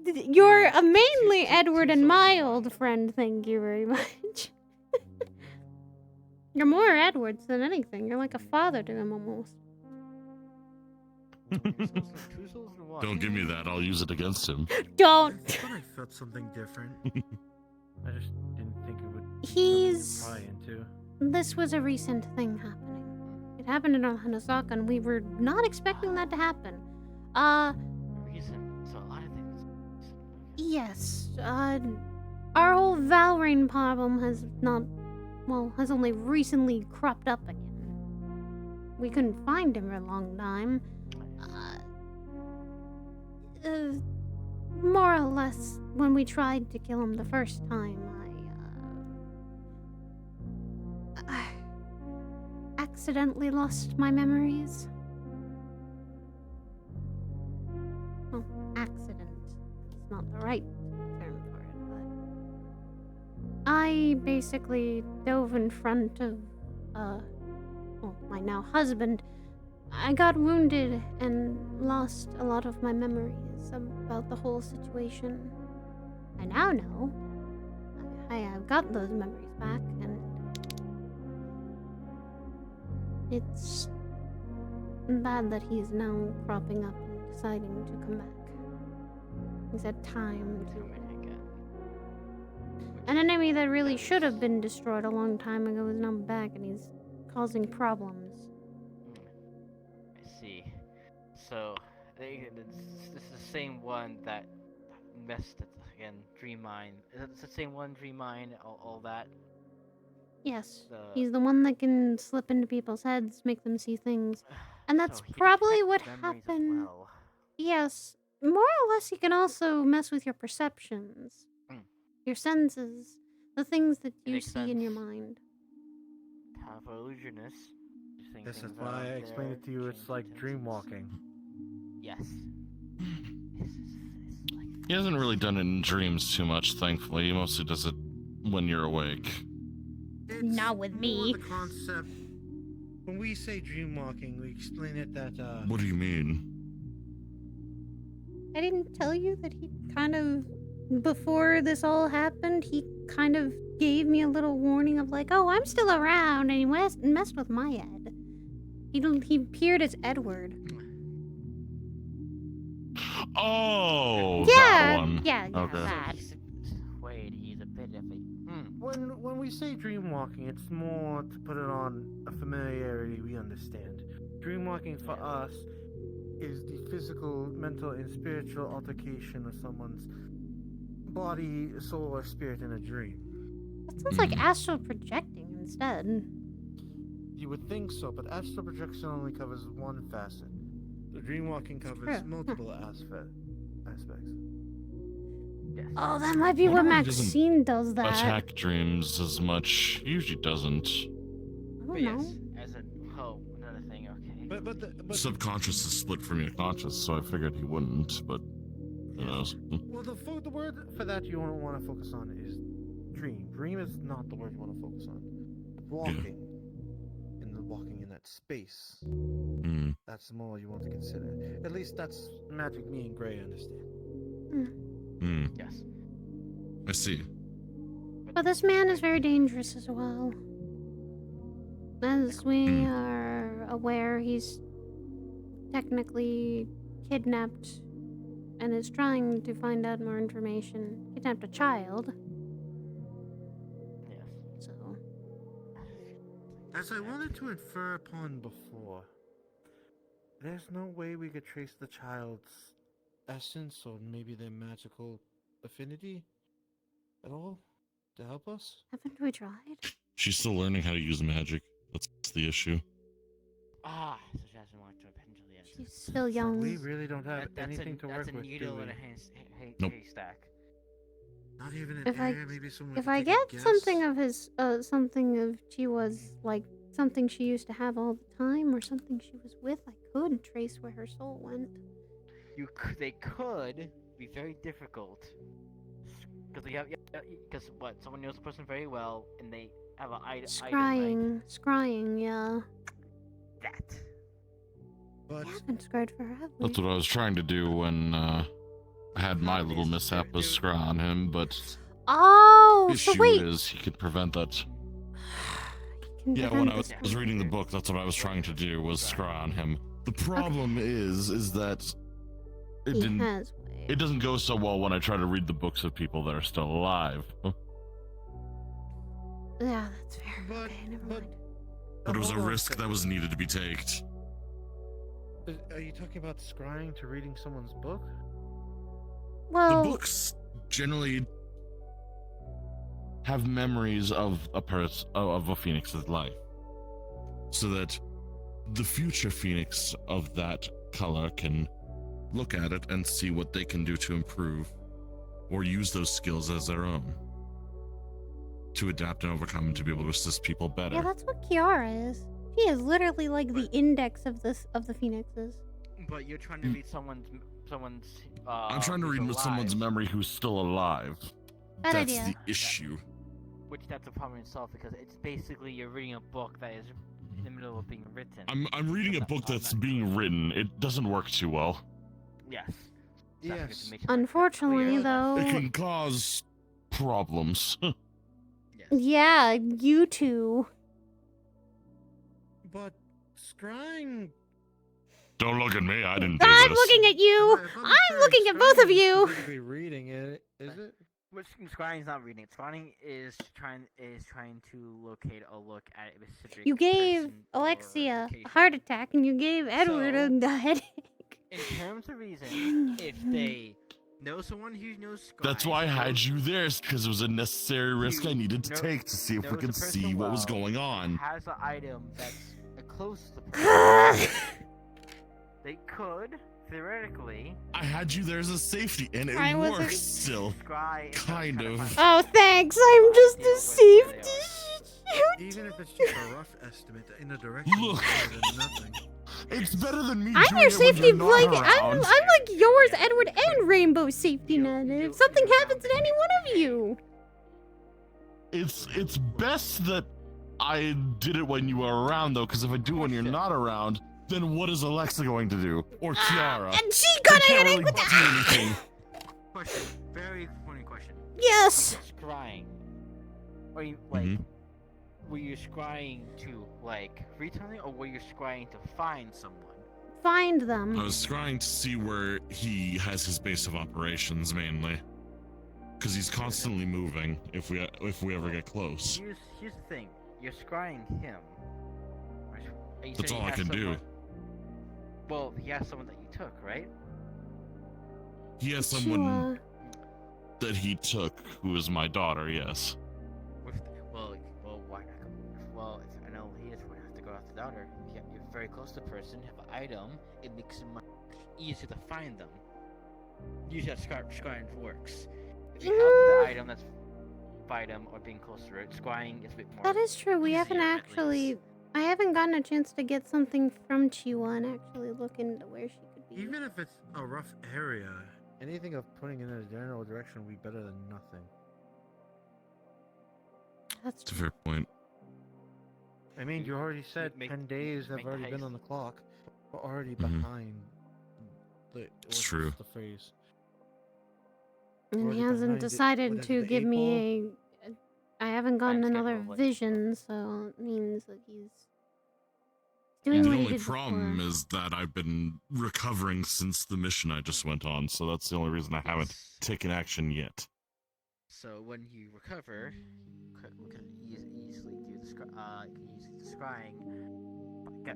You're mainly Edward and my old friend, thank you very much. You're more Edwards than anything. You're like a father to him almost. Don't give me that. I'll use it against him. Don't! I thought I felt something different. I just didn't think it would He's... pry into. This was a recent thing happening. It happened in Hanasaka, and we were not expecting that to happen. Reason. So a lot of things. Yes. Our whole Valorant problem has has only recently cropped up again. We couldn't find him for a long time. More or less, when we tried to kill him the first time, I accidentally lost my memories. Well, accident. It's not the right term for it, but I basically dove in front of, my now husband. I got wounded and lost a lot of my memories about the whole situation. I now know. I've got those memories back, and it's bad that he's now cropping up and deciding to come back. He's had time to... An enemy that really should have been destroyed a long time ago is now back, and he's causing problems. I see. So, this is the same one that messed it again. Dream Mine. It's the same one. Dream Mine. All that. Yes, he's the one that can slip into people's heads, make them see things, and that's probably what happened. Well. Yes, more or less, he can also mess with your perceptions, your senses, the things that you see in your mind. Have illusionist. This is why I explained it to you. It's like dream walking. Yes. He hasn't really done it in dreams too much, thankfully. He mostly does it when you're awake. Not with me. The concept. When we say dream walking, we explain it that. What do you mean? I didn't tell you that he kind of, before this all happened, he kind of gave me a little warning of like, oh, I'm still around, and he messed with my head. He appeared as Edward. Oh, Yeah, that one. yeah, Okay. that. Wait, he's a bit of a. When we say dreamwalking, it's more to put it on a familiarity we understand. Dreamwalking for us is the physical, mental, and spiritual altercation of someone's body, soul, or spirit in a dream. That sounds like astral projecting instead. You would think so, but astral projection only covers one facet. The dreamwalking covers True. multiple aspects. Oh, that might be what Wonder why he doesn't Maxine does that. Attack dreams as much. He usually doesn't. I But don't yes, know. as a another thing. Okay. But Subconscious is split from your conscious, so I figured he wouldn't, but who knows? Well, the word for that you don't want to focus on is dream. Dream is not the word you want to focus on. Walking. Walking in that space. That's more you want to consider. At least that's magic me and Gray understand. Yes. I see. But this man is very dangerous as well. As we are aware, he's technically kidnapped and is trying to find out more information. Kidnapped a child. Yes. So. As I wanted to infer upon before, there's no way we could trace the child's essence or maybe their magical affinity at all to help us? Haven't we tried? She's still learning how to use magic. That's the issue. So she hasn't walked to a pendulum yet. She's still young. We really don't have That's anything to work That's a with. needle do in we? a haystack. Not even an If I area, maybe someone if could I take a get guess? something of his something of she was like something she used to have all the time or something she was with, I could trace where her soul went. They could be very difficult because what someone knows the person very well and they have an item. Scrying, yeah. That. But I haven't scryed forever. That's what I was trying to do when I had my little mishap with Scry on him, but Oh, issue so wait. is he could prevent that. Can Yeah, prevent when I was reading the book, that's what I was trying to do, was Scry on him. The problem is that it He didn't. has It doesn't go so well when I try to read the books of people that are still alive. Yeah, that's fair. Okay, never mind. But it was a risk that was needed to be taken. Are you talking about scrying to reading someone's book? Well, The books generally have memories of a phoenix's life, so that the future phoenix of that color can look at it and see what they can do to improve, or use those skills as their own to adapt and overcome and to be able to assist people better. yeah, that's what Kiara is. She is literally like the index of the phoenixes. But you're trying to read someone's. I'm trying to who's read someone's alive, memory who's still alive. Bad That's idea. the issue. Which that's a problem in itself because it's basically you're reading a book that is in the middle of being written. I'm reading a book that's being written. It doesn't work too well. Yes. Yes. Unfortunately, though. It can cause problems. Yeah, you two. But scrying. Don't look at me. I didn't do I'm this. looking at you. I'm looking at both of you. Be reading it, is it? Which scrying's not reading it. Scrying is trying to locate a look at a specific. You gave person or Alexia location. a heart attack, and you gave Edward a headache. In terms of reason, if they know someone who knows scrying, That's why I had you there, because it was a necessary risk I needed to know- take to see if we knows could the person see what was well, going on. has an item that's close to the person. They could theoretically. I had you there as a safety, and it I wasn't- works still. Scry Kind of. Oh, thanks. I'm just a safety. Even if it's just a rough estimate in a direction, Look. better than nothing. It's better than me I'm doing your it when safety you're not blanket. I'm around. like yours, Edward, and Rainbow safety net. If something happens to any one of you. It's best that I did it when you were around, though, because if I do when you're not around, then what is Alexa going to do? Or Kiara? And she They got a can't headache really with do that. anything. Question. Very funny question. Yes. Scrying. Are you like? Were you scrying to like read something, or were you scrying to find someone? find I them. was scrying to see where he has his base of operations mainly, because he's constantly moving. If we ever get close, Here's the thing. You're scrying him. You that's said all he I has can do. someone- Well, he has someone that you took, right? He has someone that he took who is my daughter. Yes. Well, why not? Well, I know he is going to have to go after the daughter. You're very close to the person, have an item, it makes it much easier to find them. Usually that's scrying works. If you have the item that's fight him or being close to it, scrying is a bit more. That is true. We haven't actually. I haven't gotten a chance to get something from Chiwa and actually look into where she could be. Even if it's a rough area, anything of putting in a general direction would be better than nothing. That's a fair point. I mean, you already said 10 days have already been on the clock. We're already behind. It's true. The phrase. And he Already hasn't behind it. decided What is to it, give April? me a. I haven't gotten another vision, so it means that he's doing The what he only did problem before. is that I've been recovering since the mission I just went on, so that's the only reason I haven't taken action yet. So when you recover, we can easily do the scrying.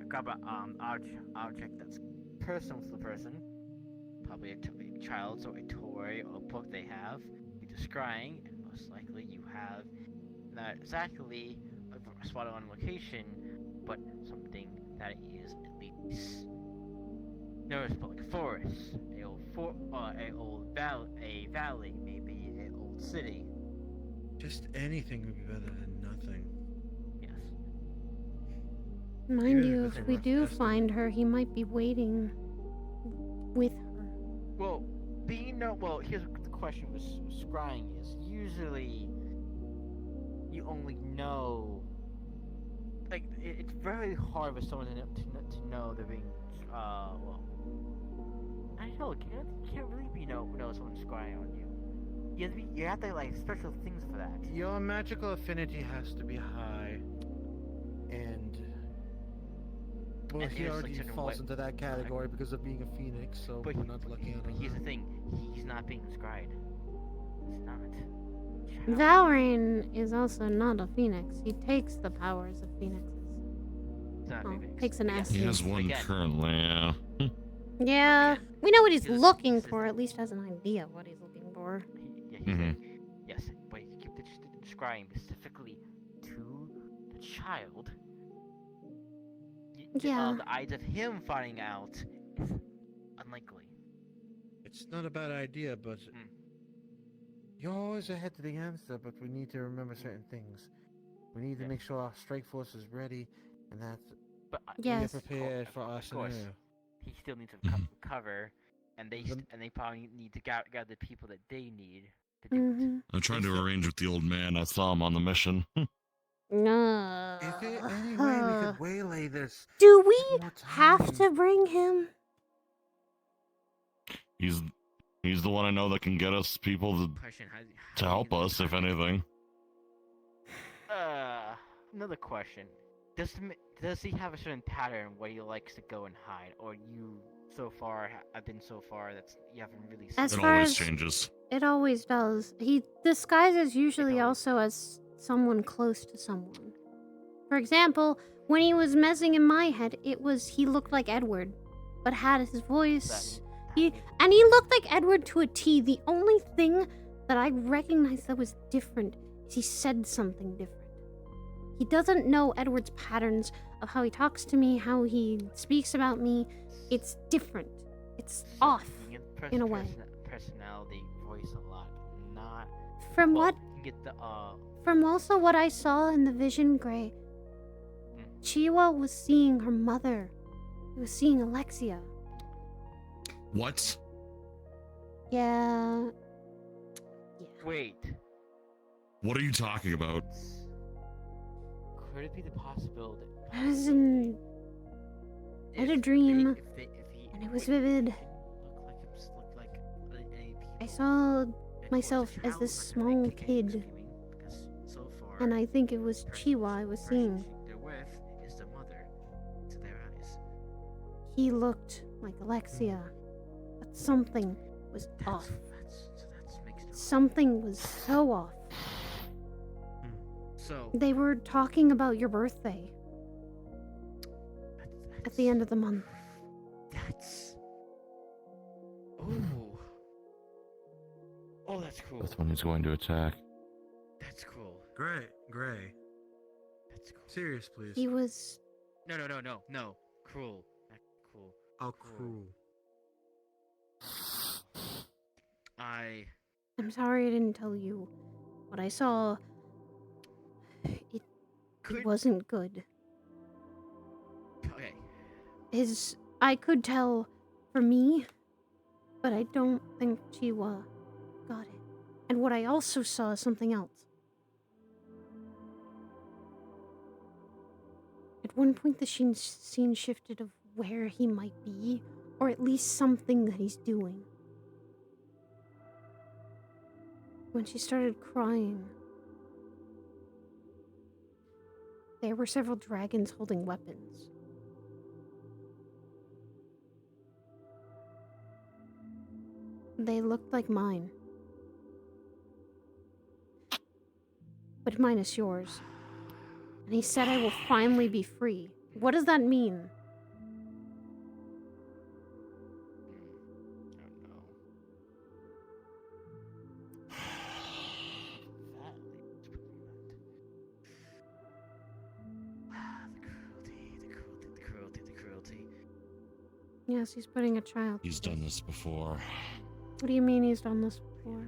Grab an object that's personal to the person, probably a child's or a toy or a book they have. You do scrying, and most likely you have not exactly a spot on location, but something that is at least noticeable, like a forest, a valley, maybe an old city. Just anything would be better than nothing. Yes. Mind Even you, if it's if a we rough do estimate. find her, he might be waiting with her. Well, here's what the question with scrying is. Usually, you only know. Like, it's very hard for someone to know they're being. I don't know. Can't really know someone's scrying on you. You have to like special things for that. Your magical affinity has to be high, and well, And he there's, like, already certain falls way- into that category because of being a phoenix. So we're not lucky on Here's the that. thing. He's not being scryed. He's not. Valrain is also not a phoenix. He takes the powers of phoenixes. He's not a Oh, phoenix. takes an But yes, essence. He has one again, currently, yeah. Yeah, we know what he's looking for. At least has an idea of what he's looking for. Yes, but you keep describing specifically to the child. Yeah. The odds of him finding out is unlikely. It's not a bad idea, but you're always ahead to the answer. But we need to remember certain things. We need to make sure our strike force is ready, and that we are Yes. prepared for our Of course, scenario. he still needs to cover, and they probably need to gather the people that they need to do it. I'm trying to arrange with the old man. I saw him on the mission. No. Is there any way we could waylay this? Do we have to bring him? He's the one I know that can get us people to help us, if anything. Another question. Does he have a certain pattern where he likes to go and hide, or you have been so far that you haven't really seen As It far always as changes. it always does. He disguises usually also as someone close to someone. For example, when he was messing in my head, he looked like Edward, but had his voice. He looked like Edward to a T. The only thing that I recognized that was different is he said something different. He doesn't know Edward's patterns of how he talks to me, how he speaks about me. It's different. It's off in a way. Personality, voice a lot, not. From well, what? You get the From also what I saw in the vision, Gray, Chiwa was seeing her mother. He was seeing Alexia. What? Yeah. Wait. What are you talking about? Could it be the possibility? I had a dream, and it was vivid. I saw myself as this small kid, and I think it was Chiwa I was seeing. They're with is the mother to their eyes. he looked like Alexia, but something was off. Something was so off. So They were talking about your birthday at the end of the month. that's oh, that's cool. That's when he's going to attack. That's cool. Gray. That's cool. Serious, please. He was. No. Cruel. Not cool. Oh, cruel. I'm sorry I didn't tell you. What I saw. It wasn't good. Okay. I could tell for me, but I don't think Chiwa got it. And what I also saw is something else. At one point, the scene shifted of where he might be, or at least something that he's doing. When she started crying, there were several dragons holding weapons. They looked like mine. But minus yours. And he said I will finally be free. What does that mean? The cruelty. Yes, he's putting a child. He's done this before. What do you mean he's done this before?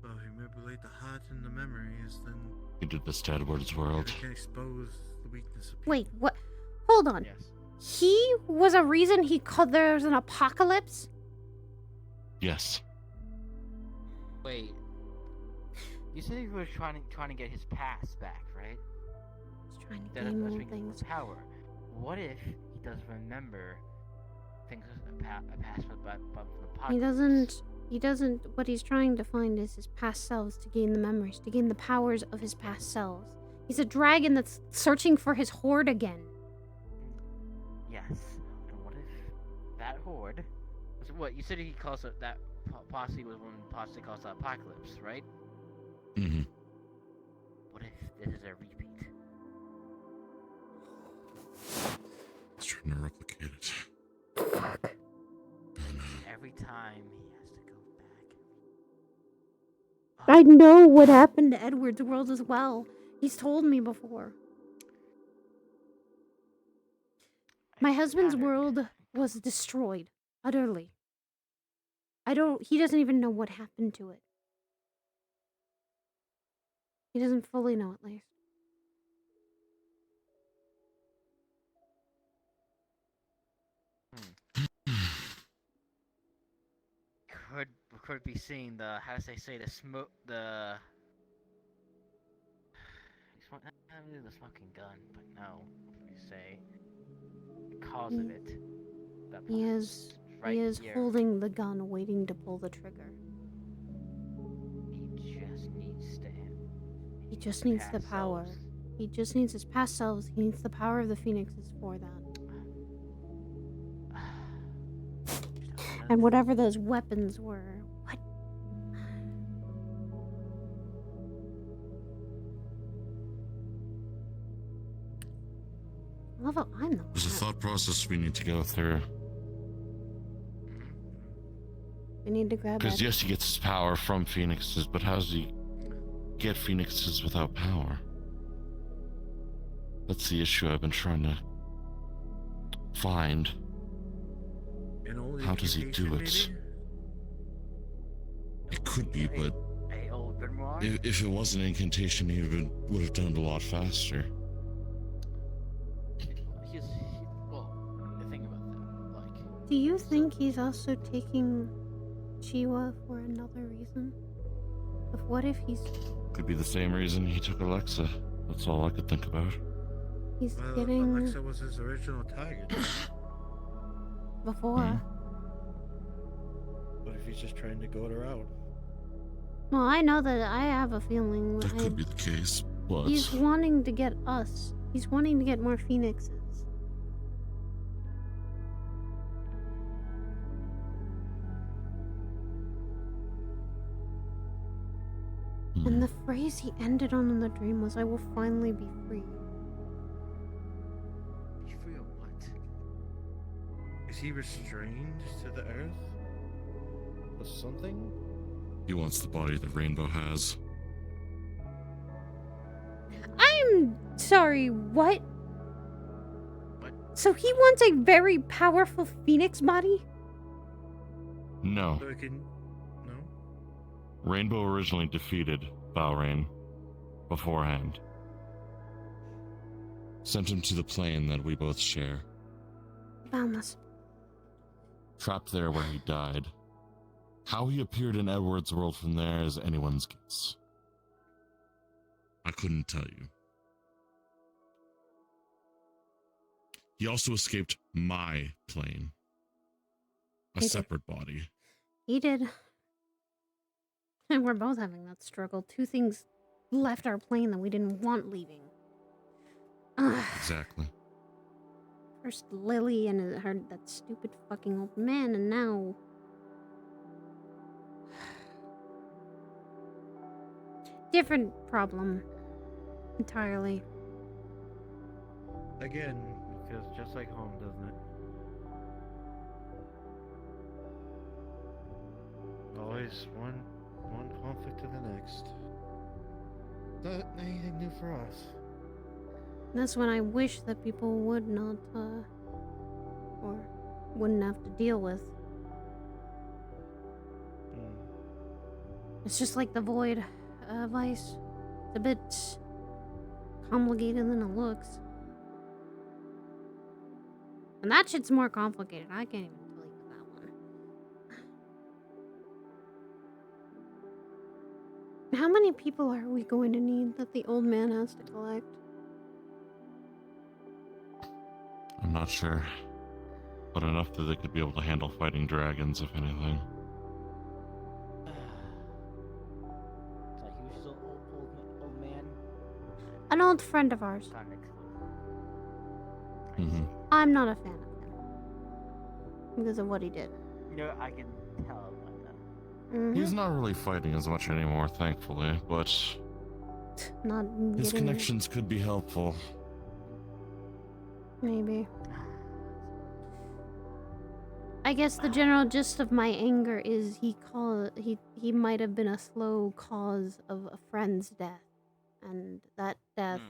Well, if you manipulate the heart and the memories, then He did this to Edward's world. you can expose the weakness of people. Wait, what? Hold on. He was a reason he called there's an apocalypse? Yes. Wait. You said he was trying to get his past back, right? He's trying to That's gain more making things. power. What if he doesn't remember things a past from the apocalypse? He doesn't, what he's trying to find is his past selves to gain the memories, to gain the powers of his past selves. He's a dragon that's searching for his horde again. Yes. And what if that horde was what you said he calls it, that posse was one posse calls the apocalypse, right? Mm-hmm. What if this is a repeat? He's trying to replicate it. Every time he has to go back. I know what happened to Edward's world as well. He's told me before. My husband's world was destroyed, utterly. He doesn't even know what happened to it. He doesn't fully know, at least. Could be seeing the, how does they say, the smoke, the smoking gun, but no, you say the cause of it. He is here. holding the gun, waiting to pull the trigger. He just needs the power. He just needs his past selves. He needs the power of the phoenixes for that. And whatever those weapons were. What? I love how I'm the There's a thought process we need to go through. We need to grab Because it. yes, he gets his power from phoenixes, but how does he get phoenixes without power? That's the issue I've been trying to find. How does he do it? It could be, but if it was an incantation, he would have done it a lot faster. The thing about that, like, Do you think he's also taking Chiwa for another reason? Of what if he's Could be the same reason he took Alexa. That's all I could think about. getting Alexa was his original target. before? What if he's just trying to goat her out? Well, I know that I have a feeling That could be the case, but he's wanting to get us. He's wanting to get more phoenixes. And the phrase he ended on in the dream was, "I will finally be free." Be free of what? Is he restrained to the earth? Or something? He wants the body that Rainbow has. I'm sorry, what? So he wants a very powerful phoenix body? No. So I can... No? Rainbow originally defeated Balrain beforehand. Sent him to the plane that we both share. Vamos. Trapped there where he died. How he appeared in Edward's world from there is anyone's guess. I couldn't tell you. He also escaped my plane. A He did. separate body. He did. And we're both having that struggle. Two things left our plane that we didn't want leaving. Ugh. Exactly. First Lily and her that stupid fucking old man, and now different problem entirely. Again, it feels just like home, doesn't it? Always one conflict to the next. Not anything new for us. That's when I wish that people would not, or wouldn't have to deal with. It's just like the Void Vice. It's a bit complicated than it looks. And that shit's more complicated. I can't even tell you that one. How many people are we going to need that the old man has to collect? I'm not sure. But enough that they could be able to handle fighting dragons, if anything. Like he was still old man. An old friend of ours. Mm-hmm. I'm not a fan of him. Because of what he did. You know, I can tell about that. Mhm. He's not really fighting as much anymore, thankfully, but Not his getting... connections could be helpful. Maybe. I guess the general gist of my anger is he might have been a slow cause of a friend's death, and that death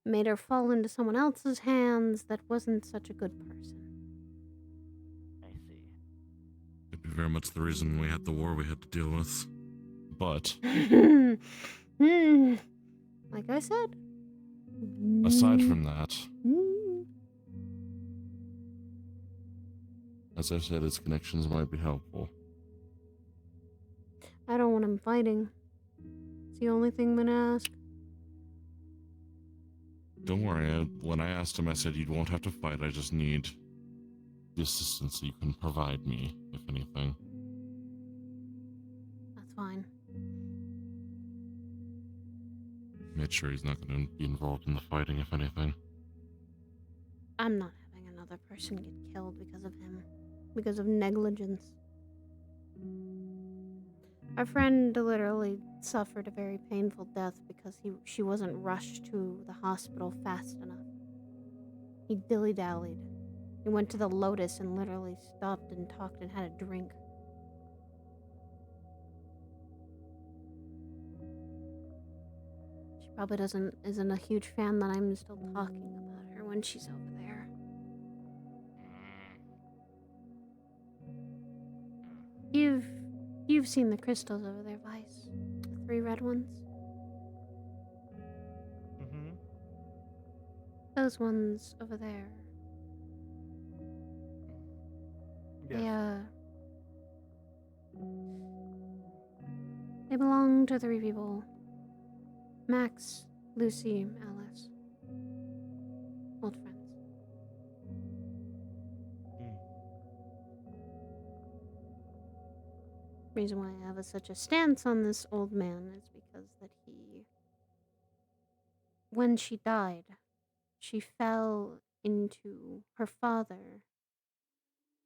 made her fall into someone else's hands that wasn't such a good person. I see. Could be very much the reason we had the war we had to deal with. But Like I said. aside from that, Mm. as I said, his connections might be helpful. I don't want him fighting. It's the only thing I'm gonna ask. Don't worry, when I asked him, I said, you won't have to fight, I just need the assistance that you can provide me, if anything. That's fine. Made sure he's not going to be involved in the fighting, if anything. I'm not having another person get killed because of him. Because of negligence. Our friend literally suffered a very painful death because she wasn't rushed to the hospital fast enough. He dilly-dallied. He went to the Lotus and literally stopped and talked and had a drink. She probably isn't a huge fan that I'm still talking about her when she's over there. You've seen the crystals over there, Vice. The 3 red ones. Mm-hmm. Those ones over there. Yes. They belong to 3 people. Max, Lucy, Alice. Old friends. Reason why I have such a stance on this old man is because that when she died, she fell into her father,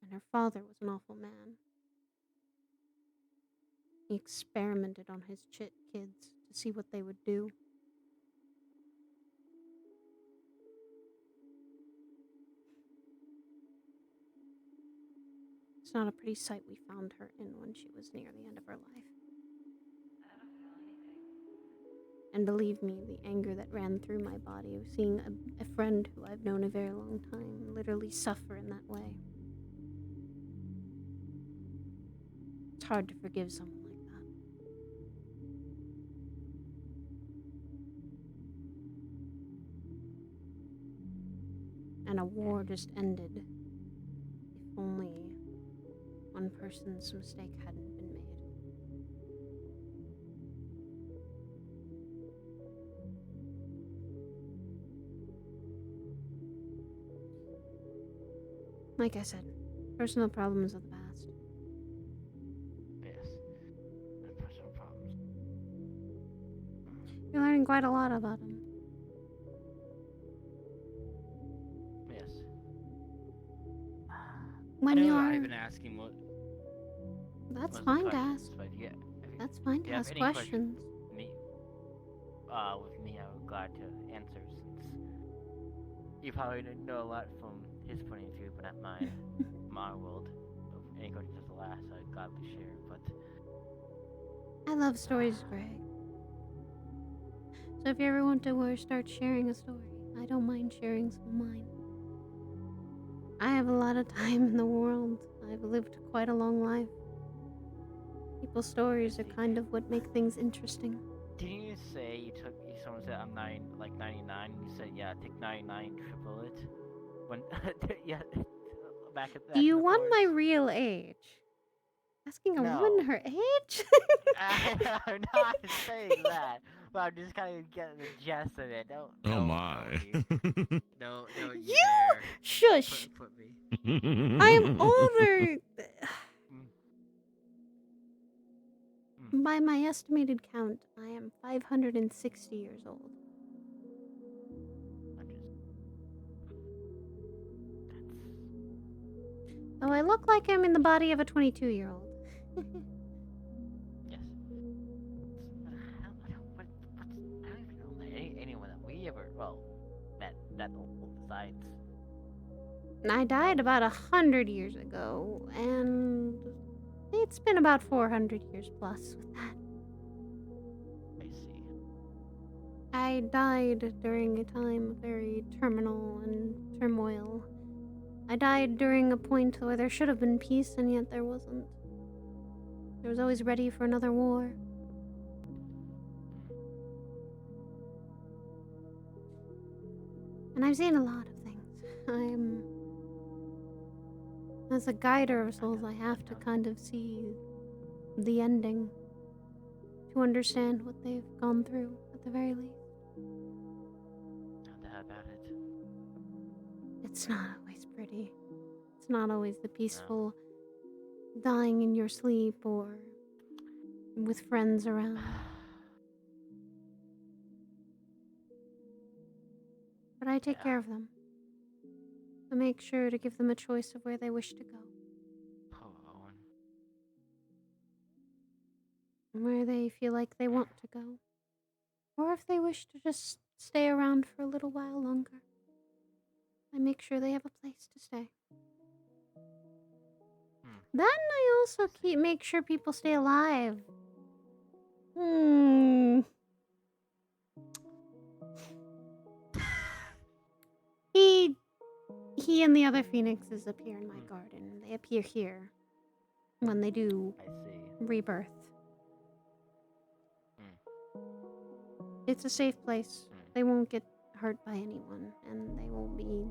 and her father was an awful man. He experimented on his kids to to see what they would do. It's not a pretty sight we found her in when she was near the end of her life. And believe me, the anger that ran through my body of seeing a friend who I've known a very long time literally suffer in that way. It's hard to forgive someone like that. And a war just ended. If only one person's mistake hadn't been made. Like I said, personal problems of the past. Yes. Personal problems. You're learning quite a lot about him. Yes. When I know you are... I've been asking what. That's what's the fine to questions, ask. But yeah, That's fine if to you have ask any questions. with me, I'm glad to answer since you probably didn't know a lot from his point of view, but not mine. My world. Of any questions to last, I'd gladly share. But I love stories, Greg. So if you ever want to start sharing a story, I don't mind sharing some of mine. I have a lot of time in the world. I've lived quite a long life. People's stories are kind of what make things interesting. didn't you say someone said I'm 99? And you said yeah, take 99, triple it. When yeah, back at that. Do you want my real age? Asking a woman her age? I'm not saying that, but I'm just kind of getting the gist of it. Oh my. No, you shush. Put me. I am older. By my estimated count, I am 560 years old. So I look like I'm in the body of a 22-year-old. Yes. I don't even know anyone that we ever met that old besides. I died about 100 years ago, and it's been about 400 years plus with that. I see. I died during a time of very terminal and turmoil. I died during a point where there should have been peace, and yet there wasn't. There was always ready for another war. And I've seen a lot of things. As a guider of souls, I have to kind of see the ending to understand what they've gone through, at the very least. Not that about it. It's not always pretty. It's not always the peaceful dying in your sleep or with friends around. But I take care of them. I make sure to give them a choice of where they wish to go. Oh, Owen. Where they feel like they want to go. Or if they wish to just stay around for a little while longer. I make sure they have a place to stay. Then I also make sure people stay alive. He and the other phoenixes appear in my garden. They appear here when they do rebirth. It's a safe place. They won't get hurt by anyone, and they won't be...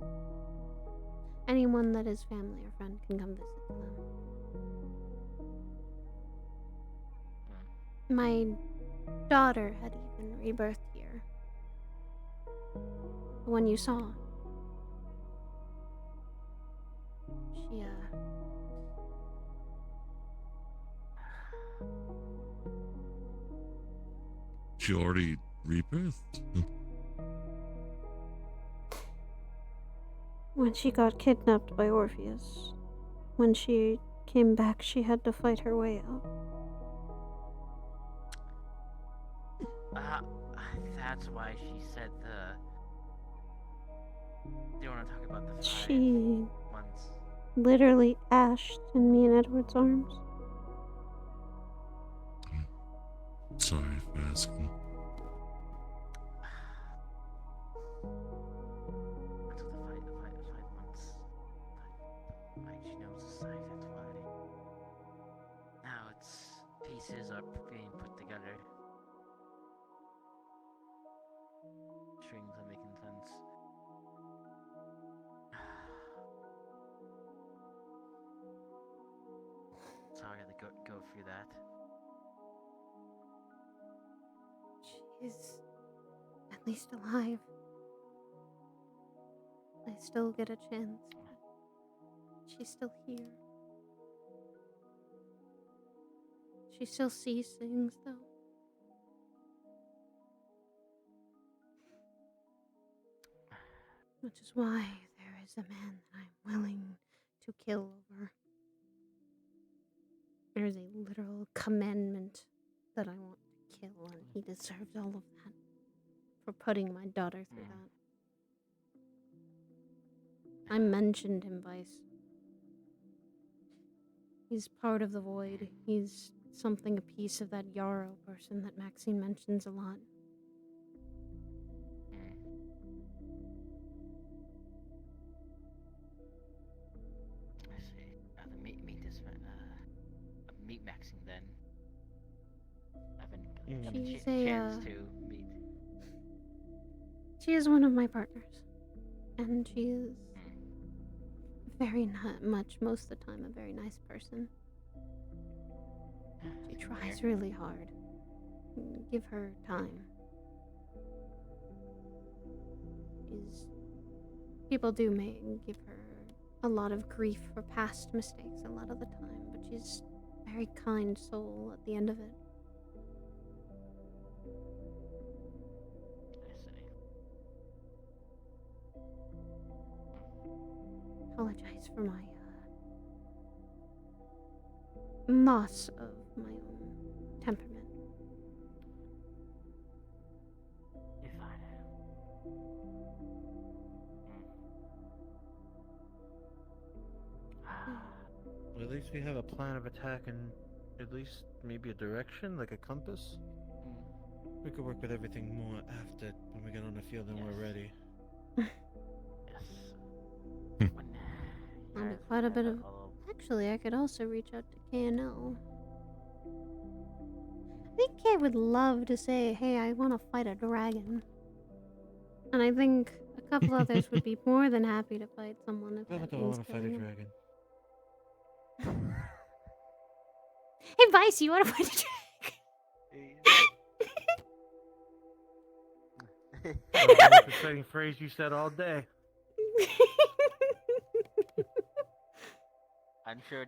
Anyone that is family or friend can come visit them. My daughter had even rebirthed here. The one you saw. She already rebirthed? When she got kidnapped by Orpheus. When she came back, she had to fight her way out. That's why she said the. Do you want to talk about the 5 She months? literally ashed in me and Edward's arms. Sorry for asking. Until the 5 months. Like, she knows the size, that's why. Now it's pieces are being put together. Strings are making sense. Sorry to go through that. She's at least alive. I still get a chance. She's still here. She still sees things, though. Which is why there is a man that I'm willing to kill over. There is a literal commandment that I want to kill, and he deserves all of that for putting my daughter through that. I mentioned him, Vice. He's part of the void. He's something, a piece of that Yarrow person that Maxine mentions a lot. I see. Meet Maxine then. I haven't got a She's chance to meet. She is one of my partners. And she is very much, most of the time, a very nice person. She tries really hard. Give her time. People do give her a lot of grief for past mistakes a lot of the time, but she's a very kind soul at the end of it. I see. Apologize for my loss of my own temperament. You're fine. Well, at least we have a plan of attack and at least maybe a direction, like a compass. We could work with everything more after when we get on the field and we're ready. That'll be quite a bit of. Actually, I could also reach out to KNL. I think Kay would love to say, "Hey, I want to fight a dragon," and I think a couple others would be more than happy to fight someone if I that don't means want to fight a killing them. dragon. Hey, Vice, you want to fight a dragon? That's the most exciting phrase you said all day. I'm sure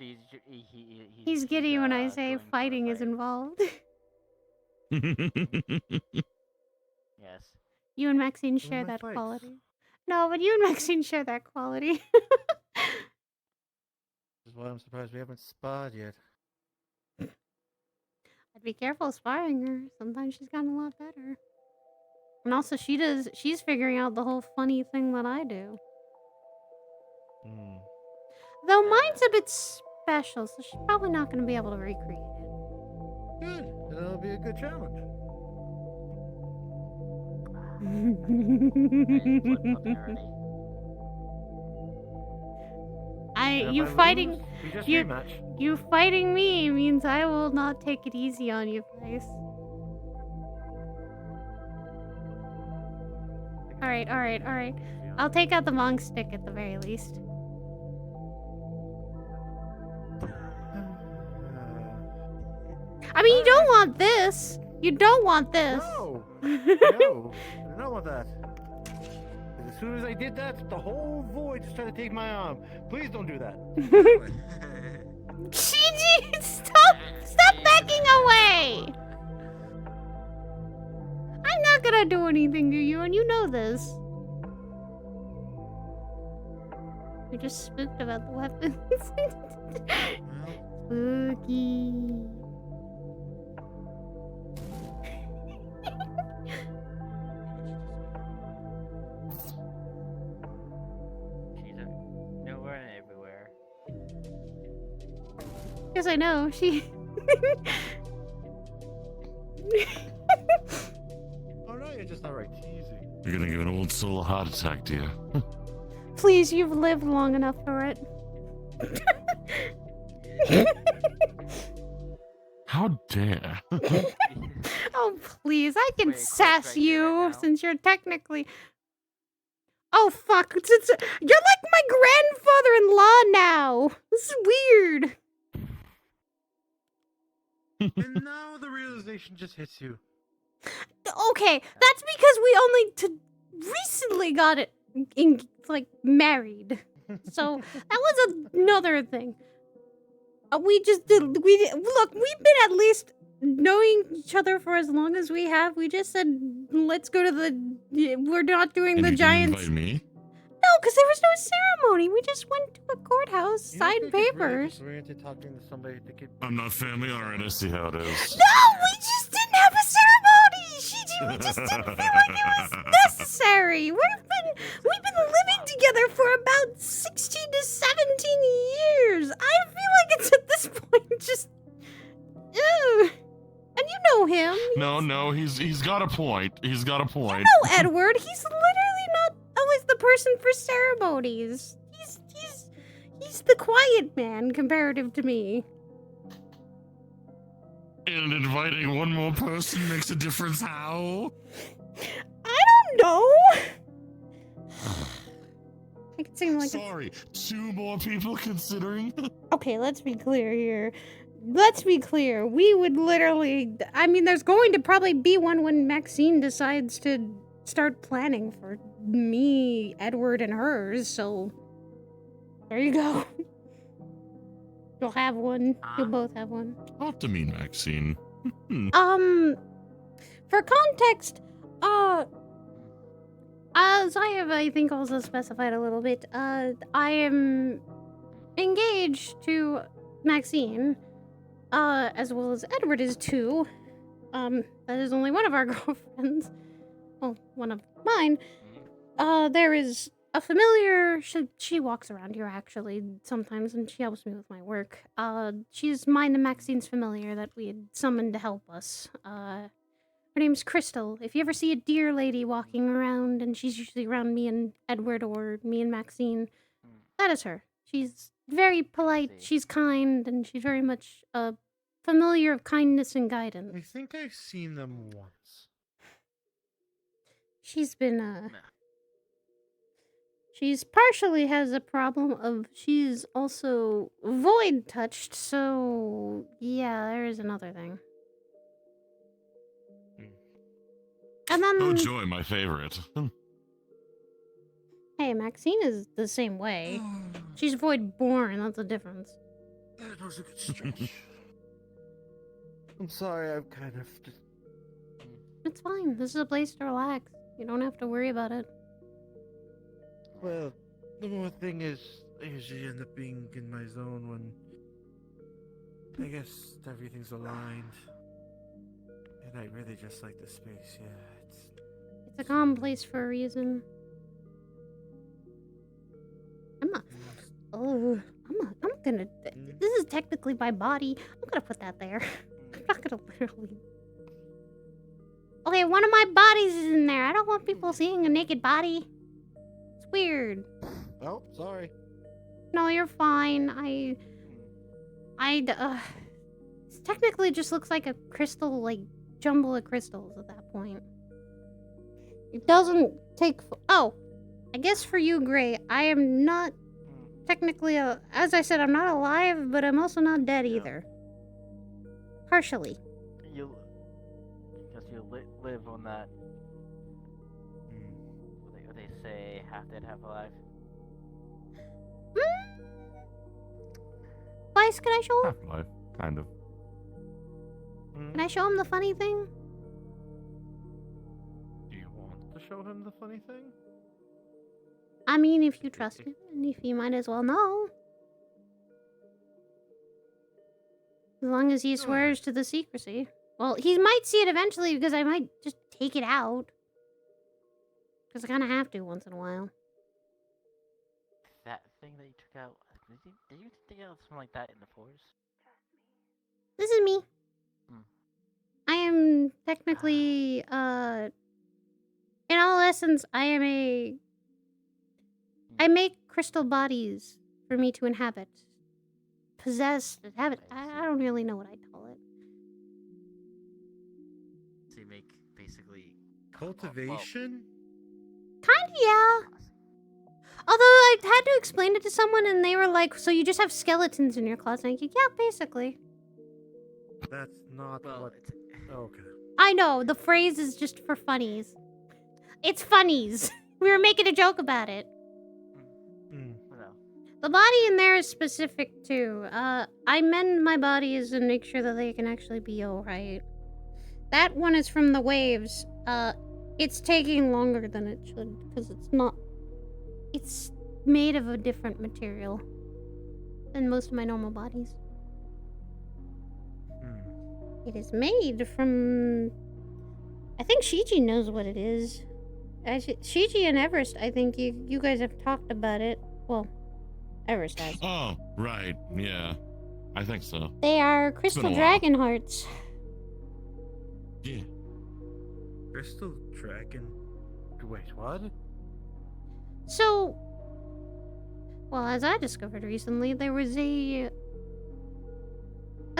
He's giddy when I say going for a fighting is fight. involved. Yes. You and Maxine Some of share my that fights. quality. No, but you and Maxine share that quality. This is why I'm surprised we haven't sparred yet. I'd be careful sparring her. Sometimes she's gotten a lot better. And also she's figuring out the whole funny thing that I do. Though mine's a bit special, so she's probably not going to be able to recreate it. Good. That'll be a good challenge. You fighting We just you rematch. you fighting me means I will not take it easy on you, Bryce. Alright. I'll take out the monk stick at the very least. I mean, you don't want this. You don't want this. No! No! I don't want that. As soon as I did that, the whole void just tried to take my arm. Please don't do that. Shinji, stop backing away! I'm not gonna do anything to you, and you know this. You're just spooked about the weapons. Spooky. Yes, I know. She. Oh no, you're just alright teasing. You're gonna give an old soul a heart attack, dear. Please, you've lived long enough for it. How dare? Oh, please, I can sass you since you're technically. Oh, fuck. You're like my grandfather-in-law now. This is weird. And now the realization just hits you. Okay, that's because we only recently got it married. So that was another thing. Look, we've been at least knowing each other for as long as we have. We just said, let's go to we're not doing And the you Giants. didn't invite me? No, because there was no ceremony. We just went to a courthouse, signed papers. Talking to somebody that could... I'm not family. Alright, I see how it is. No, we just didn't have a ceremony. We just didn't feel like it was necessary. We've been living together for about 16 to 17 years. I feel like it's at this point just. Ugh. And you know him. No, he's got a point. He's got a point. You know Edward. He's literally not always the person for ceremonies. He's the quiet man comparative to me. And inviting one more person makes a difference. How? I don't know. I could seem like Sorry, 2 more people considering. Okay, let's be clear here. Let's be clear. We would literally. I mean, there's going to probably be one when Maxine decides to start planning for me, Edward, and hers. So there you go. You'll have one. You'll both have one. Not to mean Maxine. For context, as I have, I think, also specified a little bit, I am engaged to Maxine, as well as Edward is too. That is only one of our girlfriends. Well, one of mine. There is a familiar, she walks around here actually sometimes, and she helps me with my work. She's mine and Maxine's familiar that we had summoned to help us. Her name's Crystal. If you ever see a deer lady walking around, and she's usually around me and Edward or me and Maxine, that is her. She's very polite, she's kind, and she's very much a familiar of kindness and guidance. I think I've seen them once. She's been, she's partially has a problem of, she's also void touched, so yeah, there is another thing. And then... Oh joy, my favorite. Hey, Maxine is the same way. She's void born, that's the difference. That was a good stretch. I'm sorry, I'm kind of just... It's fine, this is a place to relax. You don't have to worry about it. Well, the more thing is, I usually end up being in my zone when I guess everything's aligned. And I really just like the space, yeah. It's a calm place for a reason. I'm gonna, this is technically my body. I'm gonna put that there. I'm not gonna literally. Okay, one of my bodies is in there. I don't want people seeing a naked body. It's weird. Oh, sorry. No, you're fine. It technically just looks like a crystal, like, jumble of crystals at that point. It doesn't take... Oh! I guess for you, Gray, I am not technically as I said, I'm not alive, but I'm also not dead either. Partially. Because you live on that... What they say, half dead, half alive. Vice, can I show him? Half-life, kind of. Can I show him the funny thing? Do you want to show him the funny thing? I mean, if you trust him, and if you might as well know. As long as he swears to the secrecy. Well, he might see it eventually, because I might just take it out. Because I kind of have to once in a while. That thing that you took out, did you take out something like that in the forest? This is me. Hmm. I am technically, in all essence, I make crystal bodies for me to inhabit. Possess, inhabit, I don't really know what I'd call it. So you make basically Cultivation? Kinda, yeah. Although I had to explain it to someone and they were like, so you just have skeletons in your closet? And I'm like, yeah, basically. That's not what. Okay. I know, the phrase is just for funnies. It's funnies. We were making a joke about it. The body in there is specific too. I mend my bodies and make sure that they can actually be alright. That one is from the waves. It's taking longer than it should because it's made of a different material than most of my normal bodies. It is made from... I think Shiji knows what it is. Shiji and Everest, I think you guys have talked about it. Well, Everest has. Oh, right. Yeah. I think so. They are It's been crystal a while. dragon hearts. Yeah. Crystal dragon. Wait, what? So, well, as I discovered recently, there was a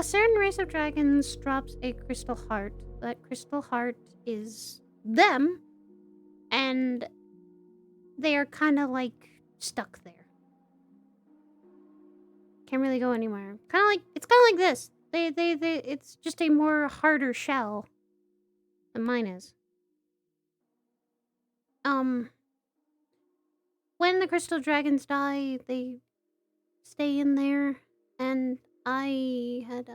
certain race of dragons drops a crystal heart. That crystal heart is them, and they are kind of like stuck there. Can't really go anywhere. It's kind of like this. It's just a more harder shell than mine is. When the crystal dragons die, they stay in there, and I had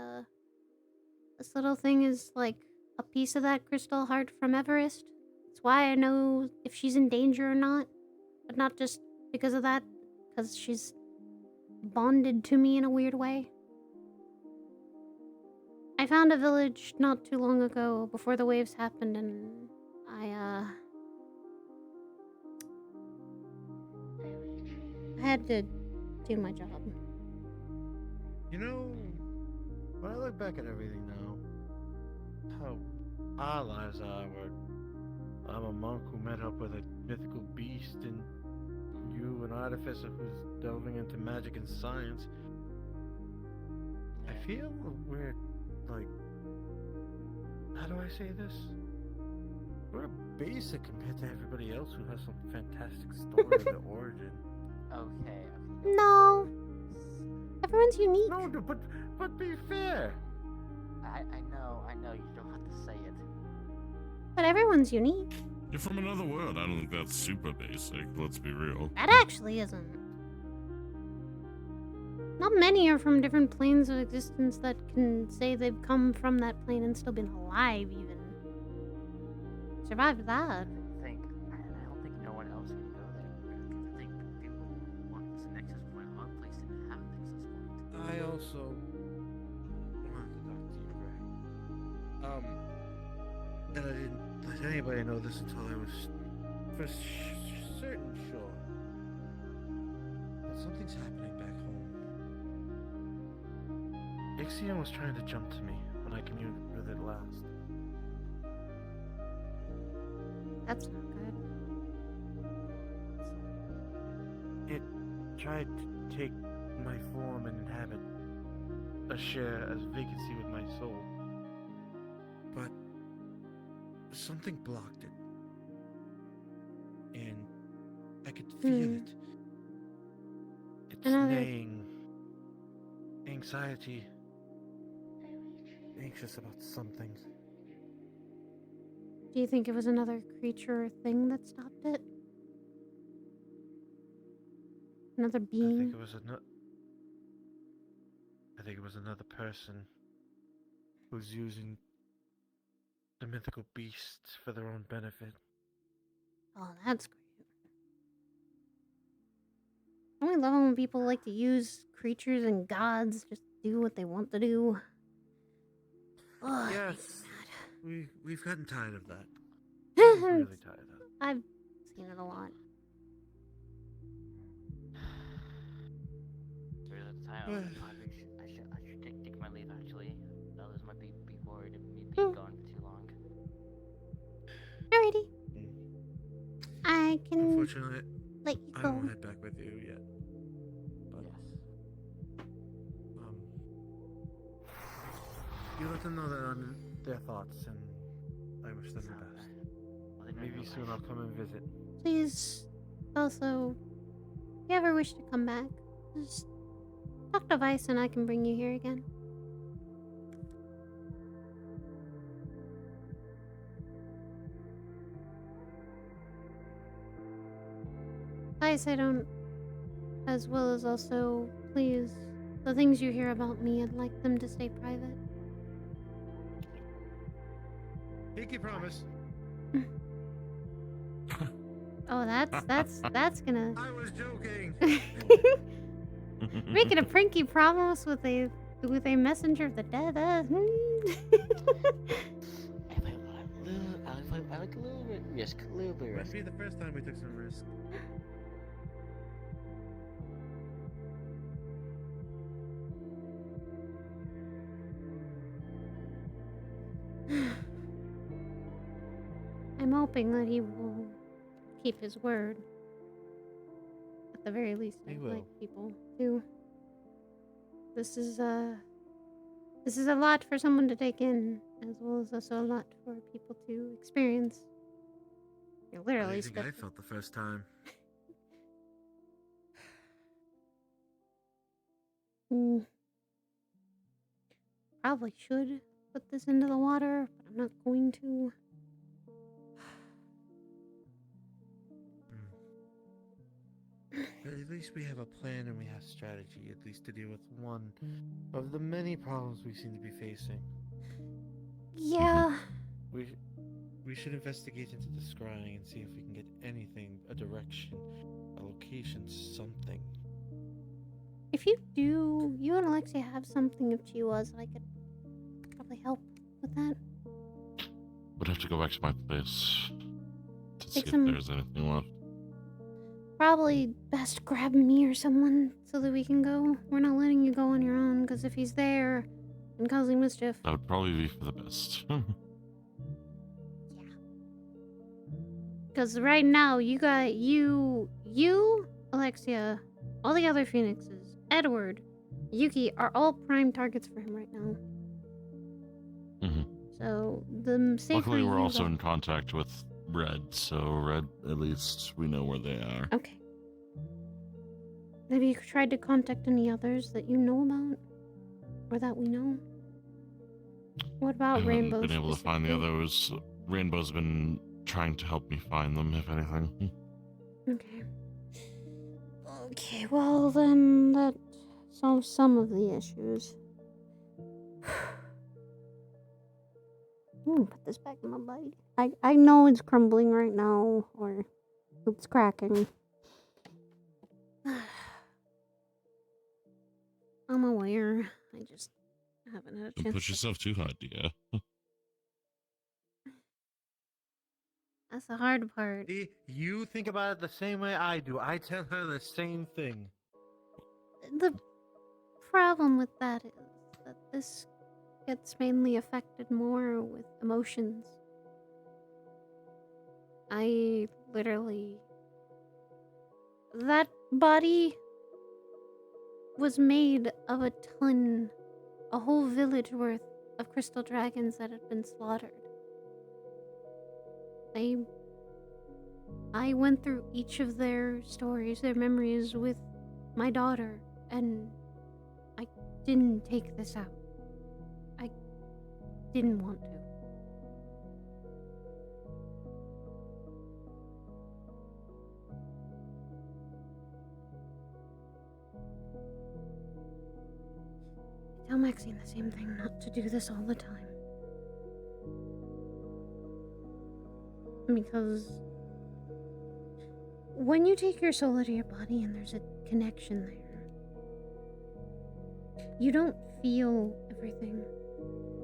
this little thing is like a piece of that crystal heart from Everest. It's why I know if she's in danger or not, but not just because of that, because she's bonded to me in a weird way. I found a village not too long ago before the waves happened, and I had to do my job. You know, when I look back at everything now, how our lives are, where I'm a monk who met up with a mythical beast, and you, an artificer who's delving into magic and science, I feel we're, like, how do I say this? We're basic compared to everybody else who has some fantastic story of their origin. Okay. No. Everyone's unique. No, but be fair. I know, you don't have to say it. But everyone's unique. You're from another world. I don't think that's super basic. Let's be real. That actually isn't. Not many are from different planes of existence that can say they've come from that plane and still been alive, even. Survived that. I don't think no one else can go there. I think people want this nexus point. A lot of places didn't have nexus points. I also wanted to talk to you, Gray. And I didn't let anybody know this until I was for certain sure that something's happening back home. Ixion was trying to jump to me when I communicated with it last. That's not good. It tried to take my form and inhabit a share as vacancy with my soul. But something blocked it. And I could feel it. It's neighing. Anxiety. Anxious about something. Do you think it was another creature or thing that stopped it? Another being? I think it was another person who's using the mythical beasts for their own benefit. Oh, that's great. Don't we love it when people like to use creatures and gods just to do what they want to do? Ugh, Yes, we've gotten tired of that. We've really tired of that. I've seen it a lot. There's a time I should take my leave actually. Unfortunately, let you I go. won't head back with you yet. But, you let them know that I'm their thoughts, and I wish them the best. Maybe soon I'll come and visit. Please, also, if you ever wish to come back, just talk to Vice and I can bring you here again. Vice, I don't, as well as also, please, the things you hear about me, I'd like them to stay private. Pinky promise. Oh, that's gonna. I was joking. Making a pranky promise with a messenger of the dead. I like a little bit risk, a little bit Wouldn't risk. be the first time we took some risk. I'm hoping that he will keep his word. At the very least, He I'd will. like people to. This is a lot for someone to take in, as well as also a lot for people to experience. You're How do literally you think I stepping. felt the first time? Probably should put this into the water, but I'm not going to. But at least we have a plan and we have strategy, at least to deal with one of the many problems we seem to be facing. Yeah. We should investigate into the scrying and see if we can get anything, a direction, a location, something. If you do, you and Alexia have something of Chiwa's that I could probably help with that. Would have to go back to my place to see Take if some- there's anything left. Probably best grab me or someone so that we can go. We're not letting you go on your own, because if he's there and causing mischief. That would probably be for the best. Because right now, you got you, Alexia, all the other phoenixes, Edward, Yuki are all prime targets for him right now. So the safer Luckily, we're you also go- in contact with Red, so Red, at least we know where they are. Okay. Have you tried to contact any others that you know about? Or that we know? What I about haven't Rainbow? been able to find the specifically? others. Rainbow's been trying to help me find them, if anything. Okay. Okay, well then that solves some of the issues. I'm gonna put this back in my bite. I know it's crumbling right now, or it's cracking. I'm aware. I just haven't had a Don't chance. push yourself too hard, dear. That's the hard part. See, you think about it the same way I do. I tell her the same thing. The problem with that is that this gets mainly affected more with emotions. I literally... That body was made of a whole village worth of crystal dragons that had been slaughtered. I went through each of their stories, their memories with my daughter, and I didn't take this out. I didn't want to. I tell Maxine the same thing, not to do this all the time. Because when you take your soul out of your body and there's a connection there, you don't feel everything.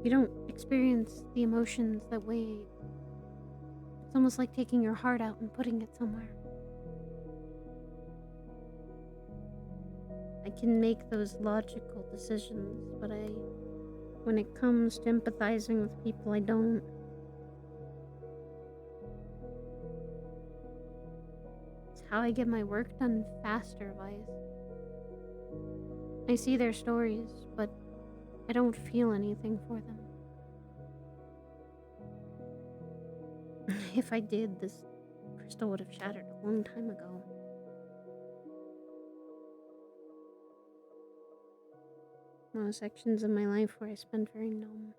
You don't experience the emotions that way. It's almost like taking your heart out and putting it somewhere. I can make those logical decisions, but when it comes to empathizing with people, I don't. how I get my work done faster, Vice. I see their stories, but I don't feel anything for them. If I did, this crystal would have shattered a long time ago. There are sections of my life where I spent very numb.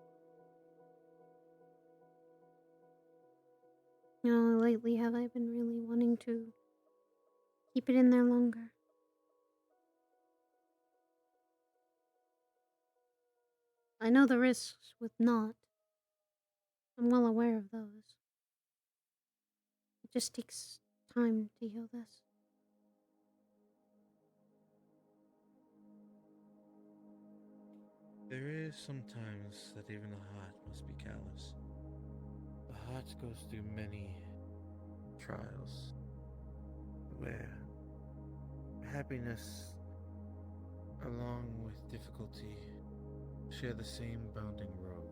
Lately have I been really wanting to keep it in there longer. I know the risks with not. I'm well aware of those. It just takes time to heal this. There is sometimes that even the heart must be callous. The heart goes through many trials where happiness along with difficulty share the same bounding road.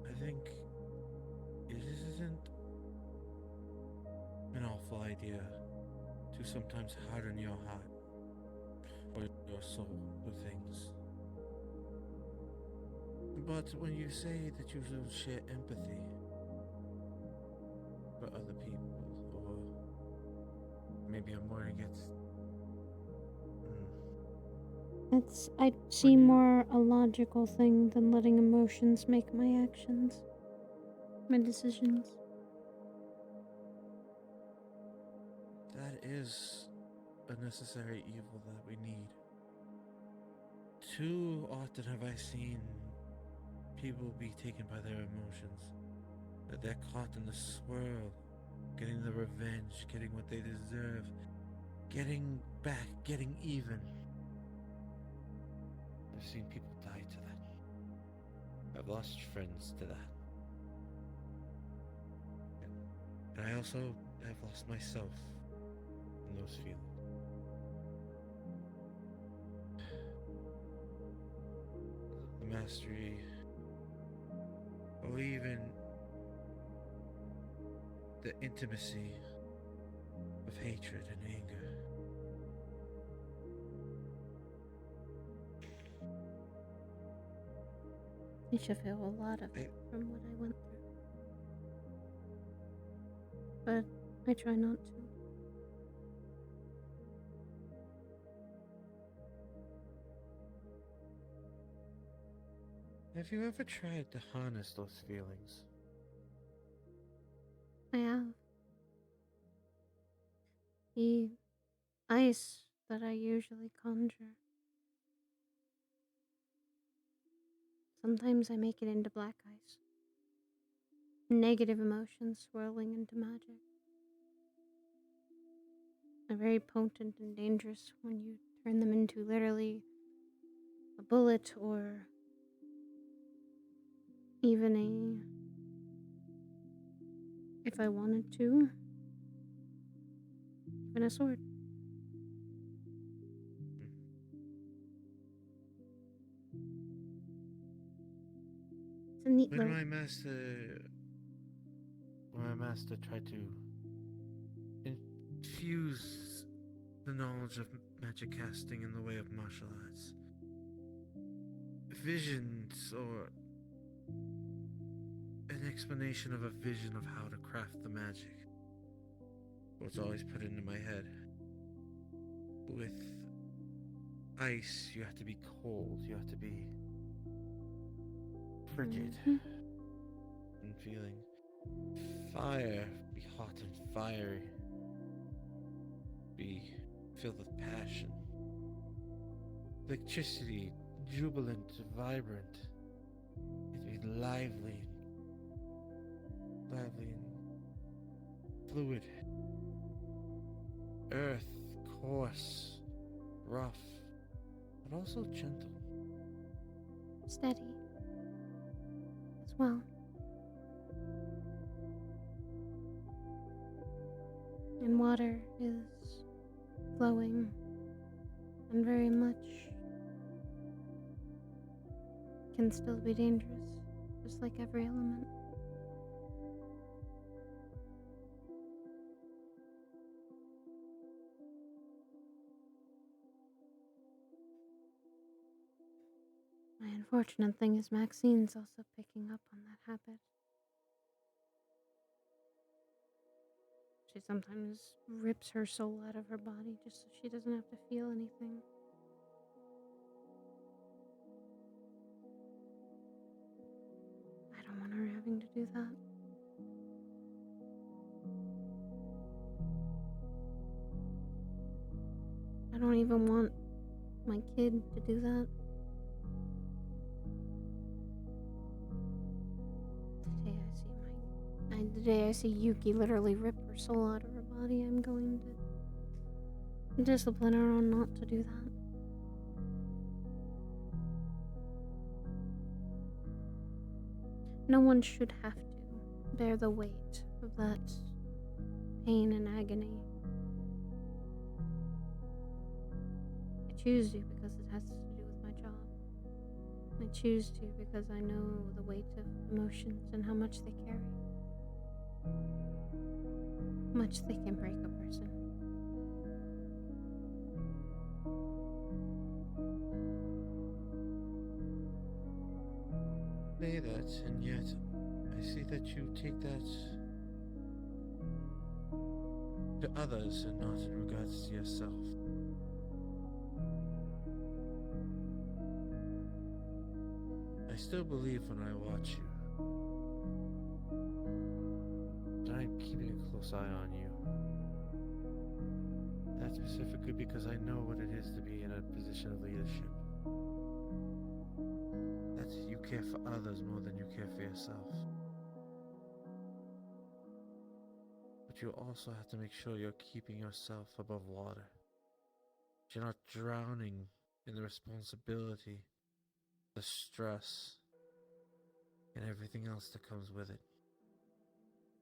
I think it isn't an awful idea to sometimes harden your heart or your soul with things. But when you say that you don't share empathy for other people, or maybe I'm more against. I'd see more a logical thing than letting emotions make my actions, my decisions. That is a necessary evil that we need. Too often have I seen people be taken by their emotions, that they're caught in the swirl, getting the revenge, getting what they deserve, getting back, getting even. I've seen people die to that. I've lost friends to that. And I also have lost myself in those feelings. The mastery, or even the intimacy of hatred and anger. I should feel a lot of it from what I went through. But I try not to. Have you ever tried to harness those feelings? I have. The ice that I usually conjure. Sometimes I make it into black ice. Negative emotions swirling into magic. They're very potent and dangerous when you turn them into literally a bullet or even if I wanted to, even a sword. It's a neat When little... my master tried to infuse the knowledge of magic casting in the way of martial arts, visions or an explanation of a vision of how to craft the magic was always put into my head. With ice, you have to be cold, you have to be frigid and feeling. Fire, be hot and fiery, be filled with passion. Electricity, jubilant, vibrant. It be lively and fluid. Earth, coarse, rough, but also gentle. steady as well. And water is flowing and very much can still be dangerous, just like every element. My unfortunate thing is Maxine's also picking up on that habit. She sometimes rips her soul out of her body just so she doesn't have to feel anything. I don't want her having to do that. I don't even want my kid to do that. The day I see Yuki literally rip her soul out of her body, I'm going to discipline her on not to do that. No one should have to bear the weight of that pain and agony. I choose to because it has to do with my job. I choose to because I know the weight of emotions and how much they carry. How much they can break a person. Say that, and yet I see that you take that to others and not in regards to yourself. I still believe when I watch you that I'm keeping a close eye on you. That's specifically because I know what it is to be in a position of leadership. That you care for others more than you care for yourself. But you also have to make sure you're keeping yourself above water. You're not drowning in the responsibility, the stress, and everything else that comes with it.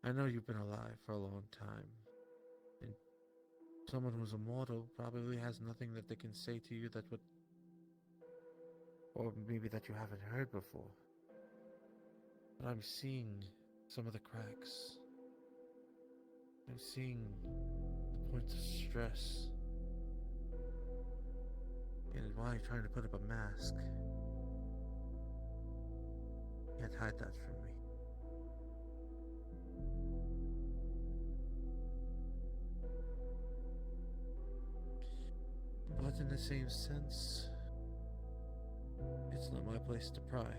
I know you've been alive for a long time, and someone who's immortal probably has nothing that they can say to you that would, or maybe that you haven't heard before. But I'm seeing some of the cracks. I'm seeing the points of stress. And while you're trying to put up a mask, you can't hide that from me. But in the same sense, it's not my place to pry.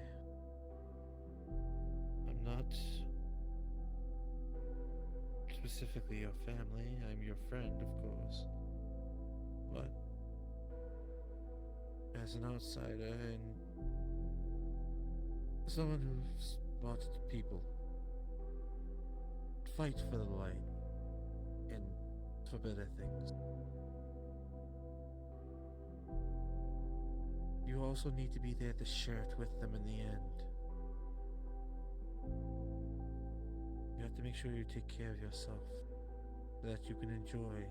I'm not specifically your family, I'm your friend, of course. But as an outsider and someone who's watched people fight for the light and for better things, you also need to be there to share it with them in the end. You have to make sure you take care of yourself so that you can enjoy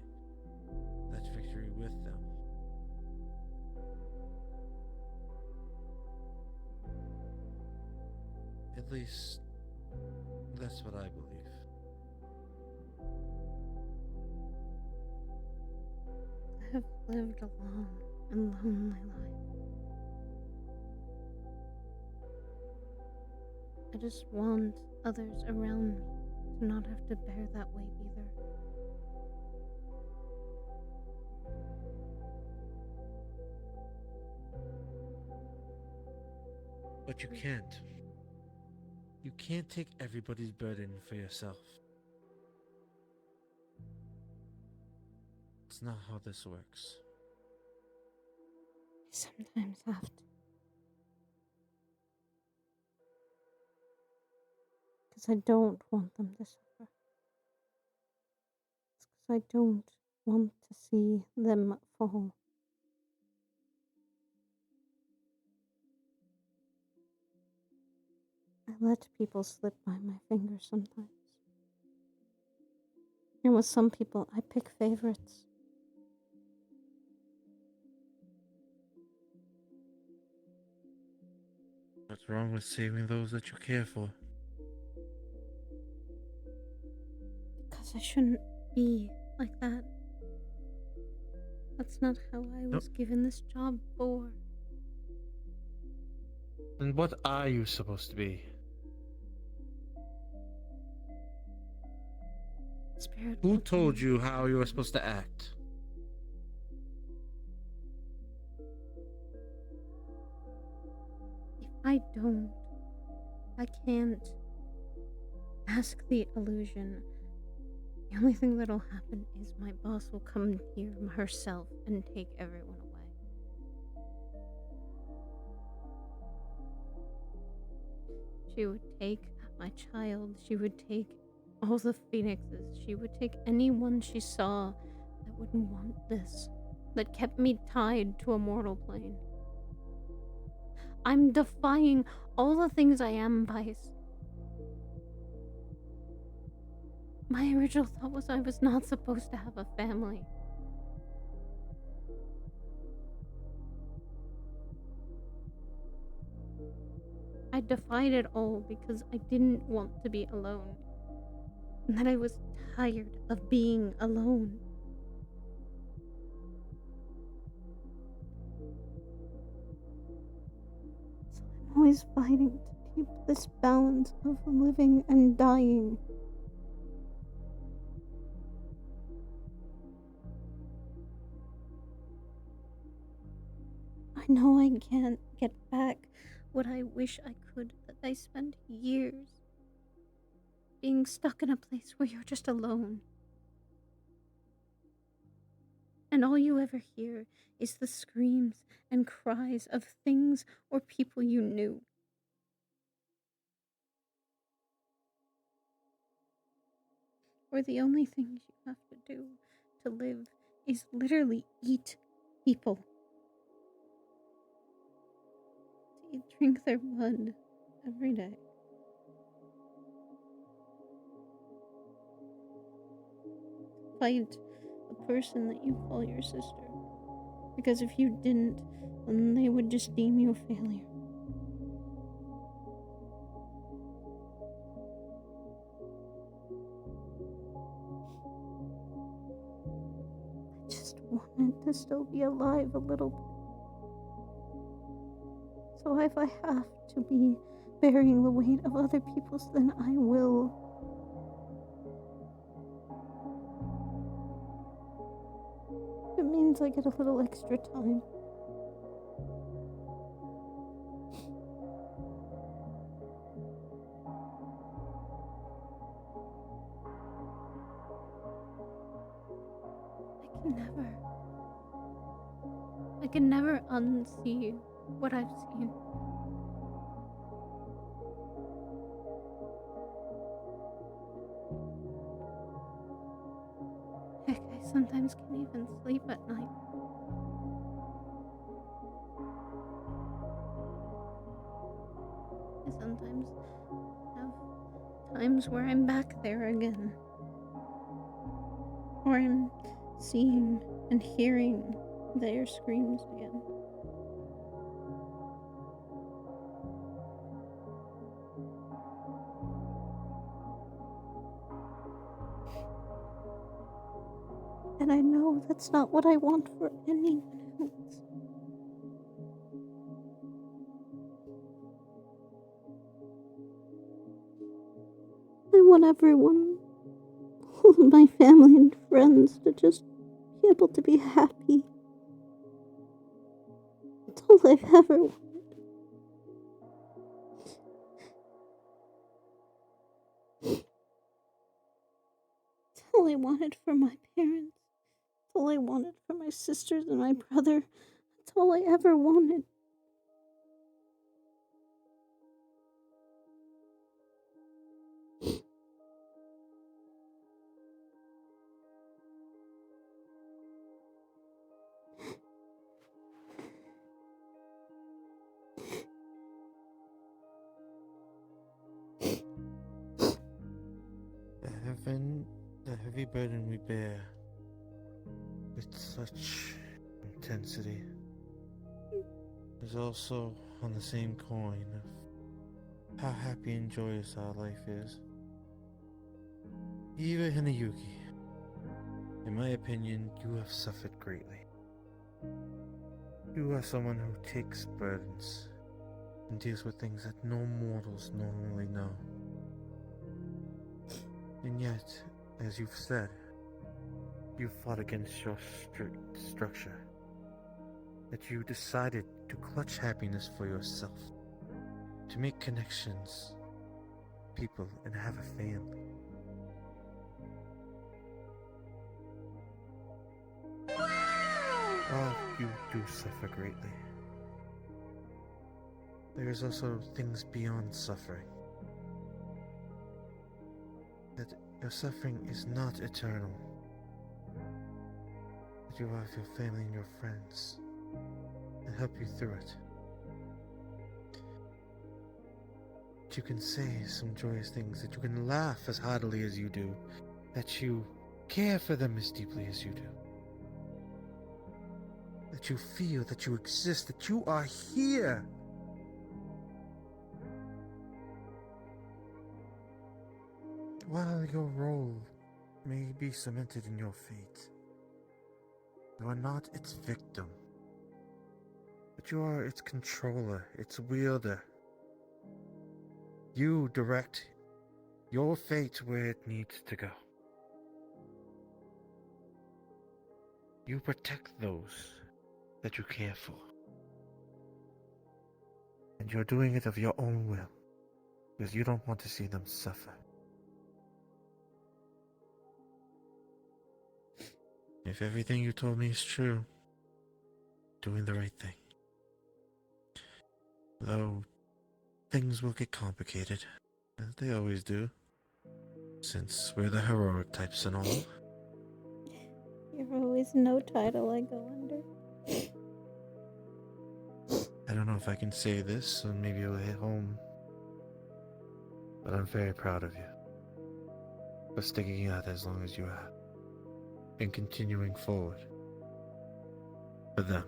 that victory with them. At least, that's what I believe. I have lived a long and lonely life. I just want others around me to not have to bear that weight either. But you can't. You can't take everybody's burden for yourself. It's not how this works. I sometimes have to. Because I don't want them to suffer. It's because I don't want to see them fall. I let people slip by my fingers sometimes. And with some people, I pick favorites. What's wrong with saving those that you care for? Because I shouldn't be like that. That's not how I was given this job for. Then what are you supposed to be? Spirit. Who told you how you were supposed to act? If I don't, I can't ask the illusion. The only thing that'll happen is my boss will come here herself and take everyone away. She would take my child, she would take all the phoenixes, she would take anyone she saw that wouldn't want this, that kept me tied to a mortal plane. I'm defying all the things I am, Vice. My original thought was I was not supposed to have a family. I defied it all because I didn't want to be alone. And that I was tired of being alone. So I'm always fighting to keep this balance of living and dying. I know I can't get back what I wish I could, that I spent years being stuck in a place where you're just alone. And all you ever hear is the screams and cries of things or people you knew. Where the only things you have to do to live is literally eat people. To drink their blood every day. Fight the person that you call your sister. Because if you didn't, then they would just deem you a failure. I just wanted to still be alive a little bit. So if I have to be bearing the weight of other people's, then I will. It means I get a little extra time. I can never unsee what I've seen. Heck, I sometimes can't even sleep at night. I sometimes have times where I'm back there again. Or I'm seeing and hearing their screams again. And I know that's not what I want for anyone else. I want everyone, all of my family and friends, to just be able to be happy. That's all I've ever wanted. It's all I wanted for my parents. It's all I wanted for my sisters and my brother. That's all I ever wanted. The heavy burden we bear with such intensity is also on the same coin of how happy and joyous our life is. Eva Hinayuki, in my opinion, you have suffered greatly. You are someone who takes burdens and deals with things that no mortals normally know. And yet, as you've said, you fought against your structure. That you decided to clutch happiness for yourself. To make connections, people, and have a family. While you do suffer greatly, there is also things beyond suffering. That your suffering is not eternal. That you have your family and your friends that help you through it. That you can say some joyous things, that you can laugh as heartily as you do, that you care for them as deeply as you do. That you feel that you exist, that you are here. While your role may be cemented in your fate, you are not its victim, but you are its controller, its wielder. You direct your fate where it needs to go. You protect those that you care for. And you're doing it of your own will, because you don't want to see them suffer. If everything you told me is true, doing the right thing. Though things will get complicated, as they always do, since we're the heroic types and all. You're always no title I go under. I don't know if I can say this, so maybe it'll hit home. But I'm very proud of you for sticking out as long as you have and continuing forward for them.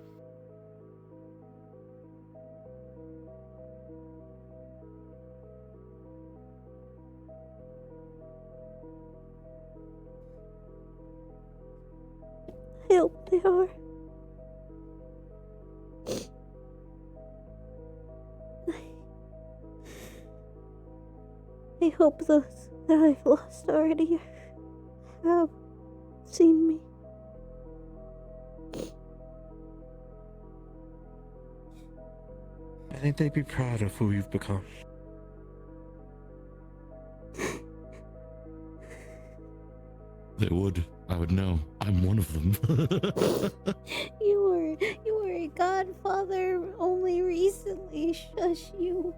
I hope they are. I hope those that I've lost already have seen me. I think they'd be proud of who you've become. They would. I would know. I'm one of them. You were a godfather only recently. Shush you.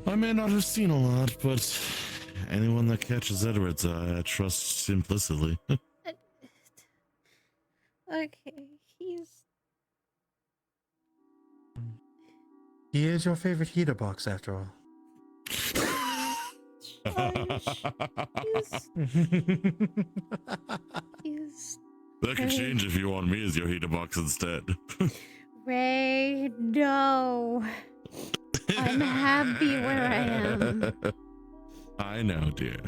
I may not have seen a lot, but anyone that catches Edward's eye, I trust implicitly. Okay, He is your favorite heater box, after all. That could change if you want me as your heater box instead. Ray, no. I'm happy where I am. I know, dear.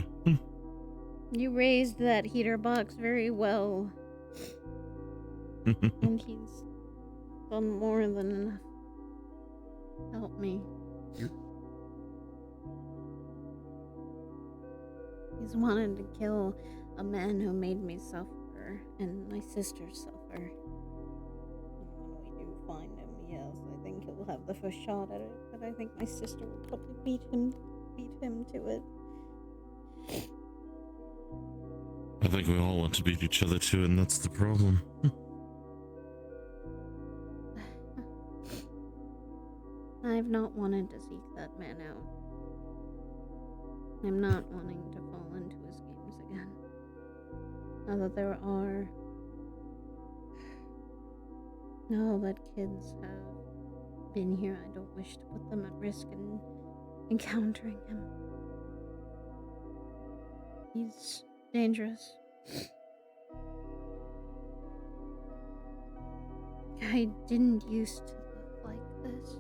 You raised that heater box very well. And he's done more than enough. Help me. He's wanted to kill a man who made me suffer and my sister suffer. When we do find him, yes, I think he'll have the first shot at it, but I think my sister will probably beat him to it. I think we all want to beat each other too, and that's the problem. I've not wanted to seek that man out. I'm not wanting to fall into his games again. Now that there are... Now that kids have been here, I don't wish to put them at risk in encountering him. He's dangerous. I didn't used to look like this.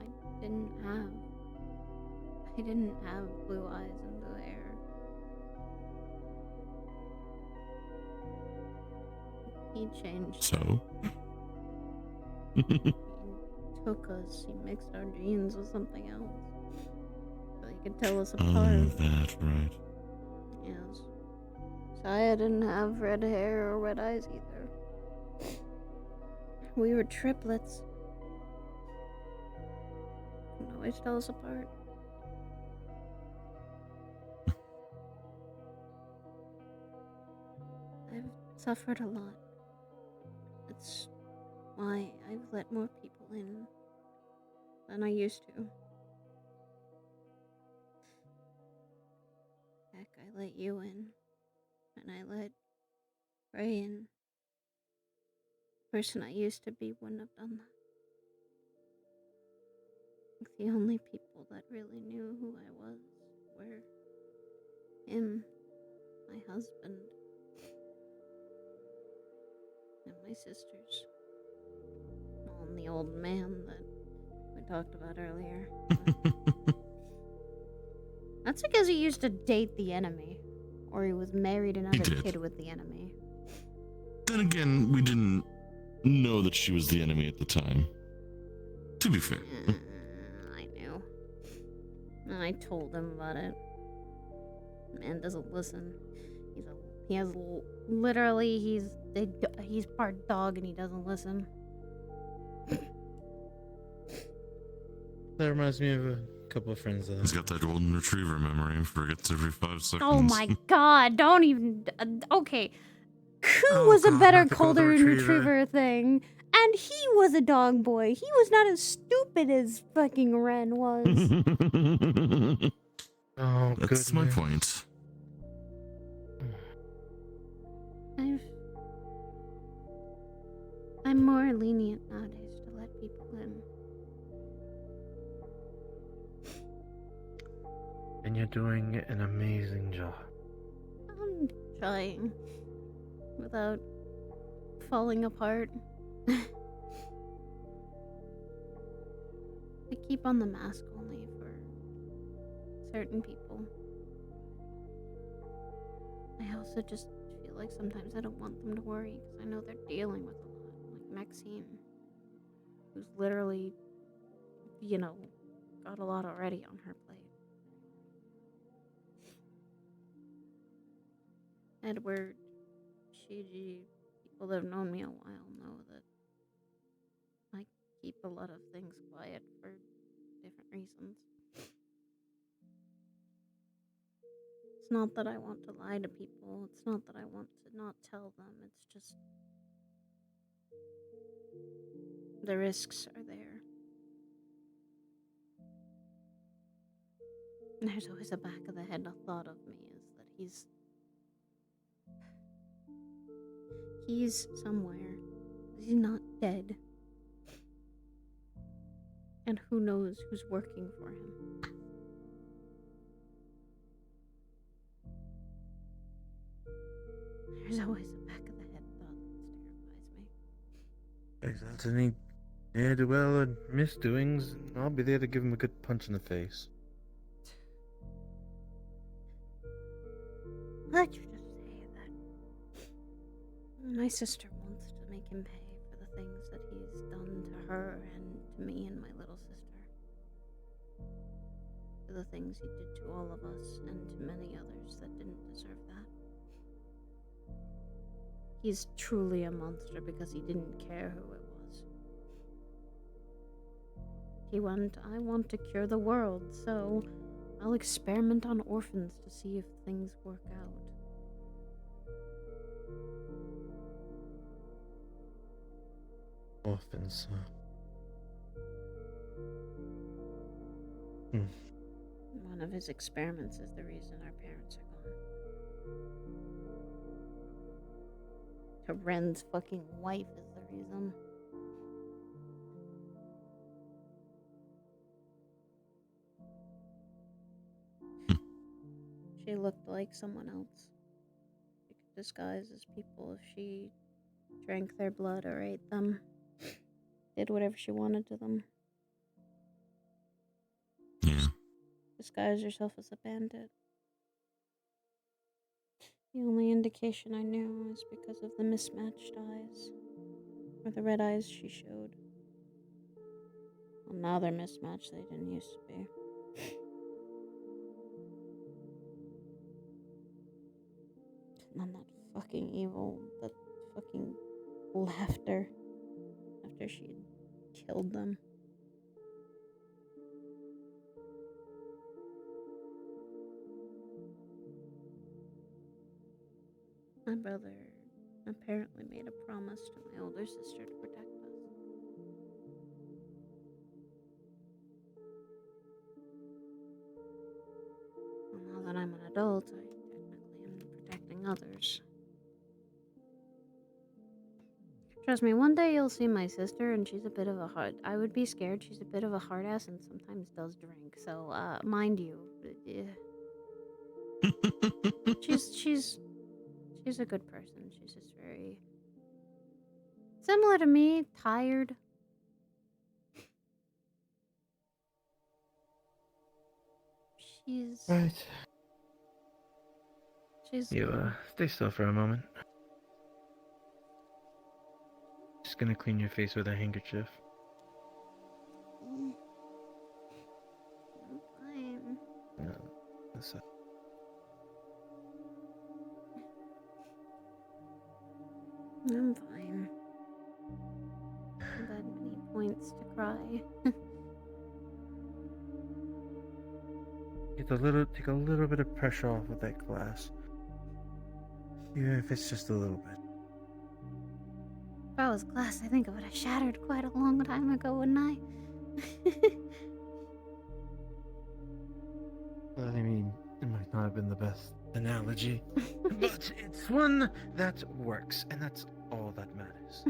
I didn't have blue eyes and blue hair. He changed. So? Took us. He mixed our genes with something else. So he could tell us apart. Oh, that, right. Yes. Saya didn't have red hair or red eyes either. We were triplets. Can always tell us apart. I've suffered a lot. That's why I've let more people in than I used to. Heck, I let you in. And I let Ray in. The person I used to be wouldn't have done that. The only people that really knew who I was were him, my husband, and my sisters. And the old man that we talked about earlier. That's because he used to date the enemy. Or he was married another kid with the enemy. Then again, we didn't know that she was the enemy at the time. To be fair. I knew. And I told him about it. Man doesn't listen. He's part dog and he doesn't listen. That reminds me of a couple of friends that He's got that golden retriever memory and forgets every 5 seconds. Oh my god, don't even. Okay. Who was a better golden retriever thing? And he was a dog boy. He was not as stupid as fucking Ren was. Oh, that's my point. I'm more lenient nowadays to let people in. And you're doing an amazing job. I'm trying. Without falling apart. I keep on the mask only for certain people. I also just feel like sometimes I don't want them to worry because I know they're dealing with a lot. Like Maxine, who's literally, got a lot already on her plate. Edward, Shiji, people that have known me a while know that I keep a lot of things quiet for different reasons. It's not that I want to lie to people, it's not that I want to not tell them, it's just the risks are there. And there's always a back of the head thought of me is that he's somewhere. He's not dead. And who knows who's working for him. There's always a back of the head thought that terrifies me. If there's any ne'er-do-well or misdoings, I'll be there to give him a good punch in the face. Let's just say that my sister wants to make him pay for the things that he's done to her and to me and my little sister. For the things he did to all of us and to many others that didn't deserve that. He's truly a monster because he didn't care who it was. He went, I want to cure the world, so I'll experiment on orphans to see if things work out. Orphans, huh? One of his experiments is the reason our parents are gone. Ren's fucking wife is the reason. She looked like someone else. She could disguise as people if she drank their blood or ate them. Did whatever she wanted to them. Yeah. Disguise yourself as a bandit. The only indication I knew was because of the mismatched eyes. Or the red eyes she showed. Well, now they're mismatched. They didn't used to be. And then that fucking evil, that fucking laughter after she had killed them. My brother apparently made a promise to my older sister to protect us. Well, now that I'm an adult, I technically am protecting others. Trust me, one day you'll see my sister, and she's a bit of a hard. I would be scared. She's a bit of a hard ass, and sometimes does drink. So, mind you, she's a good person. She's just very similar to me, tired. She's Right. She's You, stay still for a moment. Just gonna clean your face with a handkerchief. I'm fine. That's it. I'm fine. I've had many points to cry. Take a little bit of pressure off of that glass. Even if it's just a little bit. If I was glass, I think it would have shattered quite a long time ago, wouldn't I? I mean, it might not have been the best analogy, but it's one that works, and that's all that matters.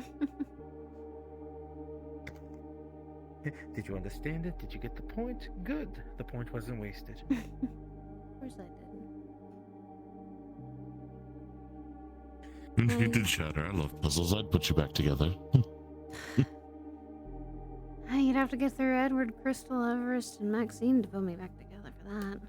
Did you understand it? Did you get the point? Good. The point wasn't wasted. Of course I didn't. You did shatter. I love puzzles. I'd put you back together. You'd have to get through Edward, Crystal, Everest, and Maxine to put me back together for that.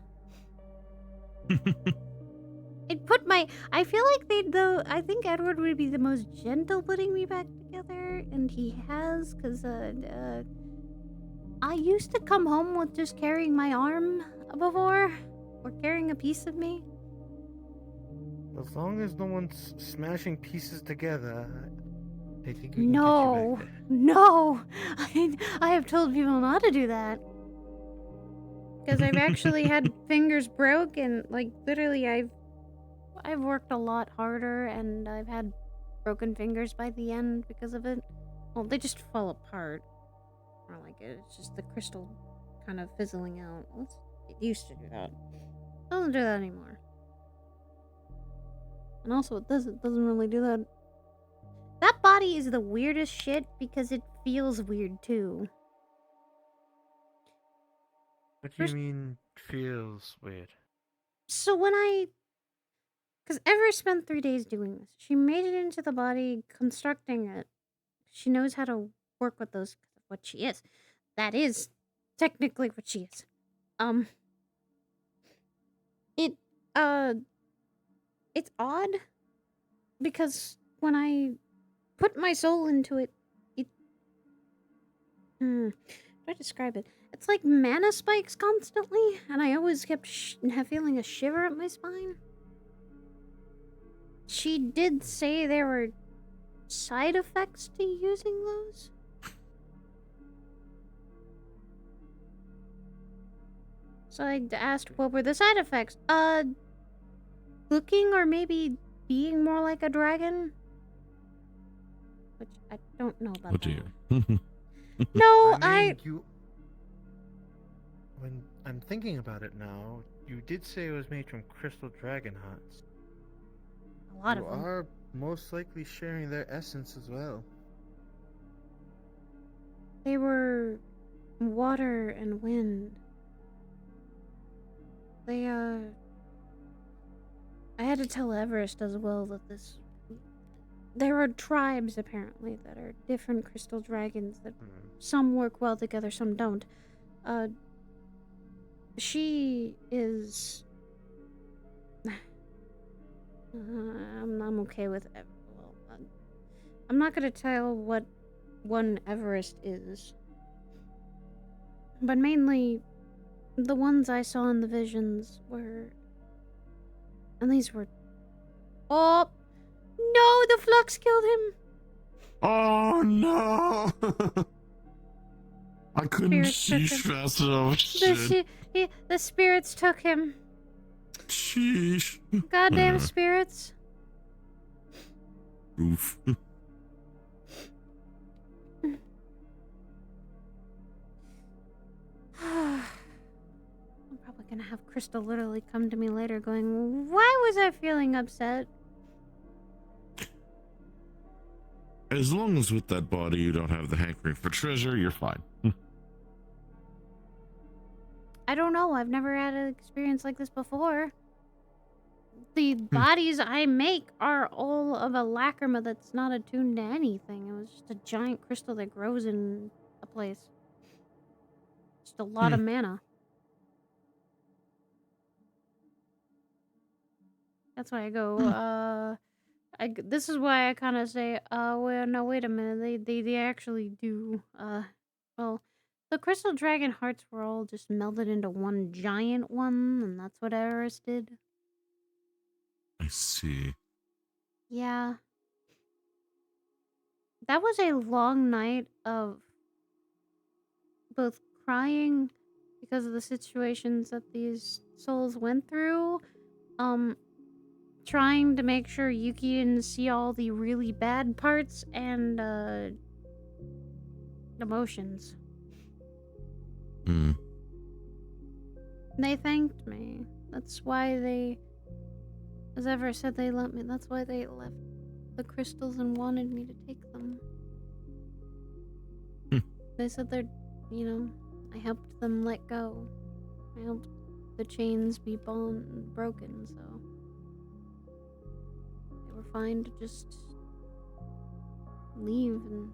It put my. I feel like they'd though. I think Edward would be the most gentle putting me back together, and he has, cause I used to come home with just carrying my arm before, or carrying a piece of me. As long as no one's smashing pieces together, I think we can No, get you back there. no, I have told people not to do that. Because I've actually had fingers broke, and like literally I've worked a lot harder, and I've had broken fingers by the end because of it. Well, they just fall apart, or like it's just the crystal kind of fizzling out. It used to do that. It doesn't do that anymore. And also, it doesn't really do that. That body is the weirdest shit because it feels weird too. What do you mean feels weird? So when because Ever spent 3 days doing this. She made it into the body, constructing it. She knows how to work with those, what she is. That is technically what she is. It's odd because when I put my soul into it, how do I describe it? It's like mana spikes constantly, and I always kept feeling a shiver up my spine. She did say there were side effects to using those. So I asked what were the side effects. Looking or maybe being more like a dragon. Which I don't know about. Oh dear. No, When I'm thinking about it now, you did say it was made from crystal dragon hearts. A lot of You them. are most likely sharing their essence as well. They were water and wind. I had to tell Everest as well that there are tribes apparently that are different crystal dragons that some work well together, some don't. She is. I'm okay with. Well, I'm not gonna tell what one Everest is. But mainly, the ones I saw in the visions were... And these were... Oh! No! The flux killed him! Oh no! I couldn't Spirits took sheesh him. fast enough. The spirits took him. Sheesh. Goddamn spirits. Oof. I'm probably gonna have Crystal literally come to me later going, why was I feeling upset? As long as with that body you don't have the hankering for treasure, you're fine. I don't know. I've never had an experience like this before. The bodies I make are all of a lacrima that's not attuned to anything. It was just a giant crystal that grows in a place. Just a lot of mana. That's why I go, this is why I kind of say, well, no, wait a minute. They actually do, well, the crystal dragon hearts were all just melded into one giant one, and that's what Eris did. I see. Yeah. That was a long night of both crying because of the situations that these souls went through, trying to make sure Yuki didn't see all the really bad parts, and emotions. They thanked me. That's why they, as Ever said, they let me. That's why they left the crystals and wanted me to take them. They said they're, you know, I helped them let go. I helped the chains be broken, so they were fine to just leave, and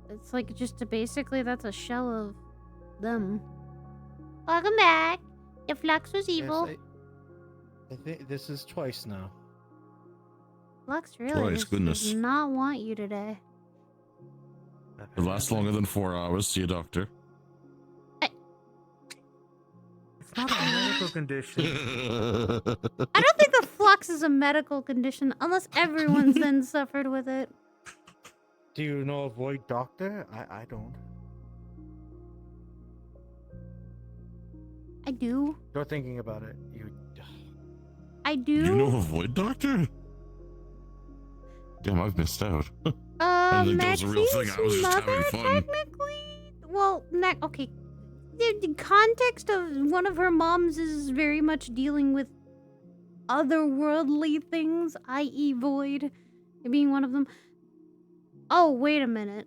it's like just to basically that's a shell of them. Welcome back. Your Flux was evil. Yes, I think this is twice now. Flux really Twice, does goodness. not want you today. It lasts longer than 4 hours. See a doctor. It's not a medical condition. I don't think the flux is a medical condition unless everyone's then suffered with it. Do you know a void doctor? I don't. I do. You're thinking about it. I do. You know a void doctor? Damn, I've missed out. I didn't think that was a real thing. I was just having fun. Technically, well, okay. The context of one of her moms is very much dealing with otherworldly things, i.e. void, being one of them. Oh, wait a minute.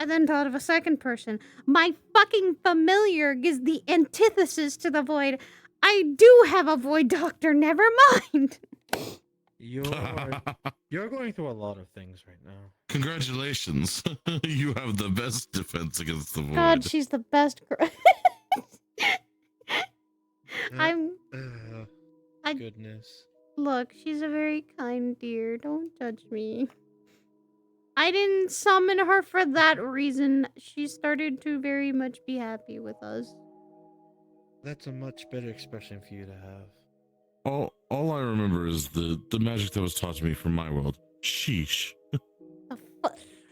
I then thought of a second person. My fucking familiar is the antithesis to the void. I do have a void doctor, never mind. You're going through a lot of things right now. Congratulations. You have the best defense against the void. God, she's the best girl. Goodness. Look, she's a very kind dear. Don't judge me. I didn't summon her for that reason. She started to very much be happy with us. That's a much better expression for you to have. All I remember is the magic that was taught to me from my world. Sheesh.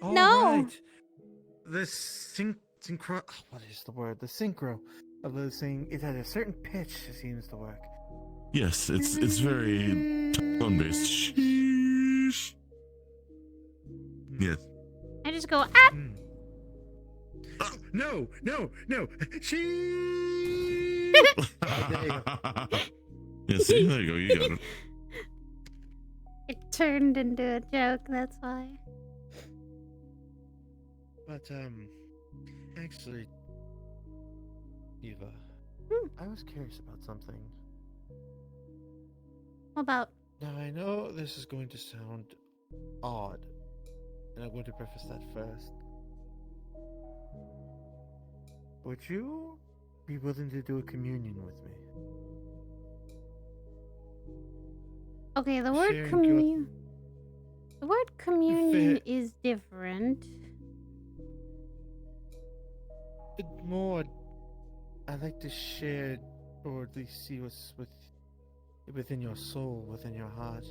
Oh, No. Right. The synchro. What is the word? The synchro of the thing. It at a certain pitch. It seems to work. Yes, it's very tone based. Sheesh. Yes. I just go, ah! No. She. Yeah, see, there you go. You got it. It turned into a joke, that's why. But actually, Eva, I was curious about something. What about? Now I know this is going to sound odd, and I'm going to preface that first. Would you be willing to do a communion with me? Okay, the word Sharing communion. The word communion is different. More I like to share, or at least see what's within your soul, within your heart.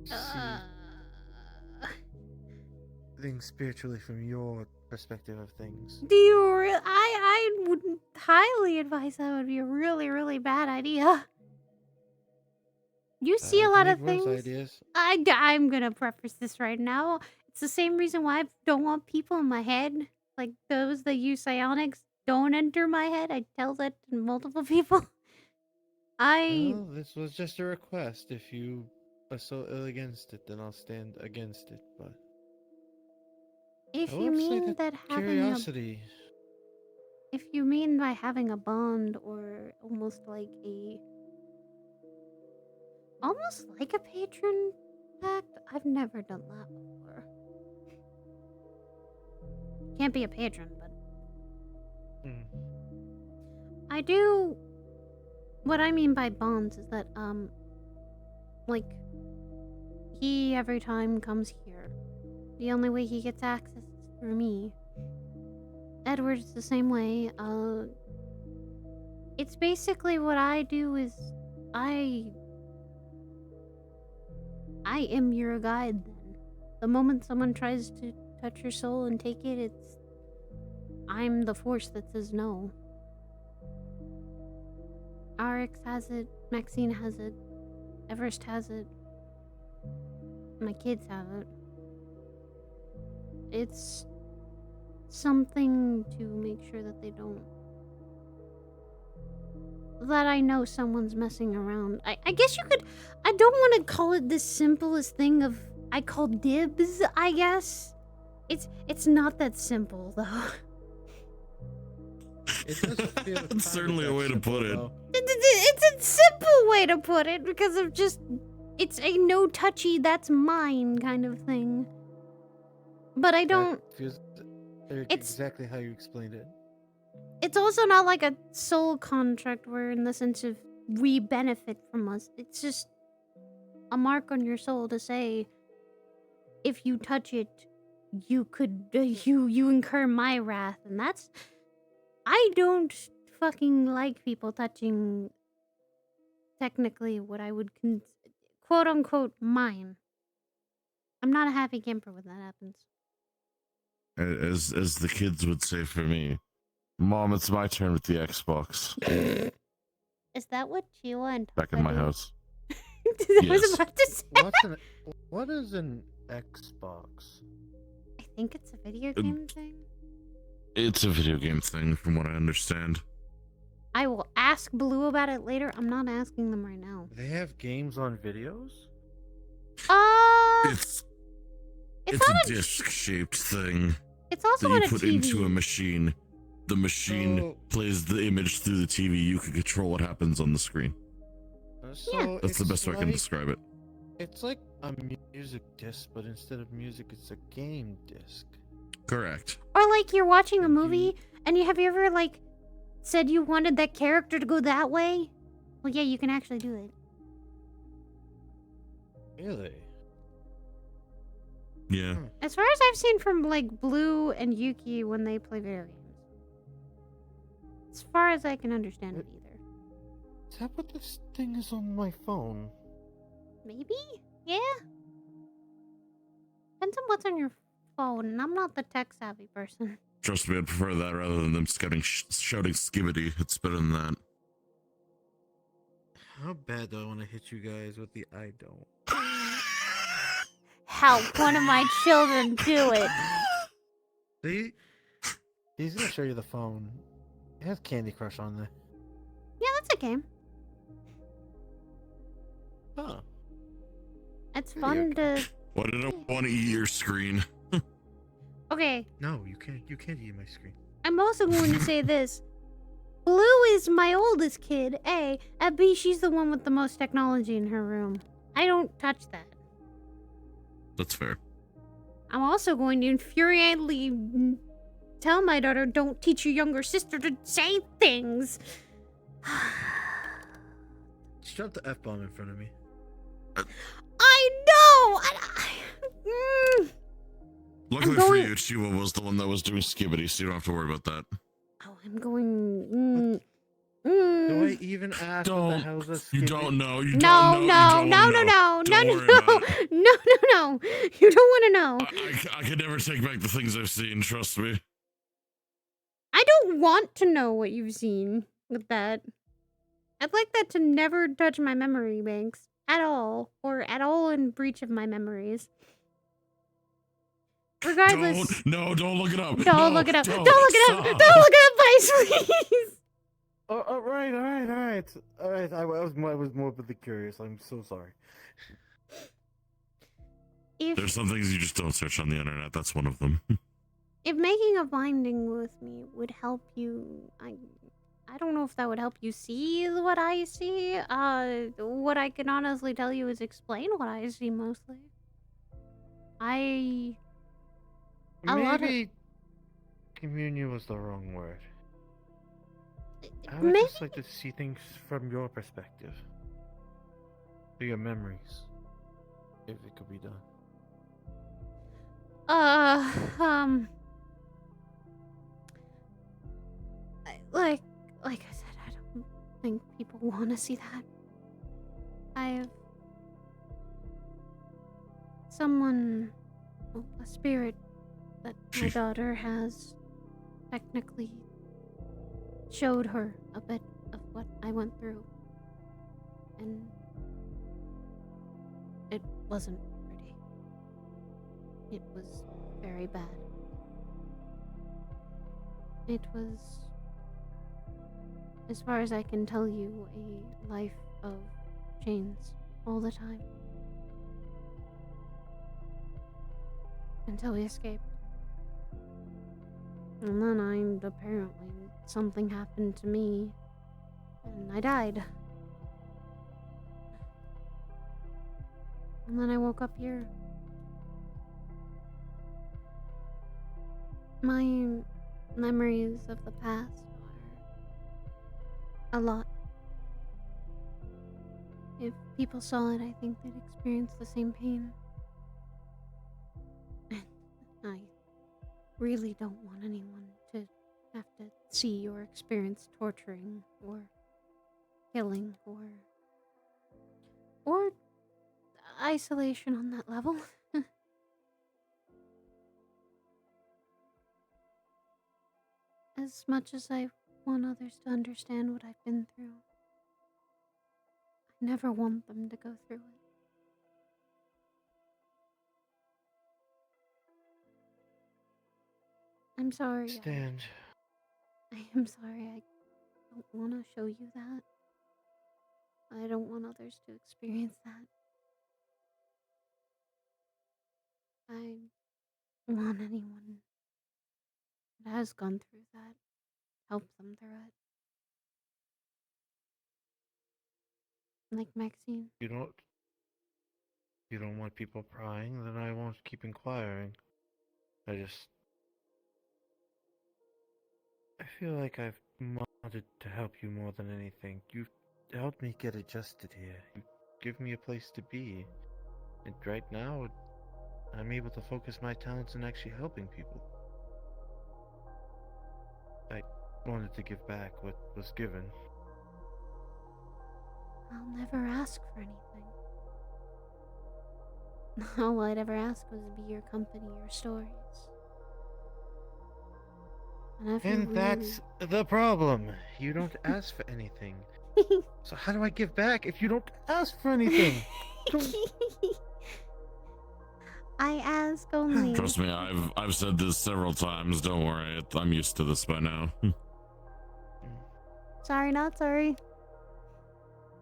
See things spiritually from your perspective of things. Do you I would highly advise that would be a really, really bad idea. You see a lot of Make worse things. ideas. I'm gonna preface this right now. It's the same reason why I don't want people in my head. Like those that use psionics don't enter my head. I tell that to multiple people. Well, this was just a request. If you are so ill against it, then I'll stand against it. But If I you will say mean that having curiosity. if you mean by having a bond or almost like a patron pact, I've never done that before. Can't be a patron, but I do. What I mean by bonds is that like he every time comes here. The only way he gets access is through me. Edward's the same way. It's basically what I do is I am your guide then. The moment someone tries to touch your soul and take it, I'm the force that says no. Arix has it, Maxine has it, Everest has it, my kids have it. It's something to make sure that they don't. That I know someone's messing around. I guess you could. I don't want to call it the simplest thing of. I call dibs, I guess. It's not that simple, though. That's certainly a way to put it. It's a simple way to put it because of just. It's a no touchy, that's mine kind of thing. But I don't. Feels It's exactly how you explained it. It's also not like a soul contract where in the sense of we benefit from us. It's just a mark on your soul to say if you touch it, you could you incur my wrath, and that's I don't fucking like people touching technically what I would quote unquote mine. I'm not a happy camper when that happens. As the kids would say for me, Mom, it's my turn with the Xbox. Is that what you want? Back in my house. I was about to say. What is an Xbox? I think it's a video game thing. It's a video game thing, from what I understand. I will ask Blue about it later. I'm not asking them right now. They have games on videos? It's a disc-shaped thing. It's also that on you a put TV. into a machine. The machine plays the image through the TV. You can control what happens on the screen. So That's the best way I can like- describe it. It's like a music disc, but instead of music, it's a game disc. Correct. Or like you're watching a movie and have you ever like said you wanted that character to go that way? Well, yeah, you can actually do it. Really? Yeah. As far as I've seen from like Blue and Yuki when they play video games. As far as I can understand it either. Is that what this thing is on my phone? Maybe? Yeah. Depends on what's on your phone, and I'm not the tech savvy person. Trust me, I'd prefer that rather than them shouting skibbity. It's better than that. How bad do I want to hit you guys with the I don't? Help one of my children do it. See? He's gonna show you the phone. It has Candy Crush on there. Yeah, that's a game. Huh. It's fun to. Why did I want to eat your screen? Okay, No, you can't. You can't eat my screen. I'm also going to say this. Blue is my oldest kid, A. And B, she's the one with the most technology in her room. I don't touch that. That's fair. I'm also going to infuriatedly tell my daughter, don't teach your younger sister to say things. Just drop the F-bomb in front of me. I know! Luckily for you, Chiwa was the one that was doing skibbity, so you don't have to worry about that. Oh, I'm going. Do I even ask what the hell's a You skibidi? don't know. You No, don't know. no, you no, don't no, know. no, Don't no, worry about no, it. no, no, no. You don't want to know. I could never take back the things I've seen. Trust me. I don't want to know what you've seen with that. I'd like that to never touch my memory banks at all, or at all in breach of my memories. Regardless. Don't look it up. Don't look it up. Don't Don't look it up. stop. Don't look it up, please. All right. I was morbidly curious. I'm so sorry. There's some things you just don't search on the internet. That's one of them. If making a binding with me would help you, I don't know if that would help you see what I see. What I can honestly tell you is explain what I see mostly. Maybe communion was the wrong word. I would Maybe? just like to see things from your perspective. Through your memories. If it could be done. Like I said, I don't think people want to see that. A spirit that my daughter has technically showed her a bit of what I went through. And it wasn't pretty. It was very bad. It was, as far as I can tell you, a life of chains all the time. Until we escaped. And then apparently something happened to me, and I died. And then I woke up here. My memories of the past are a lot. If people saw it, I think they'd experience the same pain. And I really don't want anyone to have to see or experience torturing or killing or isolation on that level. As much as I want others to understand what I've been through, I never want them to go through it. I'm sorry. Stand. I am sorry. I don't want to show you that. I don't want others to experience that. I want anyone that has gone through that, help them through it. Like Maxine. You don't want people prying, then I won't keep inquiring. I feel like I've wanted to help you more than anything. You've helped me get adjusted here. You give me a place to be. And right now, I'm able to focus my talents in actually helping people. I wanted to give back what was given. I'll never ask for anything. All I'd ever ask was to be your company, your stories. And that's the problem. You don't ask for anything. So how do I give back if you don't ask for anything? I ask only. Trust me, I've said this several times. Don't worry, I'm used to this by now. Sorry, not sorry.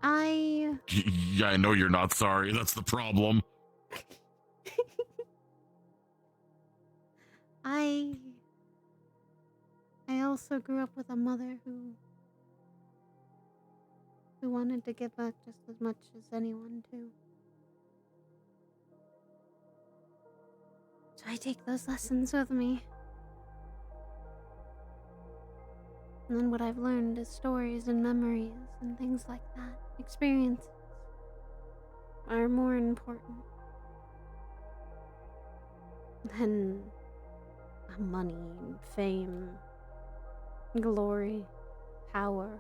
Yeah, I know you're not sorry. That's the problem. I also grew up with a mother who wanted to give back just as much as anyone too. So I take those lessons with me. And then what I've learned is stories and memories and things like that. Experiences are more important than money, fame, glory, power.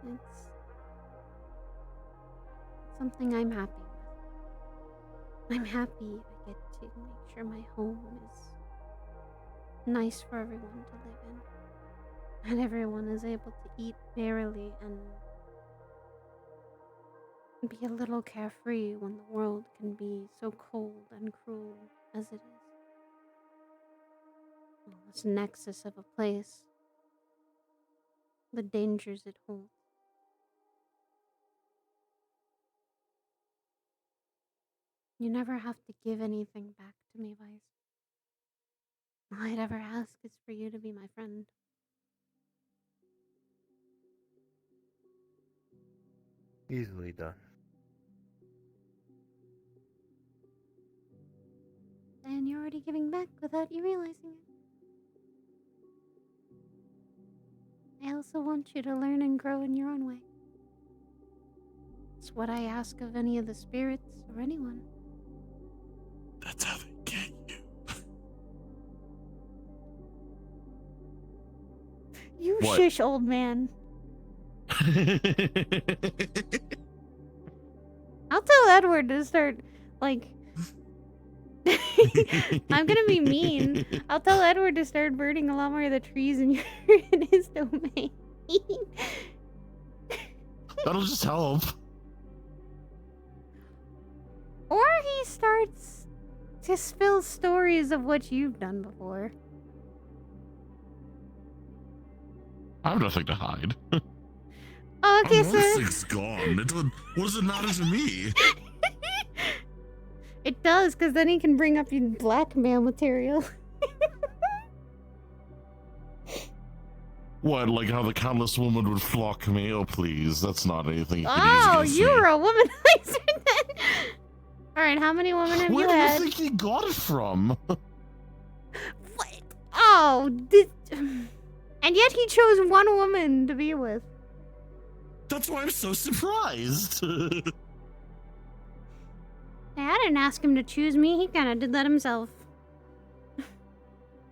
It's something I'm happy with. I'm happy I get to make sure my home is nice for everyone to live in. And everyone is able to eat merrily and be a little carefree when the world can be so cold and cruel as it is. Well, this nexus of a place, the dangers it holds. You never have to give anything back to me, Vice. All I'd ever ask is for you to be my friend. Easily done. And you're already giving back without you realizing it. I also want you to learn and grow in your own way. It's what I ask of any of the spirits or anyone. That's how they get you. You What? shush, old man. I'll tell Edward to start, like... I'm gonna be mean. I'll tell Edward to start burning a lot more of the trees in his domain. That'll just help. Or he starts to spill stories of what you've done before. I have nothing to hide. Oh, okay, I know this sir. thing's gone. What does it matter to me? It does, because then he can bring up your blackmail material. What, like how the countless woman would flock me? Oh, please. That's not anything you could use Oh, against you're me. a womanizer then. Alright, how many women have Where you do had? you think he got it from? Oh, and yet he chose one woman to be with. That's why I'm so surprised. Hey, I didn't ask him to choose me. He kind of did that himself.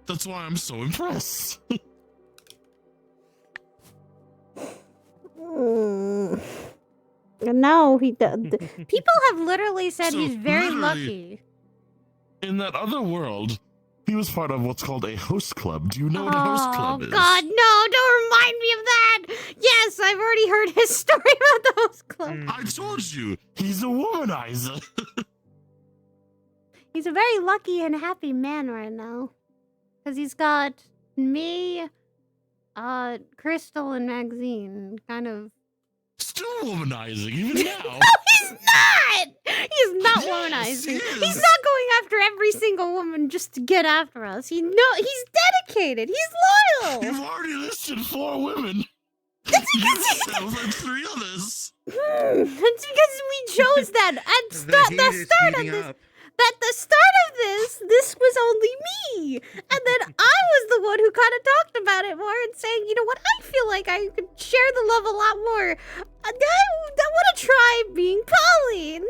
That's why I'm so impressed. No, he does. People have literally said So, he's very literally- lucky. In that other world, he was part of what's called a host club. Do you know what a host club Oh is? God, no! Don't remind me of that. Yes, I've already heard his story about the host club. I told you, he's a womanizer. He's a very lucky and happy man right now, because he's got me, Crystal, and Maxine. Kind of. Still womanizing, even now. No, he's not. He's not womanizing. he He's is. not going after every single woman just to get after us. He's dedicated. He's loyal. You've already listed 4 women. That's Yourself and 3 others. That's because we chose that at the start of this. At the start of this was only me, and then I was the one who kind of talked about it more and saying, you know what, I feel like I could share the love a lot more. I want to try being poly.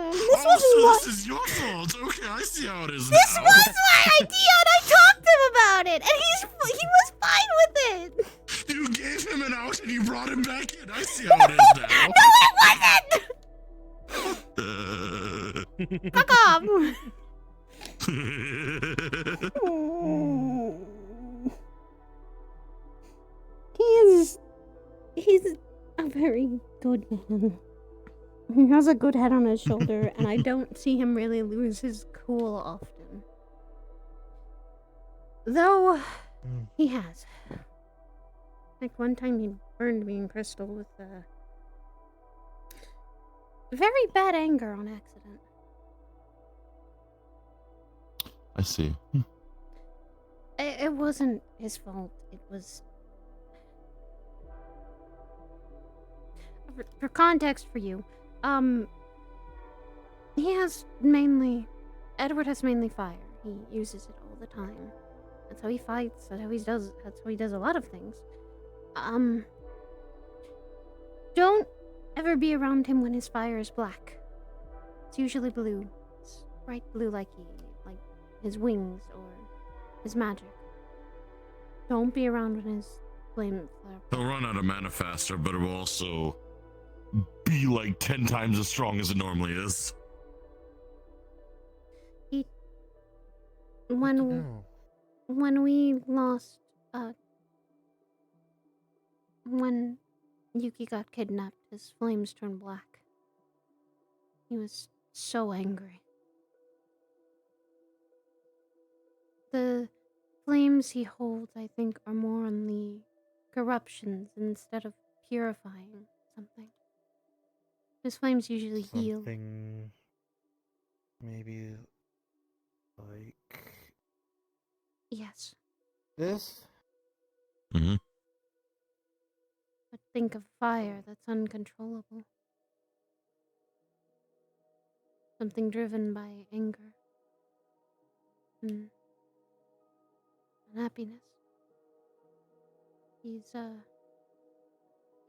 This is your fault. Okay, I see how it is This now. was my idea, and I talked to him about it, and he was fine with it. You gave him an out and you brought him back in. I see how it is now. No, it wasn't. Fuck off. He's a very good man. He has a good head on his shoulder, and I don't see him really lose his cool often. Though, he has. Like one time he burned me and Crystal with very bad anger on accident. I see. It wasn't his fault. It was... For context for you, he has mainly... Edward has mainly fire. He uses it all the time. That's how he fights. That's how he does a lot of things. Don't ever be around him when his fire is black. It's usually blue. It's bright blue like his wings or his magic. Don't be around when his flame flare. He'll run out of mana faster, but it will also be like 10 times as strong as it normally is. When we lost, when Yuki got kidnapped, his flames turned black. He was so angry. The flames he holds, I think, are more on the corruptions instead of purifying something. His flames usually heal. Something maybe like Yes. this? Mm-hmm. But think of fire that's uncontrollable. Something driven by anger. And unhappiness. He's,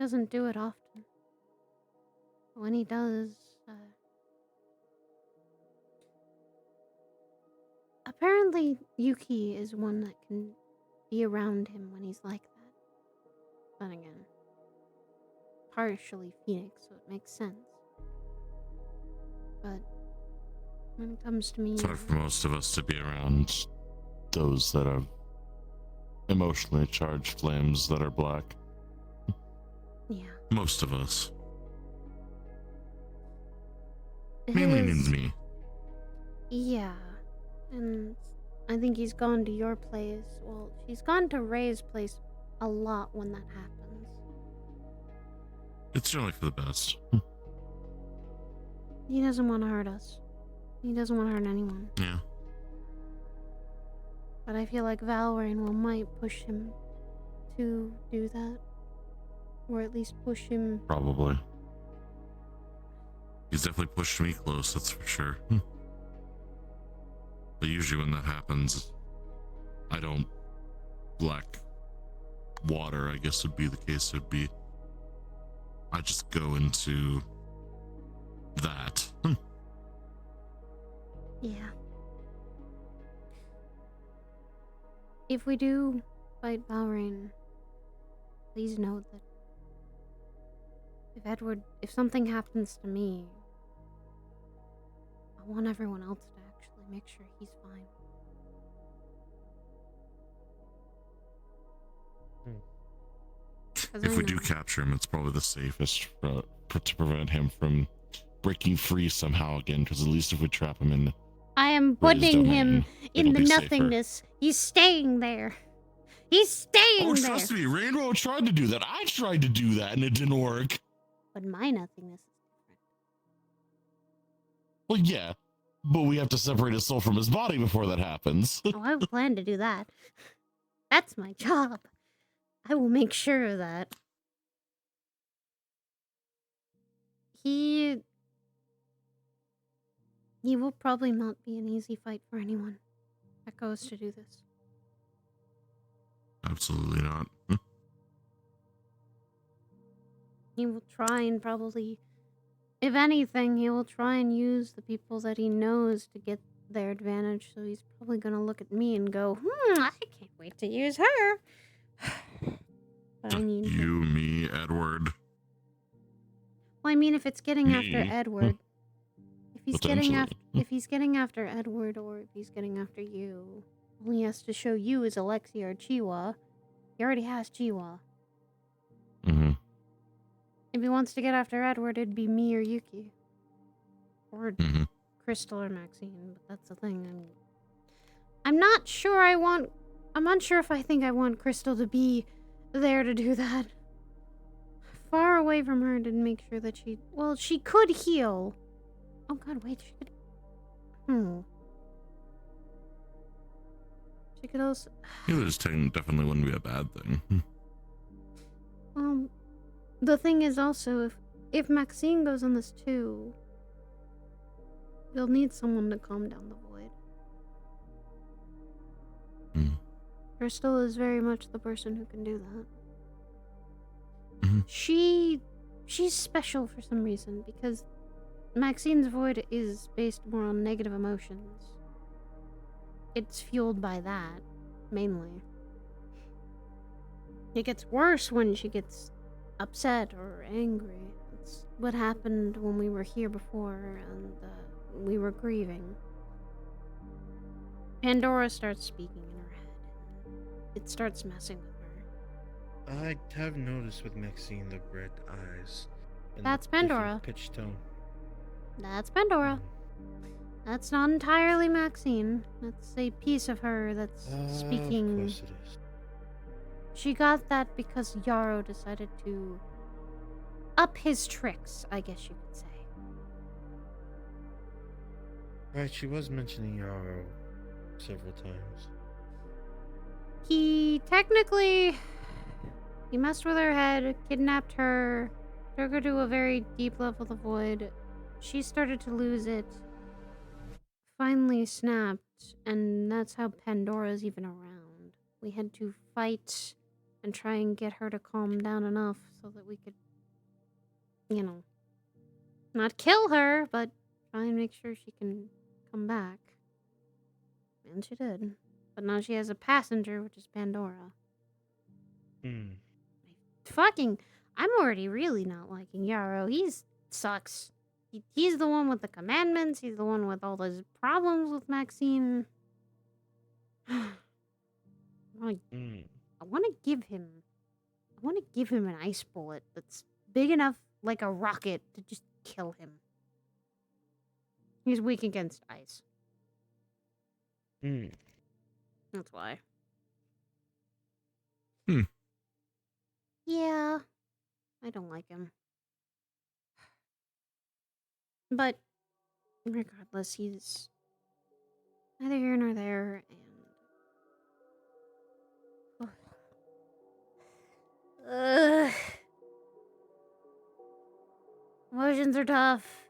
doesn't do it often. But when he does, apparently Yuki is one that can be around him when he's like that. Then again, partially Phoenix, so it makes sense. But when it comes to me, It's hard for most of us to be around those that have emotionally charged flames that are black. Yeah. Most of us. Mainly means me. Yeah, and I think he's gone to your place. Well, he's gone to Ray's place a lot when that happens. It's generally for the best. He doesn't want to hurt us. He doesn't want to hurt anyone. Yeah. But I feel like Valorant might push him to do that. Or at least push him. Probably. He's definitely pushed me close, that's for sure. But usually when that happens, I don't black water, I guess would be the case would be. I just go into that. Yeah. If we do fight Valorant, please note that if something happens to me, I want everyone else to actually make sure he's fine. If we do capture him, it's probably the safest to prevent him from breaking free somehow again, because at least if we trap him in I am Ray's putting him domain, in it'll the be safer. nothingness. He's staying there. He's staying Oh, there. trust me, Rainbow tried to do that. I tried to do that and it didn't work. But my nothingness is Well, yeah, but we have to separate his soul from his body before that happens. oh, I plan to do that. That's my job. I will make sure of that. He will probably not be an easy fight for anyone that goes to do this. Absolutely not. He will try and probably, if anything, he will try and use the people that he knows to get their advantage. So he's probably gonna look at me and go, I can't wait to use her. But I need You, me, Edward. Well, I mean, if it's getting Me? after Edward, if he's getting Potentially. after, if he's getting after Edward, or if he's getting after you, all he has to show you is Alexia or Chiwa. He already has Chiwa. Mm-hmm. If he wants to get after Edward, it'd be me or Yuki, or Mm-hmm. Crystal or Maxine. But that's the thing. I'm not sure. I'm unsure if I think I want Crystal to be there to do that. Far away from her to make sure that she could heal. Oh god, wait, she could... She could also... Healer's definitely wouldn't be a bad thing. The thing is also, if Maxine goes on this too, you'll need someone to calm down the void. Crystal is very much the person who can do that. She's special for some reason, because Maxine's void is based more on negative emotions. it's fueled by that, mainly. It gets worse when she gets upset or angry. That's what happened when we were here before and we were grieving. Pandora starts speaking in her head. It starts messing with her. I have noticed with Maxine the red eyes. And That's the different Pandora. pitch tone. That's Pandora. That's not entirely Maxine. That's a piece of her that's speaking. Of course it is. She got that because Yarrow decided to up his tricks, I guess you could say. Right, she was mentioning Yarrow several times. He messed with her head, kidnapped her, took her to a very deep level of the void. She started to lose it, finally snapped, and that's how Pandora's even around. We had to fight and try and get her to calm down enough so that we could, not kill her, but try and make sure she can come back. And she did. But now she has a passenger, which is Pandora. I'm already really not liking Yarrow. He's sucks. He's the one with the commandments. He's the one with all those problems with Maxine. I want to give him an ice bullet that's big enough like a rocket to just kill him. He's weak against ice. That's why. Yeah, I don't like him. But regardless, he's neither here nor there, and emotions are tough.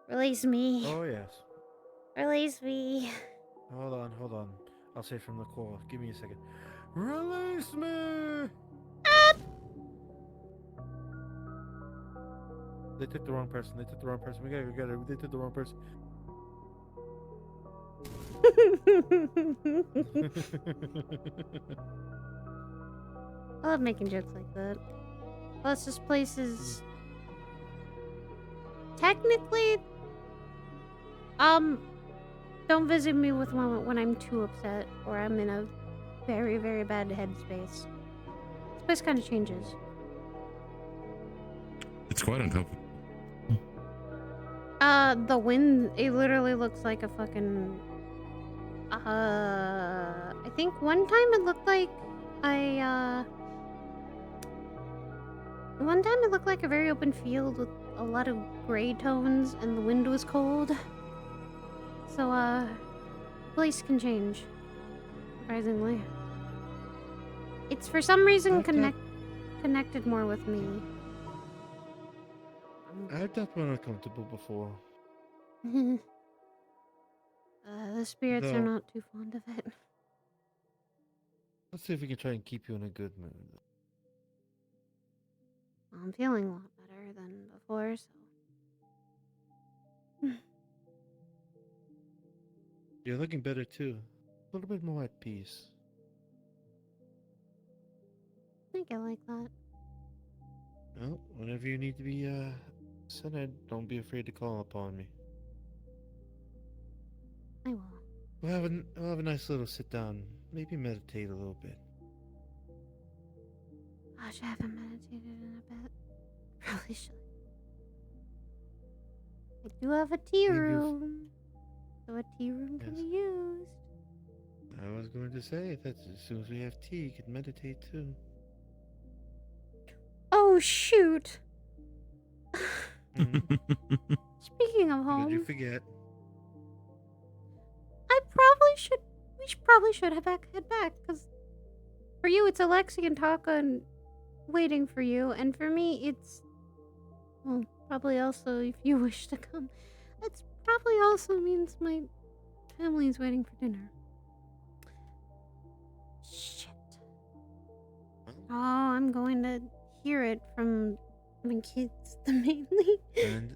Release me. Oh, yes. Release me. Hold on. I'll say it from the core. Give me a second. Release me! They took the wrong person. We got it. They took the wrong person. I love making jokes like that. Plus, this place is technically, don't visit me with when I'm too upset or I'm in a very, very bad headspace. This place kind of changes. It's quite uncomfortable. The wind, it literally looks like a fucking, I think one time it looked like one time it looked like a very open field with a lot of gray tones and the wind was cold. So, place can change, surprisingly. It's for some reason connected more with me. I've definitely been uncomfortable before. The spirits are Though- not too fond of it. Let's see if we can try and keep you in a good mood. I'm feeling a lot better than before, so. You're looking better too. A little bit more at peace. I think I like that. Well, whenever you need to be centered, don't be afraid to call upon me. I will. We'll have a nice little sit down. Maybe meditate a little bit. Gosh, I haven't meditated in a bit. Probably should. I do have a tea room, so a tea room can be used. I was going to say that as soon as we have tea, you can meditate too. Oh shoot! Speaking of home, Did you forget? we probably should head back, because for you it's Alexi and Taka and waiting for you, and for me it's, well, probably also if you wish to come, it's probably also means my family is waiting for dinner. Shit. Oh, I'm going to hear it from my kids, mainly. And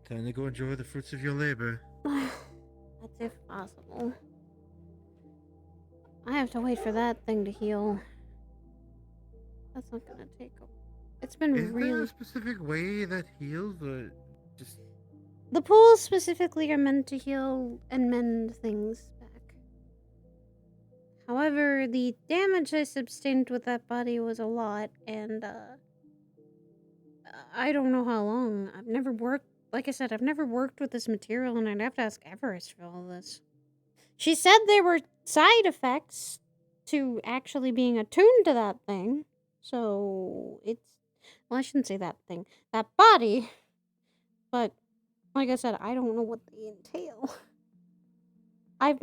time to go enjoy the fruits of your labor. That's if possible. I have to wait for that thing to heal. That's not gonna take a... It's been Is there really... a specific way that heals, or just... The pools specifically are meant to heal and mend things back. However, the damage I sustained with that body was a lot, and I don't know how long. I've never worked... Like I said, I've never worked with this material, and I'd have to ask Everest for all this. She said there were side effects to actually being attuned to that thing. So it's... Well, I shouldn't say that thing. That body. But, like I said, I don't know what they entail. I've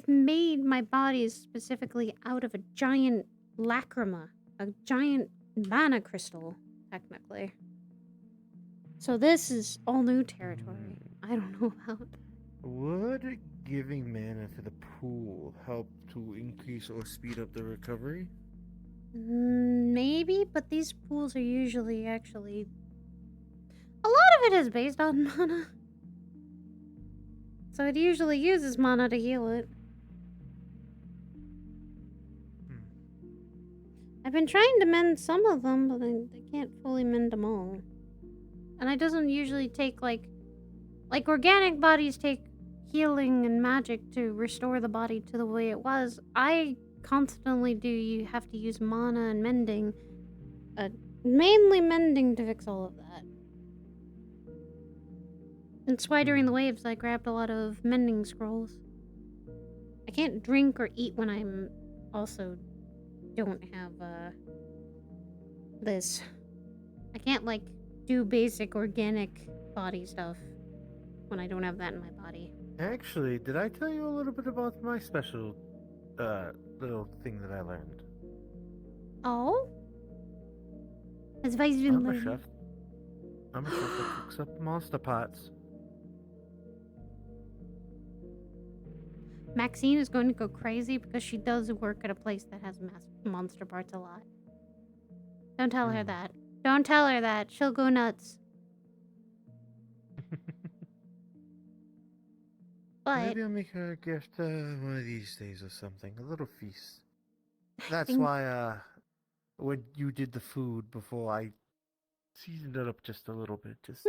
made my bodies specifically out of a giant lacrima. A giant mana crystal, technically. So this is all new territory. I don't know about... Would giving mana to the pool help to increase or speed up the recovery? Maybe, but these pools are usually actually... A lot of it is based on mana. So it usually uses mana to heal it. I've been trying to mend some of them, but I can't fully mend them all. And it doesn't usually take, like organic bodies take healing and magic to restore the body to the way it was. I constantly do. You have to use mana and mending. Mainly mending to fix all of that. That's why during the waves I grabbed a lot of mending scrolls. I can't drink or eat when I'm also don't have this. I can't like do basic organic body stuff when I don't have that in my body. Actually, did I tell you a little bit about my special little thing that I learned? Oh? Advice been I'm a learned. chef. I'm a chef that cooks up monster pots. Maxine is going to go crazy because she does work at a place that has monster parts a lot. Don't tell her that. Don't tell her that. She'll go nuts. But maybe I'll make her a gift one of these days or something. A little feast. That's think- why when you did the food before, I seasoned it up just a little bit. Just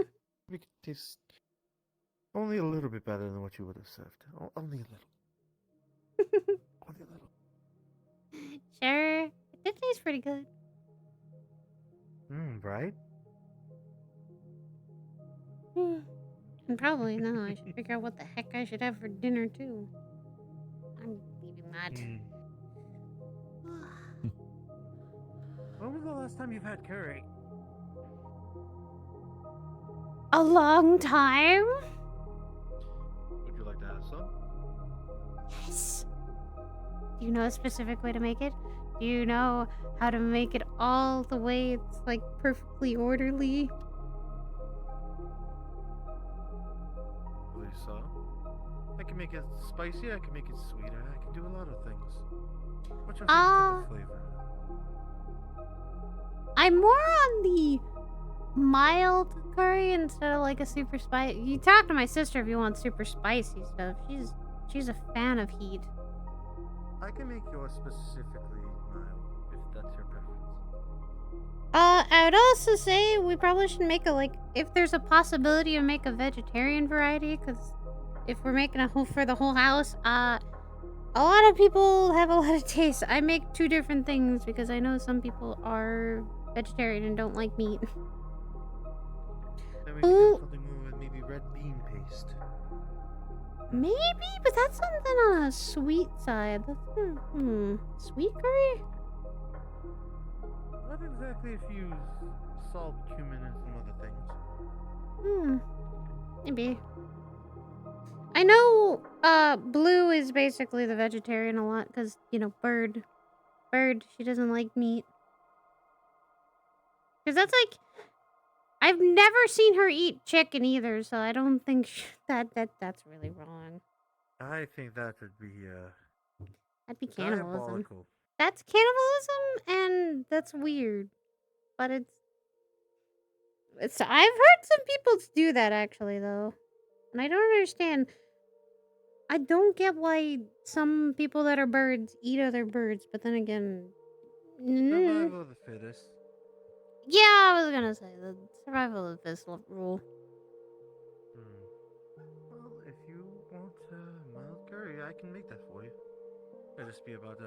make it taste only a little bit better than what you would have served. Only a little. Only a little. Sure. It did taste pretty good. Right? And probably now I should figure out what the heck I should have for dinner too. I'm leaving that. When was the last time you've had curry? A long time? Would you like to have some? Yes. Do you know a specific way to make it? Do you know how to make it all the way it's like perfectly orderly? Believe so. I can make it spicy, I can make it sweeter, I can do a lot of things. What's your favorite type of flavor? I'm more on the mild curry instead of like a super spicy. You talk to my sister if you want super spicy stuff. She's a fan of heat. I can make yours specifically mild, if that's your preference. I would also say we probably should make if there's a possibility to make a vegetarian variety, because if we're making a whole for the whole house, a lot of people have a lot of taste. I make two different things because I know some people are vegetarian and don't like meat. Then we can do something more with maybe red bean paste. Maybe, but that's something on a sweet side. That's, sweet curry? Not exactly if you use salt, cumin, and some other things. Maybe. I know, Blue is basically the vegetarian a lot, because, Bird, she doesn't like meat. Because that's I've never seen her eat chicken either, so I don't think that's really wrong. I think that would be, That'd be cannibalism. diabolical. That's cannibalism, and that's weird. But it's I've heard some people do that, actually, though. And I don't understand. I don't get why some people that are birds eat other birds, but then again, Survival of the fittest. yeah, I was gonna say the survival of the fittest rule. Well, if you want mild curry, I can make that for you. It'll just be about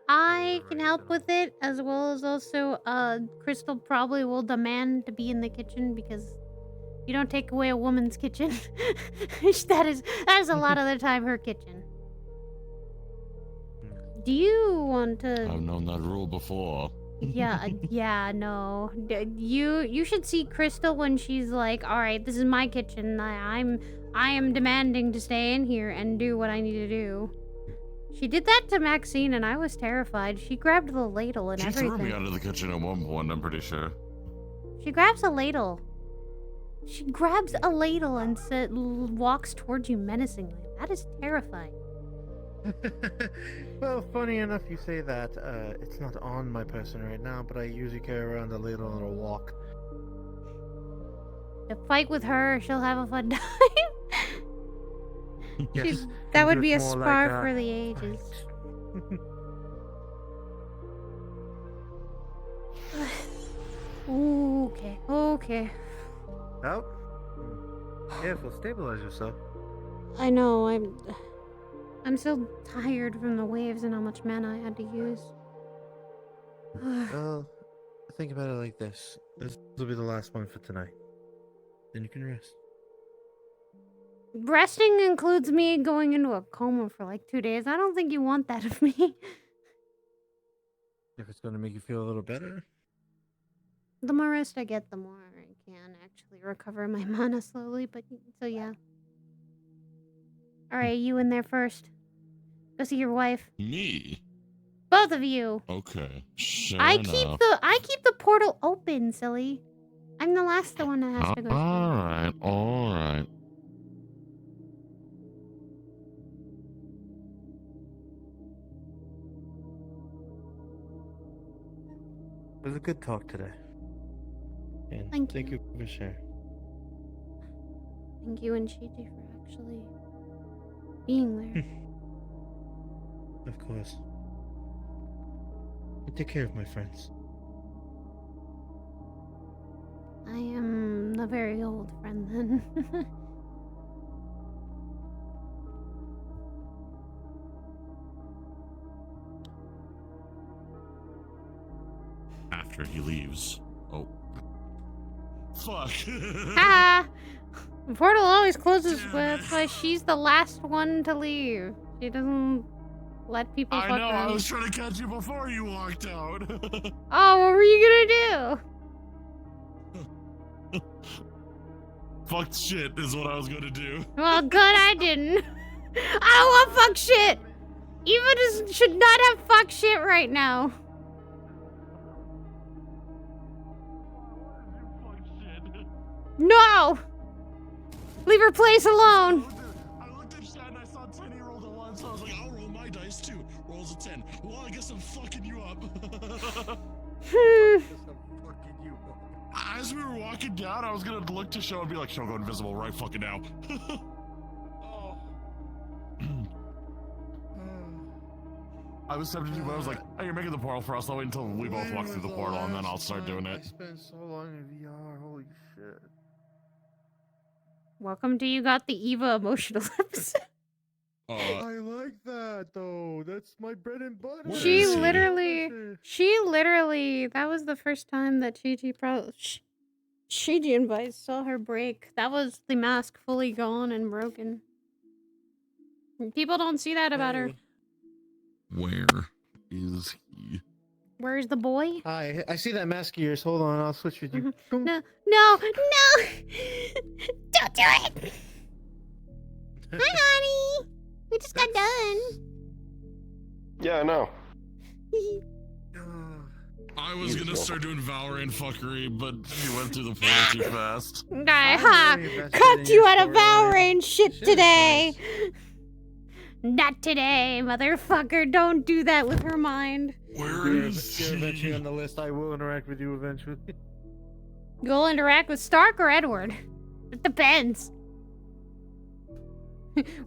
I can help with it, as well as also, Crystal probably will demand to be in the kitchen because you don't take away a woman's kitchen. that is a lot of the time her kitchen. Do you want to? I've known that rule before. Yeah, yeah, no. You should see Crystal when she's like, "All right, this is my kitchen. I am demanding to stay in here and do what I need to do." She did that to Maxine, and I was terrified. She grabbed the ladle and She everything. threw me out of the kitchen at one point, I'm pretty sure. She grabs a ladle. She grabs a ladle and walks towards you menacingly. That is terrifying. Well, funny enough you say that. It's not on my person right now, but I usually carry around a ladle on a walk. To fight with her, she'll have a fun time. Yes, That and would do be it a more spar like, for the ages. Ooh, okay. Out? Careful, stabilize yourself. I know, I'm so tired from the waves and how much mana I had to use. Well, think about it like this. This will be the last one for tonight. Then you can rest. Resting includes me going into a coma for like 2 days. I don't think you want that of me. If it's going to make you feel a little better. The more rest I get, the more I can actually recover my mana slowly, but so yeah. Alright, you in there first. Go see your wife. Me? Both of you. Okay, sure I enough. keep the portal open, silly. I'm the last one that has to go. Alright. It was a good talk today. And Thank you for sharing. Thank you and Shiji for actually being there. Of course. And take care of my friends. I am a very old friend then. After he leaves. Oh. Fuck. Ah! The portal always closes with she's the last one to leave. She doesn't let people I fuck know, her. I was trying to catch you before you walked out. Oh, what were you gonna do? Fucked shit is what I was gonna do. Well, good I didn't. I don't want fuck shit! Eva should not have fuck shit right now. No! Leave her place alone! I looked at chat and I saw 10 he rolled a 1, so I was like, I'll roll my dice too. Rolls a 10. Well, I guess I'm fucking you up. As we were walking down, I was gonna look to Show and be like, Show, go invisible right fucking now. I was tempted to, but I was like, hey, you're making the portal for us. I'll wait until we both walk through the portal and then I'll start doing I it. spent so long in VR, holy shit. Welcome to You Got the Eva emotional episode. I like that though. That's my bread and butter. She literally, that was the first time that Shiji and Vice saw her break. That was the mask fully gone and broken. People don't see that about her. Where is he? Where's the boy? Hi, I see that mask of yours. Hold on, I'll switch with you. No! Don't do it! Hi, honey! We just got done. Yeah, I know. I was gonna start doing Valorant fuckery, but he went through the portal too fast. Cucked you out of Valorant shit today! Not today, motherfucker. Don't do that with her mind. You're eventually on the list. I will interact with you eventually. You'll interact with Stark or Edward. It depends.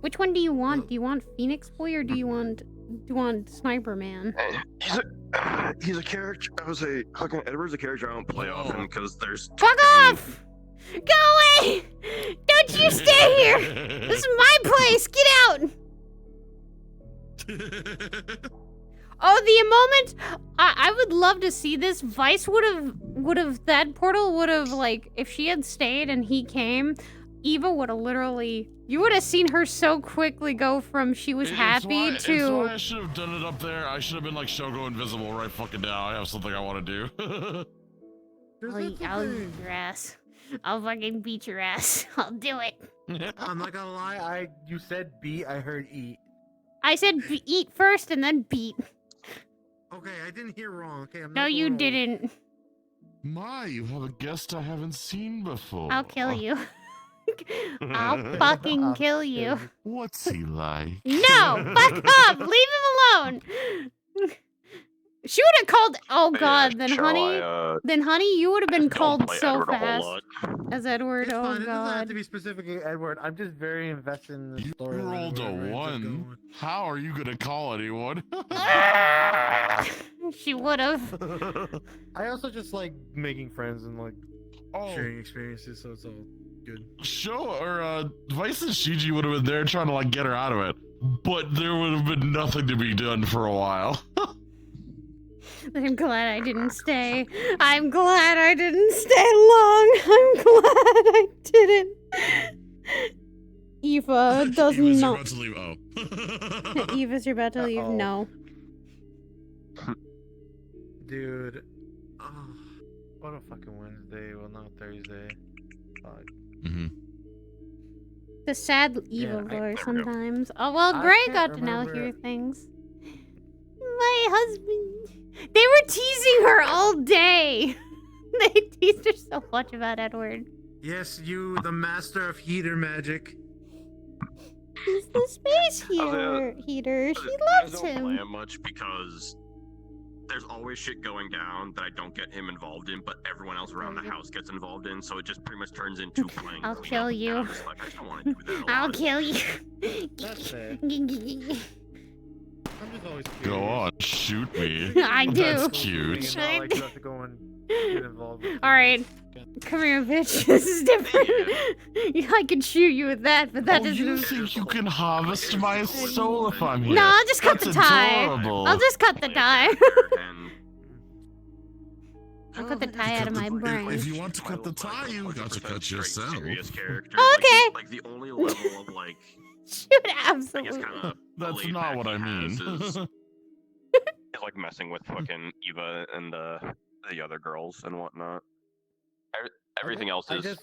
Which one do you want? Do you want Phoenix Boy or do you want Sniper Man? He's a character. I would say fucking Edward's a character I don't play often because there's. Fuck off! Go away! Don't you stay here! This is my place. Get out! Oh, the moment I would love to see this. Vice would have that portal would have, like, if she had stayed and he came, Eva would have literally, you would have seen her so quickly go from she was happy It's to. why I should have done it up there. I should have been like, Shogo invisible right fucking now. I have something I want to do. I'll beat your ass. I'll fucking beat your ass. I'll do it. I'm not gonna lie. You said beat. I heard eat. I said eat first and then beat. Okay, I didn't hear wrong. Okay, I'm No, not you gonna roll. didn't. My, you have a guest I haven't seen before. I'll kill you. I'll fucking kill you. What's he like? No! Fuck up! Leave him alone! She would have called. Oh god, then honey, you would have been called so fast as Edward. It's Oh fine. It doesn't have god. to be specifically Edward. I'm just very invested in the You story. rolled a 1. How are you gonna call anyone? She would have. I also just like making friends and like sharing experiences, so it's all good. Vice and Shiji would have been there trying to like get her out of it, but there would have been nothing to be done for a while. I'm glad I didn't stay. I'm glad I didn't stay long. I'm glad I didn't. Eva does Eva's not. about to leave. Oh. Eva's you're about to leave. No. Dude, what a fucking Wednesday. Well, not Thursday. Fuck. The sad Eva Yeah, lore sometimes. Oh well, I Gray can't got to now remember- hear things. My husband. They were teasing her all day. They teased her so much about Edward. Yes, you, the master of heater magic. He's the space heater. She I loves don't play him. it much because there's always shit going down that I don't get him involved in, but everyone else around the house gets involved in, so it just pretty much turns into playing. I'll cleanup, kill and you. I'm just like, I just don't want to do that. I'll kill you. That's fair. I'm just always curious. Go on, shoot me. I do. That's cute. I like to have to go and get involved. All right, come here, bitch. This is different. Yeah, I could shoot you with that, but that Oh, you doesn't. think you can harvest my soul if I'm here? No, I'll just cut That's the tie. adorable. I'll just cut the tie. I'll cut the tie out of my brain. If you want to cut the tie, you got to cut yourself. Oh, okay. Like the only level of like. Shoot, I guess absolutely. kind of. That's not what I mean. Is like messing with fucking Eva and the other girls and whatnot. Everything else I is. just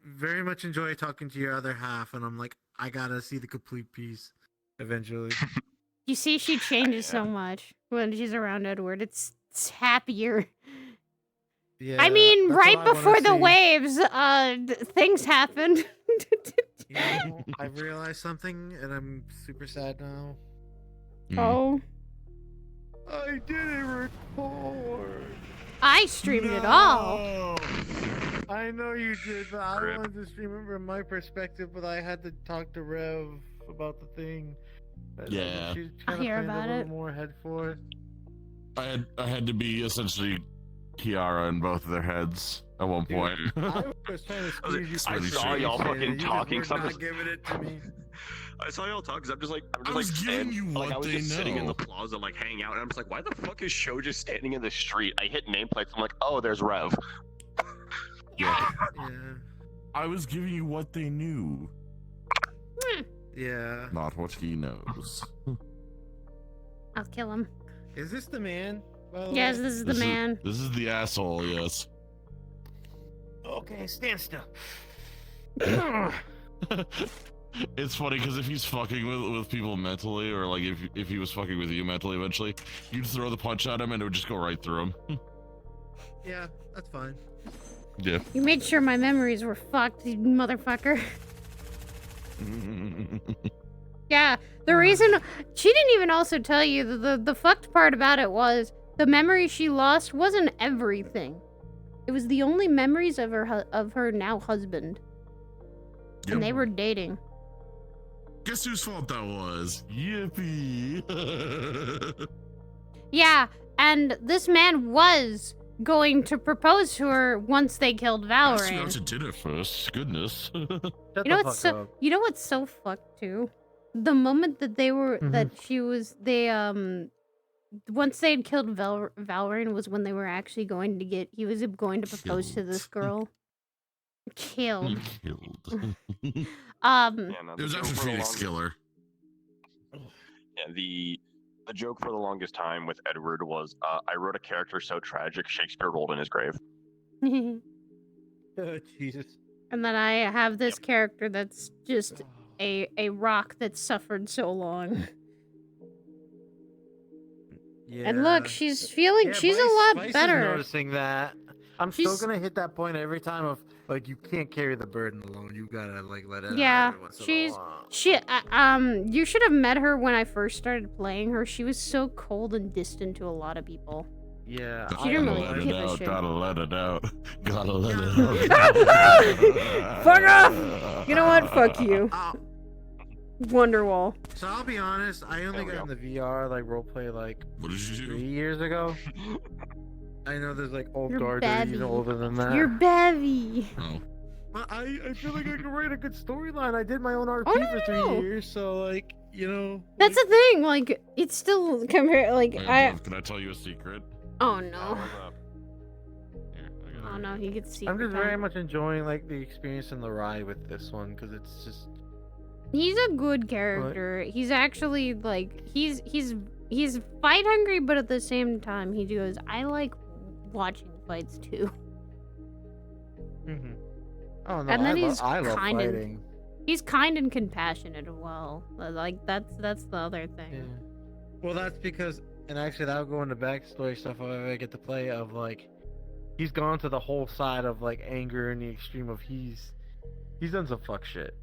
very much enjoy talking to your other half, and I'm like, I gotta see the complete piece eventually. You see, she changes so much when she's around Edward. It's happier. Yeah, I mean, that's right what I wanna before the see. waves, things happened. You know, I've realized something, and I'm super sad now. Oh. I didn't record. I streamed it all. I know you did, but I wanted to stream it from my perspective, but I had to talk to Rev about the thing. Yeah. She's I kind of hear playing about a little it. more head for it. I had to be essentially Kiara in both of their heads at one point. I was trying to squeeze you. I really saw strange. y'all and fucking you just talking. were So I'm not just, giving it to me. I saw y'all talk because I'm just like, I was giving you like, I what was they just sitting in know. the plaza, like hanging out, and I'm just like, why the fuck is Sho just standing in the street? I hit nameplates. I'm like, oh, there's Rev. Yeah. Yeah. I was giving you what they knew, Yeah. not what he knows. I'll kill him. Is this the man? by the Yes, way? this is the man. This is the asshole, yes. Okay, stand still. It's funny because if he's fucking with people mentally, or like if he was fucking with you mentally eventually, you'd throw the punch at him and it would just go right through him. Yeah, that's fine. Yeah. You made sure my memories were fucked, you motherfucker. Yeah, the reason she didn't even also tell you the fucked part about it was the memory she lost wasn't everything. It was the only memories of her now husband, and they were dating. Guess whose fault that was? Yippee! Yeah, and this man was going to propose to her once they killed Asked you out Valorant. to dinner first. Goodness. You know what's so fucked too? The moment that they were that she was once they had killed Valorant was when they were actually going to he was going to propose to this girl. Killed. Killed. Yeah, no, It was the after joke for the Phoenix longest- Killer. Yeah, the joke for the longest time with Edward was, I wrote a character so tragic Shakespeare rolled in his grave. Jesus. And then I have this character that's just a rock that suffered so long. Yeah. And look, she's feeling she's a lot Spice better. Is noticing that. I'm She's- still gonna hit that point every time of like you can't carry the burden alone. You gotta like let it out Yeah, every once in a while. you should have met her when I first started playing her. She was so cold and distant to a lot of people. Yeah. She didn't really Let it give a out, shit. gotta let it out. Gotta let it out. Fuck off! You know what? Fuck you. Wonderwall. So I'll be honest, I only got in the VR like roleplay like what did you do? 3 years ago. I know there's like old You're guard Bevy. even older than that. You're Bevy. Oh. But I feel like I can write a good storyline. I did my own RP for 3 years, so like you know. That's the thing. Like it's still compared. Like Hey, Dev, can I tell you a secret? Oh no. Oh no, he gets secret. I'm just time. very much enjoying like the experience and the ride with this one because it's just. He's a good character. He's actually like he's fight hungry, but at the same time he goes, I like watching fights too. Mm-hmm. Oh no, And then I love kind fighting. He's kind and compassionate as well. Like that's the other thing. Yeah. Well, that's because, and actually that'll go into backstory stuff if I ever get to play of like, he's gone to the whole side of like anger and the extreme of he's done some fuck shit.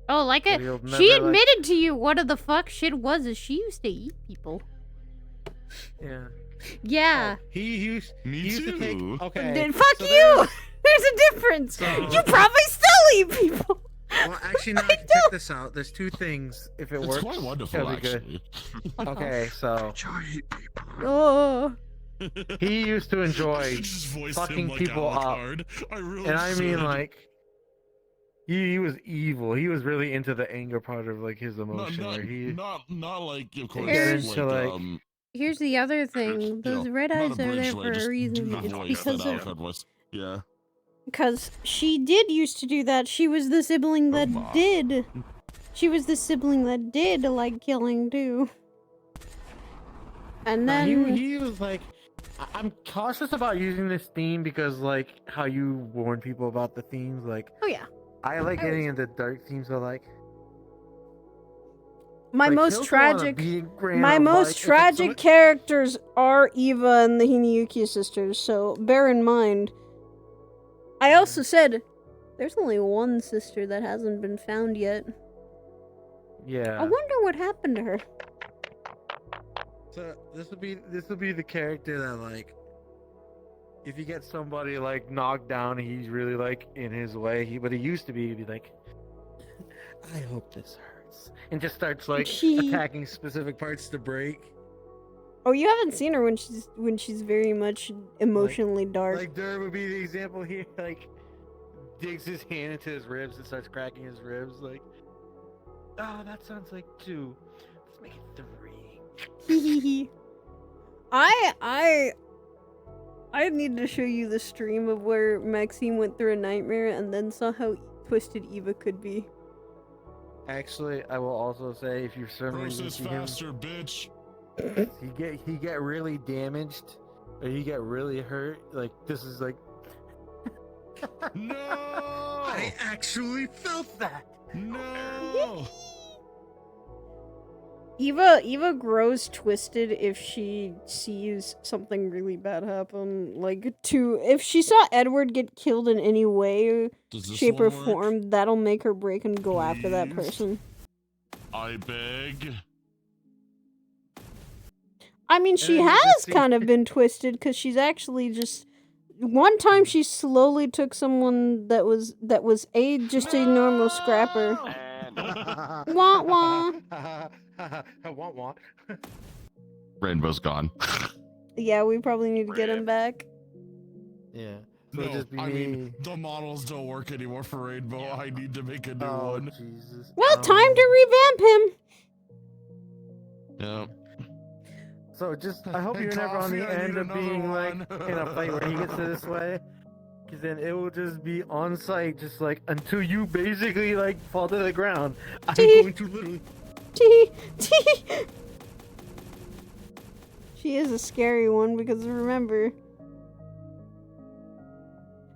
Oh, like But it. he'll She never, like- admitted to you what the fuck shit was. Is she used to eat people? Yeah. Yeah. He used to take. Okay. Then fuck so you. There's a difference. You probably still eat people. Well, actually, now check this out. There's two things. If it It's works, quite wonderful, it'll be good. actually. Okay, so Oh. he used to enjoy Just voiced fucking him like people up, Alucard. I really and I mean should. like. He was evil. He was really into the anger part of like his emotion. Not, where he not like, of course, get like, into like Here's the other thing. Those red eyes are there for a reason. the It's voice, because that of Alucard voice. Yeah. because she did used to do that. She was the sibling that did. She was the sibling that did like killing too. And then he was like, I'm cautious about using this theme because like how you warn people about the themes. Like, oh yeah, I like getting into dark themes. So like, my like, most he'll go on a tragic, beating grand my of, most like, if it's tragic someone- characters are Eva and the Hinayuki sisters. So bear in mind. I also said there's only one sister that hasn't been found yet. Yeah. I wonder what happened to her. So this will be the character that like, if you get somebody like knocked down, he's really like in his way. But he used to be, he'd be like, I hope this hurts, and just starts like attacking specific parts to break. Oh, you haven't seen her when she's very much emotionally dark. Like Dur would be the example here. Like digs his hand into his ribs and starts cracking his ribs. Like, oh, that sounds like 2. Let's make it 3. I need to show you the stream of where Maxine went through a nightmare and then saw how twisted Eva could be. Actually, I will also say if you certainly Process see him, faster, bitch. he get really damaged, or he get really hurt. Like this is like, no, I actually felt that. No. Eva grows twisted if she sees something really bad happen. Like, if she saw Edward get killed in any way, Does this shape, or one work? form, that'll make her break and go after that person. I beg. I mean, she then you has just see- kind of been twisted because she's actually just. One time, she slowly took someone that was just a normal scrapper. And Wah wah. Want want. Rainbow's gone. Yeah, we probably need to get him back. Yeah. So No, it'll just be I me. mean, the models don't work anymore for Rainbow. I need to make a new Oh, one. Jesus. Well, time to revamp him. Yeah. So just, I hope Hey, you're never on Coffee, the I need end of another being like one. in a fight where he gets to this way. Because then it will just be on site, just like until you basically like fall to the ground. I'm going to literally. She is a scary one because remember,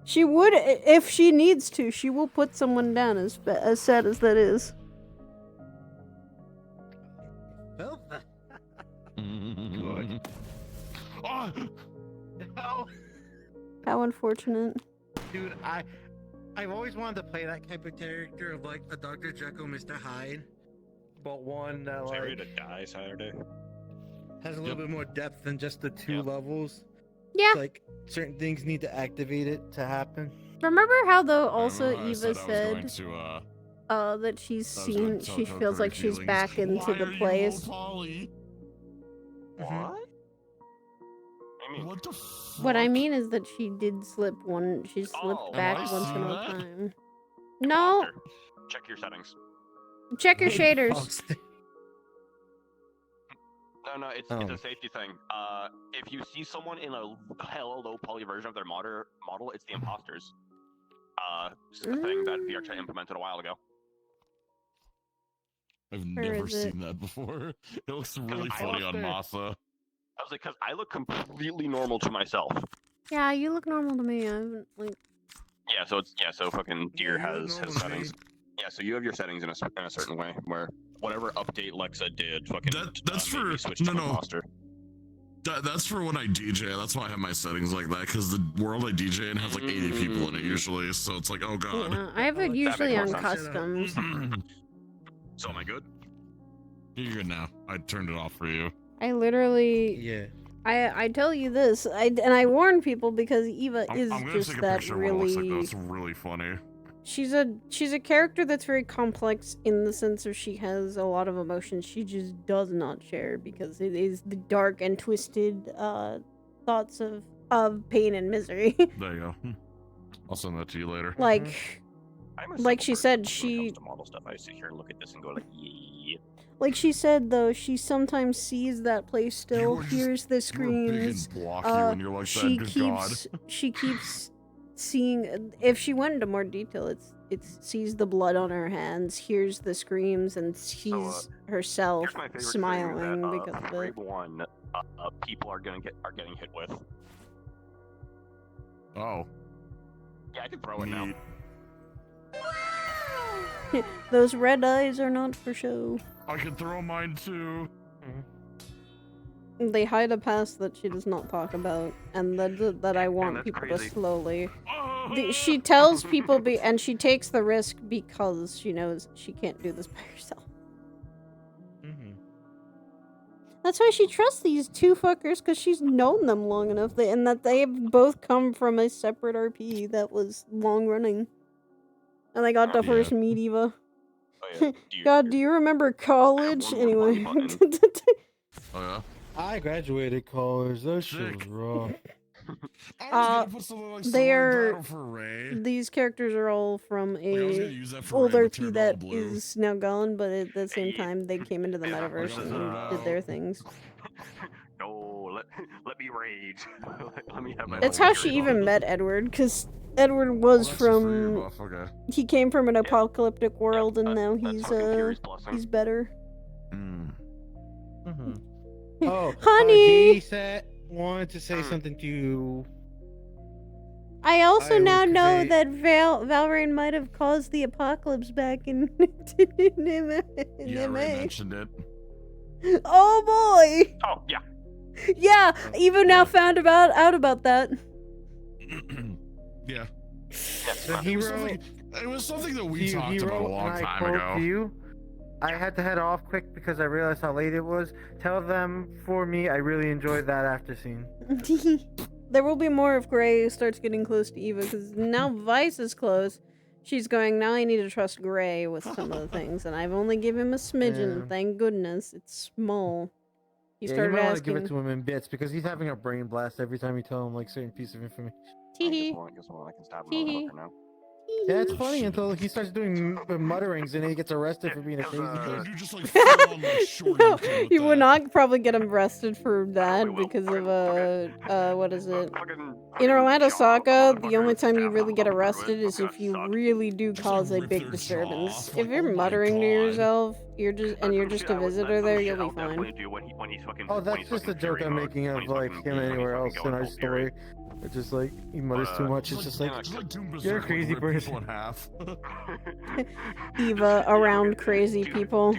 she would, if she needs to, she will put someone down as sad as that is. Good. Oh! No. How unfortunate. Dude, I've always wanted to play that type of character of like a Dr. Jekyll, Mr. Hyde, but one that So ready like to die Saturday. has a little bit more depth than just the two levels. Yeah. Like certain things need to activate it to happen. Remember how though also Remember how I Eva said I was going said to, that she's I was going seen, to tell she Joker feels like she's feelings. back into Why the are you place. low poly? What? What the What I mean is that she did slip one, she slipped back I once see in a that? time. No, Check your settings. check your shaders. No, it's a safety thing. If you see someone in a hella low poly version of their model, it's the imposters. This is the thing that VRChat implemented a while ago. I've Where never is it? seen that before. It looks really I funny looked on there. Masa. I was like, because I look completely normal to myself. Yeah, you look normal to me. I haven't like. Yeah, so fucking Deer has his settings. Yeah, so you have your settings in a certain way where whatever update Lexa did, fucking That's made me for switch to imposter. That's for when I DJ. That's why I have my settings like that, because the world I DJ in has like 80 people in it usually, so it's like, oh god. Yeah, I have it usually on customs. So am I good? You're good now. I turned it off for you. I literally. Yeah. I tell you this, and I warn people because Eva is I'm gonna just take a that picture of what it looks like, though. really. It's really funny. She's a character that's very complex in the sense of she has a lot of emotions she just does not share because it is the dark and twisted thoughts of pain and misery. There you go. I'll send that to you later. Like she said, she To model stuff, I sit here and look at this and go like, yeah. like she said though, she sometimes sees that place still, were just- hears the you were big and screams. blocky when you're like she that, good keeps she keeps seeing. If she went into more detail, it sees the blood on her hands, hears the screams, and sees herself Here's my favorite smiling thing that, because of grade it. 1, people are getting hit with. Oh. Yeah, I can throw it now. Those red eyes are not for show. I can throw mine too. They hide a past that she does not talk about, and that I want that's people crazy. to slowly. She tells people, and she takes the risk because she knows she can't do this by herself. That's why she trusts these two fuckers, because she's known them long enough, and that they have both come from a separate RP that was long running. And they got to first meet Eva. God, do you remember college? Anyway. Oh yeah. I graduated college. That shit was rough. These characters are all from I was gonna a use that for old red, but RP turned that all blue. is now gone, but at the same time they came into the metaverse and did their things. No, let me rage. let me have my That's own how she period. even met Edward, because Edward was from. buff, okay. He came from an apocalyptic world, and now Blessing. he's better. Oh, Honey! wanted to say something to you. I also I now will know convey- that Valorant might have caused the apocalypse back in Yeah, MA. Ray mentioned it. Oh boy! Oh yeah. Yeah, Eva now found out about that. Yeah. The hero. It was something that we He- talked hero, about a and long I time quote ago. to you, I had to head off quick because I realized how late it was. Tell them for me I really enjoyed that after scene. There will be more if Gray starts getting close to Eva, because now Vice is close. She's going, now I need to trust Gray with some of the things, and I've only given him a smidgen, Yeah. thank goodness. It's small. He Yeah, you started might want to give asking. it to him in bits because he's having a brain blast every time you tell him like certain piece of information. Teehee. Guess what? I can stab Teehee. motherfucker now. Yeah, it's funny until he starts doing mutterings and then he gets arrested for being a crazy person. You just like full on like short No, you would not probably get him arrested for that because of what is it? In Orlando Soccer, the only time you really get arrested is if you really do cause a big disturbance. If you're muttering to yourself, you're just a visitor there, you'll be fine. Oh, that's just a joke I'm making of like him anywhere else in our story. It's just like he mutters too much. It's just like you're a crazy person. Eva around crazy people.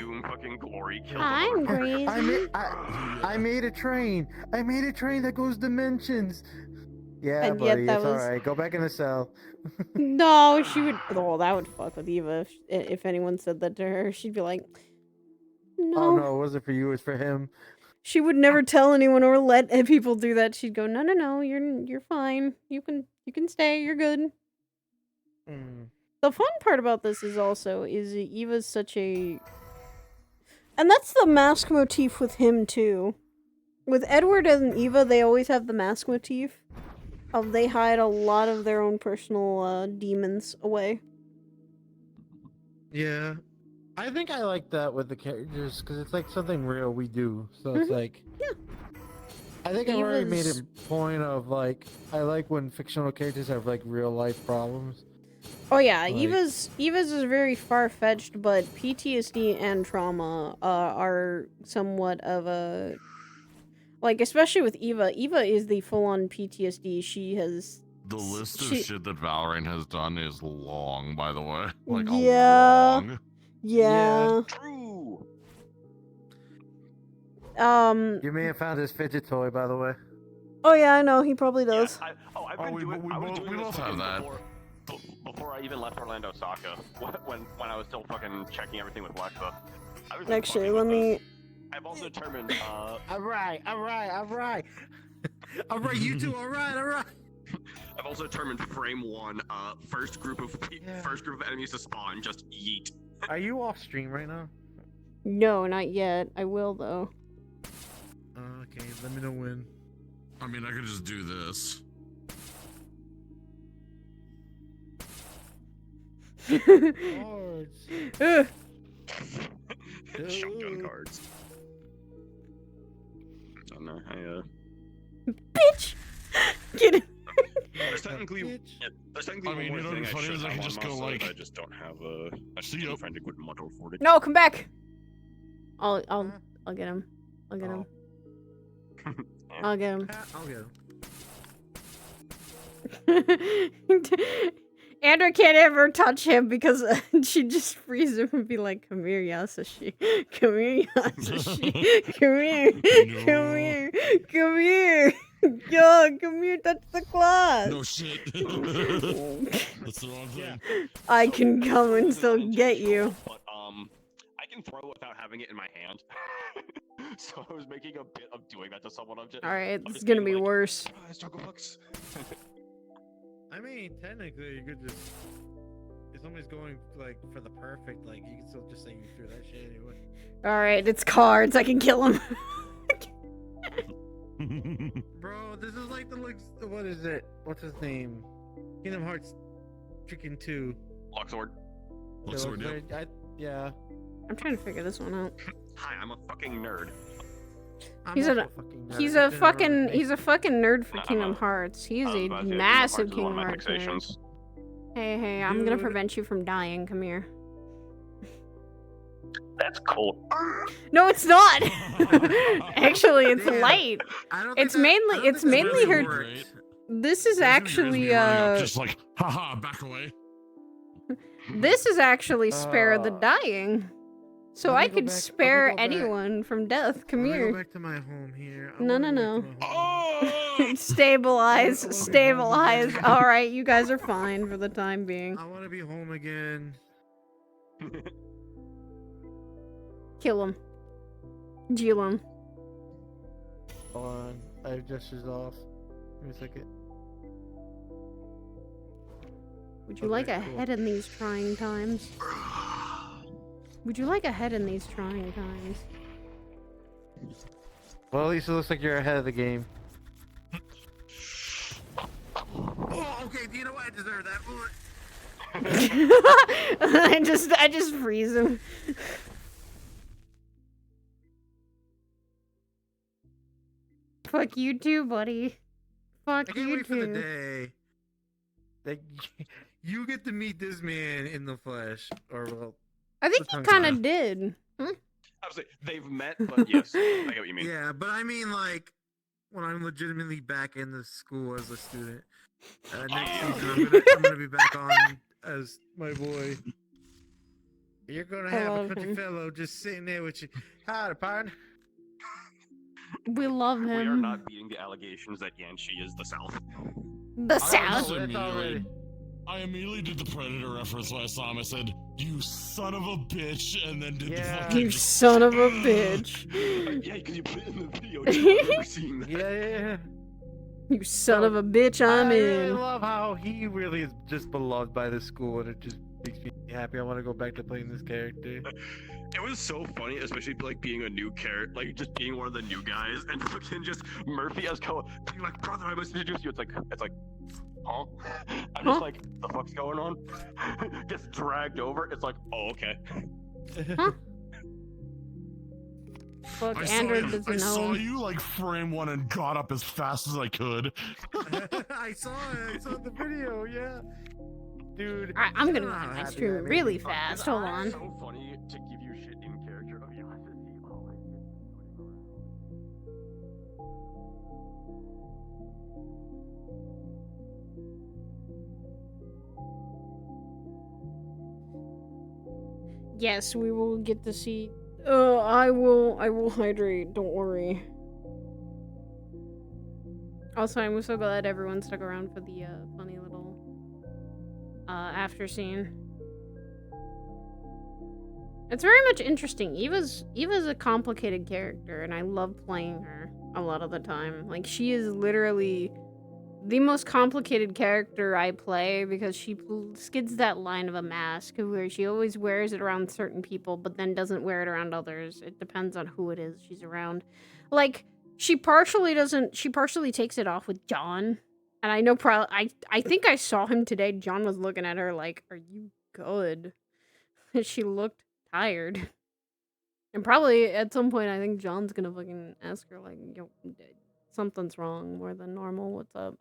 I'm crazy. I made a train. I made a train that goes dimensions. Yeah, And yet buddy, that it's was- alright. Go back in the cell. No, she would. Oh, that would fuck with Eva if anyone said that to her. She'd be like, no. Oh no, it wasn't for you. It's for him. She would never tell anyone or let people do that. She'd go, no, you're fine. You can stay. You're good. The fun part about this is Eva's such a, and that's the mask motif with him too. With Edward and Eva, they always have the mask motif of they hide a lot of their own personal demons away. Yeah. I think I like that with the characters because it's like something real we do. So it's like, yeah. I think I've already made Eva's- a point of like I like when fictional characters have like real life problems. Oh yeah, Like- Eva's is very far fetched, but PTSD and trauma are somewhat of a, like, especially with Eva. Eva is the full on PTSD. She has The list of she- shit that Valorant has done is long, by the way. Like, Yeah. long. Yeah. True. You may have found his fidget toy, by the way. Oh yeah, I know. He probably does. I've been doing. I was doing we this both have fucking that. before I even left Orlando Soccer. When I was still fucking checking everything with Lexa. I was Actually, let me. I've also determined. Alright. Alright, you two, alright. I've also determined frame one. First group of enemies to spawn. Just yeet. Are you off stream right now? No, not yet. I will though. Okay, let me know when. I mean, I could just do this. Cards. Ugh. Shotgun cards. Oh no, Bitch! Get it. There's technically, there's technically I mean, one you more know thing what'd be funny I should is I have could on just my go, side, like- I just don't have a friend who could muddle for it. No, come back. I'll get him. I'll get him. I'll get him. I'll get him. Andrew can't ever touch him because she'd just freeze him and be like, "Come here, Yasashi. Come here, Yasashi. Come here. Come here. Come here. Yo, come here. Touch the cloth." No shit. That's the wrong thing. I can come and still get you. But I can throw without having it in my hand. So I was making a bit of doing that to someone. I'm just. All right, I'm this is just gonna being be like, worse. "Ah, struggle books." I mean, technically, you could just. If somebody's going like for the perfect, like you can still just say you threw that shit anyway. All right, it's cards. I can kill him. Bro, this is like the what is it? What's his name? Kingdom Hearts Chicken 2. Locksword. Locksword, yeah. Yeah. I'm trying to figure this one out. Hi, I'm a fucking nerd. He's a fucking nerd for Kingdom Hearts. He's a massive Kingdom Hearts nerd. Hey, I'm gonna prevent you from dying. Come here. That's cold. No, it's not. Actually, it's light. It's mainly her. This is actually Just like, haha, back away. This is actually spare the dying. So let me I go could back- let me spare go back. anyone from death. Come Let me here. go back to my home here. No. Stabilize. All right, you guys are fine for the time being. I want to be home again. Kill him. Deal him. Hold on, I have gestures off. Give me a second. Would you like a cool. head in these trying times? Would you like a head in these trying times? Well, at least it looks like you're ahead of the game. Oh, okay. Do you know what? I deserve that. I just freeze him. Fuck you too, buddy. Fuck I can't you wait for the too. day that you get to meet this man in the flesh, or well. I think he kind of did. I was like, they've met, but yes, I get what you mean. Yeah, but I mean, like, when I'm legitimately back in the school as a student, next season I'm gonna be back on as my boy. You're gonna have a country fellow just sitting there with you. Hi, partner. We love him. We are not beating the allegations that Yanshi is the South. The South. I immediately did the Predator reference when I saw him. I said, "You son of a bitch," and then did the fucking. You son of a bitch. Yeah, because you put it in the video. I've never seen that. Yeah. You son of a bitch, I'm I really in. love how he really is just beloved by the school, and it just makes me happy. I want to go back to playing this character. It was so funny, especially like being a new character, like just being one of the new guys, and fucking just Murphy as being like, brother, I must introduce you. It's like, huh? I'm just like, the fuck's going on? Gets dragged over. It's like, oh, okay. Huh? Fuck, Andrew doesn't I saw know. you like frame one and got up as fast as I could. I saw it. I saw the video. Yeah. Dude, I'm gonna end my stream really fast. Hold on. It's so funny to give you shit in character of you. Yes, we will get to see. I will hydrate. Don't worry. Also, I'm so glad everyone stuck around for the funny little after scene. It's very much interesting. Eva's a complicated character, and I love playing her a lot of the time. Like, she is literally the most complicated character I play because she skids that line of a mask where she always wears it around certain people, but then doesn't wear it around others. It depends on who it is she's around. Like, she partially takes it off with John. And I know I think I saw him today. John was looking at her like, "Are you good?" And she looked tired. And probably at some point I think John's gonna fucking ask her like, "Yo, something's wrong more than normal. What's up?"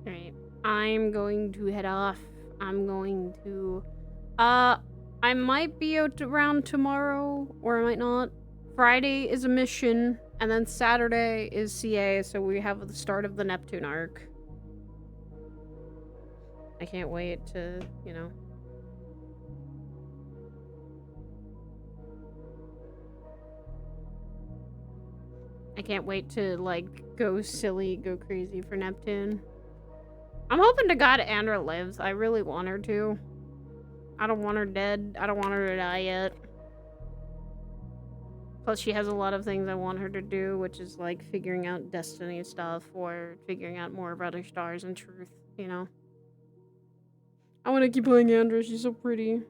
Alright, I'm going to head off. I'm going to, I might be out around tomorrow, or I might not. Friday is a mission, and then Saturday is CA, so we have the start of the Neptune arc. I can't wait to, you know. I can't wait to, like, go silly, go crazy for Neptune. I'm hoping to God Andra lives. I really want her to. I don't want her dead. I don't want her to die yet. Plus, she has a lot of things I want her to do, which is, like, figuring out Destiny stuff or figuring out more of other stars and truth, you know? I want to keep playing Andra. She's so pretty.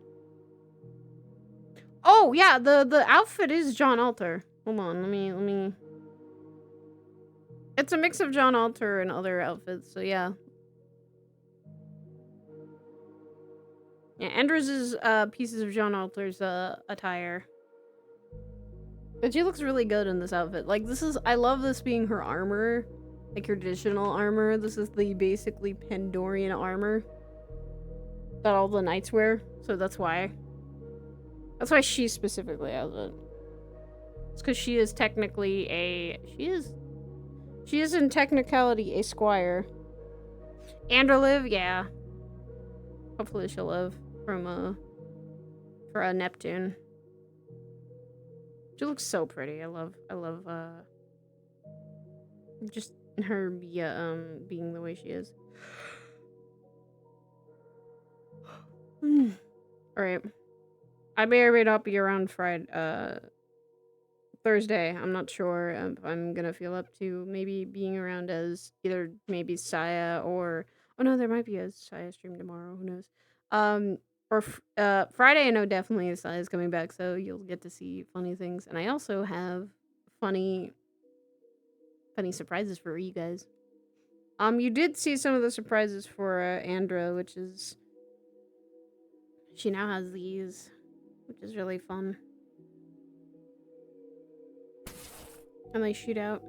Oh, yeah, the outfit is John Alter. Hold on, let me... It's a mix of John Alter and other outfits, so yeah. Yeah, Andra's is pieces of John Alter's attire. But she looks really good in this outfit. Like, I love this being her armor. Like, her traditional armor. This is the basically Pandorian armor that all the knights wear. So that's why. That's why she specifically has it. It's because she is technically she is in technicality a squire. Andra live, yeah. Hopefully she'll live for a Neptune. She looks so pretty. I love just her being the way she is. Alright. I may or may not be around Thursday. I'm not sure if I'm gonna feel up to maybe being around as either maybe Saya or oh no, there might be a Saya stream tomorrow. Who knows? Or Friday. I know definitely Saya's coming back, so you'll get to see funny things. And I also have funny surprises for you guys. You did see some of the surprises for Andra, which is she now has these, which is really fun. And they shoot out.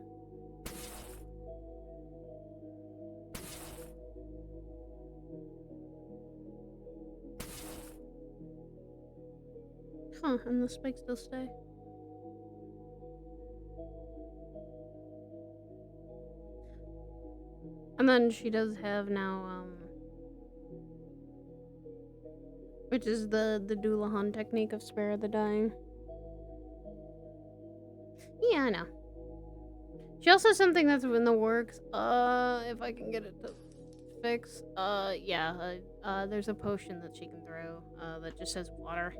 Huh, and the spikes still stay. And then she does have now, which is the Doulahan technique of Spare the Dying. Yeah, I know. She also has something that's in the works. If I can get it to fix. There's a potion that she can throw, that just says water.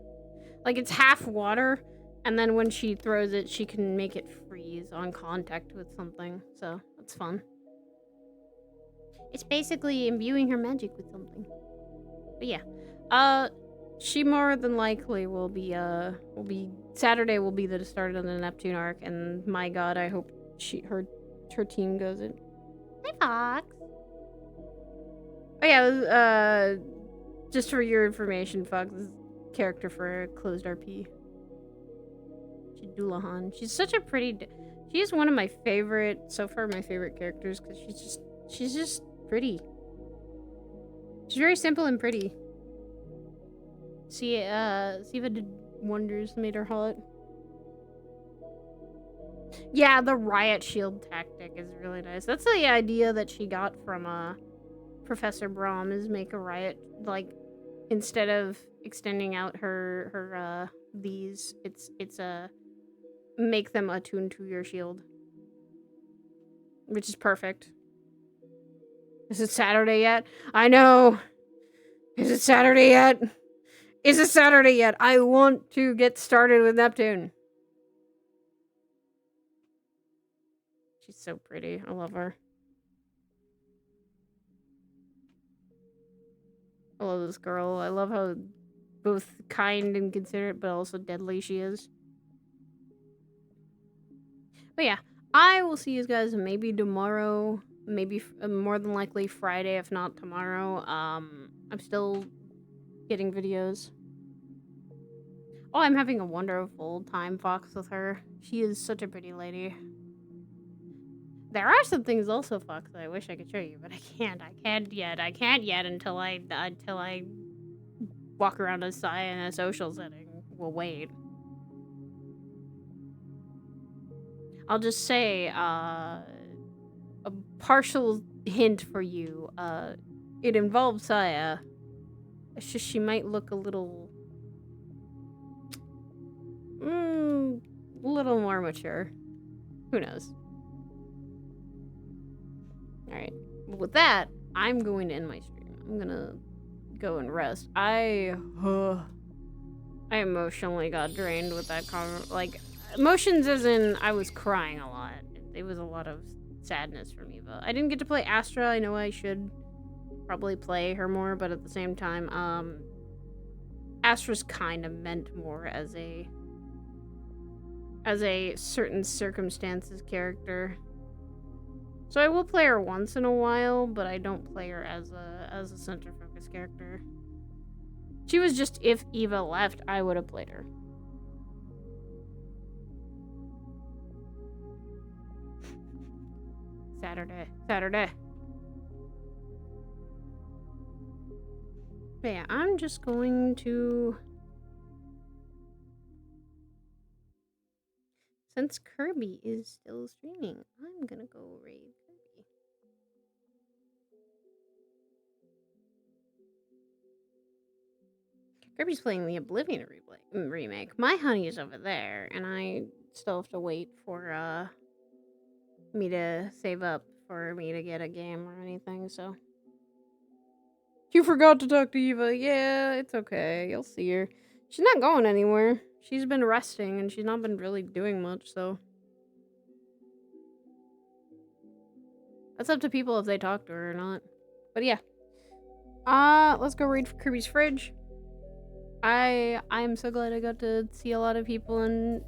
Like, it's half water, and then when she throws it, she can make it freeze on contact with something. So, that's fun. It's basically imbuing her magic with something. But yeah. She more than likely will be Saturday will be the start of the Neptune arc, and my god, I hope her team goes in. Hi, Fox. Oh yeah, just for your information, Fox is character for Closed RP. Doulahan. She's such a pretty. She is one of my favorite so far. My favorite characters because she's just pretty. She's very simple and pretty. Siva did wonders, made her hot. Yeah, the riot shield tactic is really nice. That's the idea that she got from Professor Brahm, is make a riot, like, instead of extending out her these, it's make them attuned to your shield. Which is perfect. Is it Saturday yet? I know! Is it Saturday yet? Is it Saturday yet? I want to get started with Neptune. She's so pretty. I love her. I love this girl. I love how both kind and considerate, but also deadly she is. But yeah, I will see you guys maybe tomorrow. Maybe more than likely Friday, if not tomorrow. I'm still getting videos. Oh, I'm having a wonderful time, Fox, with her. She is such a pretty lady. There are some things also, Fox, that I wish I could show you, but I can't. I can't yet until I walk around a Saya in a social setting. We'll wait. I'll just say, a partial hint for you. It involves Saya. It's just she might look a little more mature. Who knows? Alright. With that, I'm going to end my stream. I'm gonna go and rest. I emotionally got drained with that like, emotions as in I was crying a lot. It was a lot of sadness from Eva. I didn't get to play Astra. I know I should probably play her more, but at the same time, Astra's kind of meant more as a certain circumstances character. So I will play her once in a while, but I don't play her as a center focus character. She was just, if Eva left, I would have played her. Saturday. But yeah, I'm just going to... Since Kirby is still streaming, I'm gonna go raid Kirby's playing the Oblivion remake. My honey is over there, and I still have to wait for me to save up for me to get a game or anything. So you forgot to talk to Eva. Yeah, it's okay. You'll see her. She's not going anywhere. She's been resting, and she's not been really doing much. So that's up to people if they talk to her or not. But yeah. Let's go raid for Kirby's Fridge. I'm so glad I got to see a lot of people and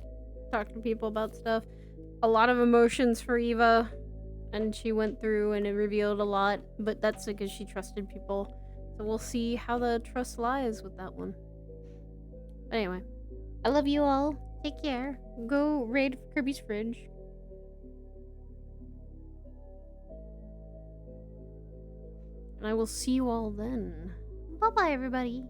talk to people about stuff. A lot of emotions for Eva, and she went through and it revealed a lot, but that's because she trusted people. So we'll see how the trust lies with that one. But anyway, I love you all. Take care. Go raid for Kirby's Fridge. And I will see you all then. Bye-bye, everybody.